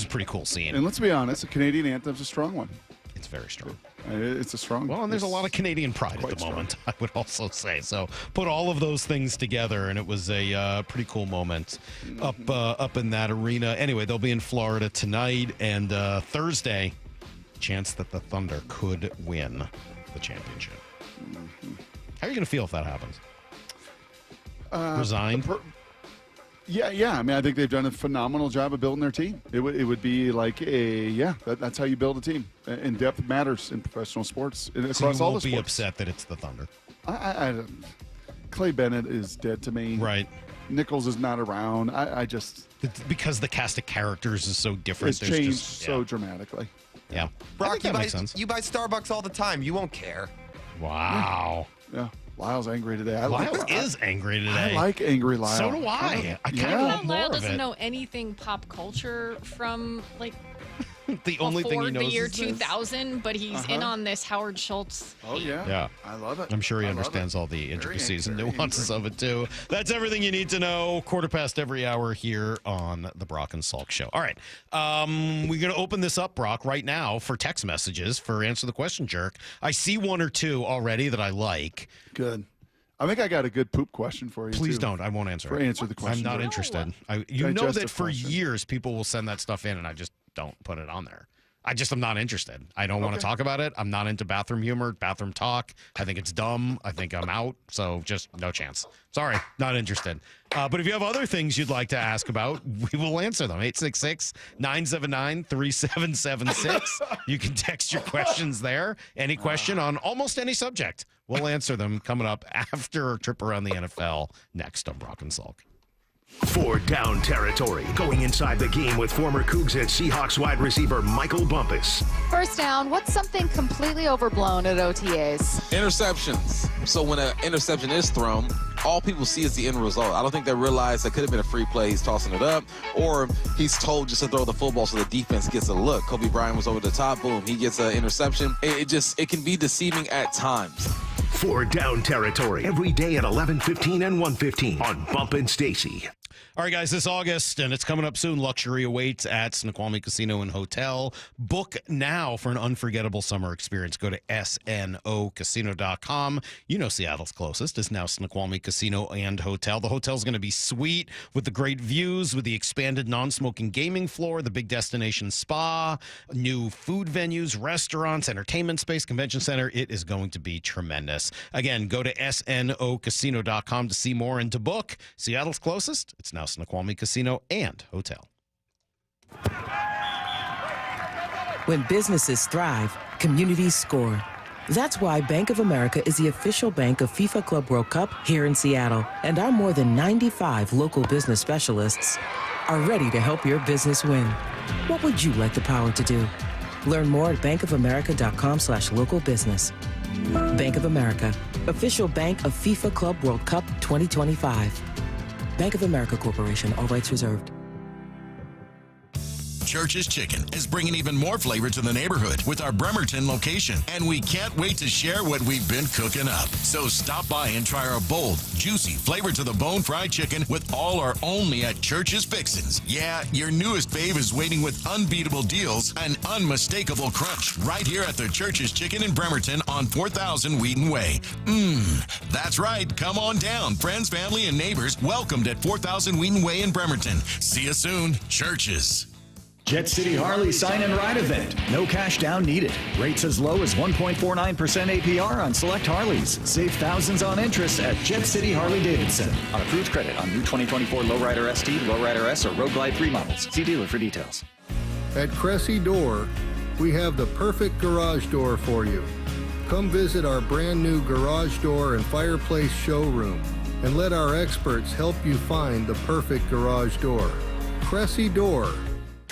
Speaker 1: pretty cool scene.
Speaker 15: And let's be honest, the Canadian anthem's a strong one.
Speaker 1: It's very strong.
Speaker 15: It's a strong one.
Speaker 1: Well, and there's a lot of Canadian pride at the moment, I would also say. So put all of those things together, and it was a pretty cool moment up in that arena. Anyway, they'll be in Florida tonight, and Thursday, chance that the Thunder could win the championship. How are you going to feel if that happens? Resigned?
Speaker 15: Yeah. I mean, I think they've done a phenomenal job of building their team. It would be like that's how you build a team. And depth matters in professional sports across
Speaker 1: so you
Speaker 15: all the
Speaker 1: won't
Speaker 15: sports.
Speaker 1: be upset that it's the Thunder.
Speaker 15: Clay Bennett is dead to me.
Speaker 1: Right.
Speaker 15: Nichols is not around. I just
Speaker 1: because the cast of characters is so different.
Speaker 15: It's changed so dramatically.
Speaker 1: Yeah.
Speaker 4: Brock,
Speaker 1: that makes sense.
Speaker 4: You buy Starbucks all the time. You won't care.
Speaker 1: Wow.
Speaker 15: Yeah. Lyle's angry today.
Speaker 1: Lyle is angry today.
Speaker 15: I like angry Lyle.
Speaker 1: So do I. I kind of want more
Speaker 8: Lyle
Speaker 1: of
Speaker 8: doesn't
Speaker 1: it.
Speaker 8: know anything pop culture from
Speaker 1: the only thing he knows
Speaker 8: the year
Speaker 1: is this.
Speaker 8: 2000, but he's in on this Howard Schultz.
Speaker 15: Oh yeah.
Speaker 1: Yeah.
Speaker 15: I love it.
Speaker 1: I'm sure he understands all the intricacies and nuances of it too. That's everything you need to know. 1/4 every hour here on the Brock and Salk Show. All right. We're going to open this up, Brock, right now for text messages for Answer the Question Jerk. I see one or two already that I like.
Speaker 15: Good. I think I got a good poop question for you.
Speaker 1: Please
Speaker 15: too.
Speaker 1: don't. I won't answer
Speaker 15: For
Speaker 1: it.
Speaker 15: Answer the Question
Speaker 1: I'm not
Speaker 15: Jerk.
Speaker 1: interested. You know
Speaker 15: Digestive
Speaker 1: that for
Speaker 15: question.
Speaker 1: years people will send that stuff in and I just don't put it on there. I'm not interested. I don't want to talk about it. I'm not into bathroom humor, bathroom talk. I think it's dumb. I think I'm out. So just no chance. Sorry, not interested. But if you have other things you'd like to ask about, we will answer them. 866-979-3776. You can text your questions there. Any question on almost any subject. We'll answer them coming up after a trip around the NFL next on Brock and Salk.
Speaker 2: For Down Territory, going inside the game with former Cougs and Seahawks wide receiver Michael Bumpus.
Speaker 5: First down, what's something completely overblown at OTAs?
Speaker 7: Interceptions. So when an interception is thrown, all people see is the end result. I don't think they realize that could have been a free play. He's tossing it up, or he's told just to throw the football so the defense gets a look. Kobe Bryant was over the top. Boom, he gets an interception. It can be deceiving at times.
Speaker 2: For Down Territory, every day at 11:15 and 1:15 on Bump and Stacy.
Speaker 1: All right, guys, this August, and it's coming up soon, luxury awaits at Snoqualmie Casino and Hotel. Book now for an unforgettable summer experience. Go to snocasino.com. You know Seattle's closest is now Snoqualmie Casino and Hotel. The hotel's going to be sweet with the great views, with the expanded non-smoking gaming floor, the big destination spa, new food venues, restaurants, entertainment space, convention center. It is going to be tremendous. Again, go to snocasino.com to see more and to book. Seattle's closest. It's now Snoqualmie Casino and Hotel.
Speaker 9: When businesses thrive, communities score. That's why Bank of America is the official bank of FIFA Club World Cup here in Seattle. And our more than 95 local business specialists are ready to help your business win. What would you like the power to do? Learn more at bankofamerica.com/local business. Bank of America, official bank of FIFA Club World Cup 2025. Bank of America Corporation, all rights reserved.
Speaker 10: Church's Chicken is bringing even more flavor to the neighborhood with our Bremerton location, and we can't wait to share what we've been cooking up. So stop by and try our bold, juicy, flavor-to-the-bone fried chicken with all our only at Church's Fixins. Yeah, your newest fave is waiting with unbeatable deals and unmistakable crunch right here at the Church's Chicken in Bremerton on 4000 Wheaton Way. That's right. Come on down. Friends, family, and neighbors welcomed at 4000 Wheaton Way in Bremerton. See you soon. Church's.
Speaker 18: Jet City Harley sign and ride event. No cash down needed. Rates as low as 1.49% APR on select Harleys. Save thousands on interest at Jet City Harley Davidson. On approved credit on new 2024 Lowrider ST, Lowrider S, or Road Glide 3 models. See dealer for details.
Speaker 11: At Cressy Door, we have the perfect garage door for you. Come visit our brand new garage door and fireplace showroom and let our experts help you find the perfect garage door. Cressy Door.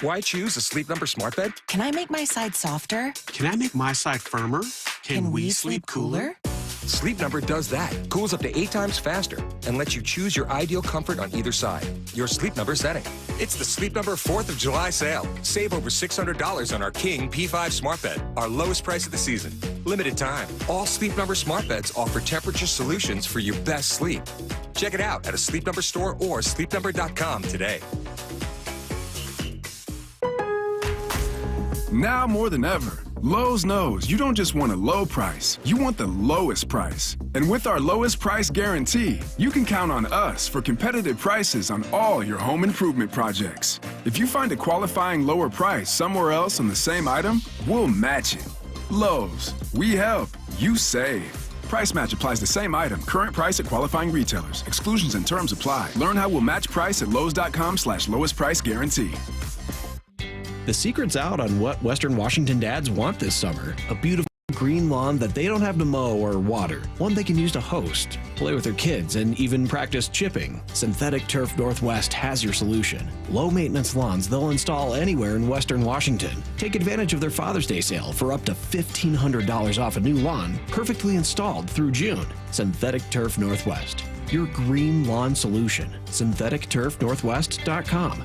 Speaker 26: Why choose a Sleep Number smart bed?
Speaker 27: Can I make my side softer?
Speaker 26: Can I make my side firmer?
Speaker 27: Can we sleep cooler?
Speaker 26: Sleep Number does that. Cools up to 8 times faster and lets you choose your ideal comfort on either side. Your Sleep Number setting. It's the Sleep Number 4th of July sale. Save over $600 on our King P5 smart bed, our lowest price of the season. Limited time. All Sleep Number smart beds offer temperature solutions for your best sleep. Check it out at a Sleep Number store or sleepnumber.com today.
Speaker 28: Now more than ever, Lowe's knows you don't just want a low price, you want the lowest price. And with our lowest price guarantee, you can count on us for competitive prices on all your home improvement projects. If you find a qualifying lower price somewhere else on the same item, we'll match it. Lowe's, we help, you save. Price match applies the same item, current price at qualifying retailers. Exclusions and terms apply. Learn how we'll match price at lowes.com/lowest price guarantee.
Speaker 29: The secret's out on what Western Washington dads want this summer. A beautiful green lawn that they don't have to mow or water. One they can use to host, play with their kids, and even practice chipping. Synthetic Turf Northwest has your solution. Low-maintenance lawns they'll install anywhere in Western Washington. Take advantage of their Father's Day sale for up to $1,500 off a new lawn, perfectly installed through June. Synthetic Turf Northwest, your green lawn solution. SyntheticTurfNorthwest.com.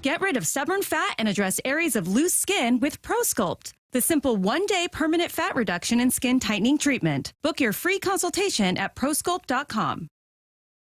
Speaker 30: Get rid of stubborn fat and address areas of loose skin with ProSculpt, the simple one-day permanent fat reduction and skin tightening treatment. Book your free consultation at prosculpt.com.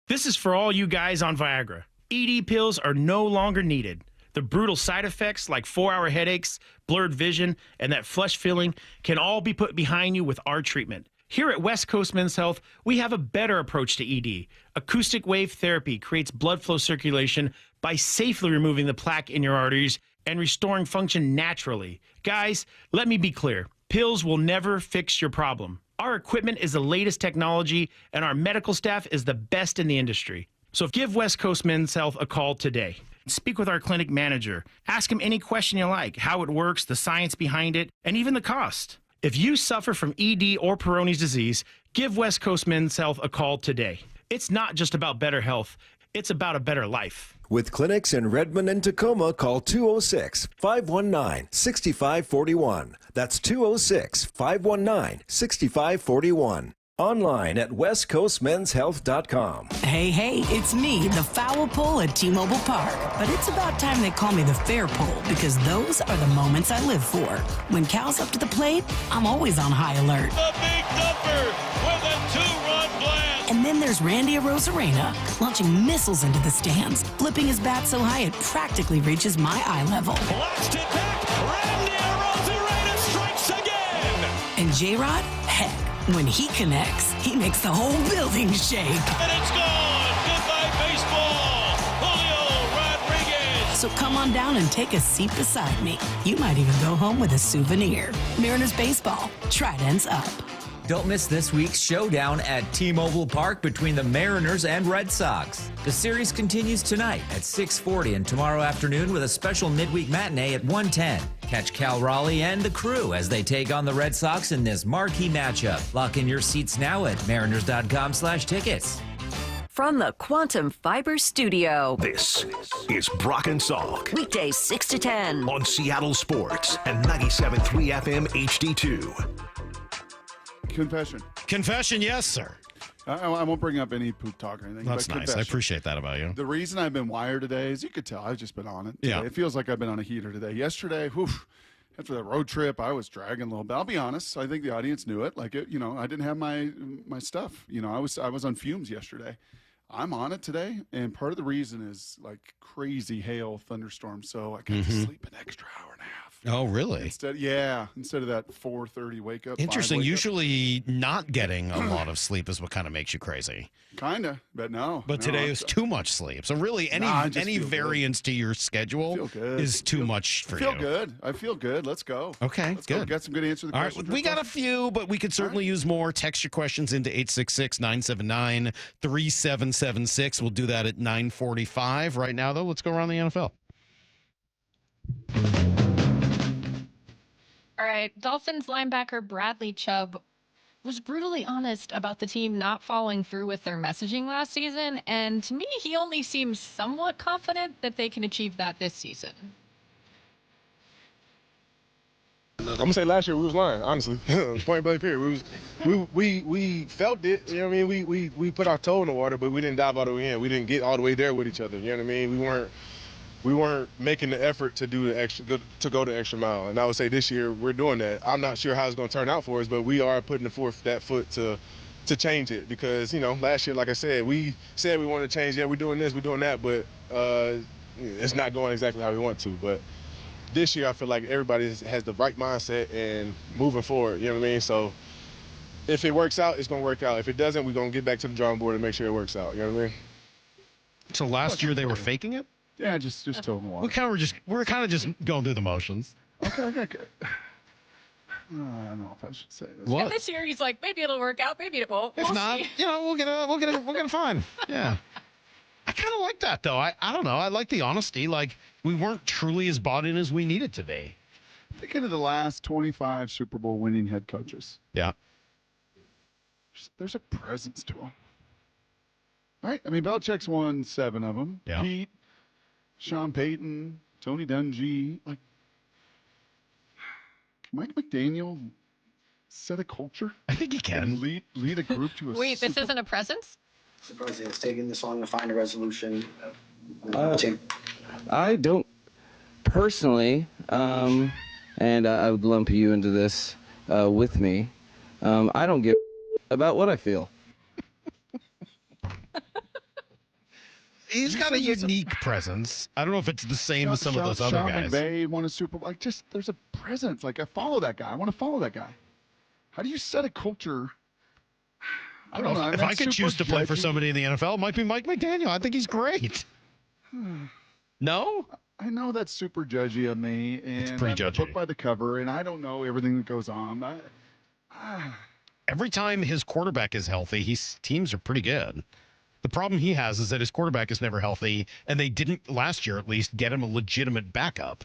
Speaker 31: This is for all you guys on Viagra. ED pills are no longer needed. The brutal side effects like 4-hour headaches, blurred vision, and that flush feeling can all be put behind you with our treatment. Here at West Coast Men's Health, we have a better approach to ED. Acoustic wave therapy creates blood flow circulation by safely removing the plaque in your arteries, and restoring function naturally. Guys, let me be clear. Pills will never fix your problem. Our equipment is the latest technology, and our medical staff is the best in the industry. So give West Coast Men's Health a call today. Speak with our clinic manager. Ask him any question you like, how it works, the science behind it, and even the cost. If you suffer from ED or Peyronie's disease, give West Coast Men's Health a call today. It's not just about better health. It's about a better life.
Speaker 6: With clinics in Redmond and Tacoma, call 206-519-6541. That's 206-519-6541. Online at westcoastmenshealth.com.
Speaker 27: Hey, it's me, the foul pole at T-Mobile Park. But it's about time they call me the fair pole, because those are the moments I live for. When Cal's up to the plate, I'm always on high alert.
Speaker 12: The big dumper with a 2-run blast.
Speaker 27: And then there's Randy Arozarena, launching missiles into the stands, flipping his bat so high it practically reaches my eye level.
Speaker 12: Blasted back, Randy Arozarena strikes again.
Speaker 27: And J-Rod, heck, when he connects, he makes the whole building shake.
Speaker 12: And it's gone. Goodbye, baseball. Julio Rodriguez.
Speaker 27: So come on down and take a seat beside me. You might even go home with a souvenir. Mariners baseball, Tridents up.
Speaker 13: Don't miss this week's showdown at T-Mobile Park between the Mariners and Red Sox. The series continues tonight at 6:40 and tomorrow afternoon with a special midweek matinee at 1:10. Catch Cal Raleigh and the crew as they take on the Red Sox in this marquee matchup. Lock in your seats now at mariners.com/tickets.
Speaker 14: From the Quantum Fiber Studio.
Speaker 2: This is Brock and Salk.
Speaker 14: Weekdays 6 to 10.
Speaker 2: On Seattle Sports and 97.3 FM HD2.
Speaker 15: Confession,
Speaker 1: yes, sir.
Speaker 15: I won't bring up any poop talk or anything.
Speaker 1: That's
Speaker 15: but
Speaker 1: nice. I appreciate that about you.
Speaker 15: The reason I've been wired today, as you could tell, I've just been on it.
Speaker 1: Yeah.
Speaker 15: It feels like I've been on a heater today. Yesterday, after that road trip, I was dragging a little bit. I'll be honest. I think the audience knew it. Like, I didn't have my stuff. I was on fumes yesterday. I'm on it today, and part of the reason is like crazy hail, thunderstorm. So I got to sleep an extra hour and a half.
Speaker 1: Oh, really?
Speaker 15: Instead of that 4:30 wake up.
Speaker 1: Interesting.
Speaker 15: 5 wake up.
Speaker 1: Usually not getting a lot of sleep is what kind of makes you crazy.
Speaker 15: Kinda, but no.
Speaker 1: But today was too much sleep. So really any variance to your schedule is too much for you.
Speaker 15: I feel good. Let's go.
Speaker 1: Okay,
Speaker 15: Let's
Speaker 1: good.
Speaker 15: Go. Got some good answers to the
Speaker 1: All
Speaker 15: questions.
Speaker 1: right, we got a few, but we could certainly use more. Text your questions into 866-979-3776. We'll do that at 9:45. Right now, though, let's go around the NFL.
Speaker 8: All right, Dolphins linebacker Bradley Chubb was brutally honest about the team not following through with their messaging last season, and to me, he only seems somewhat confident that they can achieve that this season.
Speaker 16: I'm gonna say last year we was lying, honestly. Point blank period. We felt it. You know what I mean? We put our toe in the water, but we didn't dive all the way in. We didn't get all the way there with each other. You know what I mean? We weren't making the effort to do to go the extra mile. And I would say this year we're doing that. I'm not sure how it's going to turn out for us, but we are putting forth that foot to change it, because last year, like I said, we said we wanted to change. Yeah, we're doing this, we're doing that, but it's not going exactly how we want to. But this year I feel like everybody has the right mindset and moving forward. You know what I mean? So if it works out, it's going to work out. If it doesn't, we're going to get back to the drawing board and make sure it works out. You know what I mean?
Speaker 1: So last year they were faking it?
Speaker 15: Yeah, just toe in the water.
Speaker 1: We're kind of just going through the motions.
Speaker 15: Okay. I don't know if I should say this.
Speaker 8: And this year he's like, maybe it'll work out, maybe it won't.
Speaker 1: If not, we'll get it fine. Yeah. I kind of like that though. I don't know. I like the honesty. Like, we weren't truly as bought in as we needed to be.
Speaker 15: Thinking of the last 25 Super Bowl winning head coaches.
Speaker 1: Yeah.
Speaker 15: There's a presence to them. Right? I mean, Belichick's won 7 of them.
Speaker 1: Yeah.
Speaker 15: Pete, Sean Payton, Tony Dungy. Like, can Mike McDaniel set a culture?
Speaker 1: I think he can.
Speaker 15: And lead a group to a
Speaker 8: Wait, this isn't a presence?
Speaker 17: Surprising it's taking this long to find a resolution.
Speaker 19: I don't personally, and I would lump you into this with me. I don't give about what I feel.
Speaker 1: He's got a unique presence. I don't know if it's the same as some of those other guys.
Speaker 15: McVay won a Super Bowl. Like, just there's a presence. Like, I follow that guy. I want to follow that guy. How do you set a culture?
Speaker 1: I don't know. If I could choose to play for somebody in the NFL, it might be Mike McDaniel. I think he's great. No?
Speaker 15: I know that's super judgy of me, and
Speaker 1: It's pretty
Speaker 15: I'm
Speaker 1: judgy.
Speaker 15: book by the cover, and I don't know everything that goes on.
Speaker 1: Every time his quarterback is healthy, his teams are pretty good. The problem he has is that his quarterback is never healthy, and they didn't, last year at least, get him a legitimate backup.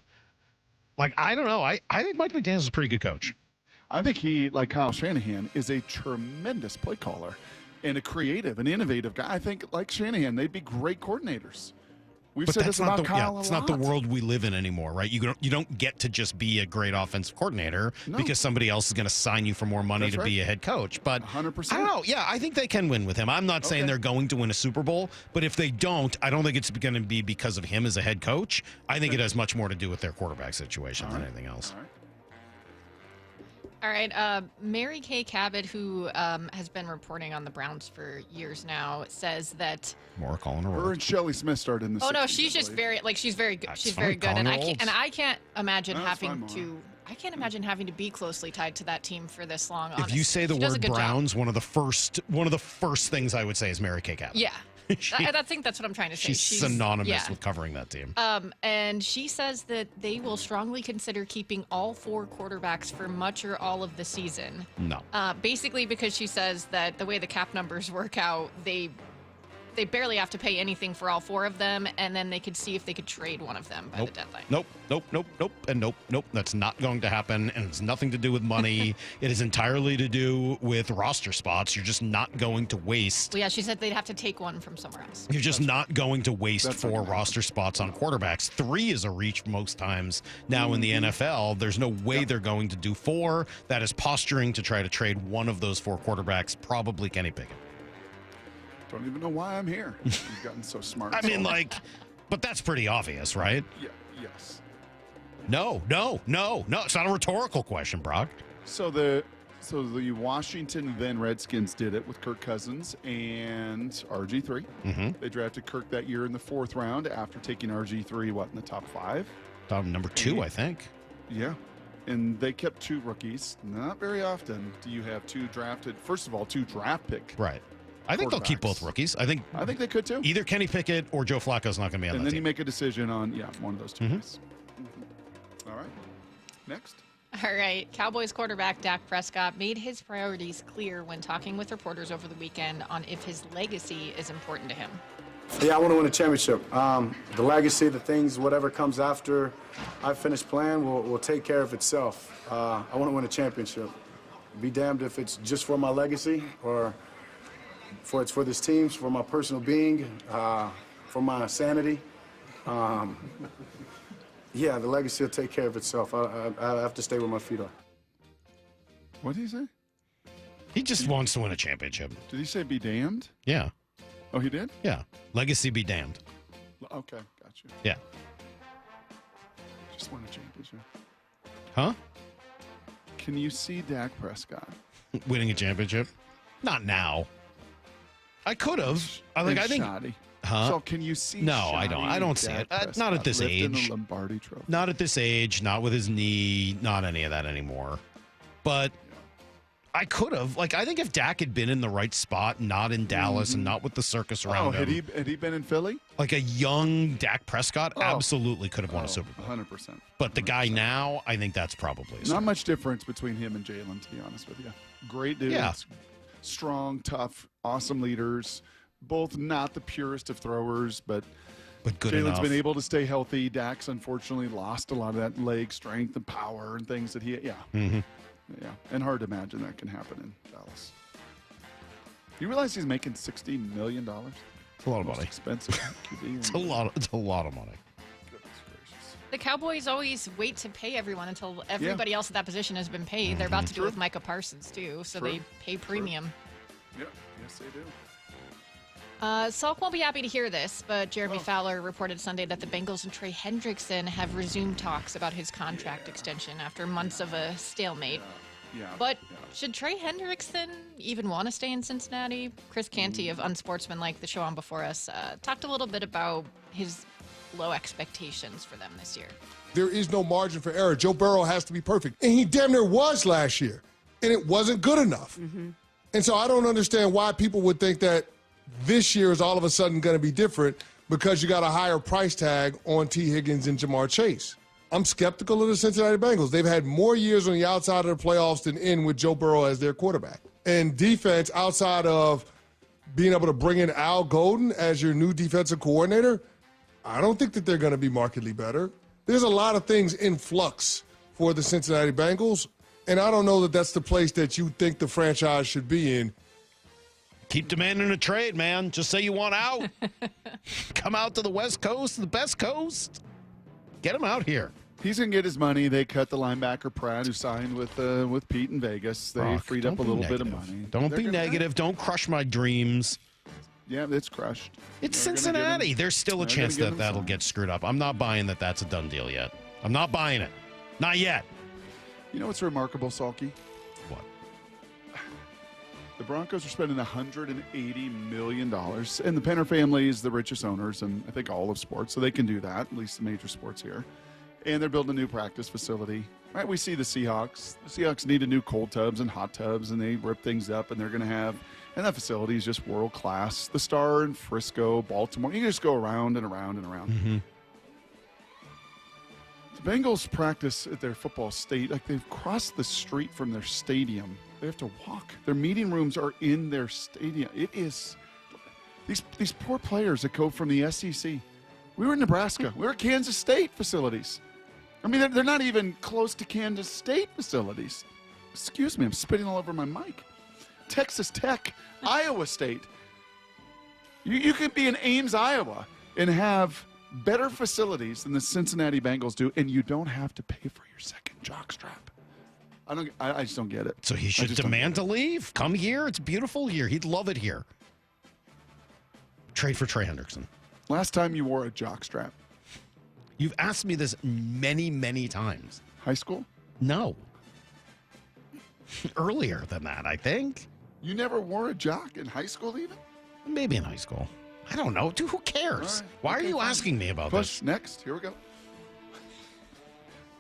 Speaker 1: Like, I don't know. I think Mike McDaniels is a pretty good coach.
Speaker 15: I think he, like Kyle Shanahan, is a tremendous play caller and a creative and innovative guy. I think, like Shanahan, they'd be great coordinators. We've
Speaker 1: But
Speaker 15: said
Speaker 1: that's
Speaker 15: this
Speaker 1: not
Speaker 15: about Kyle
Speaker 1: it's
Speaker 15: a
Speaker 1: not the
Speaker 15: lot.
Speaker 1: world we live in anymore, right? You don't get to just be a great offensive coordinator because somebody else is going to sign you for more money
Speaker 15: That's
Speaker 1: to be
Speaker 15: right.
Speaker 1: a head coach. But
Speaker 15: 100%.
Speaker 1: I don't know. Yeah, I think they can win with him. I'm not saying they're going to win a Super Bowl, but if they don't, I don't think it's going to be because of him as a head coach. I think it has much more to do with their quarterback situation than anything else.
Speaker 8: All right. Mary Kay Cabot, who has been reporting on the Browns for years now, says that.
Speaker 1: More calling her
Speaker 15: Her
Speaker 1: old.
Speaker 15: and Shelley Smith started in the
Speaker 8: Oh no,
Speaker 15: 60s,
Speaker 8: she's
Speaker 15: I
Speaker 8: just
Speaker 15: believe.
Speaker 8: very she's very good.
Speaker 1: That's
Speaker 8: She's
Speaker 1: fine,
Speaker 8: very good,
Speaker 1: calling
Speaker 8: and
Speaker 1: her old.
Speaker 8: I can't imagine
Speaker 15: No, it's
Speaker 8: having
Speaker 15: fine,
Speaker 8: to. I can't imagine having to be closely tied to that team for this long.
Speaker 1: If
Speaker 8: Honestly.
Speaker 1: you say the
Speaker 8: She does a
Speaker 1: word
Speaker 8: good job.
Speaker 1: Browns, one of the first things I would say is Mary Kay Cabot.
Speaker 8: Yeah, I think that's what I'm trying to say.
Speaker 1: She's synonymous
Speaker 8: yeah.
Speaker 1: with covering that team.
Speaker 8: And she says that they will strongly consider keeping all 4 quarterbacks for much or all of the season.
Speaker 1: No.
Speaker 8: Basically because she says that the way the cap numbers work out, they barely have to pay anything for all 4 of them, and then they could see if they could trade one of them by the deadline.
Speaker 1: Nope, and nope. That's not going to happen, and it's nothing to do with money. It is entirely to do with roster spots. You're just not going to waste.
Speaker 8: Well, yeah, she said they'd have to take one from somewhere else.
Speaker 1: You're just not going to waste
Speaker 15: That's not
Speaker 1: 4
Speaker 15: gonna
Speaker 1: roster spots on quarterbacks. 3 is a reach most times now in the NFL. There's no way they're going to do 4. That is posturing to try to trade one of those 4 quarterbacks, probably Kenny Pickett.
Speaker 15: Don't even know why I'm here. You've gotten so smart.
Speaker 1: I mean, but that's pretty obvious, right?
Speaker 15: Yeah, yes.
Speaker 1: No. It's not a rhetorical question, Brock.
Speaker 15: So the Washington then Redskins did it with Kirk Cousins and RG3.
Speaker 1: Mm-hmm.
Speaker 15: They drafted Kirk that year in the 4th round after taking RG3, in the top 5?
Speaker 1: Number 2, I think.
Speaker 15: Yeah. And they kept 2 rookies. Not very often do you have 2 drafted. First of all, 2 draft pick.
Speaker 1: Right. I think they'll keep both rookies. I think
Speaker 15: they could too.
Speaker 1: Either Kenny Pickett or Joe Flacco's not going to be on
Speaker 15: And
Speaker 1: that
Speaker 15: then you
Speaker 1: team.
Speaker 15: make a decision on one of those 2 guys. All right. Next.
Speaker 8: All right. Cowboys quarterback Dak Prescott made his priorities clear when talking with reporters over the weekend on if his legacy is important to him.
Speaker 3: Yeah, I want to win a championship. The legacy, the things, whatever comes after I finish playing will take care of itself. I want to win a championship. Be damned if it's just for my legacy or for this team, for my personal being, for my sanity. Yeah, the legacy will take care of itself. I have to stay where my feet are.
Speaker 15: What did he say?
Speaker 1: He just wants to win a championship.
Speaker 15: Did he say be damned?
Speaker 1: Yeah.
Speaker 15: Oh, he did?
Speaker 1: Yeah. Legacy be damned.
Speaker 15: Okay, gotcha.
Speaker 1: Yeah.
Speaker 15: Just won a championship.
Speaker 1: Huh?
Speaker 15: Can you see Dak Prescott
Speaker 1: winning a championship? Not now. I could have. I think.
Speaker 15: Shoddy.
Speaker 1: Huh?
Speaker 15: So can you see?
Speaker 1: No, I don't. I don't see
Speaker 15: Dak
Speaker 1: it. Not
Speaker 15: Prescott
Speaker 1: at this
Speaker 15: lifting
Speaker 1: age.
Speaker 15: the Lombardi Trophy.
Speaker 1: Not at this age. Not with his knee. Not any of that anymore. But I could have. I think if Dak had been in the right spot, not in Dallas, and not with the circus around
Speaker 15: had
Speaker 1: him.
Speaker 15: he been in Philly?
Speaker 1: Like a young Dak Prescott, absolutely could have won a Super Bowl.
Speaker 15: 100%.
Speaker 1: But the guy now, I think that's probably
Speaker 15: Not much difference between him and Jalen, to be honest with you. Great dudes.
Speaker 1: Yeah.
Speaker 15: Strong, tough, awesome leaders. Both not the purest of throwers, but
Speaker 1: good
Speaker 15: Jalen's
Speaker 1: enough.
Speaker 15: been able to stay healthy. Dak's unfortunately lost a lot of that leg strength and power and things that
Speaker 1: Mm-hmm.
Speaker 15: Yeah, and hard to imagine that can happen in Dallas. You realize he's making $60 million?
Speaker 1: It's a lot of money.
Speaker 15: Expensive QB.
Speaker 1: It's a lot of money.
Speaker 8: The Cowboys always wait to pay everyone until everybody else at that position has been paid. They're about to do it with Micah Parsons, too, so they pay premium.
Speaker 15: Yeah, yes, they do.
Speaker 8: Salk won't be happy to hear this, but Jeremy Fowler reported Sunday that the Bengals and Trey Hendrickson have resumed talks about his contract extension after months of a stalemate. But should Trey Hendrickson even want to stay in Cincinnati? Chris Canty of Unsportsmanlike, the show on before us, talked a little bit about his low expectations for them this year.
Speaker 4: There is no margin for error. Joe Burrow has to be perfect. And he damn near was last year, and it wasn't good enough. And so I don't understand why people would think that this year is all of a sudden going to be different because you got a higher price tag on T. Higgins and Jamar Chase. I'm skeptical of the Cincinnati Bengals. They've had more years on the outside of the playoffs than in with Joe Burrow as their quarterback. And defense, outside of being able to bring in Al Golden as your new defensive coordinator, I don't think that they're going to be markedly better. There's a lot of things in flux for the Cincinnati Bengals, and I don't know that that's the place that you think the franchise should be in.
Speaker 1: Keep demanding a trade, man. Just say you want out. Come out to the West Coast, the best coast. Get him out here.
Speaker 15: He's going to get his money. They cut the linebacker Pratt, who signed with Pete in Vegas. They freed up a little bit of money.
Speaker 1: Don't be negative. Don't crush my dreams.
Speaker 15: Yeah, it's crushed.
Speaker 1: It's Cincinnati. There's still a chance that that'll get screwed up. I'm not buying that that's a done deal yet. I'm not buying it. Not yet.
Speaker 15: You know what's remarkable, Salky?
Speaker 1: What?
Speaker 15: The Broncos are spending $180 million, and the Penner family is the richest owners in, I think, all of sports, so they can do that, at least the major sports here. And they're building a new practice facility. Right? We see the Seahawks. The Seahawks need a new cold tubs and hot tubs, and they rip things up, and they're going to have, and that facility is just world class. The Star in Frisco, Baltimore. You can just go around and around and around.
Speaker 1: Mm-hmm.
Speaker 15: The Bengals practice at their football state, like they've crossed the street from their stadium. They have to walk. Their meeting rooms are in their stadium. It is these poor players that go from the SEC. We were in Nebraska. We were at Kansas State facilities. I mean, they're not even close to Kansas State facilities. Excuse me, I'm spitting all over my mic. Texas Tech, Iowa State. You could be in Ames, Iowa, and have better facilities than the Cincinnati Bengals do, and you don't have to pay for your second jockstrap. I just don't get it.
Speaker 1: So he should demand to leave. Come here. It's beautiful here. He'd love it here. Trade for Trey Hendrickson.
Speaker 15: Last time you wore a jockstrap.
Speaker 1: You've asked me this many, many times.
Speaker 15: High school?
Speaker 1: No. Earlier than that, I think.
Speaker 15: You never wore a jock in high school even?
Speaker 1: Maybe in high school. I don't know. Dude, who cares?
Speaker 15: Right.
Speaker 1: Why are you asking me about this?
Speaker 15: Next. Here we go.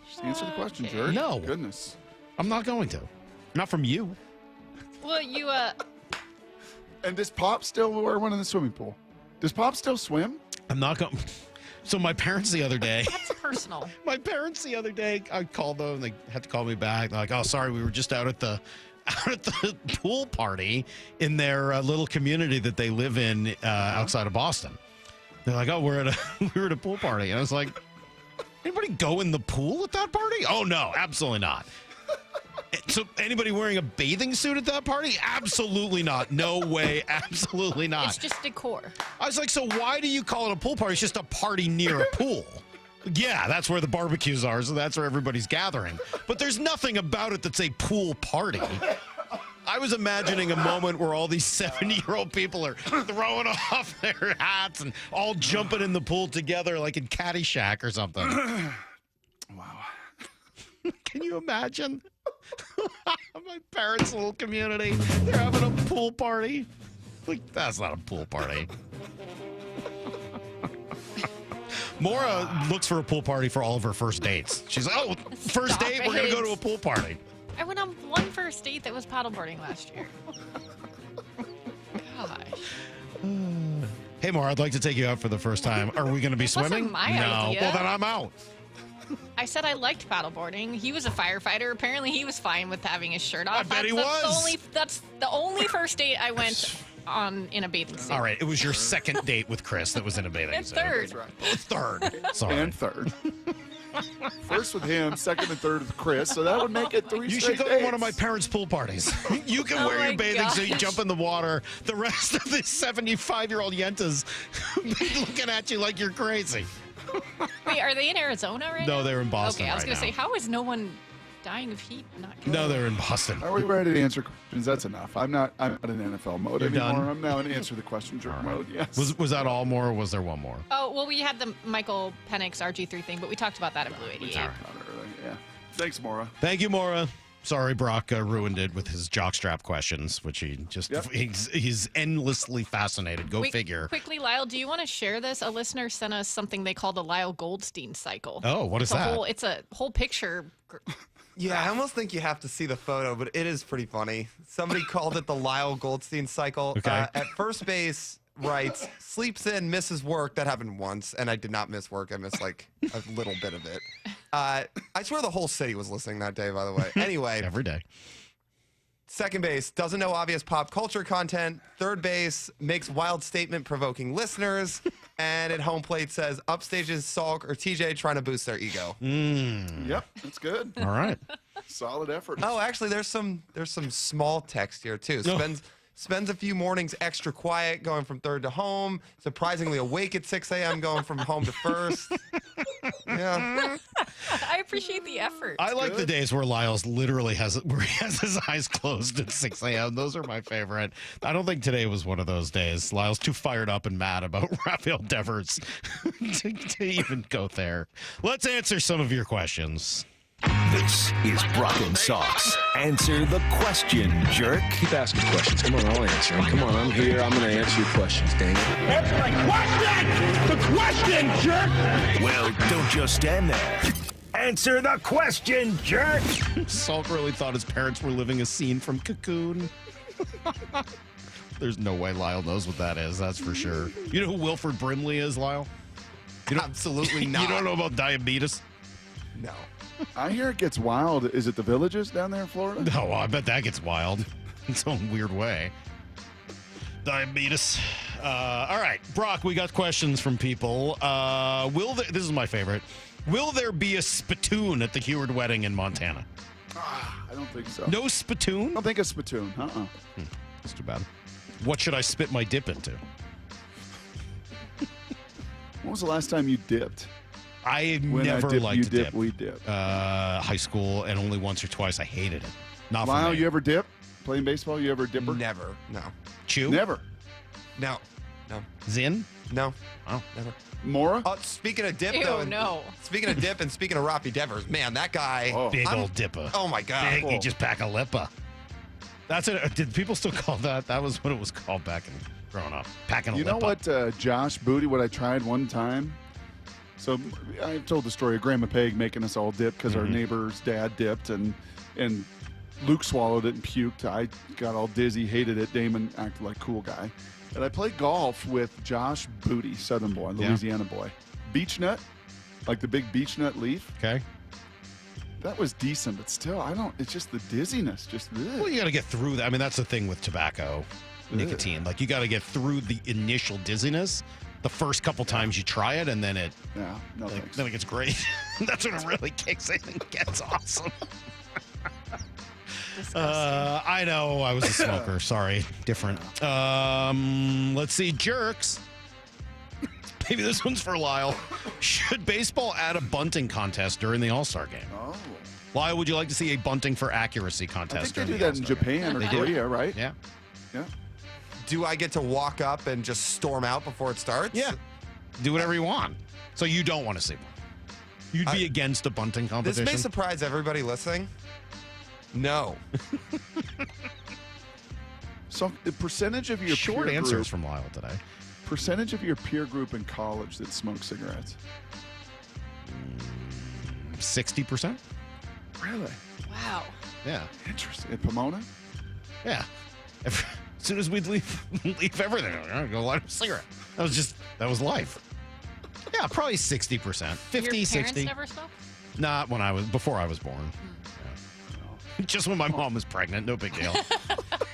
Speaker 15: Just answer the question, Jared.
Speaker 1: No.
Speaker 15: Goodness.
Speaker 1: I'm not going to. Not from you.
Speaker 8: Well, you,
Speaker 15: And does Pop still wear one in the swimming pool? Does Pop still swim?
Speaker 1: I'm not going. So my parents the other day.
Speaker 8: That's personal.
Speaker 1: My parents the other day, I called them. And they had to call me back. They're like, "Oh, sorry, we were just out at the pool party in their little community that they live in outside of Boston." They're like, "Oh, we were at a pool party," and I was like, "Anybody go in the pool at that party?" "Oh no, absolutely not." So anybody wearing a bathing suit at that party? Absolutely not. No way. Absolutely not.
Speaker 8: It's just decor.
Speaker 1: I was like, so why do you call it a pool party? It's just a party near a pool. Yeah, that's where the barbecues are, so that's where everybody's gathering. But there's nothing about it that's a pool party. I was imagining a moment where all these 70-year-old people are throwing off their hats and all jumping in the pool together like in Caddyshack or something.
Speaker 15: Wow.
Speaker 1: Can you imagine? My parents' little community, they're having a pool party. Like, that's not a pool party. Maura looks for a pool party for all of her first dates. She's like, "Oh, first date, we're going to go to a pool party."
Speaker 8: I went on one first date that was paddleboarding last year. Gosh.
Speaker 1: Hey, Maura, I'd like to take you out for the first time. Are we going to be swimming?
Speaker 8: Wasn't my
Speaker 1: no.
Speaker 8: idea.
Speaker 1: Well, then I'm out.
Speaker 8: I said I liked paddleboarding. He was a firefighter. Apparently, he was fine with having his shirt off.
Speaker 1: I bet he was.
Speaker 8: That's the only first date I went on in a bathing suit.
Speaker 1: All right, it was your second date with Chris that was in a bathing
Speaker 8: And
Speaker 1: suit.
Speaker 8: third.
Speaker 1: Third. Sorry.
Speaker 15: And third. First with him, second and third with Chris, so that would make it 3
Speaker 1: You
Speaker 15: straight
Speaker 1: should go
Speaker 15: dates.
Speaker 1: to one of my parents' pool parties. You can wear your bathing suit, jump in the water. The rest of the 75-year-old yentas looking at you like you're crazy.
Speaker 8: Wait, are they in Arizona right now?
Speaker 1: No, they're in Boston
Speaker 8: Okay, I was
Speaker 1: right
Speaker 8: going to say,
Speaker 1: now.
Speaker 8: how is no one dying of heat?
Speaker 1: No, they're in Boston.
Speaker 15: Are we ready to answer questions? That's enough. I'm not in NFL mode
Speaker 1: You're
Speaker 15: anymore.
Speaker 1: done?
Speaker 15: I'm now in answer the question jerk mode. Yes.
Speaker 1: Was that all more, or was there one more?
Speaker 8: Oh, well, we had the Michael Penix RG3 thing, but we talked about that at Blue 88.
Speaker 15: Yeah. Thanks, Maura.
Speaker 1: Thank you, Maura. Sorry, Brock ruined it with his jockstrap questions, which he just, he's endlessly fascinated. Go
Speaker 8: Wait,
Speaker 1: figure.
Speaker 8: Quickly, Lyle, do you want to share this? A listener sent us something they call the Lyle Goldstein cycle.
Speaker 1: Oh, what is that?
Speaker 8: It's a whole picture.
Speaker 5: Yeah, I almost think you have to see the photo, but it is pretty funny. Somebody called it the Lyle Goldstein cycle.
Speaker 1: Okay.
Speaker 5: At first base, writes, sleeps in, misses work. That happened once, and I did not miss work. I missed like a little bit of it. I swear the whole city was listening that day, by the way. Anyway.
Speaker 1: Every day.
Speaker 5: Second base, doesn't know obvious pop culture content. Third base, makes wild statement provoking listeners. And at home plate says, upstages Salk or TJ trying to boost their ego.
Speaker 15: Yep, that's good.
Speaker 1: All right.
Speaker 15: Solid effort.
Speaker 5: Oh, actually, there's some small text here, too. Spends a few mornings extra quiet, going from third to home. Surprisingly awake at 6 a.m., going from home to first. Yeah.
Speaker 7: I appreciate the effort.
Speaker 1: I like the days where Lyles literally has his eyes closed at 6 a.m. Those are my favorite. I don't think today was one of those days. Lyles too fired up and mad about Rafael Devers to even go there. Let's answer some of your questions.
Speaker 2: This is Brock and Salk's Answer the Question, Jerk.
Speaker 29: Keep asking questions. Come on, I'll answer them. Come on, I'm here. I'm going to answer your questions, dang it.
Speaker 12: Answer my question! The question, jerk!
Speaker 2: Well, don't just stand there. Answer the question, jerk!
Speaker 1: Salk really thought his parents were living a scene from Cocoon. There's no way Lyle knows what that is, that's for sure. You know who Wilford Brimley is, Lyle?
Speaker 5: Absolutely not.
Speaker 1: You don't know about diabetes?
Speaker 5: No.
Speaker 15: I hear it gets wild. Is it the Villages down there in Florida?
Speaker 1: No, I bet that gets wild in its own weird way. Diabetes. All right, Brock, we got questions from people. This is my favorite. Will there be a spittoon at the Heward wedding in Montana?
Speaker 15: I don't think so.
Speaker 1: No spittoon?
Speaker 15: I don't think a spittoon.
Speaker 1: That's too bad. What should I spit my dip into?
Speaker 15: When was the last time you dipped?
Speaker 1: I
Speaker 15: When
Speaker 1: never
Speaker 15: I dip,
Speaker 1: liked
Speaker 15: you
Speaker 1: to
Speaker 15: dip. We dip.
Speaker 1: High school, and only once or twice I hated it. Not for
Speaker 15: Lyle,
Speaker 1: me.
Speaker 15: you ever dip? Playing baseball, you ever dipper?
Speaker 5: Never. No.
Speaker 1: Chew?
Speaker 15: Never.
Speaker 5: No. No.
Speaker 1: Zin?
Speaker 5: No.
Speaker 1: Oh.
Speaker 5: Never.
Speaker 15: Mora?
Speaker 5: Oh, speaking of dip,
Speaker 7: Ew,
Speaker 5: though.
Speaker 7: no.
Speaker 5: Speaking of dip and speaking of Rafi Devers, man, that guy.
Speaker 1: Big old dipper.
Speaker 5: Oh, my God.
Speaker 1: Big, he just pack a lipper. That's it. Did people still call that? That was what it was called back in growing up. Packing a
Speaker 15: You know
Speaker 1: lipper.
Speaker 15: what, Josh Booty, what I tried one time? So I've told the story of Grandma Peg making us all dip because our neighbor's dad dipped, and Luke swallowed it and puked. I got all dizzy, hated it. Damon acted like a cool guy. And I played golf with Josh Booty, Southern boy, Louisiana boy. Beech nut, like the big beech nut leaf.
Speaker 1: Okay.
Speaker 15: That was decent, but still, it's just the dizziness.
Speaker 1: Well, you got to get through that. I mean, that's the thing with tobacco, nicotine. Like, you got to get through the initial dizziness the first couple times you try it, and then it gets great. That's when it really kicks in and gets awesome. I know I was a smoker. Sorry, different. Let's see, jerks. Maybe this one's for Lyle. Should baseball add a bunting contest during the All-Star game?
Speaker 15: Oh.
Speaker 1: Lyle, would you like to see a bunting for accuracy contest?
Speaker 15: I think they do that in Japan or Korea, right?
Speaker 1: Yeah.
Speaker 15: Yeah.
Speaker 5: Do I get to walk up and just storm out before it starts?
Speaker 1: Yeah. Do whatever you want. So you don't want to see one. You'd be against a bunting competition?
Speaker 5: This may surprise everybody listening. No.
Speaker 15: So the percentage of your
Speaker 1: short
Speaker 15: peer
Speaker 1: answers
Speaker 15: group,
Speaker 1: from Lyle today.
Speaker 15: Percentage of your peer group in college that smoke cigarettes?
Speaker 1: 60%.
Speaker 15: Really?
Speaker 7: Wow.
Speaker 1: Yeah.
Speaker 15: Interesting. At Pomona?
Speaker 1: Yeah. As soon as we'd leave everything, I'm gonna go light a cigarette. That was life. Yeah, probably 60%. 50,
Speaker 7: Your
Speaker 1: 60.
Speaker 7: parents never smoked?
Speaker 1: Not before I was born. Yeah. Just when my mom was pregnant, no big deal.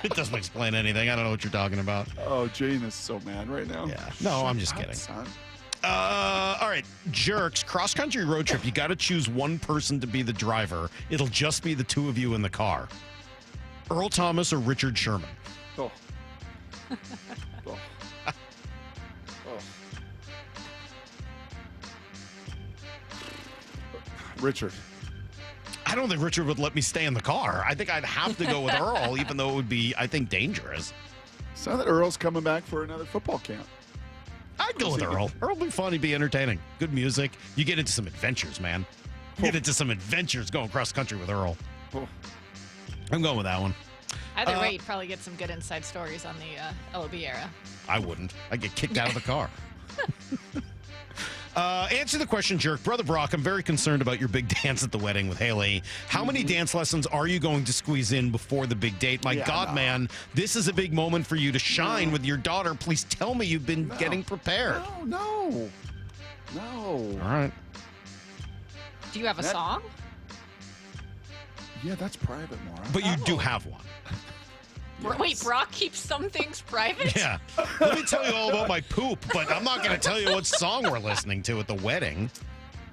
Speaker 1: It doesn't explain anything. I don't know what you're talking about.
Speaker 15: Oh, Jane is so mad right now.
Speaker 1: Yeah. No, I'm just kidding.
Speaker 15: Son.
Speaker 1: All right, jerks. Cross-country road trip. You got to choose one person to be the driver. It'll just be the two of you in the car. Earl Thomas or Richard Sherman?
Speaker 15: Oh. Oh. Oh. Richard.
Speaker 1: I don't think Richard would let me stay in the car. I think I'd have to go with Earl, even though it would be, I think, dangerous.
Speaker 15: So that Earl's coming back for another football camp.
Speaker 1: I'd go with Earl. Earl would be fun. He'd be entertaining. Good music. You get into some adventures, man. You get into some adventures going cross country with Earl.
Speaker 15: Oh.
Speaker 1: I'm going with that one.
Speaker 7: Either way, you'd probably get some good inside stories on the LOB era.
Speaker 1: I wouldn't. I'd get kicked out of the car. Answer the question, jerk. Brother Brock, I'm very concerned about your big dance at the wedding with Haley. How many dance lessons are you going to squeeze in before the big date? My God, man, this is a big moment for you to shine with your daughter. Please tell me you've been getting prepared.
Speaker 15: No.
Speaker 1: All right.
Speaker 7: Do you have a song?
Speaker 15: Yeah, that's private, Maura.
Speaker 1: But you do have one.
Speaker 7: Wait, Brock keeps some things private?
Speaker 1: Yeah. Let me tell you all about my poop, but I'm not going to tell you what song we're listening to at the wedding.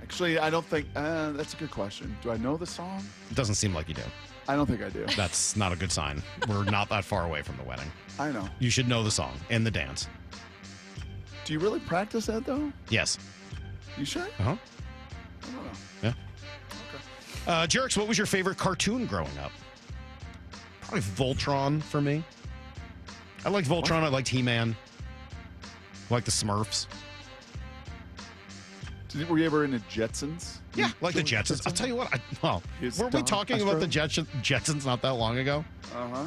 Speaker 15: Actually, I don't think that's a good question. Do I know the song?
Speaker 1: It doesn't seem like you do.
Speaker 15: I don't think I do.
Speaker 1: That's not a good sign. We're not that far away from the wedding.
Speaker 15: I know.
Speaker 1: You should know the song and the dance.
Speaker 15: Do you really practice that, though?
Speaker 1: Yes.
Speaker 15: You sure?
Speaker 1: Uh-huh.
Speaker 15: I don't know.
Speaker 1: Yeah. Jerks, what was your favorite cartoon growing up? Probably Voltron for me. I liked Voltron. I liked He-Man. I liked the Smurfs.
Speaker 15: Were you ever into Jetsons?
Speaker 1: Yeah, like the Jetsons. I'll tell you what. Weren't we talking about the Jetsons not that long ago?
Speaker 15: Uh-huh.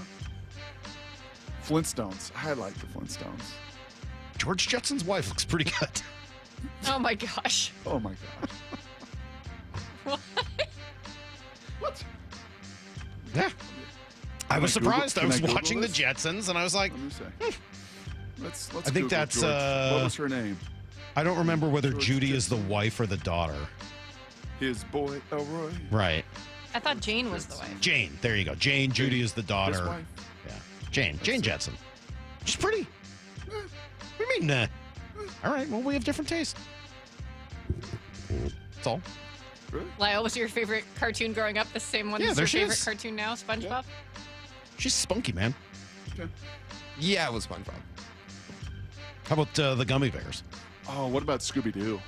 Speaker 15: Flintstones. I like the Flintstones.
Speaker 1: George Jetson's wife looks pretty good.
Speaker 7: Oh, my gosh.
Speaker 15: Oh, my gosh.
Speaker 7: What?
Speaker 15: What?
Speaker 1: Yeah. I was surprised. I was
Speaker 15: Google
Speaker 1: watching the
Speaker 15: this?
Speaker 1: Jetsons, and I was like,
Speaker 15: Let me see. Let's
Speaker 1: I think
Speaker 15: Google
Speaker 1: that's,
Speaker 15: George. What was her name?
Speaker 1: I don't remember whether
Speaker 15: George
Speaker 1: Judy is the wife or the daughter.
Speaker 15: His boy, Elroy.
Speaker 1: Right.
Speaker 7: I thought Jane was the wife.
Speaker 1: Jane. There you go. Jane. Judy is the daughter.
Speaker 15: His wife.
Speaker 1: Yeah. Jane Jetson. She's pretty. What do you mean, nah? All right. Well, we have different tastes. That's all.
Speaker 15: Really?
Speaker 7: Lyle, was your favorite cartoon growing up the same one
Speaker 1: Yeah,
Speaker 7: as
Speaker 1: there
Speaker 7: your
Speaker 1: she
Speaker 7: favorite
Speaker 1: is.
Speaker 7: cartoon now, SpongeBob?
Speaker 1: She's spunky, man.
Speaker 15: Okay.
Speaker 5: Yeah, it was SpongeBob.
Speaker 1: How about the gummy bears?
Speaker 15: Oh, what about Scooby-Doo?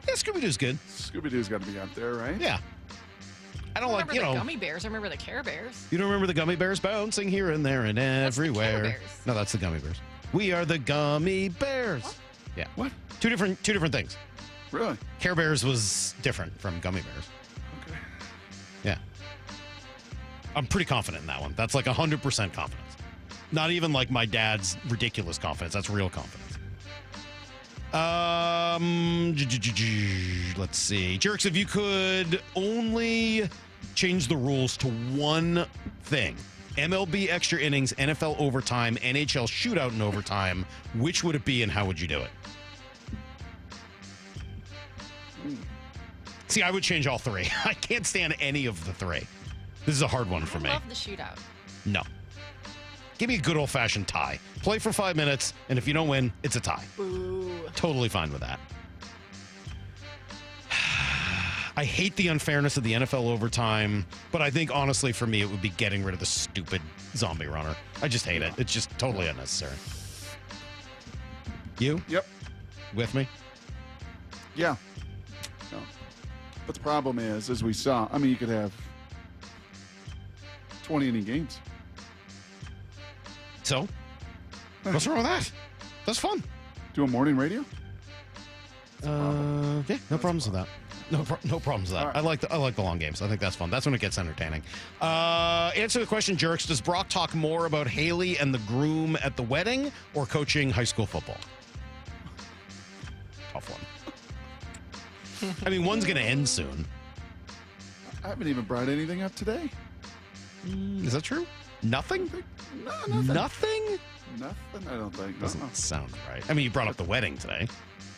Speaker 1: Yeah, Scooby-Doo's good.
Speaker 15: Scooby-Doo's got to be up there, right?
Speaker 1: Yeah. I don't like,
Speaker 7: remember the gummy bears. I remember the Care Bears.
Speaker 1: You don't remember the gummy bears bouncing here and there and everywhere?
Speaker 7: Bears?
Speaker 1: No, that's the gummy bears. We are the gummy bears.
Speaker 7: What?
Speaker 1: Yeah.
Speaker 15: What?
Speaker 1: Two different things.
Speaker 15: Really?
Speaker 1: Care Bears was different from gummy bears.
Speaker 15: Okay.
Speaker 1: Yeah. I'm pretty confident in that one. That's like 100% confidence. Not even like my dad's ridiculous confidence. That's real confidence. Let's see. Jerks, if you could only change the rules to one thing, MLB extra innings, NFL overtime, NHL shootout in overtime, which would it be and how would you do it? See, I would change all three. I can't stand any of the three. This is a hard one for me.
Speaker 7: I love the shootout.
Speaker 1: No. Give me a good old-fashioned tie. Play for 5 minutes, and if you don't win, it's a tie.
Speaker 7: Boo.
Speaker 1: Totally fine with that. I hate the unfairness of the NFL overtime, but I think, honestly, for me, it would be getting rid of the stupid zombie runner. I just hate it. It's just totally unnecessary. You?
Speaker 15: Yep.
Speaker 1: With me?
Speaker 15: Yeah. No. But the problem is, as we saw, I mean, you could have 20 inning games.
Speaker 1: So? What's wrong with that? That's fun.
Speaker 15: Do a morning radio?
Speaker 1: Yeah, no problems with that. No problems with that.
Speaker 15: Right.
Speaker 1: I like the long games. I think that's fun. That's when it gets entertaining. Answer the question, jerks. Does Brock talk more about Haley and the groom at the wedding or coaching high school football? Tough one. I mean, one's going to end soon.
Speaker 15: I haven't even brought anything up today.
Speaker 1: Is that true? Nothing?
Speaker 15: No, nothing.
Speaker 1: Nothing?
Speaker 15: Nothing, I don't think.
Speaker 1: Doesn't sound right. I mean, you brought up the wedding today.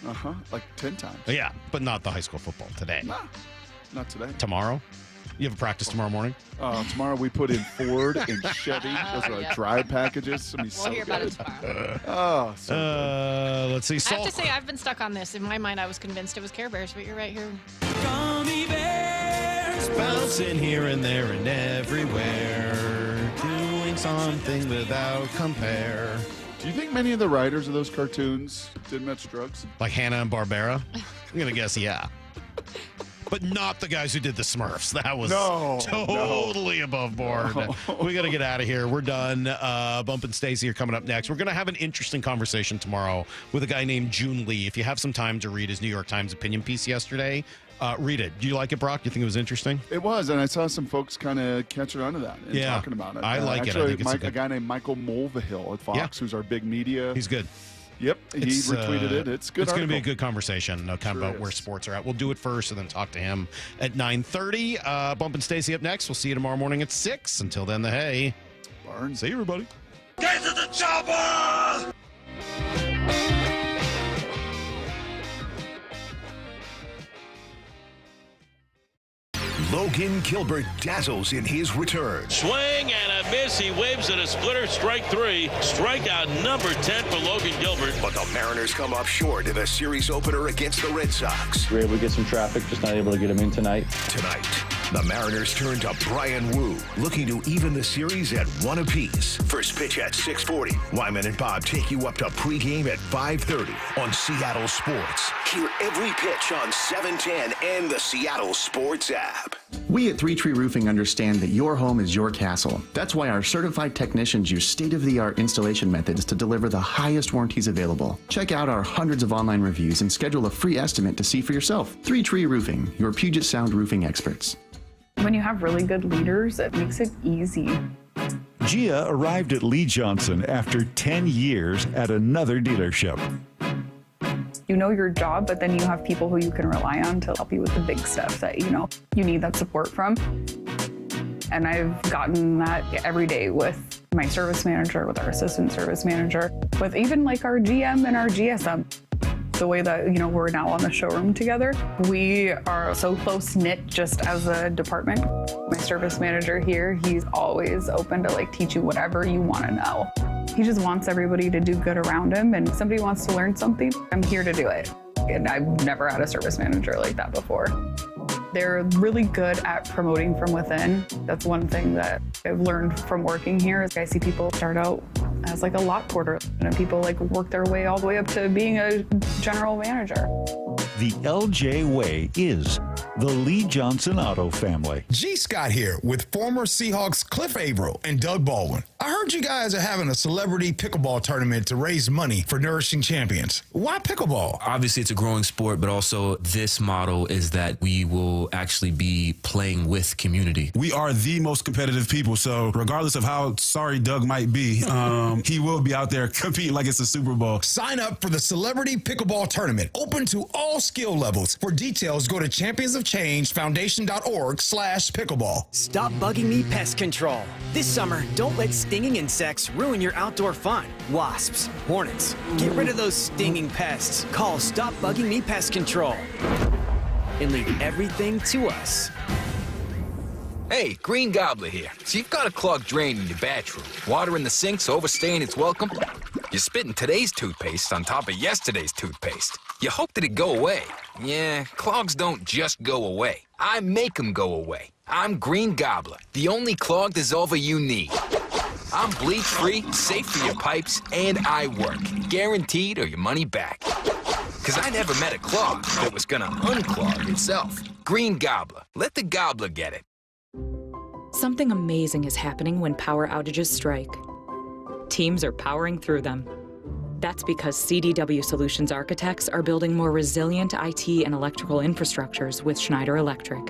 Speaker 15: Uh-huh. Like 10 times.
Speaker 1: Yeah, but not the high school football today.
Speaker 15: No, not today.
Speaker 1: Tomorrow? You have a practice tomorrow morning?
Speaker 15: Tomorrow we put in Ford and Chevy. Those are
Speaker 7: yeah.
Speaker 15: our dry packages. It's gonna be
Speaker 7: We'll
Speaker 15: so
Speaker 7: hear about it
Speaker 15: good.
Speaker 7: tomorrow.
Speaker 15: So
Speaker 1: Let's see.
Speaker 7: I have
Speaker 1: Salk.
Speaker 7: to say, I've been stuck on this. In my mind, I was convinced it was Care Bears, but you're right here.
Speaker 1: Gummy bears bouncing here and there and everywhere, doing something without compare.
Speaker 15: Do you think many of the writers of those cartoons did much drugs?
Speaker 1: Like Hanna-Barbera? I'm going to guess yeah. But not the guys who did the Smurfs. That was totally above board. We got to get out of here. We're done. Bump and Stacy are coming up next. We're going to have an interesting conversation tomorrow with a guy named June Lee. If you have some time to read his New York Times opinion piece yesterday, read it. Do you like it, Brock? Do you think it was interesting?
Speaker 15: It was, and I saw some folks kind of catching on to that and talking about it.
Speaker 1: I like
Speaker 15: actually,
Speaker 1: it. I think it's
Speaker 15: a guy named Michael Mulvihill at Fox, who's our big media.
Speaker 1: He's good.
Speaker 15: Yep, he retweeted it. It's good.
Speaker 1: It's going to be a
Speaker 15: article.
Speaker 1: good conversation, kind of about where sports are at. We'll do it first and then talk to him at 9:30. Bump and Stacy up next. We'll see you tomorrow morning at 6. Until then, the hay.
Speaker 15: Barnes. See you, everybody.
Speaker 12: Get to the chopper!
Speaker 2: Logan Gilbert dazzles in his return.
Speaker 12: Swing and a miss. He waves at a splitter. Strike 3. Strikeout number 10 for Logan Gilbert.
Speaker 2: But the Mariners come up short in a series opener against the Red Sox.
Speaker 9: We were able to get some traffic, just not able to get him in tonight.
Speaker 2: Tonight, the Mariners turn to Brian Wu, looking to even the series at 1 apiece. First pitch at 6:40. Wyman and Bob take you up to pregame at 5:30 on Seattle Sports. Hear every pitch on 710 and the Seattle Sports app.
Speaker 10: We at 3 Tree Roofing understand that your home is your castle. That's why our certified technicians use state-of-the-art installation methods to deliver the highest warranties available. Check out our hundreds of online reviews and schedule a free estimate to see for yourself. 3 Tree Roofing, your Puget Sound roofing experts.
Speaker 11: When you have really good leaders, it makes it easy.
Speaker 18: Gia arrived at Lee Johnson after 10 years at another dealership.
Speaker 11: You know your job, but then you have people who you can rely on to help you with the big stuff that you need that support from. And I've gotten that every day with my service manager, with our assistant service manager, with even like our GM and our GSM. The way that, we're now on the showroom together, we are so close-knit just as a department. My service manager here, he's always open to teach you whatever you want to know. He just wants everybody to do good around him, and if somebody wants to learn something, I'm here to do it. And I've never had a service manager like that before. They're really good at promoting from within. That's one thing that I've learned from working here is I see people start out as a lot porter, and people work their way all the way up to being a general manager.
Speaker 18: The LJ way is the Lee Johnson Auto family.
Speaker 20: G. Scott here with former Seahawks Cliff Averill and Doug Baldwin. I heard you guys are having a celebrity pickleball tournament to raise money for Nourishing Champions. Why pickleball?
Speaker 21: Obviously, it's a growing sport, but also this model is that we will actually be playing with community.
Speaker 10: We are the most competitive people, so regardless of how sorry Doug might be, he will be out there competing like it's a Super Bowl.
Speaker 20: Sign up for the Celebrity Pickleball Tournament, open to all skill levels. For details, go to championsofchangefoundation.org/pickleball.
Speaker 22: Stop bugging me pest control. This summer, don't let stinging insects ruin your outdoor fun. Wasps, hornets, get rid of those stinging pests. Call Stop Bugging Me Pest Control and leave everything to us.
Speaker 23: Hey, Green Gobbler here. So you've got a clogged drain in your bathroom. Water in the sink's overstaying its welcome. You're spitting today's toothpaste on top of yesterday's toothpaste. You hope that it go away. Yeah, clogs don't just go away. I make them go away. I'm Green Gobbler, the only clog dissolver you need. I'm bleach-free, safe for your pipes, and I work. Guaranteed or your money back. Because I never met a clog that was gonna unclog itself. Green Gobbler. Let the gobbler get it.
Speaker 24: Something amazing is happening when power outages strike. Teams are powering through them. That's because CDW Solutions architects are building more resilient IT and electrical infrastructures with Schneider Electric.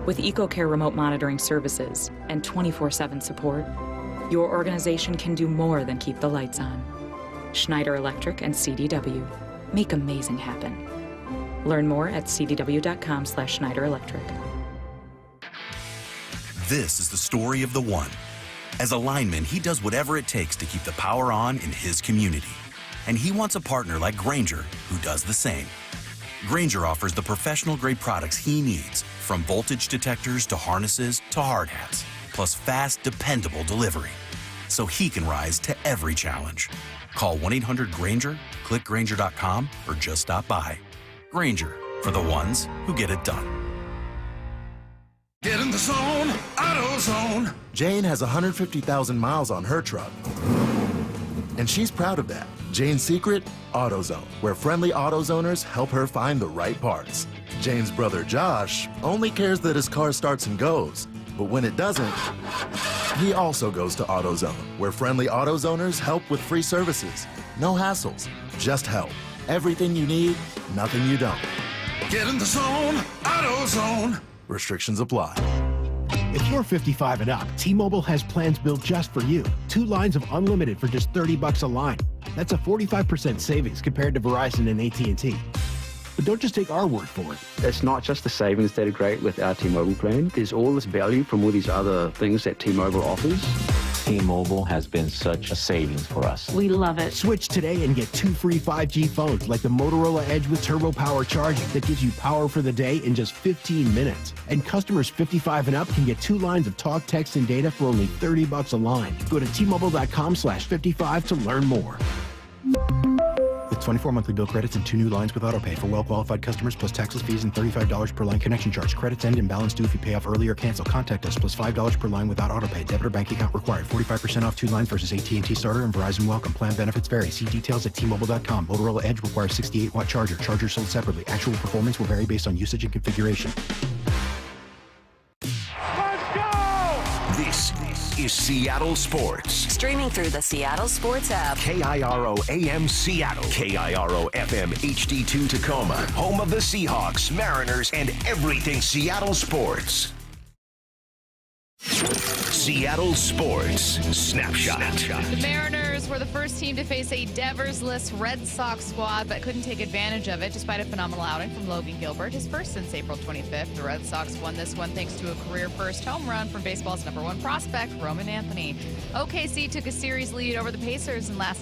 Speaker 24: With EcoCare remote monitoring services and 24/7 support, your organization can do more than keep the lights on. Schneider Electric and CDW make amazing happen. Learn more at cdw.com/Schneider Electric.
Speaker 25: This is the story of the one. As a lineman, he does whatever it takes to keep the power on in his community. And he wants a partner like Grainger who does the same. Grainger offers the professional-grade products he needs, from voltage detectors to harnesses to hard hats, plus fast, dependable delivery, so he can rise to every challenge. Call 1-800-GRAINGER, click Grainger.com, or just stop by. Grainger, for the ones who get it done.
Speaker 20: Get in the zone, AutoZone.
Speaker 27: Jane has 150,000 miles on her truck, and she's proud of that. Jane's secret? AutoZone, where friendly AutoZoners help her find the right parts. Jane's brother Josh only cares that his car starts and goes, but when it doesn't, he also goes to AutoZone, where friendly AutoZoners help with free services. No hassles, just help. Everything you need, nothing you don't.
Speaker 20: Get in the zone, AutoZone.
Speaker 27: Restrictions apply.
Speaker 28: If you're 55 and up, T-Mobile has plans built just for you. 2 lines of unlimited for just $30 a line.
Speaker 3: That's a 45% savings compared to Verizon and AT&T. But don't just take our word for it.
Speaker 4: It's not just the savings that are great with our T-Mobile plan. There's all this value from all these other things that T-Mobile offers.
Speaker 6: T-Mobile has been such a savings for us.
Speaker 3: We love it. Switch today and get 2 free 5G phones like the Motorola Edge with Turbo Power charging that gives you power for the day in just 15 minutes. And customers 55 and up can get 2 lines of talk, text, and data for only $30 a line. Go to T-Mobile.com/55 to learn more. With 24 monthly bill credits and 2 new lines with autopay for well-qualified customers plus taxes, fees, and $35 per line connection charge. Credits end and balance due if you pay off early or cancel. Contact us plus $5 per line without autopay. Debit or bank account required. 45% off 2 lines versus AT&T Starter and Verizon Welcome. Plan benefits vary. See details at T-Mobile.com. Motorola Edge requires 68-watt charger. Charger sold separately. Actual performance will vary based on usage and configuration.
Speaker 2: This is Seattle Sports.
Speaker 13: Streaming through the Seattle Sports app.
Speaker 2: KIRO AM Seattle. KIRO FM HD2 Tacoma. Home of the Seahawks, Mariners, and everything Seattle sports. Seattle Sports Snapshot.
Speaker 14: The Mariners were the first team to face a Devers-less Red Sox squad, but couldn't take advantage of it despite a phenomenal outing from Logan Gilbert, his first since April 25th. The Red Sox won this one thanks to a career-first home run from baseball's #1 prospect, Roman Anthony. OKC took a series lead over the Pacers in last